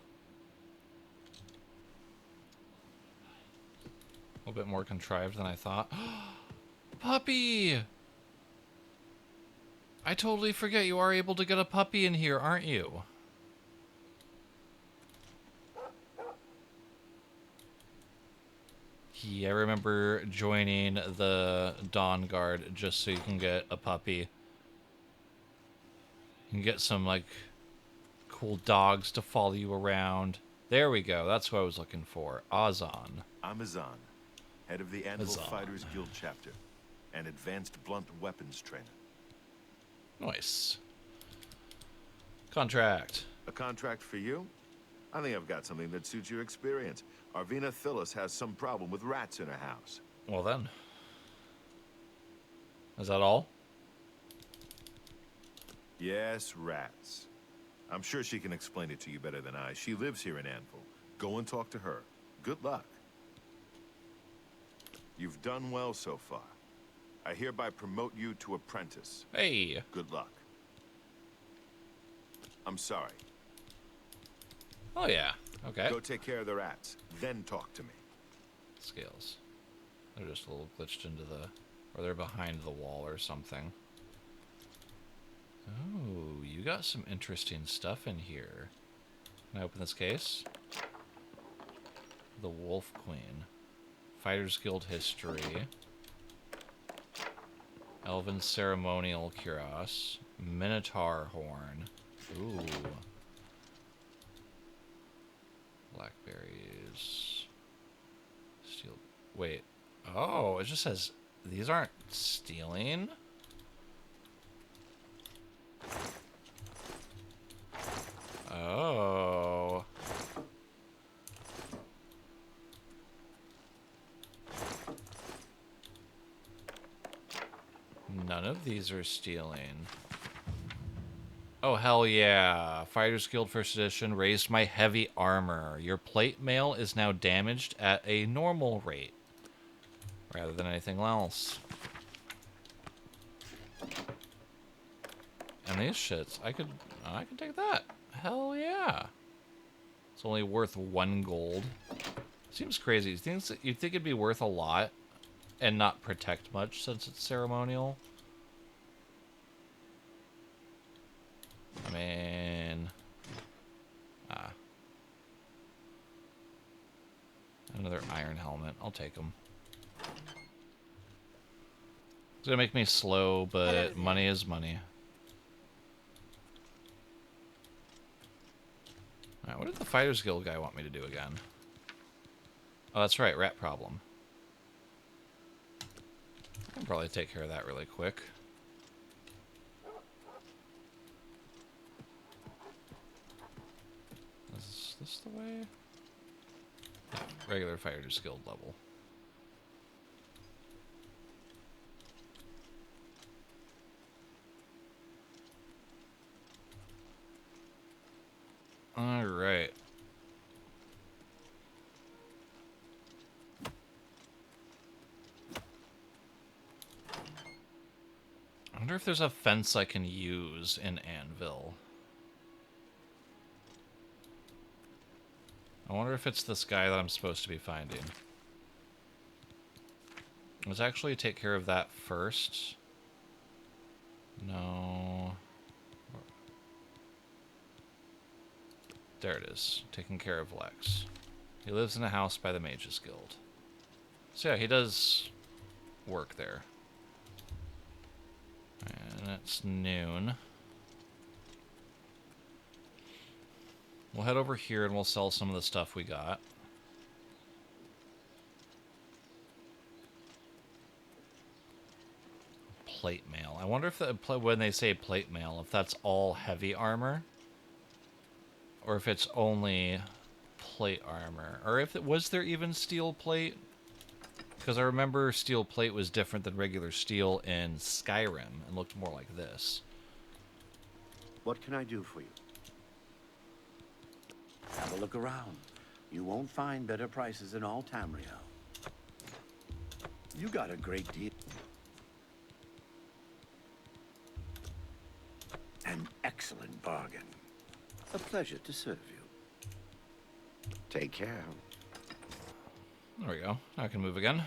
little bit more contrived than I thought. Puppy! I totally forget you are able to get a puppy in here, aren't you? Yeah, I remember joining the Dawn Guard just so you can get a puppy. You can get some, like, cool dogs to follow you around. There we go. That's what I was looking for. Azan. I'm Azan, head of the Anvil Fighters Guild chapter, and advanced blunt weapons trainer. Nice. Contract. A contract for you? I think I've got something that suits your experience. Arvina Phyllis has some problem with rats in her house. Well then. Is that all? Yes, rats. I'm sure she can explain it to you better than I. She lives here in Anvil. Go and talk to her. Good luck. You've done well so far. I hereby promote you to apprentice. Hey. Good luck. I'm sorry. Oh, yeah. Okay. Go take care of the rats, then talk to me. Scales. They're just a little glitched into the... Or they're behind the wall or something. Oh, you got some interesting stuff in here. Can I open this case? The Wolf Queen. Fighters Guild history. Elven ceremonial cuirass. Minotaur horn. Ooh. Blackberries. Steel. Wait. Oh, it just says these aren't stealing. Oh. None of these are stealing. Oh, hell yeah. Fighters Guild First Edition raised my heavy armor. Your plate mail is now damaged at a normal rate. Rather than anything else. And these shits, I could take that. Hell yeah. It's only worth 1 gold. Seems crazy. You'd think it'd be worth a lot and not protect much since it's ceremonial. I mean... Another iron helmet. I'll take them. It's gonna make me slow, but money is money. Alright, what did the Fighters Guild guy want me to do again? Oh, that's right, rat problem. I can probably take care of that really quick. Is this the way? Yeah, regular Fighters Guild level. Alright. I wonder if there's a fence I can use in Anvil. I wonder if it's this guy that I'm supposed to be finding. Let's actually take care of that first. No. There it is. Taking care of Lex. He lives in a house by the Mages Guild. So yeah, he does work there. And it's noon. We'll head over here and we'll sell some of the stuff we got. Plate mail. I wonder if when they say plate mail, if that's all heavy armor. Or if it's only plate armor. Or if it was there even steel plate? Because I remember steel plate was different than regular steel in Skyrim and looked more like this. What can I do for you? Have a look around. You won't find better prices in all Tamriel. You got a great deal. An excellent bargain. A pleasure to serve you. Take care. There we go. I can move again.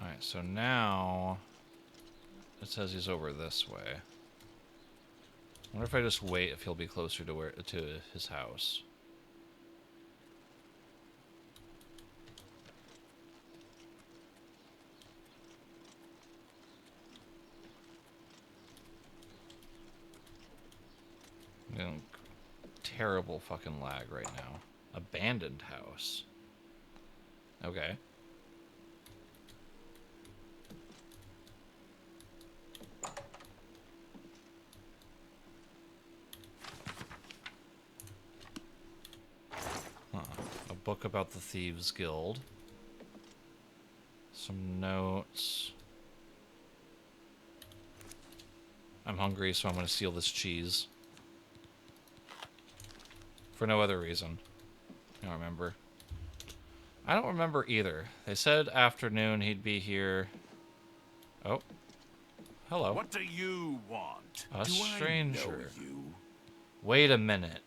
Alright, so now it says he's over this way. I wonder if I just wait if he'll be closer to his house. Terrible fucking lag right now. Abandoned house. Okay. A book about the Thieves Guild. Some notes. I'm hungry, so I'm going to steal this cheese. For no other reason. I don't remember. I don't remember either. They said afternoon he'd be here. Oh. Hello. What do you want? A stranger. I know you? Wait a minute.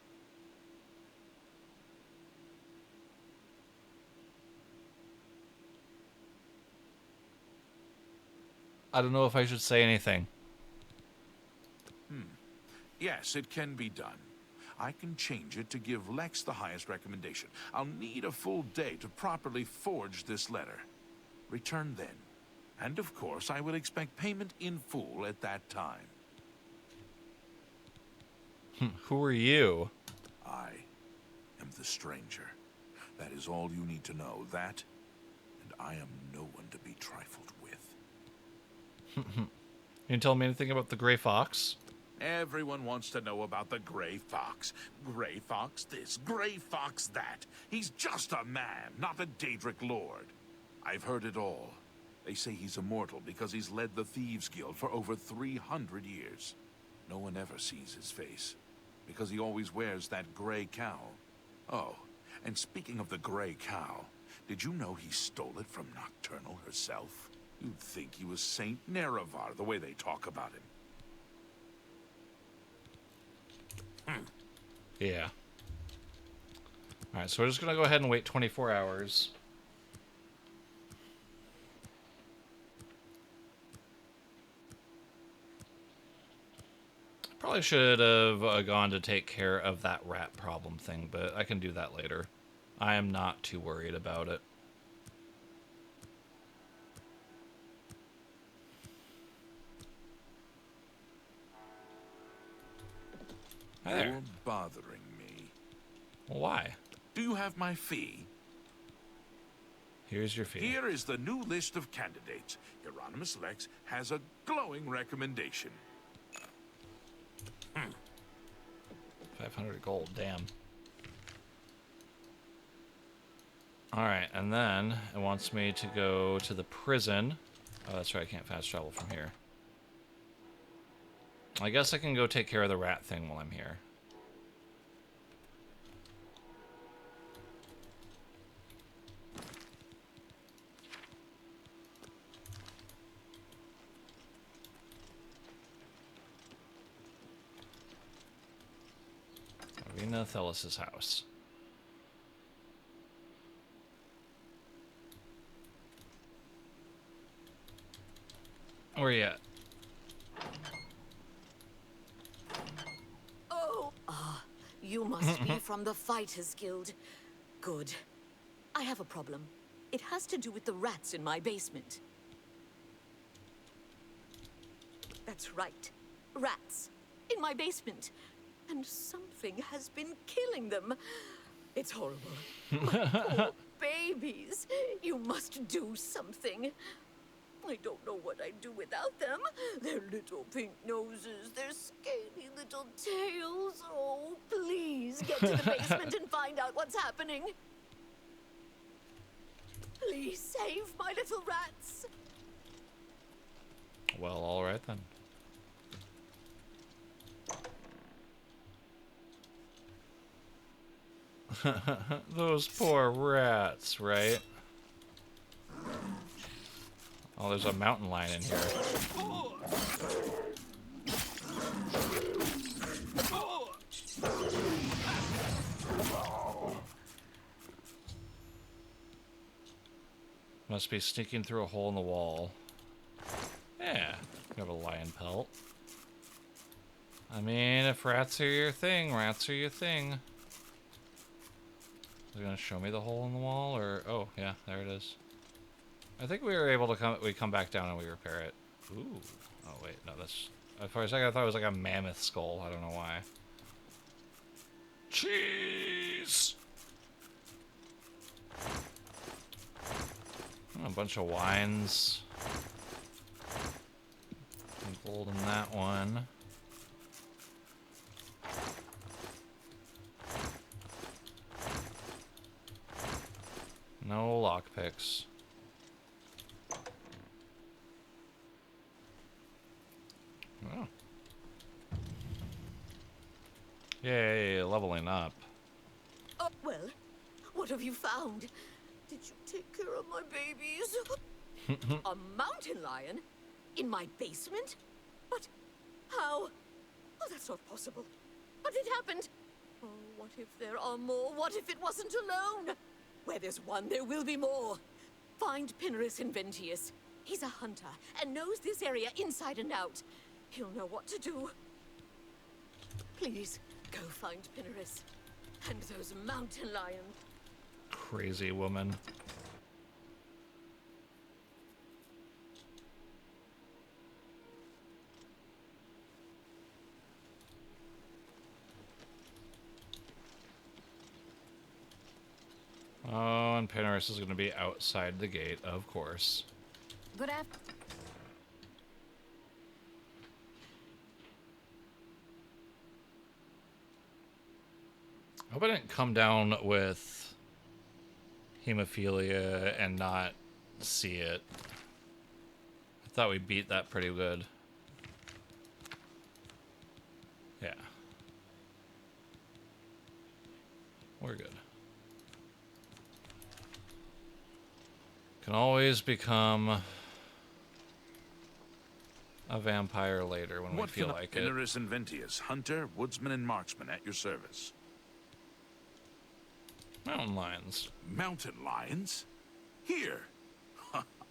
I don't know if I should say anything. Yes, it can be done. I can change it to give Lex the highest recommendation. I'll need a full day to properly forge this letter. Return then. And of course, I will expect payment in full at that time. Who are you? I am the stranger. That is all you need to know. That, and I am no one to be trifled with. You tell me anything about the Gray Fox? Everyone wants to know about the Gray Fox. Gray Fox this, Gray Fox that. He's just a man, not a Daedric lord. I've heard it all. They say he's immortal because he's led the Thieves Guild for over 300 years. No one ever sees his face, because he always wears that gray cowl. Oh, and speaking of the gray cowl, did you know he stole it from Nocturnal herself? You'd think he was Saint Nerevar, the way they talk about him. Yeah. Alright, so we're just going to go ahead and wait 24 hours. Probably should have gone to take care of that rat problem thing, but I can do that later. I am not too worried about it. Hi there. You're bothering me. Well, why? Do you have my fee? Here's your fee. Here is the new list of candidates. Hieronymus Lex has a glowing recommendation. 500 gold, damn. Alright, and then it wants me to go to the prison. Oh, that's right, I can't fast travel from here. I guess I can go take care of the rat thing while I'm here. Arena Thelis' house. Where you at? Oh, you must be from the Fighters Guild. Good. I have a problem. It has to do with the rats in my basement. That's right. Rats. In my basement. And something has been killing them. It's horrible. My poor babies. You must do something. I don't know what I'd do without them. Their little pink noses, their scaly little tails. Oh, please get to the basement and find out what's happening. Please save my little rats. Well, all right then. Those poor rats, right? Oh, there's a mountain lion in here. Must be sneaking through a hole in the wall. Yeah, you have a lion pelt. I mean, if rats are your thing, rats are your thing. Is it gonna show me the hole in the wall, or... Oh, yeah, there it is. I think we were able to come back down and we repair it. Ooh. Oh, wait, no, that's... For a second, I thought it was like a mammoth skull. I don't know why. Cheese! Oh, a bunch of wines. Some gold in that one. No lockpicks. Yay, leveling up. Oh, well, what have you found? Did you take care of my babies? A mountain lion? In my basement? But how? Oh, that's not possible. But it happened. Oh, what if there are more? What if it wasn't alone? Where there's one, there will be more. Find Pinarus Inventius. He's a hunter and knows this area inside and out. He'll know what to do. Please, go find Pinarus. And those mountain lions. Crazy woman. Oh, and Pinarus is going to be outside the gate, of course. Good afternoon. I hope I didn't come down with hemophilia and not see it. I thought we beat that pretty good. Yeah. We're good. Can always become a vampire later when we feel like it. Pinarus Inventius, hunter, woodsman, and marksman at your service. Mountain lions. Mountain lions? Here.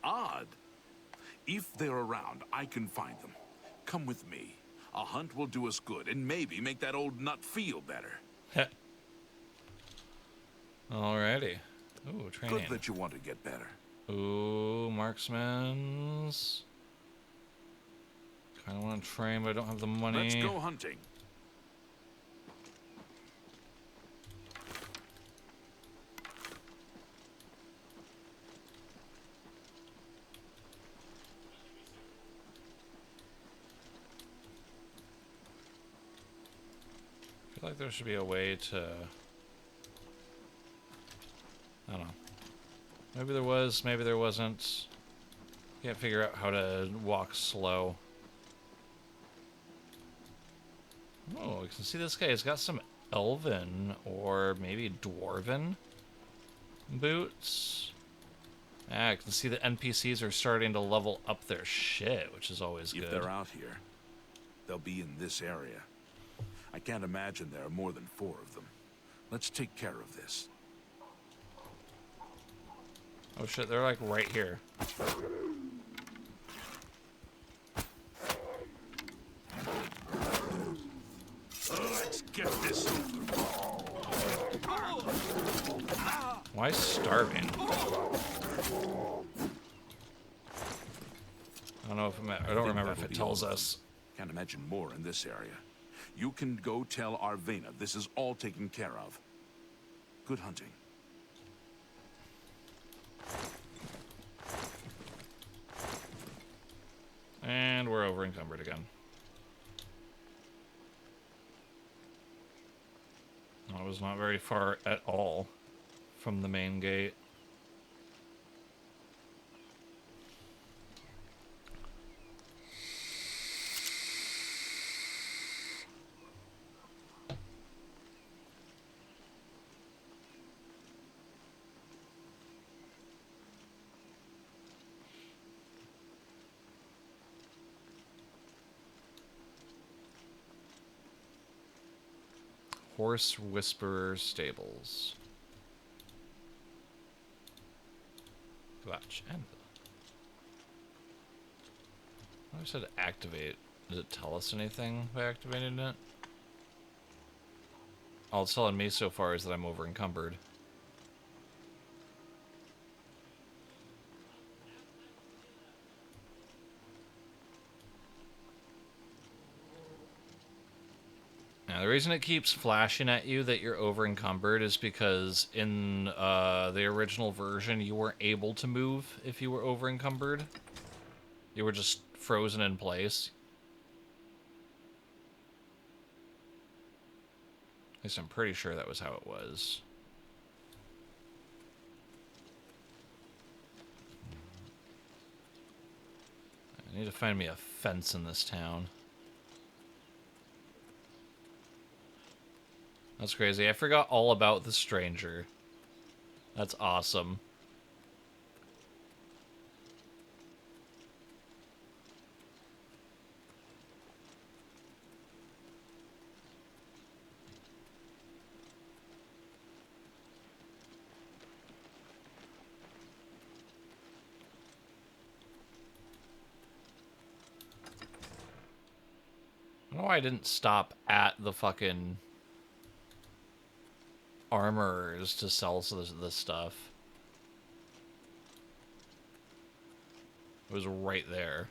Odd. If they're around, I can find them. Come with me. A hunt will do us good and maybe make that old nut feel better. Alrighty. Ooh, training. Good that you want to get better. Ooh, marksman's. Kinda want to train, but I don't have the money. Let's go hunting. I feel like there should be a way to... I don't know. Maybe there was, maybe there wasn't. Can't figure out how to walk slow. Oh, you can see this guy. He's got some elven or maybe dwarven boots. Ah, I can see the NPCs are starting to level up their shit, which is always good. If they're out here, they'll be in this area. I can't imagine there are more than 4 of them. Let's take care of this. Oh shit, they're like right here. Let's get this over. Why starving? I don't know if I don't remember if it tells us. Can't imagine more in this area. You can go tell Arvena this is all taken care of. Good hunting. And we're over encumbered again. I was not very far at all from the main gate. Horse Whisperer Stables. Watch and I said activate. Does it tell us anything by activating it? All it's telling me so far is that I'm over encumbered. Now, the reason it keeps flashing at you that you're over encumbered is because in the original version, you weren't able to move if you were over encumbered. You were just frozen in place. At least I'm pretty sure that was how it was. I need to find me a fence in this town. That's crazy. I forgot all about the stranger. That's awesome. I don't know why I didn't stop at the fucking armorers to sell this stuff. It was right there.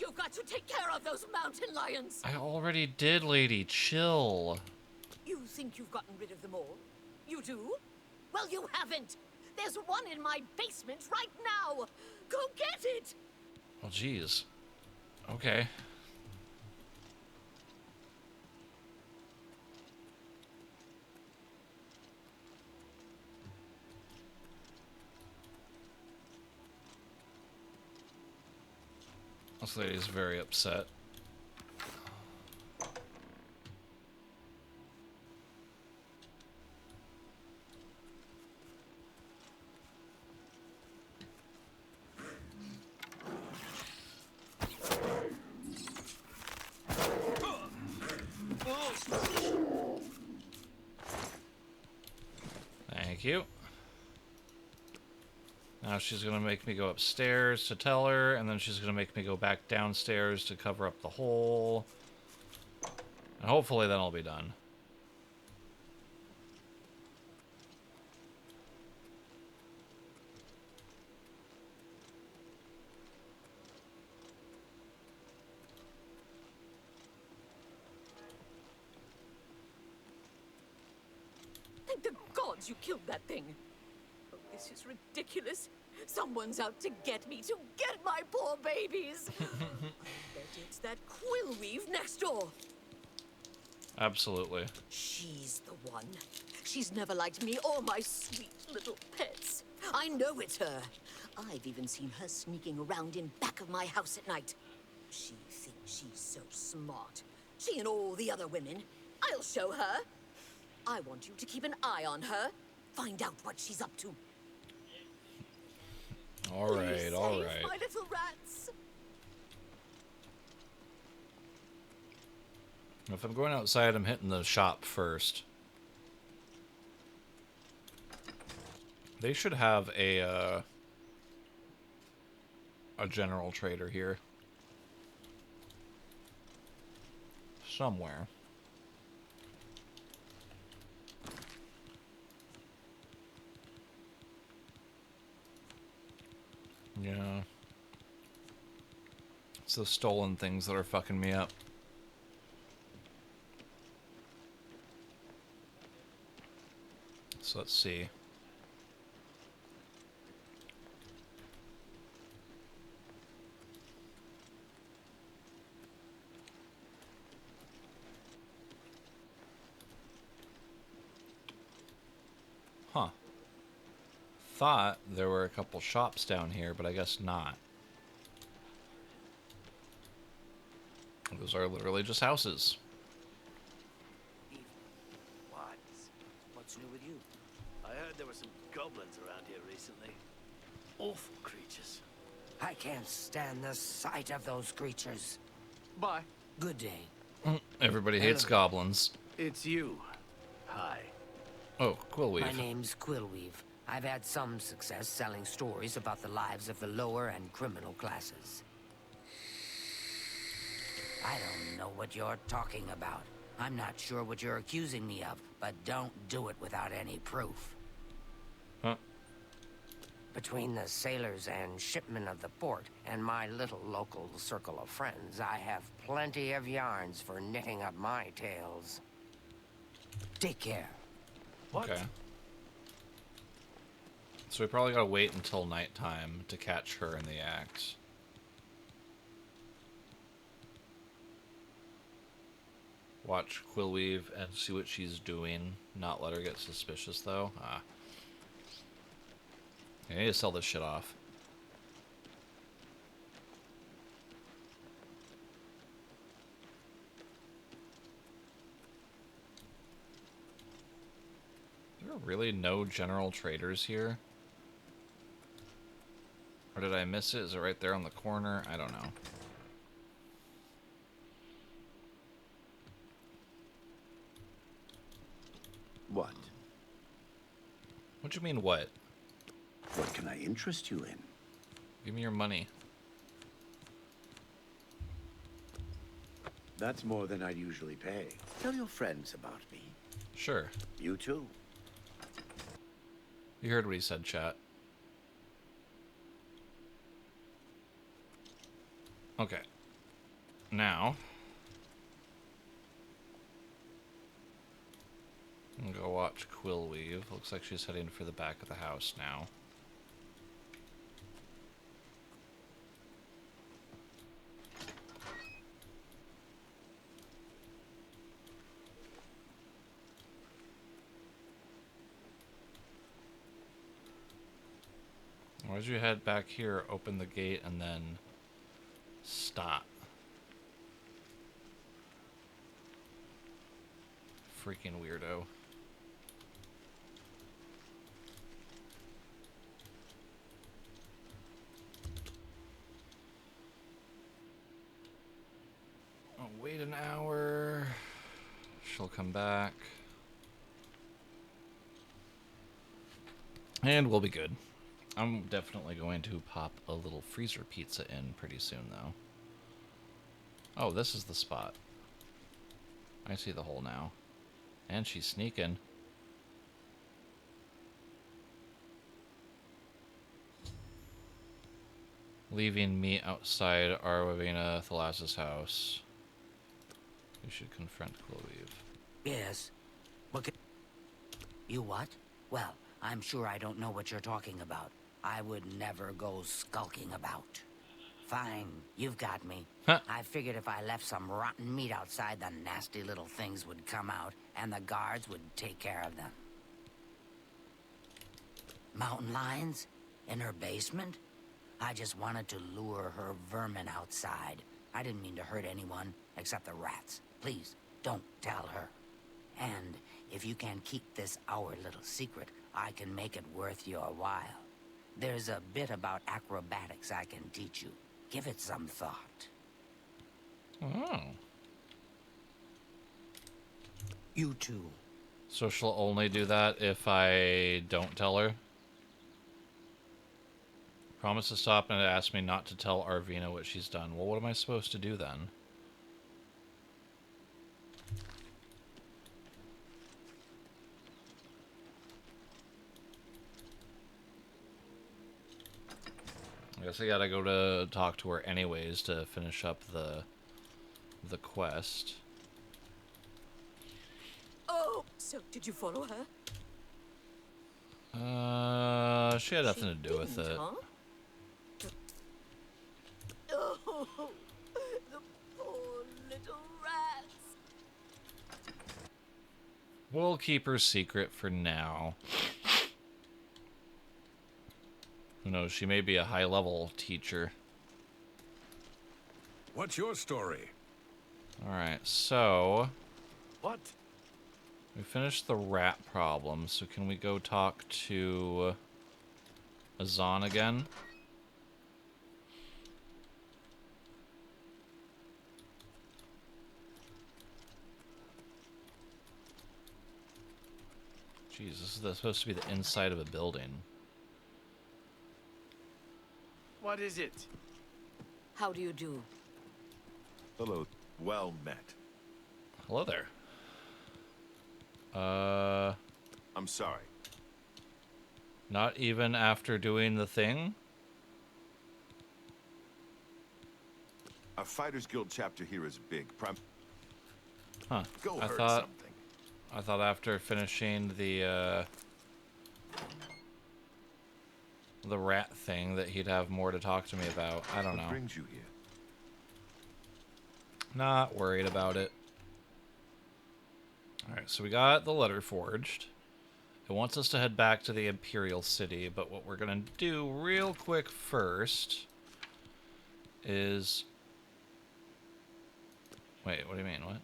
You've got to take care of those mountain lions! I already did, lady. Chill. You think you've gotten rid of them all? You do? Well, you haven't! There's one in my basement right now! Go get it! Well, jeez. Okay. This lady's very upset. Thank you. Now she's gonna make me go upstairs to tell her, and then she's gonna make me go back downstairs to cover up the hole. And hopefully then I'll be done. Thank the gods you killed that thing! Oh, this is ridiculous. Someone's out to get me, to get my poor babies! I bet it's that quill weave next door. Absolutely. She's the one. She's never liked me or my sweet little pets. I know it's her. I've even seen her sneaking around in back of my house at night. She thinks she's so smart. She and all the other women. I'll show her. I want you to keep an eye on her. Find out what she's up to. All right, all Save right. my little rats. If I'm going outside, I'm hitting the shop first. They should have a general trader here. Somewhere. Yeah. It's the stolen things that are fucking me up. So let's see. Huh. Thought there were a couple shops down here, but I guess not. Those are literally just houses. What's new with you? I heard there were some goblins around here recently. Awful creatures. I can't stand the sight of those creatures. Bye. Good day. Everybody hates goblins. It's you. Hi. Oh, Quillweave. My name's Quillweave. I've had some success selling stories about the lives of the lower and criminal classes. I don't know what you're talking about. I'm not sure what you're accusing me of, but don't do it without any proof. Huh? Between the sailors and shipmen of the port and my little local circle of friends, I have plenty of yarns for knitting up my tales. Take care. What? Okay. So we probably gotta wait until nighttime to catch her in the act. Watch Quillweave and see what she's doing. Not let her get suspicious, though. Ah. I need to sell this shit off. really no general traders here? Or did I miss it? Is it right there on the corner? I don't know. What? What do you mean, what? What can I interest you in? Give me your money. That's more than I'd usually pay. Tell your friends about me. Sure. You too. You heard what he said, chat. Okay. Now, I'm gonna go watch Quill Weave. Looks like she's heading for the back of the house now. Why'd you head back here, open the gate, and then stop? Freaking weirdo. Oh, wait an hour. She'll come back. And we'll be good. I'm definitely going to pop a little freezer pizza in pretty soon, though. Oh, this is the spot. I see the hole now. And she's sneaking. Leaving me outside Arwavina Thalas's house. We should confront Quillweave. Yes. What can... You what? Well, I'm sure I don't know what you're talking about. I would never go skulking about. Fine, you've got me. Huh. I figured if I left some rotten meat outside, the nasty little things would come out, and the guards would take care of them. Mountain lions? In her basement? I just wanted to lure her vermin outside. I didn't mean to hurt anyone, except the rats. Please, don't tell her. And if you can keep this our little secret, I can make it worth your while. There's a bit about acrobatics I can teach you. Give it some thought. Oh. You too. So she'll only do that if I don't tell her? Promise to stop and ask me not to tell Arvina what she's done. Well, what am I supposed to do then? I guess I gotta go to talk to her anyways to finish up the quest. Oh, so did you follow her? She had nothing to do with it. Huh? Oh, the poor little rats. We'll keep her secret for now. Who knows, she may be a high-level teacher. What's your story? Alright, so... What? We finished the rat problem, so can we go talk to Azan again? Jeez, this is supposed to be the inside of a building. What is it? How do you do? Hello. Well met. Hello there. I'm sorry. Not even after doing the thing? Our Fighters Guild chapter here is big. Huh. Go I hurt thought something. I thought after finishing the rat thing that he'd have more to talk to me about. I don't know. What brings you here? Not worried about it. Alright, so we got the letter forged. It wants us to head back to the Imperial City, but what we're gonna do real quick first is... Wait, what do you mean? What?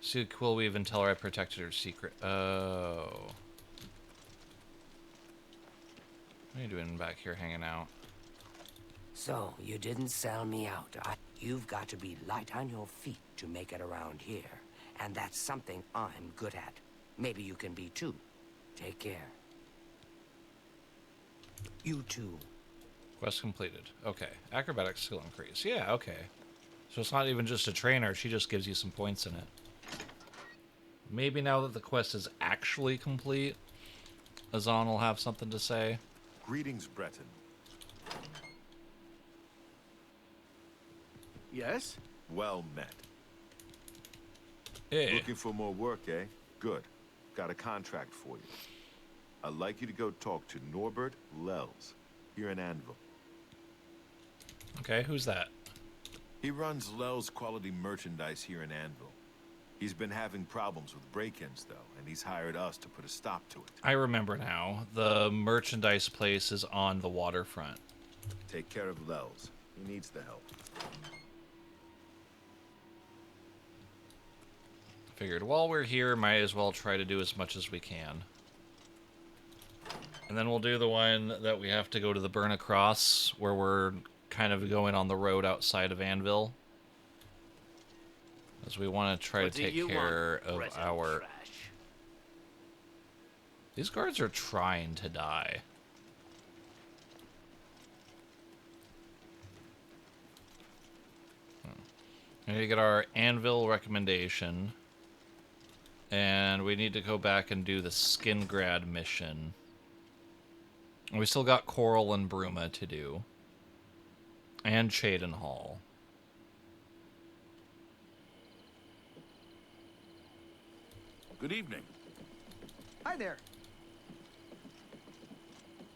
See Quill Weave and tell her I protected her secret. Oh. What are you doing back here hanging out? So, you didn't sell me out. You've got to be light on your feet to make it around here. And that's something I'm good at. Maybe you can be too. Take care. You too. Quest completed. Okay. Acrobatic skill increase. Yeah, okay. So it's not even just a trainer, she just gives you some points in it. Maybe now that the quest is actually complete, Azan will have something to say. Greetings, Breton. Yes? Well met. Hey. Looking for more work, eh? Good. Got a contract for you. I'd like you to go talk to Norbert Lels, here in Anvil. Okay, who's that? He runs Lels Quality Merchandise here in Anvil. He's been having problems with break-ins, though, and he's hired us to put a stop to it. I remember now. The merchandise place is on the waterfront. Take care of Lels. He needs the help. Figured while we're here, might as well try to do as much as we can. And then we'll do the one that we have to go to the Burn Across, where we're kind of going on the road outside of Anvil. As we want to try to take care of our... These guards are trying to die. We need to get our Anvil recommendation. And we need to go back and do the Skingrad mission. And we still got Coral and Bruma to do. And Chaden Hall. Good evening. Hi there.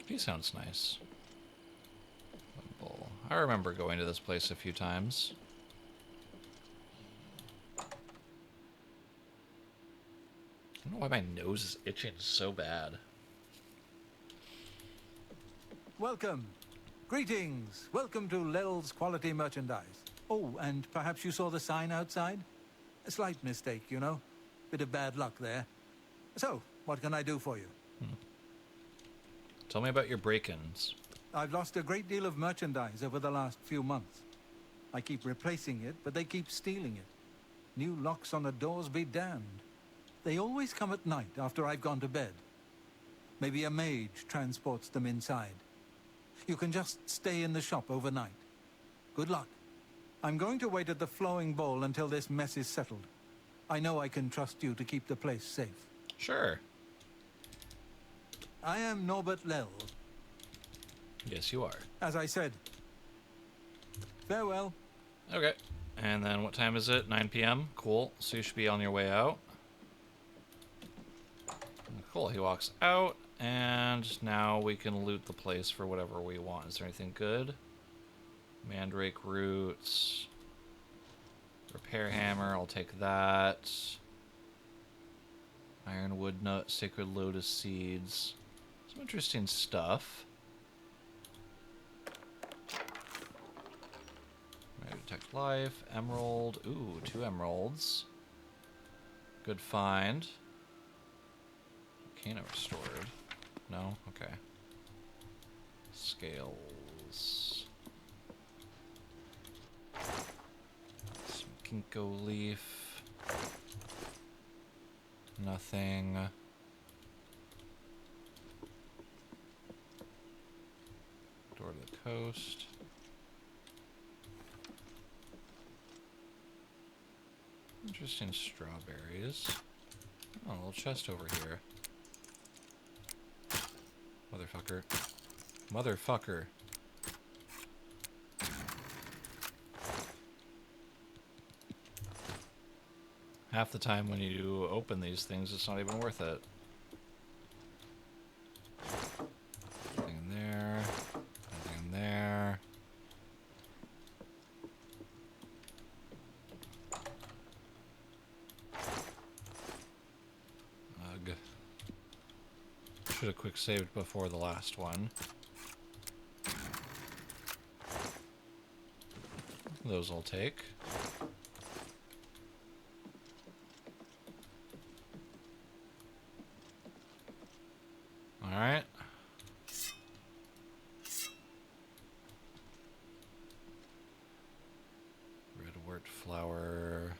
He sounds nice. I remember going to this place a few times. I don't know why my nose is itching so bad. Welcome. Greetings. Welcome to Lels Quality Merchandise. Oh, and perhaps you saw the sign outside? A slight mistake, you know. Bit of bad luck there. So, what can I do for you? Tell me about your break-ins. I've lost a great deal of merchandise over the last few months. I keep replacing it, but they keep stealing it. New locks on the doors be damned. They always come at night after I've gone to bed. Maybe a mage transports them inside. You can just stay in the shop overnight. Good luck. I'm going to wait at the Flowing Bowl until this mess is settled. I know I can trust you to keep the place safe. Sure. I am Norbert Lel. Yes, you are. As I said. Farewell. Okay. And then what time is it? 9 p.m.? Cool. So you should be on your way out. Cool. He walks out. And now we can loot the place for whatever we want. Is there anything good? Mandrake roots. Repair hammer. I'll take that. Ironwood nut. Sacred lotus seeds. Some interesting stuff. Detect life. Emerald. Ooh, 2 emeralds. Good find. Volcano restored. No? Okay. Scales. Some ginkgo leaf. Nothing. Door to the coast. Interesting strawberries. Oh, a little chest over here. Motherfucker. Motherfucker. Half the time when you open these things, it's not even worth it. Nothing in there. Nothing in there. Ugh. Should have quick saved before the last one. Those I'll take. flower.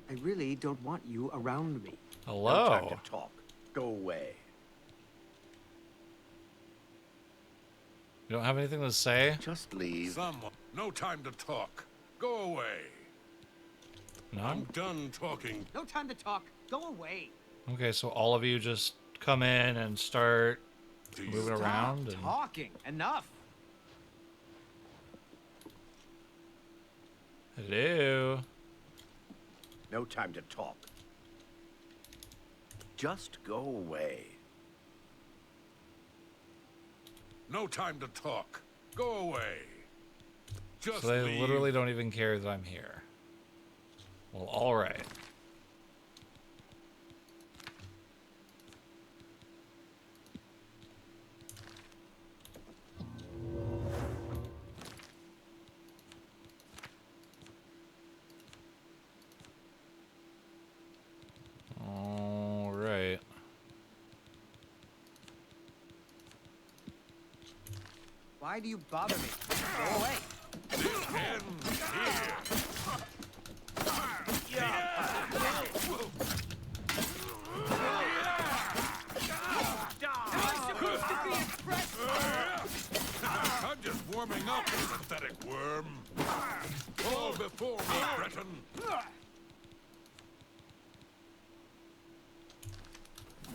I really don't want you around me. Hello. No time to talk. Go away. You don't have anything to say? Just leave. Someone. No time to talk. Go away. No? I'm done talking. No time to talk. Go away. Okay, so all of you just come in and start moving around. And... talking. Enough. Hello. No time to talk. Just go away. No time to talk. Go away. Just So they leave. literally don't even care that I'm here. Well, all right. All right. Why do you bother me? Go away. I'm just warming up, you pathetic worm. Fall before me, Breton.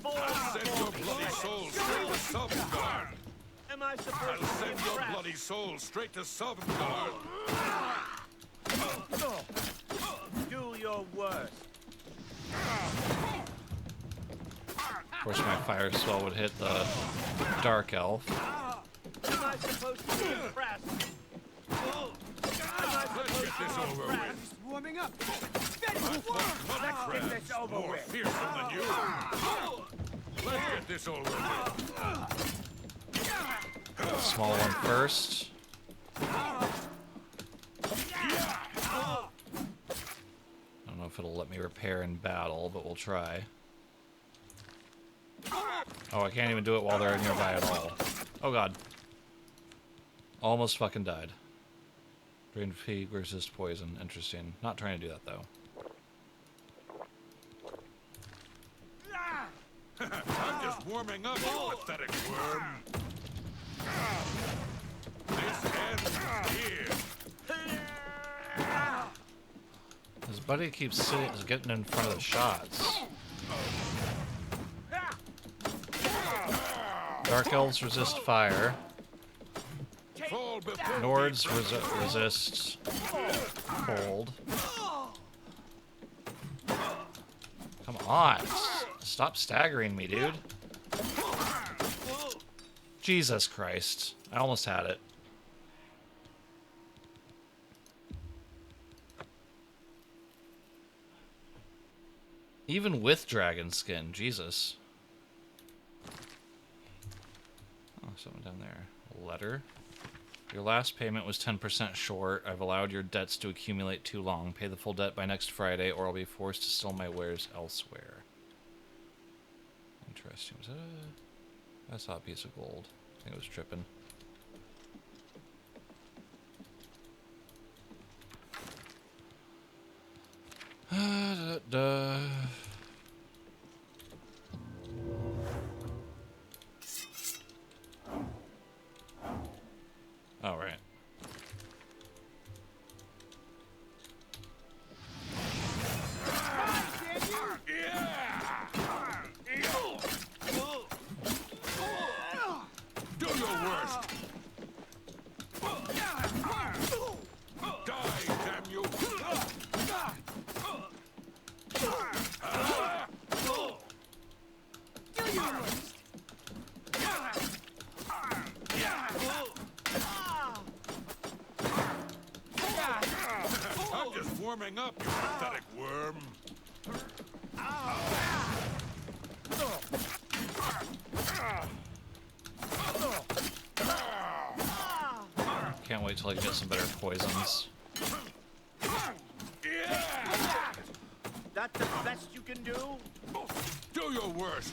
I'll send your bloody soul straight to Sovngarde. Am I supposed I'll to send be your impressed? bloody soul straight to Sovngarde. Do your worst. Of course, my fire spell would hit the dark elf. Am I supposed to be impressed? Let's get this over with. Just warming up. Let's get this over More with. fearsome than you. Let's get this over with. Small one first. I don't know if it'll let me repair in battle, but we'll try. Oh, I can't even do it while they're nearby at all. Oh god. Almost fucking died. Drain fatigue, resist poison. Interesting. Not trying to do that though. I'm just warming up, you pathetic worm. This ends here. His buddy keeps getting in front of the shots. Dark elves resist fire. Nords resist cold. Come on. Stop staggering me, dude. Jesus Christ. I almost had it. Even with dragon skin, Jesus. Oh, something down there. A letter. Your last payment was 10% short. I've allowed your debts to accumulate too long. Pay the full debt by next Friday, or I'll be forced to sell my wares elsewhere. Interesting. Was that a... I saw a piece of gold. I think it was tripping. All right. Do your worst. Die, damn you. I'm just warming up, you pathetic worm. Can't wait till I get some better poisons. That's the best you can do? Do your worst.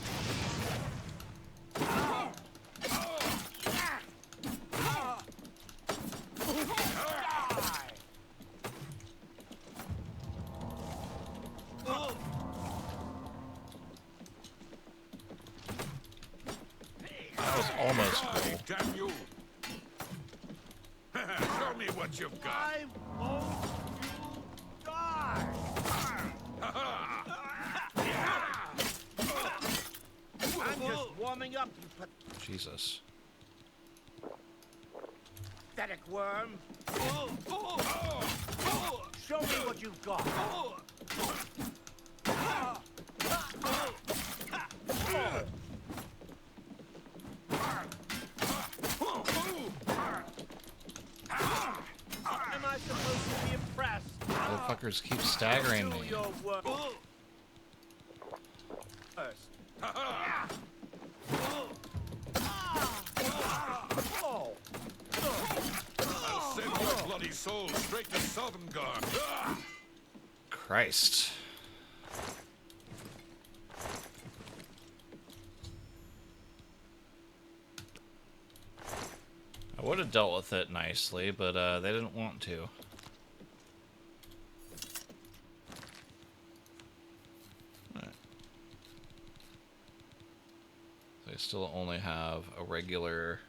That was almost cool. Damn you! Show me what you've got. Why won't you die? I'm just warming up, you Jesus. pathetic worm. Show me what you've got. Am I supposed to be impressed? Motherfuckers keep staggering me. Do your work first. I'll send your bloody soul straight to Sovngarde. Christ. I would have dealt with it nicely, but they didn't want to. Alright. They still only have a regular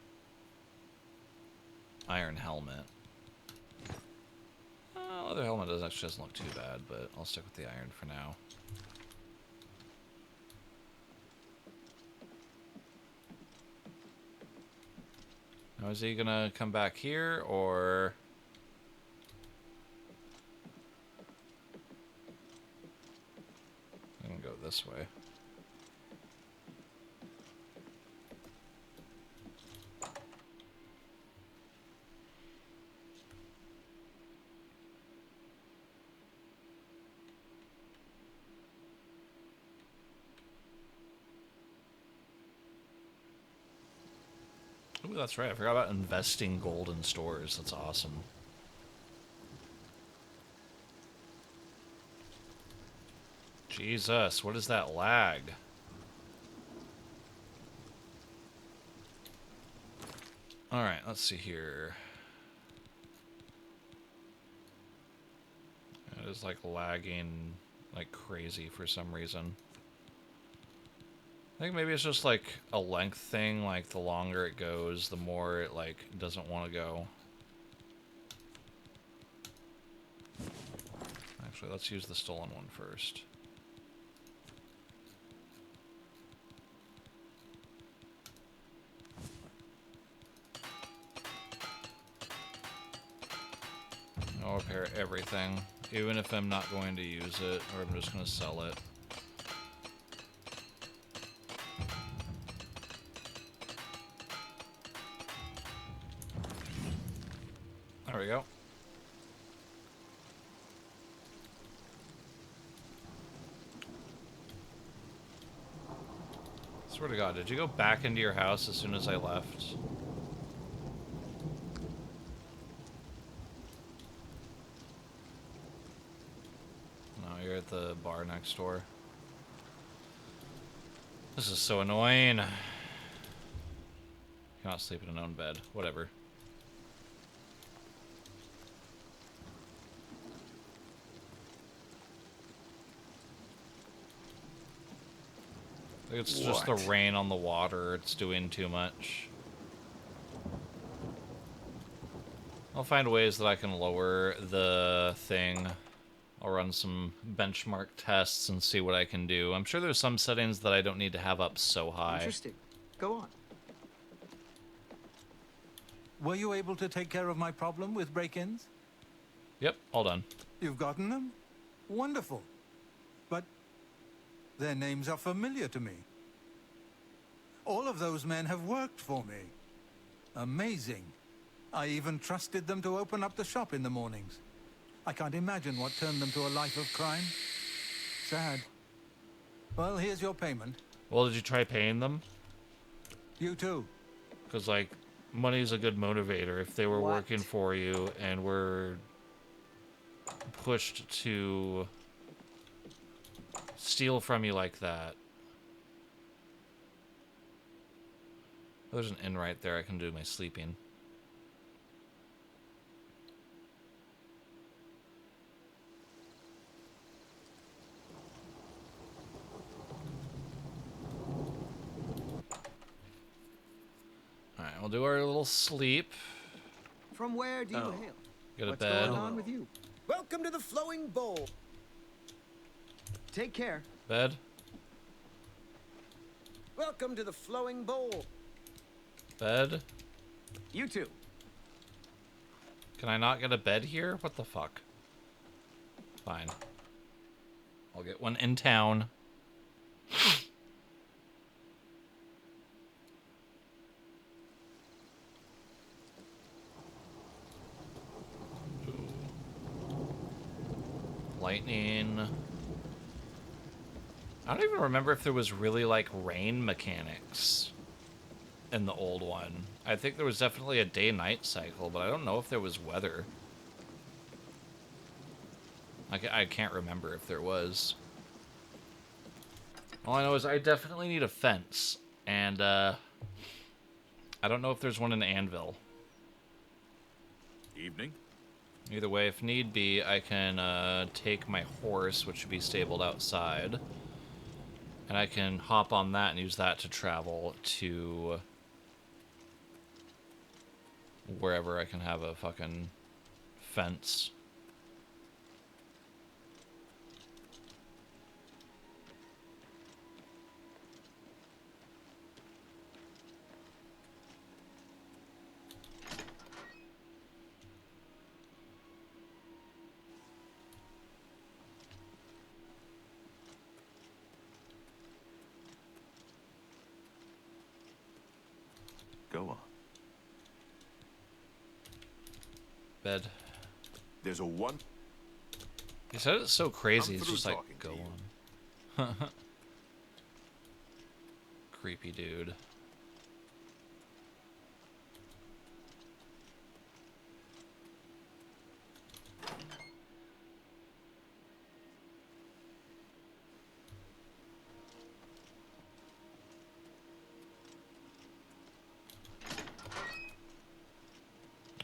iron helmet. Leather helmet actually doesn't look too bad, but I'll stick with the iron for now. Now, is he gonna come back here, or... I'm gonna go this way. Ooh, that's right. I forgot about investing gold in stores. That's awesome. Jesus, what is that lag? Alright, let's see here. It is like lagging like crazy for some reason. I think maybe it's just like a length thing, like the longer it goes, the more it like doesn't want to go. Actually, let's use the stolen one first. I'll repair everything, even if I'm not going to use it, or I'm just going to sell it. There we go. Swear to God, did you go back into your house as soon as I left? No, you're at the bar next door. This is so annoying. Cannot sleep in an own bed. Whatever. It's just the rain on the water. It's doing too much. I'll find ways that I can lower the thing. I'll run some benchmark tests and see what I can do. I'm sure there's some settings that I don't need to have up so high. Interesting. Go on. Were you able to take care of my problem with break-ins? Yep, all done. You've gotten them? Wonderful. But their names are familiar to me. All of those men have worked for me. Amazing. I even trusted them to open up the shop in the mornings. I can't imagine what turned them to a life of crime. Sad. Well, here's your payment. Well, did you try paying them? You too. Because, like, money's a good motivator. If they were working for you and were pushed to steal from you like that. There's an inn right there. I can do my sleeping. Alright, we'll do our little sleep. From where do you hail? Go to What's bed. going on with you? Welcome to the Flowing Bowl. Take care. Bed. Welcome to the Flowing Bowl. Bed. You too. Can I not get a bed here? What the fuck? Fine. I'll get one in town. Lightning. I don't even remember if there was really, like, rain mechanics in the old one. I think there was definitely a day-night cycle, but I don't know if there was weather. I can't remember if there was. All I know is I definitely need a fence, and, I don't know if there's one in Anvil. Evening. Either way, if need be, I can take my horse, which should be stabled outside, and I can hop on that and use that to travel to wherever I can have a fucking fence. Go on. Bed. There's a one. He said it's so crazy, I'm it's through just like, talking to go you. on. Creepy dude.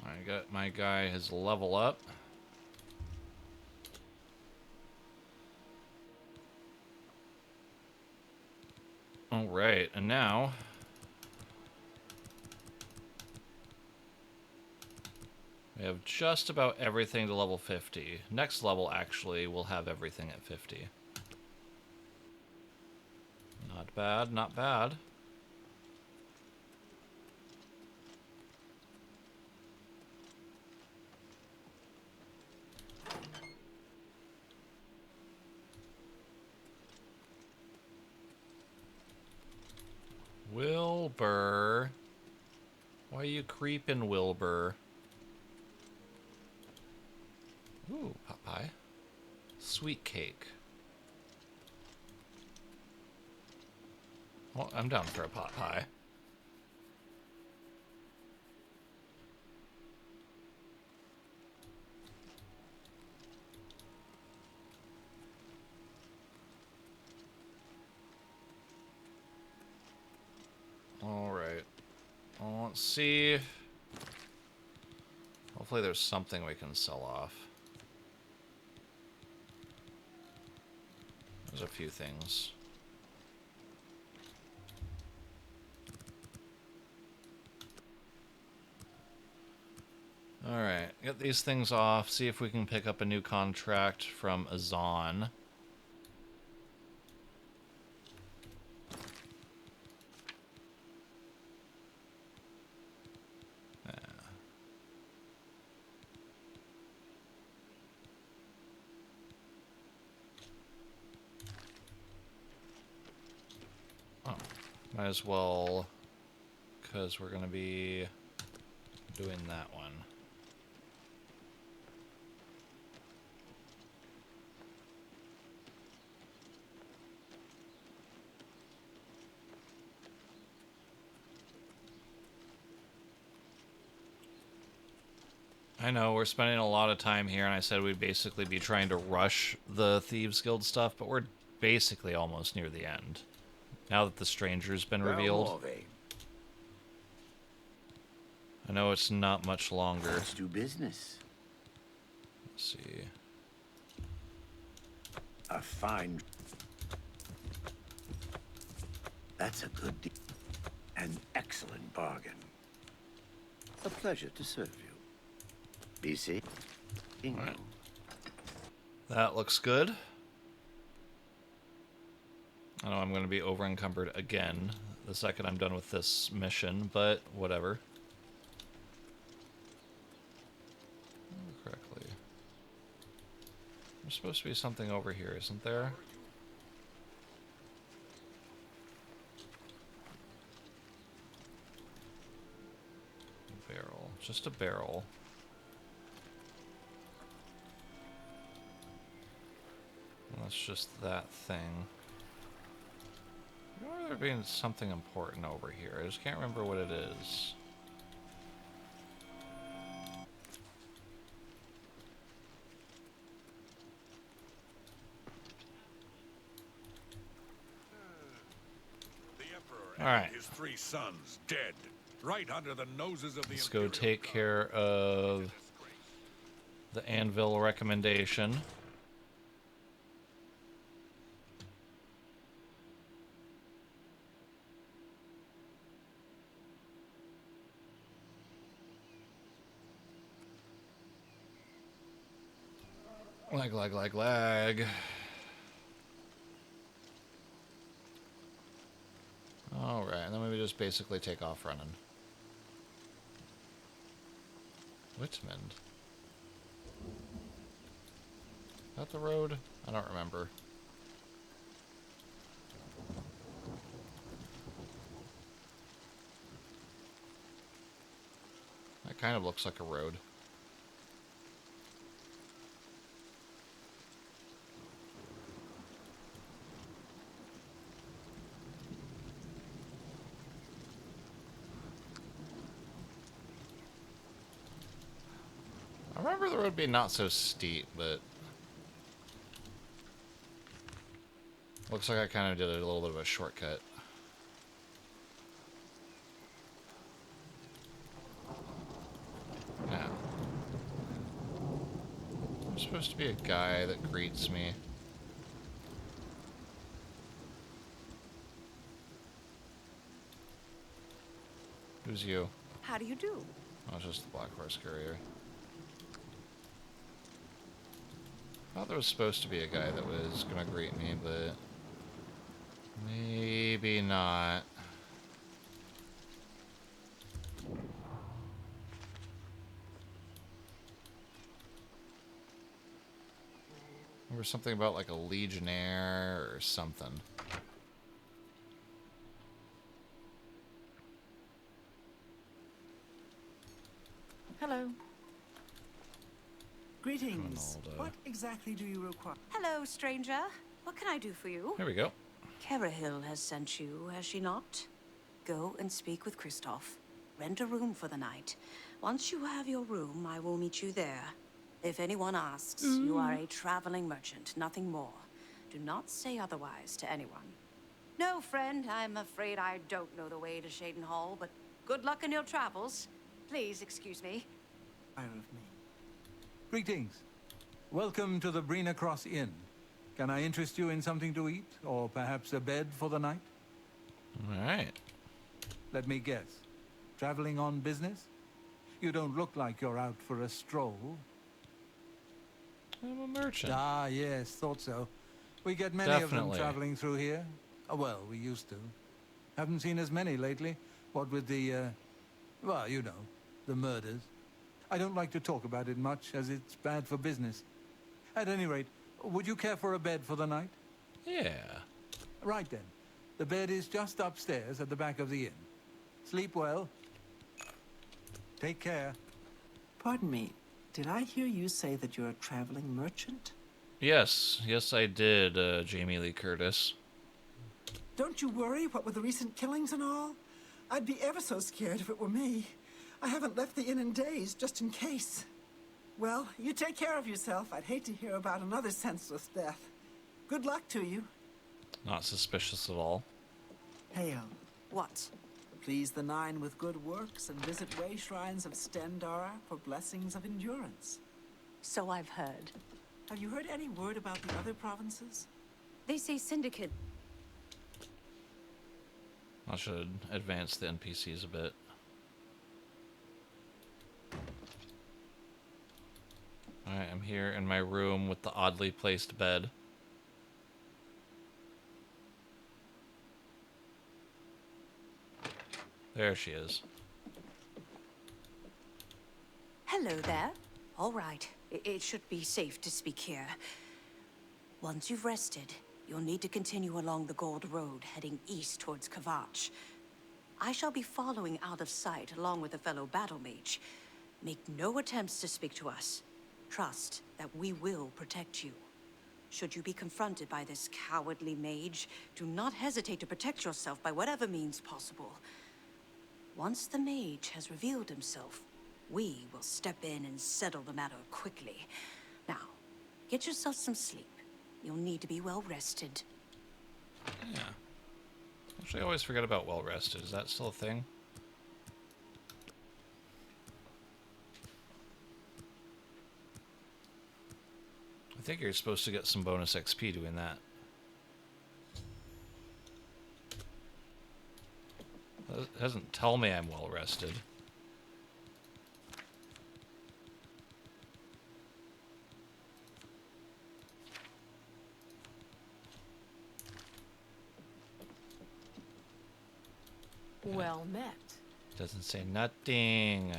I got my guy his level up. Alright, and now we have just about everything to level 50. Next level, actually, we'll have everything at 50. Not bad, not bad. Wilbur. Why you creeping, Wilbur? Ooh, pot pie. Sweet cake. Well, I'm down for a pot pie. Alright. Well, let's see. Hopefully there's something we can sell off. There's a few things. Alright, get these things off, see if we can pick up a new contract from Azan. Might as well, because we're going to be doing that one. I know, we're spending a lot of time here, and I said we'd basically be trying to rush the Thieves Guild stuff, but we're basically almost near the end. Now that the stranger's been revealed. I know it's not much longer. Let's do business. Let's see. A fine... That's a good deal. An excellent bargain. A pleasure to serve you. BC? Right. That looks good. I know I'm going to be over encumbered again the second I'm done with this mission, but whatever. Correctly. There's supposed to be something over here, isn't there? A barrel. Just a barrel. And that's just that thing. I remember there being something important over here. I just can't remember what it is. All right. His 3 sons dead, right under the noses of the Let's go take care of the anvil recommendation. Lag. Alright, and then we just basically take off running. Whitmond. Is that the road? I don't remember. That kind of looks like a road. I remember the road being not so steep, but looks like I kind of did a little bit of a shortcut. Now, there's supposed to be a guy that greets me. Who's you? How do you do? Oh, it's just the Black Horse Courier. I thought there was supposed to be a guy that was gonna greet me, but maybe not. There was something about like a legionnaire or something. Hello. Greetings. What exactly do you require? Hello, stranger. What can I do for you? Here we go. Carahil has sent you, has she not? Go and speak with Kristoff. Rent a room for the night. Once you have your room, I will meet you there. If anyone asks, you are a traveling merchant, nothing more. Do not say otherwise to anyone. No, friend, I'm afraid I don't know the way to Shaden Hall, but good luck in your travels. Please excuse me. Greetings. Welcome to the Brina Cross Inn. Can I interest you in something to eat, or perhaps a bed for the night? All right. Let me guess. Traveling on business? You don't look like you're out for a stroll. I'm a merchant. Ah, yes, thought so. We get many of them traveling through here. Oh, well, we used to. Haven't seen as many lately. What with the, well, you know, the murders. I don't like to talk about it much, as it's bad for business. At any rate, would you care for a bed for the night? Yeah. Right then. The bed is just upstairs at the back of the inn. Sleep well. Take care. Pardon me, did I hear you say that you're a traveling merchant? Yes, I did, Jamie Lee Curtis. Don't you worry, what with the recent killings and all? I'd be ever so scared if it were me. I haven't left the inn in days, just in case. Well, you take care of yourself. I'd hate to hear about another senseless death. Good luck to you. Not suspicious at all. Hail. What? Please the Nine with good works and visit way shrines of Stendara for blessings of endurance. So I've heard. Have you heard any word about the other provinces? They say Syndicate. I should advance the NPCs a bit. Alright, I'm here in my room with the oddly placed bed. There she is. Hello there. All right. It should be safe to speak here. Once you've rested, you'll need to continue along the Gold Road, heading east towards Kvatch. I shall be following out of sight, along with a fellow battle mage. Make no attempts to speak to us. Trust that we will protect you. Should you be confronted by this cowardly mage, do not hesitate to protect yourself by whatever means possible. Once the mage has revealed himself, we will step in and settle the matter quickly. Now, get yourself some sleep. You'll need to be well rested. Yeah. Actually, I always forget about well rested. Is that still a thing? I think you're supposed to get some bonus XP doing that. It doesn't tell me I'm well rested. Well met. Doesn't say nothing.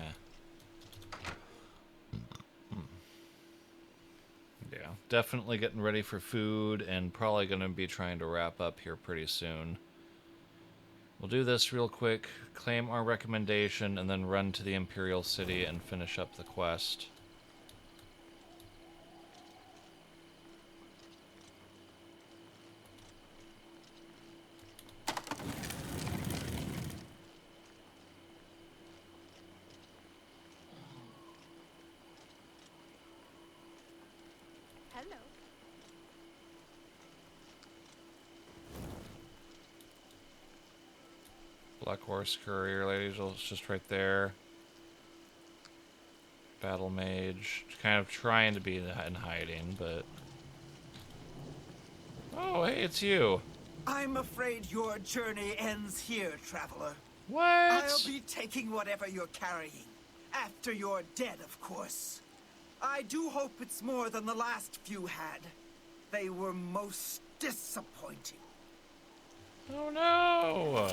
Yeah, definitely getting ready for food and probably going to be trying to wrap up here pretty soon. We'll do this real quick, claim our recommendation, and then run to the Imperial City and finish up the quest. Hello. Black Horse Courier Ladies, it's just right there. Battle Mage, kind of trying to be in hiding, but... Oh, hey, it's you. I'm afraid your journey ends here, traveler. What? I'll be taking whatever you're carrying. After you're dead, of course. I do hope it's more than the last few had. They were most disappointing. Oh no!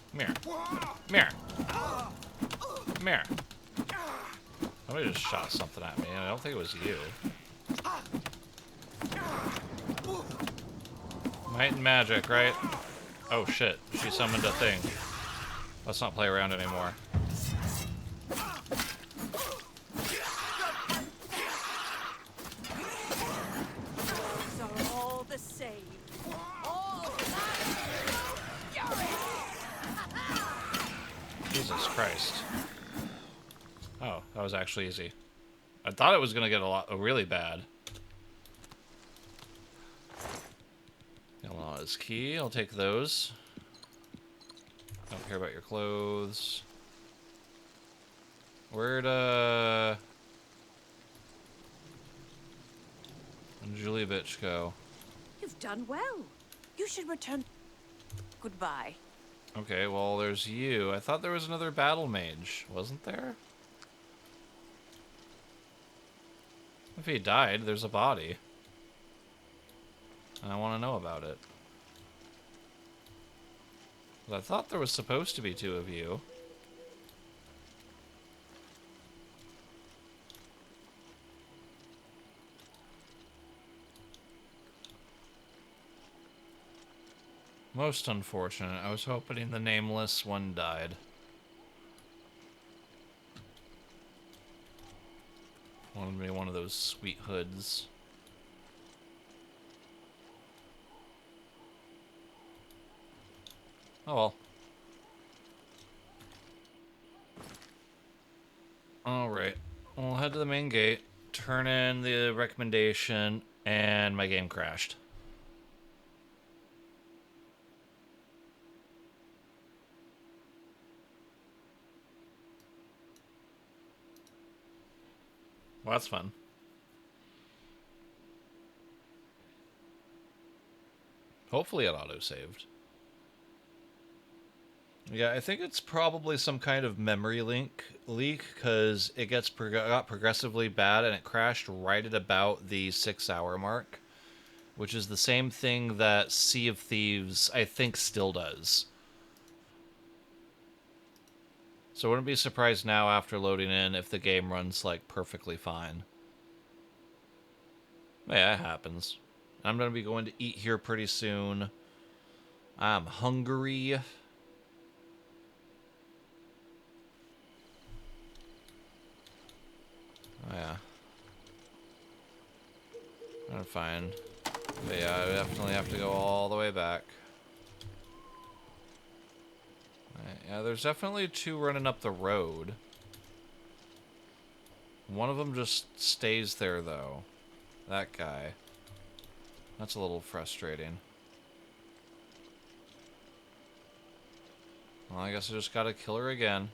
Come here. Come here. Come here. Somebody just shot something at me, and I don't think it was you. Might and magic, right? Oh shit, she summoned a thing. Let's not play around anymore. These are all the same. All Jesus Christ. Oh, that was actually easy. I thought it was gonna get really bad. His key, I'll take those. Don't care about your clothes. Where'd Julie bitch go? You've done well. You should return. Goodbye. Okay, well, there's you. I thought there was another battle mage, wasn't there? If he died, there's a body. And I want to know about it. But I thought there was supposed to be two of you. Most unfortunate. I was hoping the nameless one died. Wanted to be one of those sweet hoods. Oh well. Alright. We'll head to the main gate, turn in the recommendation, and my game crashed. Well, that's fun. Hopefully it auto-saved. Yeah, I think it's probably some kind of memory leak, because it got progressively bad, and it crashed right at about the 6-hour mark, which is the same thing that Sea of Thieves, I think, still does. So I wouldn't be surprised now after loading in if the game runs, like, perfectly fine. Yeah, it happens. I'm going to be going to eat here pretty soon. I'm hungry. Oh, yeah. I'm fine. But yeah, I definitely have to go all the way back. Right, yeah, there's definitely 2 running up the road. One of them just stays there, though. That guy. That's a little frustrating. Well, I guess I just gotta kill her again.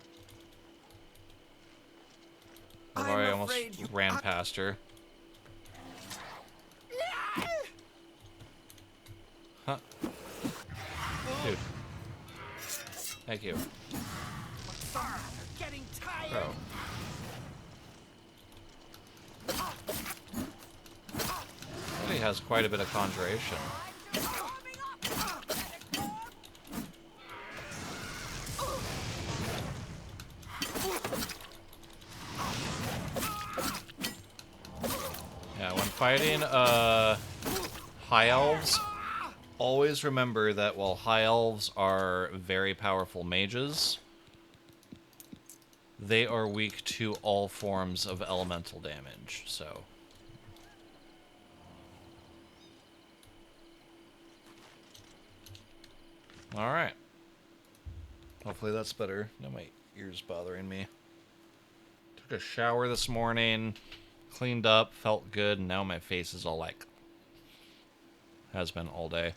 Although I almost ran past her. Huh. Dude. Thank you. Getting tired. Bro. He has quite a bit of conjuration. Yeah, when fighting high elves, always remember that while high elves are very powerful mages, they are weak to all forms of elemental damage, so... Alright. Hopefully that's better. Now my ear's bothering me. Took a shower this morning, cleaned up, felt good, and now my face is all like... Has been all day.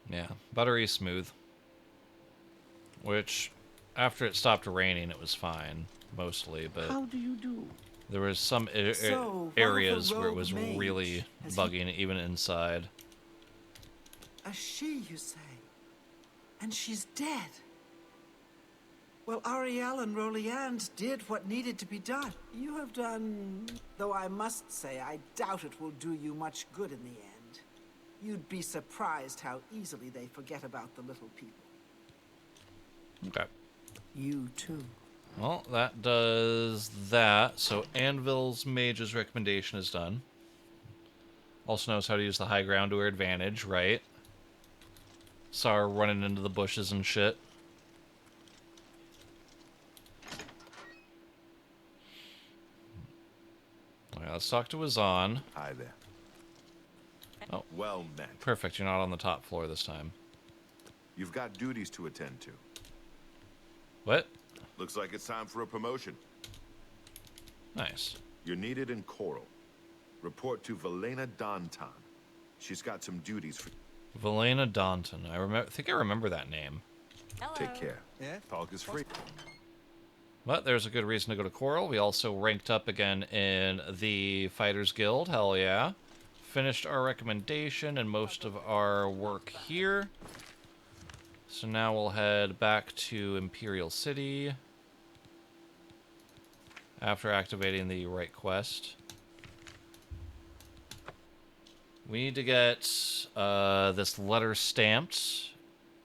Yeah, buttery smooth. Which, after it stopped raining, it was fine, mostly, but... How do you do? There was some areas where it was really bugging, even inside. A she, you say? And she's dead? Well, Ariel and Roliand did what needed to be done. You have done... Though I must say, I doubt it will do you much good in the end. You'd be surprised how easily they forget about the little people. Okay. You too. Well, that does that. So Anvil's Mage's recommendation is done. Also knows how to use the high ground to her advantage, right? Saw her running into the bushes and shit. Alright, let's talk to Azan. Hi there. Oh. Well met. Perfect, you're not on the top floor this time. You've got duties to attend to. What? Looks like it's time for a promotion. Nice. You're needed in Coral. Report to Velena Dantan. She's got some duties for... Velena Dantan. I think I remember that name. Hello. Take care. Yeah? Talk is free. But there's a good reason to go to Coral. We also ranked up again in the Fighters Guild. Hell yeah. Finished our recommendation and most of our work here. So now we'll head back to Imperial City after activating the right quest. We need to get this letter stamped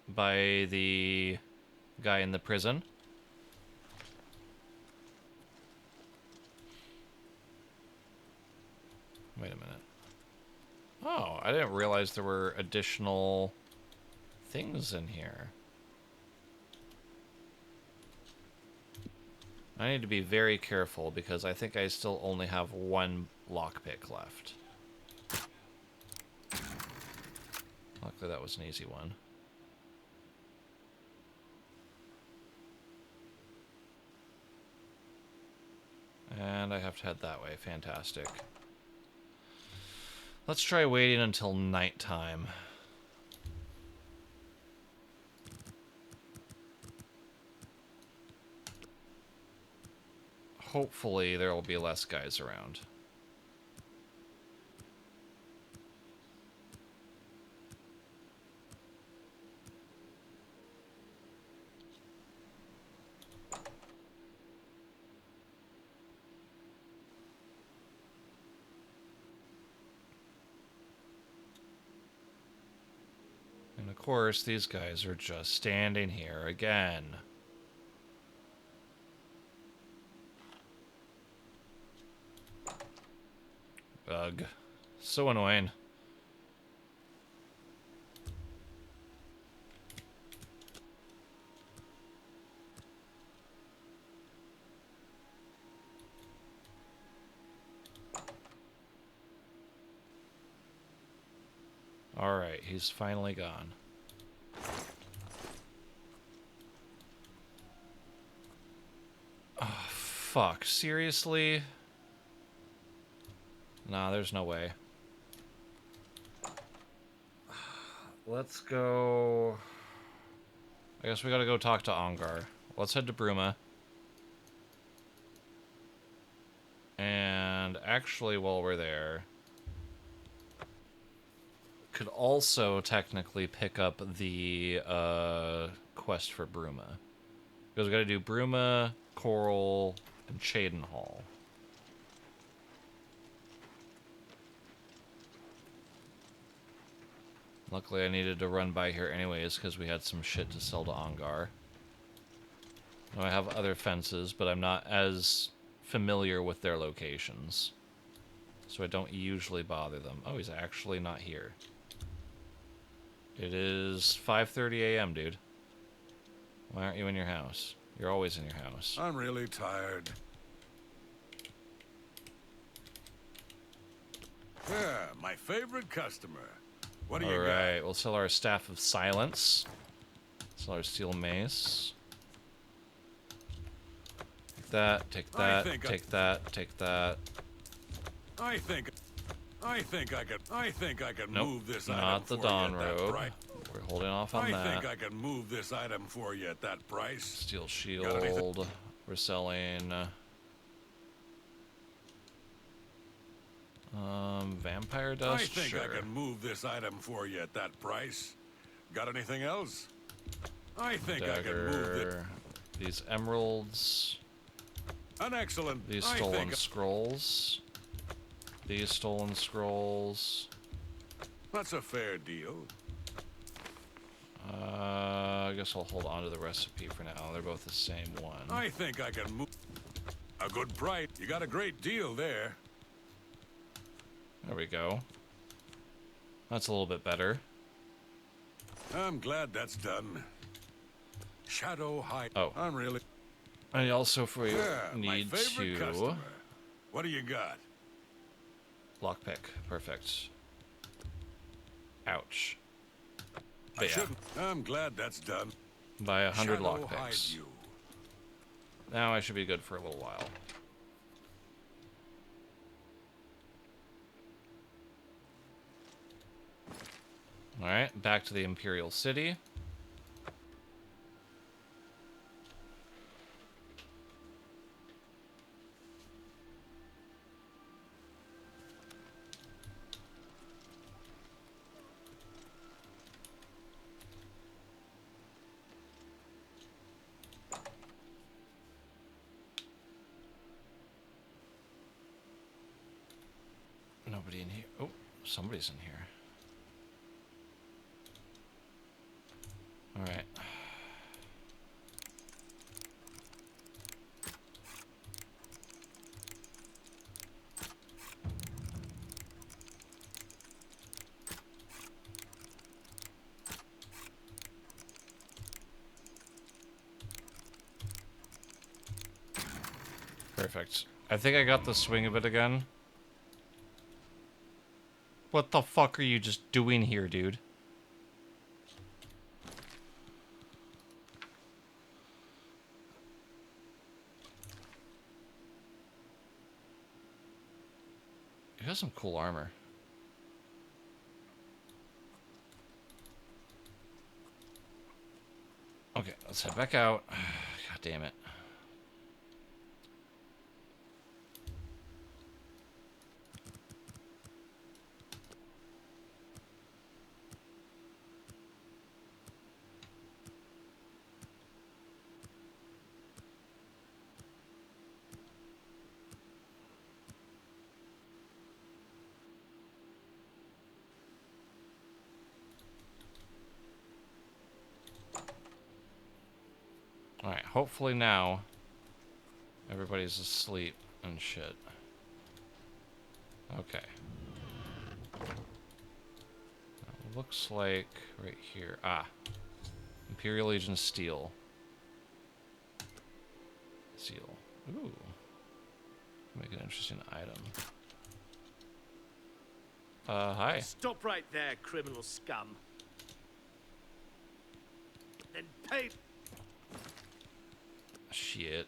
by the guy in the prison. Wait a minute. Oh, I didn't realize there were additional things in here. I need to be very careful because I think I still only have one lockpick left. Luckily that was an easy one. And I have to head that way. Fantastic. Let's try waiting until nighttime. hopefully there will be less guys around. And of course, these guys are just standing here again. Ugh. So annoying. Alright, he's finally gone. Oh, fuck. Seriously? Nah, there's no way. Let's go... I guess we gotta go talk to Ongar. Let's head to Bruma. And actually, while we're there... could also technically pick up the quest for Bruma. Because we gotta do Bruma, Coral, and Cheydinhal. Luckily I needed to run by here anyways because we had some shit to sell to Ongar. Now I have other fences, but I'm not as familiar with their locations. So I don't usually bother them. Oh, he's actually not here. It is 5:30 a.m., dude. Why aren't you in your house? You're always in your house. I'm really tired. Yeah, my favorite customer. What do you got? Alright, we'll sell our Staff of Silence. Sell our Steel Mace. Take that, take that, take that, take that. I think I could Nope, move this not item the for Dawn you at that Robe. price. We're holding off on that. I think I can move this item for you at that price. Steel Shield. We're selling... Vampire Dust? I think sure. I can move this item for you at that price. Got anything else? I think I can move it. These emeralds. An excellent. These stolen scrolls. These stolen scrolls. That's a fair deal. I guess I'll hold on to the recipe for now. They're both the same one. I think I can move. A good price. You got a great deal there. There we go. That's a little bit better. I'm glad that's done. Shadow High. Oh. I'm really. I also for you Yeah, my need favorite to customer. What do you got? lockpick. Perfect. Ouch. I But yeah, shouldn't. I'm glad that's done. buy 100 Shadow hide lockpicks. you. Now I should be good for a little while. Alright, back to the Imperial City. Nobody in here. Oh, somebody's in here. All right. Perfect. I think I got the swing of it again. What the fuck are you just doing here, dude? You got some cool armor. Okay, let's head back out. God damn it. Alright, hopefully now everybody's asleep and shit. Okay. Looks like right here. Ah. Imperial Legion Steel. Seal. Ooh. Make an interesting item. Hi. Stop right there, criminal scum. Then pay. Shit.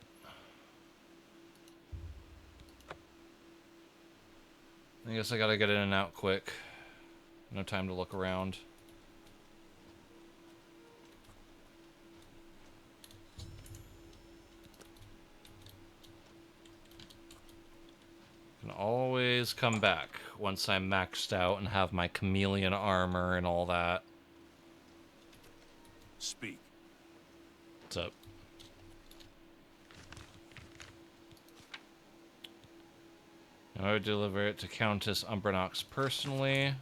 I guess I gotta get in and out quick. No time to look around. Can always come back once I'm maxed out and have my chameleon armor and all that. Speak. What's up? I would deliver it to Countess Umbranox personally.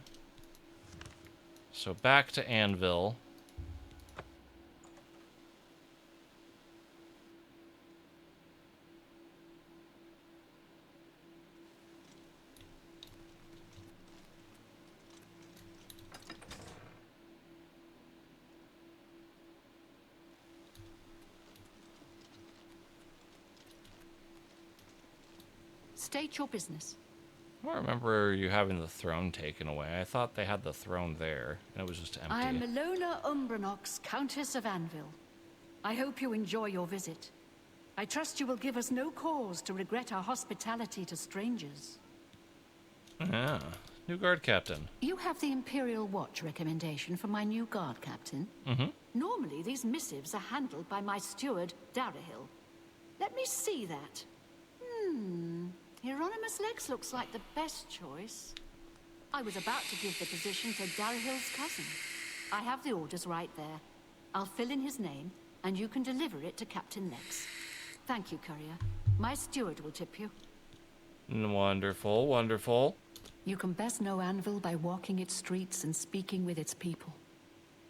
So back to Anvil. State your business. I don't remember you having the throne taken away. I thought they had the throne there, and it was just empty. I am Melona Umbranox, Countess of Anvil. I hope you enjoy your visit. I trust you will give us no cause to regret our hospitality to strangers. Yeah. New guard captain. You have the Imperial Watch recommendation for my new guard captain. Mm-hmm. Normally, these missives are handled by my steward, Darahil. Let me see that. Hieronymus Lex looks like the best choice. I was about to give the position to Darahil's cousin. I have the orders right there. I'll fill in his name, and you can deliver it to Captain Lex. Thank you, courier. My steward will tip you. Wonderful, wonderful. You can best know Anvil by walking its streets and speaking with its people.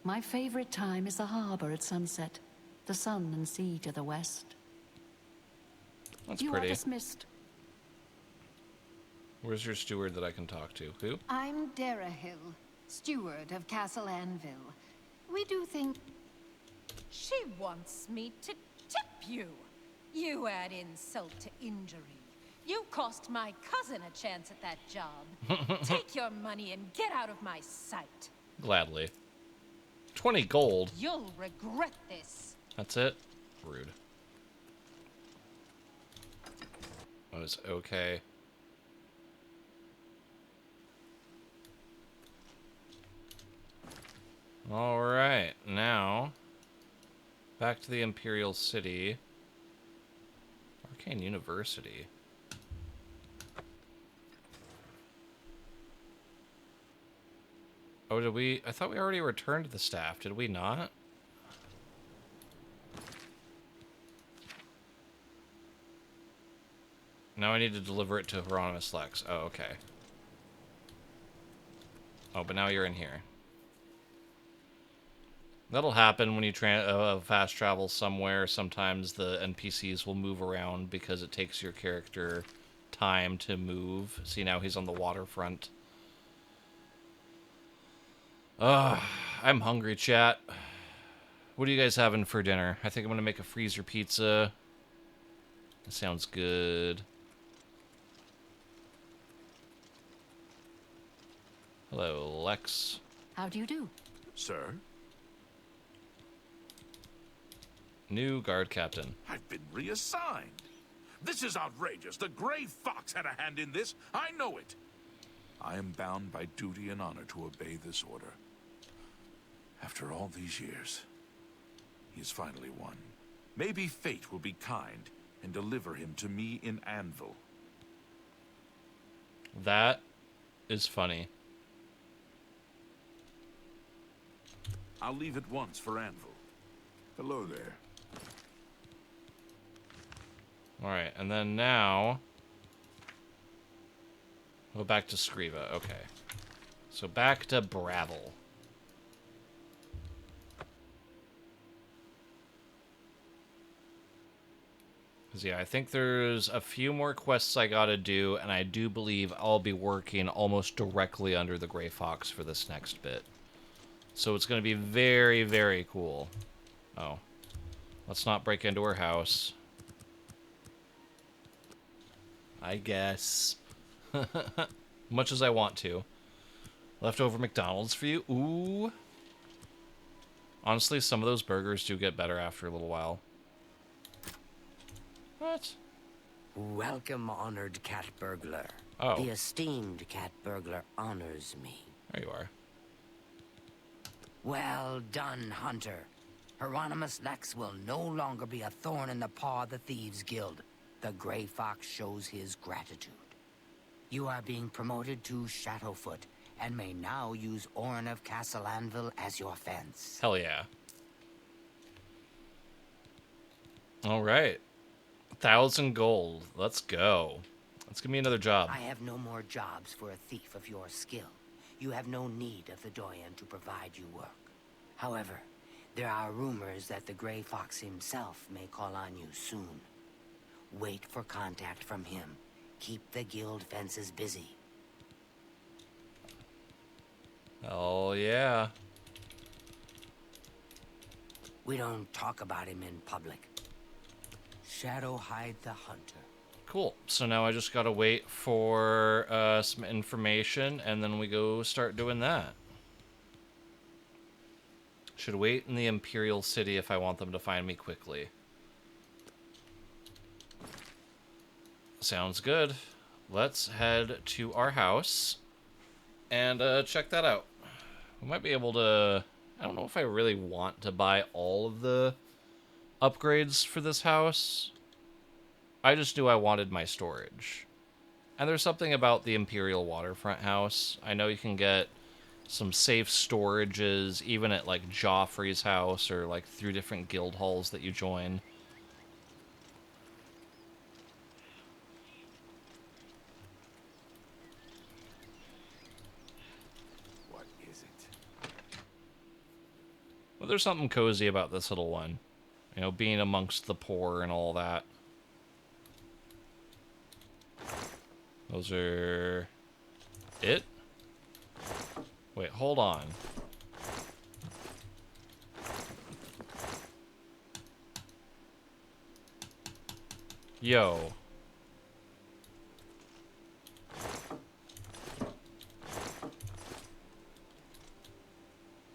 My favorite time is the harbor at sunset, the sun and sea to the west. That's you pretty. are dismissed. Where's your steward that I can talk to? Who? I'm Darahil, steward of Castle Anvil. We do think... She wants me to tip you. You add insult to injury. You cost my cousin a chance at that job. Take your money and get out of my sight. Gladly. 20 gold. You'll regret this. That's it? Rude. That was okay. Alright, now back to the Imperial City. Arcane University. Oh, did we? I thought we already returned the staff. Did we not? Now I need to deliver it to Hieronymus Lex. Oh, okay. Oh, but now you're in here. That'll happen when you fast travel somewhere. Sometimes the NPCs will move around because it takes your character time to move. See, now he's on the waterfront. I'm hungry, chat. What are you guys having for dinner? I think I'm gonna make a freezer pizza. That sounds good. Hello, Lex. How do you do? Sir? New guard captain. I've been reassigned. This is outrageous. The Gray Fox had a hand in this. I know it. I am bound by duty and honor to obey this order. After all these years, he has finally won. Maybe fate will be kind and deliver him to me in Anvil. That is funny. I'll leave at once for Anvil. Hello there. Alright, and then now... Go back to Scriva. Okay. So back to Bravel. Because, yeah, I think there's a few more quests I gotta do, and I do believe I'll be working almost directly under the Gray Fox for this next bit. So it's gonna be very, very cool. Oh. Let's not break into her house. I guess. Much as I want to. Leftover McDonald's for you? Ooh. Honestly, some of those burgers do get better after a little while. What? Welcome, honored cat burglar. Oh. The esteemed cat burglar honors me. There you are. Well done, Hunter. Hieronymus Lex will no longer be a thorn in the paw of the Thieves Guild. The Gray Fox shows his gratitude. You are being promoted to Shadowfoot, and may now use Orin of Castle Anvil as your fence. Hell yeah. Alright. 1,000 gold. Let's go. Let's give me another job. I have no more jobs for a thief of your skill. You have no need of the Doyen to provide you work. However, there are rumors that the Gray Fox himself may call on you soon. Wait for contact from him. Keep the guild fences busy. Oh, yeah. We don't talk about him in public. Shadowhide the Hunter. Cool. So now I just gotta wait for some information, and then we go start doing that. Should wait in the Imperial City if I want them to find me quickly. Sounds good. Let's head to our house and check that out. We might be able to... I don't know if I really want to buy all of the upgrades for this house. I just knew I wanted my storage. And there's something about the Imperial Waterfront house. I know you can get some safe storages, even at, like, Joffrey's house, or, like, through different guild halls that you join. What is it? Well, there's something cozy about this little one. You know, being amongst the poor and all that. Those are... it? Wait, hold on. Yo.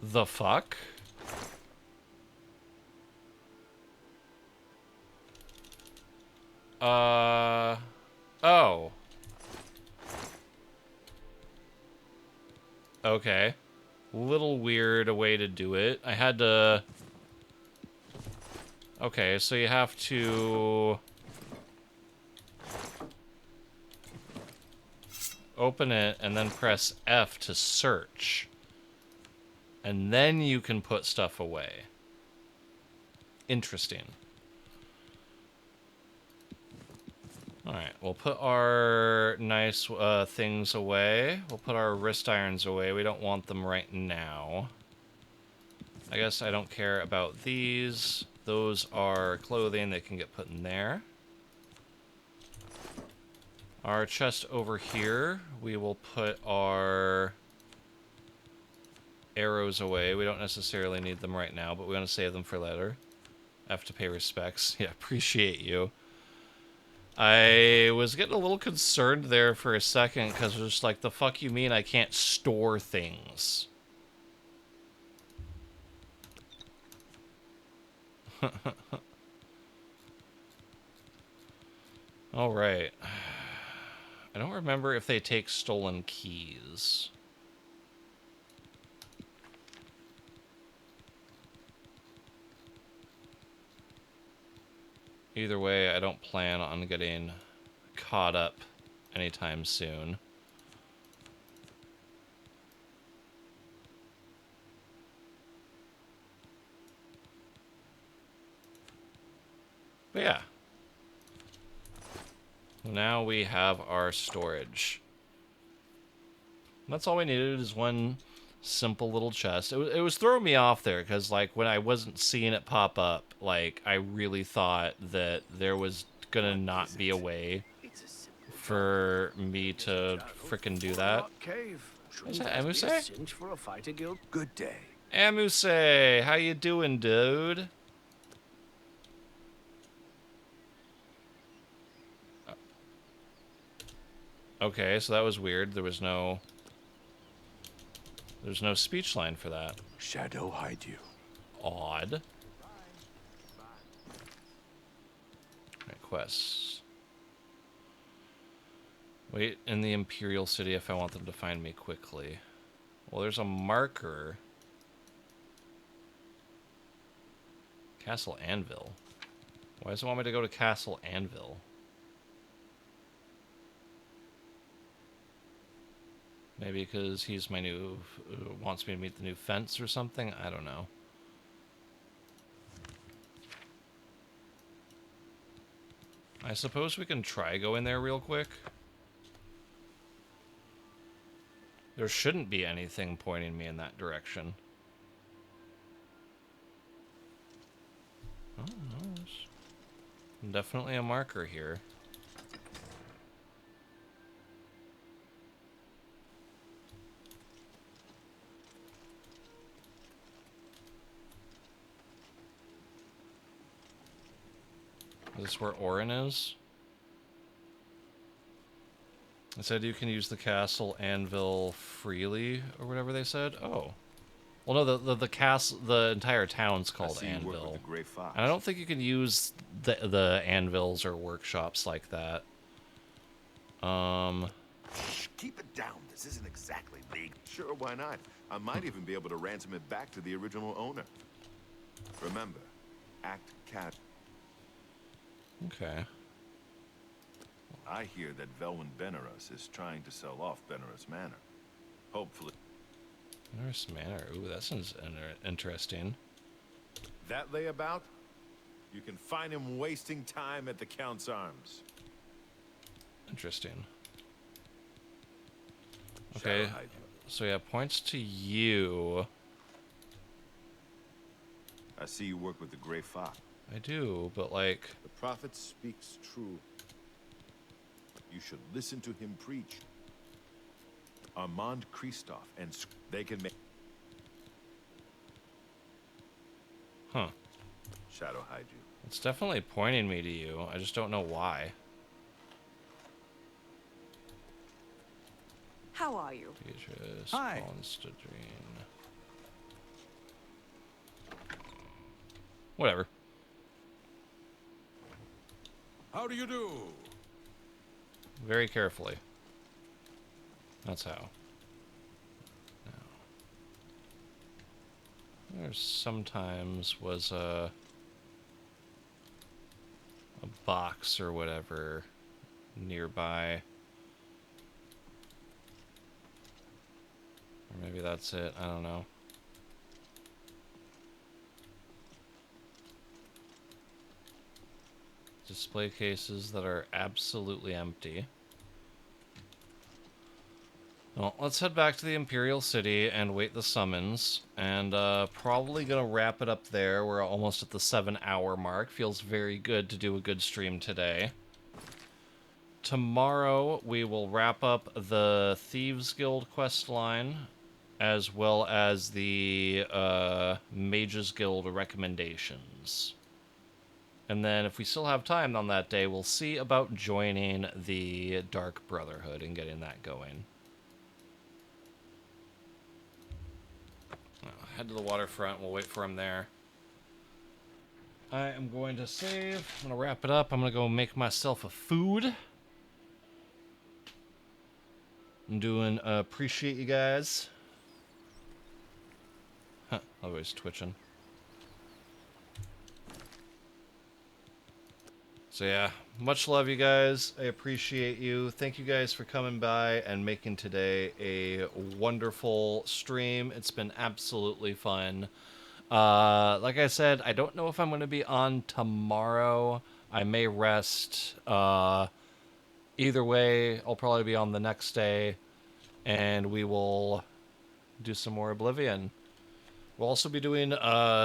The fuck? Oh. Okay. Little weird a way to do it. I had to... Okay, so you have to... open it and then press F to search. And then you can put stuff away. Interesting. Alright, we'll put our nice things away. We'll put our wrist irons away. We don't want them right now. I guess I don't care about these. Those are clothing that can get put in there. Our chest over here, we will put our arrows away. We don't necessarily need them right now, but we want to save them for later. I have to pay respects. Yeah, appreciate you. I was getting a little concerned there for a second, because it was just like, the fuck you mean I can't store things? Alright. I don't remember if they take stolen keys. Either way, I don't plan on getting caught up anytime soon. But yeah. Now we have our storage. That's all we needed, is one Simple little chest. It was throwing me off there because, like, when I wasn't seeing it pop up, like, I really thought that there was gonna not be a way for me to frickin' do that. What's that, Amuse? Good day. Amuse, how you doing, dude? Okay, so that was weird. There's no speech line for that. Shadow hide you. Odd. Right, quests. Wait in the Imperial City if I want them to find me quickly. Well, there's a marker. Castle Anvil. Why does it want me to go to Castle Anvil? Maybe because he's my new... wants me to meet the new fence or something? I don't know. I suppose we can try go in there real quick. There shouldn't be anything pointing me in that direction. Oh, no. There's definitely a marker here. Is this where Orin is? It said you can use the castle anvil freely, or whatever they said. Oh. Well, no, the castle, the entire town's called Anvil. And I don't think you can use the anvils or workshops like that. Keep it down. This isn't exactly legal. Sure, why not? I might even be able to ransom it back to the original owner. Remember, act cat. Okay. I hear that Velwyn Benaros is trying to sell off Benaros Manor. Hopefully. Benaros Manor. Ooh, that sounds interesting. That layabout? You can find him wasting time at the Count's Arms. Interesting. Okay. So yeah, points to you. I see you work with the Grey Fox. I do, but like... The prophet speaks true. You should listen to him preach. Armand Christoph, and they can make... Huh. Shadow hide you. It's definitely pointing me to you. I just don't know why. How are you? Beatrice, Hi. Constantine. Whatever. How do you do? Very carefully. That's how. Now. There sometimes was a box or whatever nearby. Or maybe that's it. I don't know. Display cases that are absolutely empty. Well, let's head back to the Imperial City and wait the summons. And probably gonna wrap it up there. We're almost at the 7-hour mark. Feels very good to do a good stream today. Tomorrow we will wrap up the Thieves Guild quest line, as well as the Mages Guild recommendations. And then if we still have time on that day, we'll see about joining the Dark Brotherhood and getting that going. Head to the waterfront. We'll wait for him there. I am going to save. I'm going to wrap it up. I'm going to go make myself a food. I'm doing appreciate you guys. Huh, always twitching. So yeah, much love, you guys. I appreciate you. Thank you guys for coming by and making today a wonderful stream. It's been absolutely fun. Like I said, I don't know if I'm going to be on tomorrow. I may rest. Either way, I'll probably be on the next day. And we will do some more Oblivion. We'll also be doing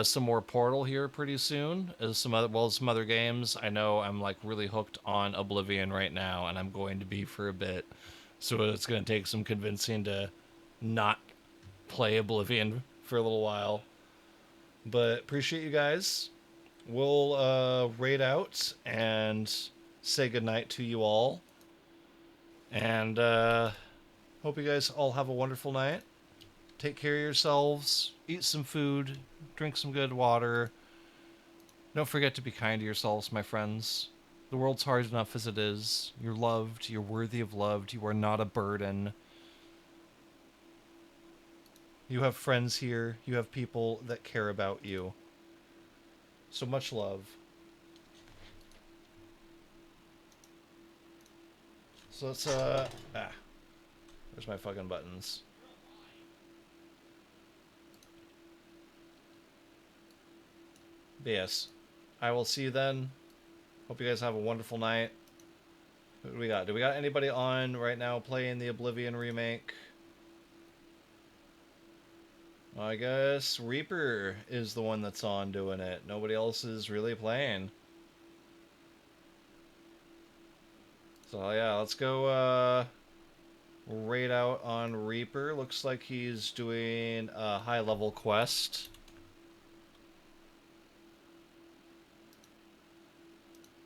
some more Portal here pretty soon, as some other games. I know I'm like really hooked on Oblivion right now, and I'm going to be for a bit. So it's going to take some convincing to not play Oblivion for a little while. But appreciate you guys. We'll raid out and say goodnight to you all. And hope you guys all have a wonderful night. Take care of yourselves. Eat some food. Drink some good water. Don't forget to be kind to yourselves, my friends. The world's hard enough as it is. You're loved. You're worthy of loved. You are not a burden. You have friends here. You have people that care about you. So much love. So let's, where's my fucking buttons? But yes, I will see you then. Hope you guys have a wonderful night. Who do we got? Do we got anybody on right now playing the Obvlivion remake? I guess Reaper is the one that's on doing it. Nobody else is really playing. So yeah, let's go raid out on Reaper. Looks like he's doing a high-level quest.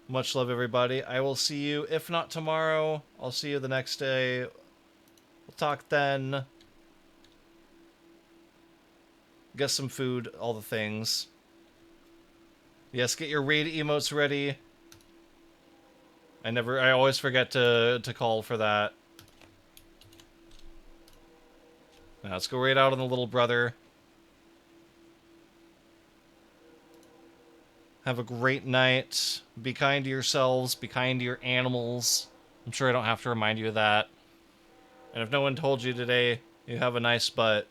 Much love, everybody. I will see you, if not tomorrow, I'll see you the next day. We'll talk then. Get some food, all the things. Yes, get your raid emotes ready. I always forget to call for that. Now let's go raid out on the little brother. Have a great night. Be kind to yourselves. Be kind to your animals. I'm sure I don't have to remind you of that. And if no one told you today, you have a nice butt.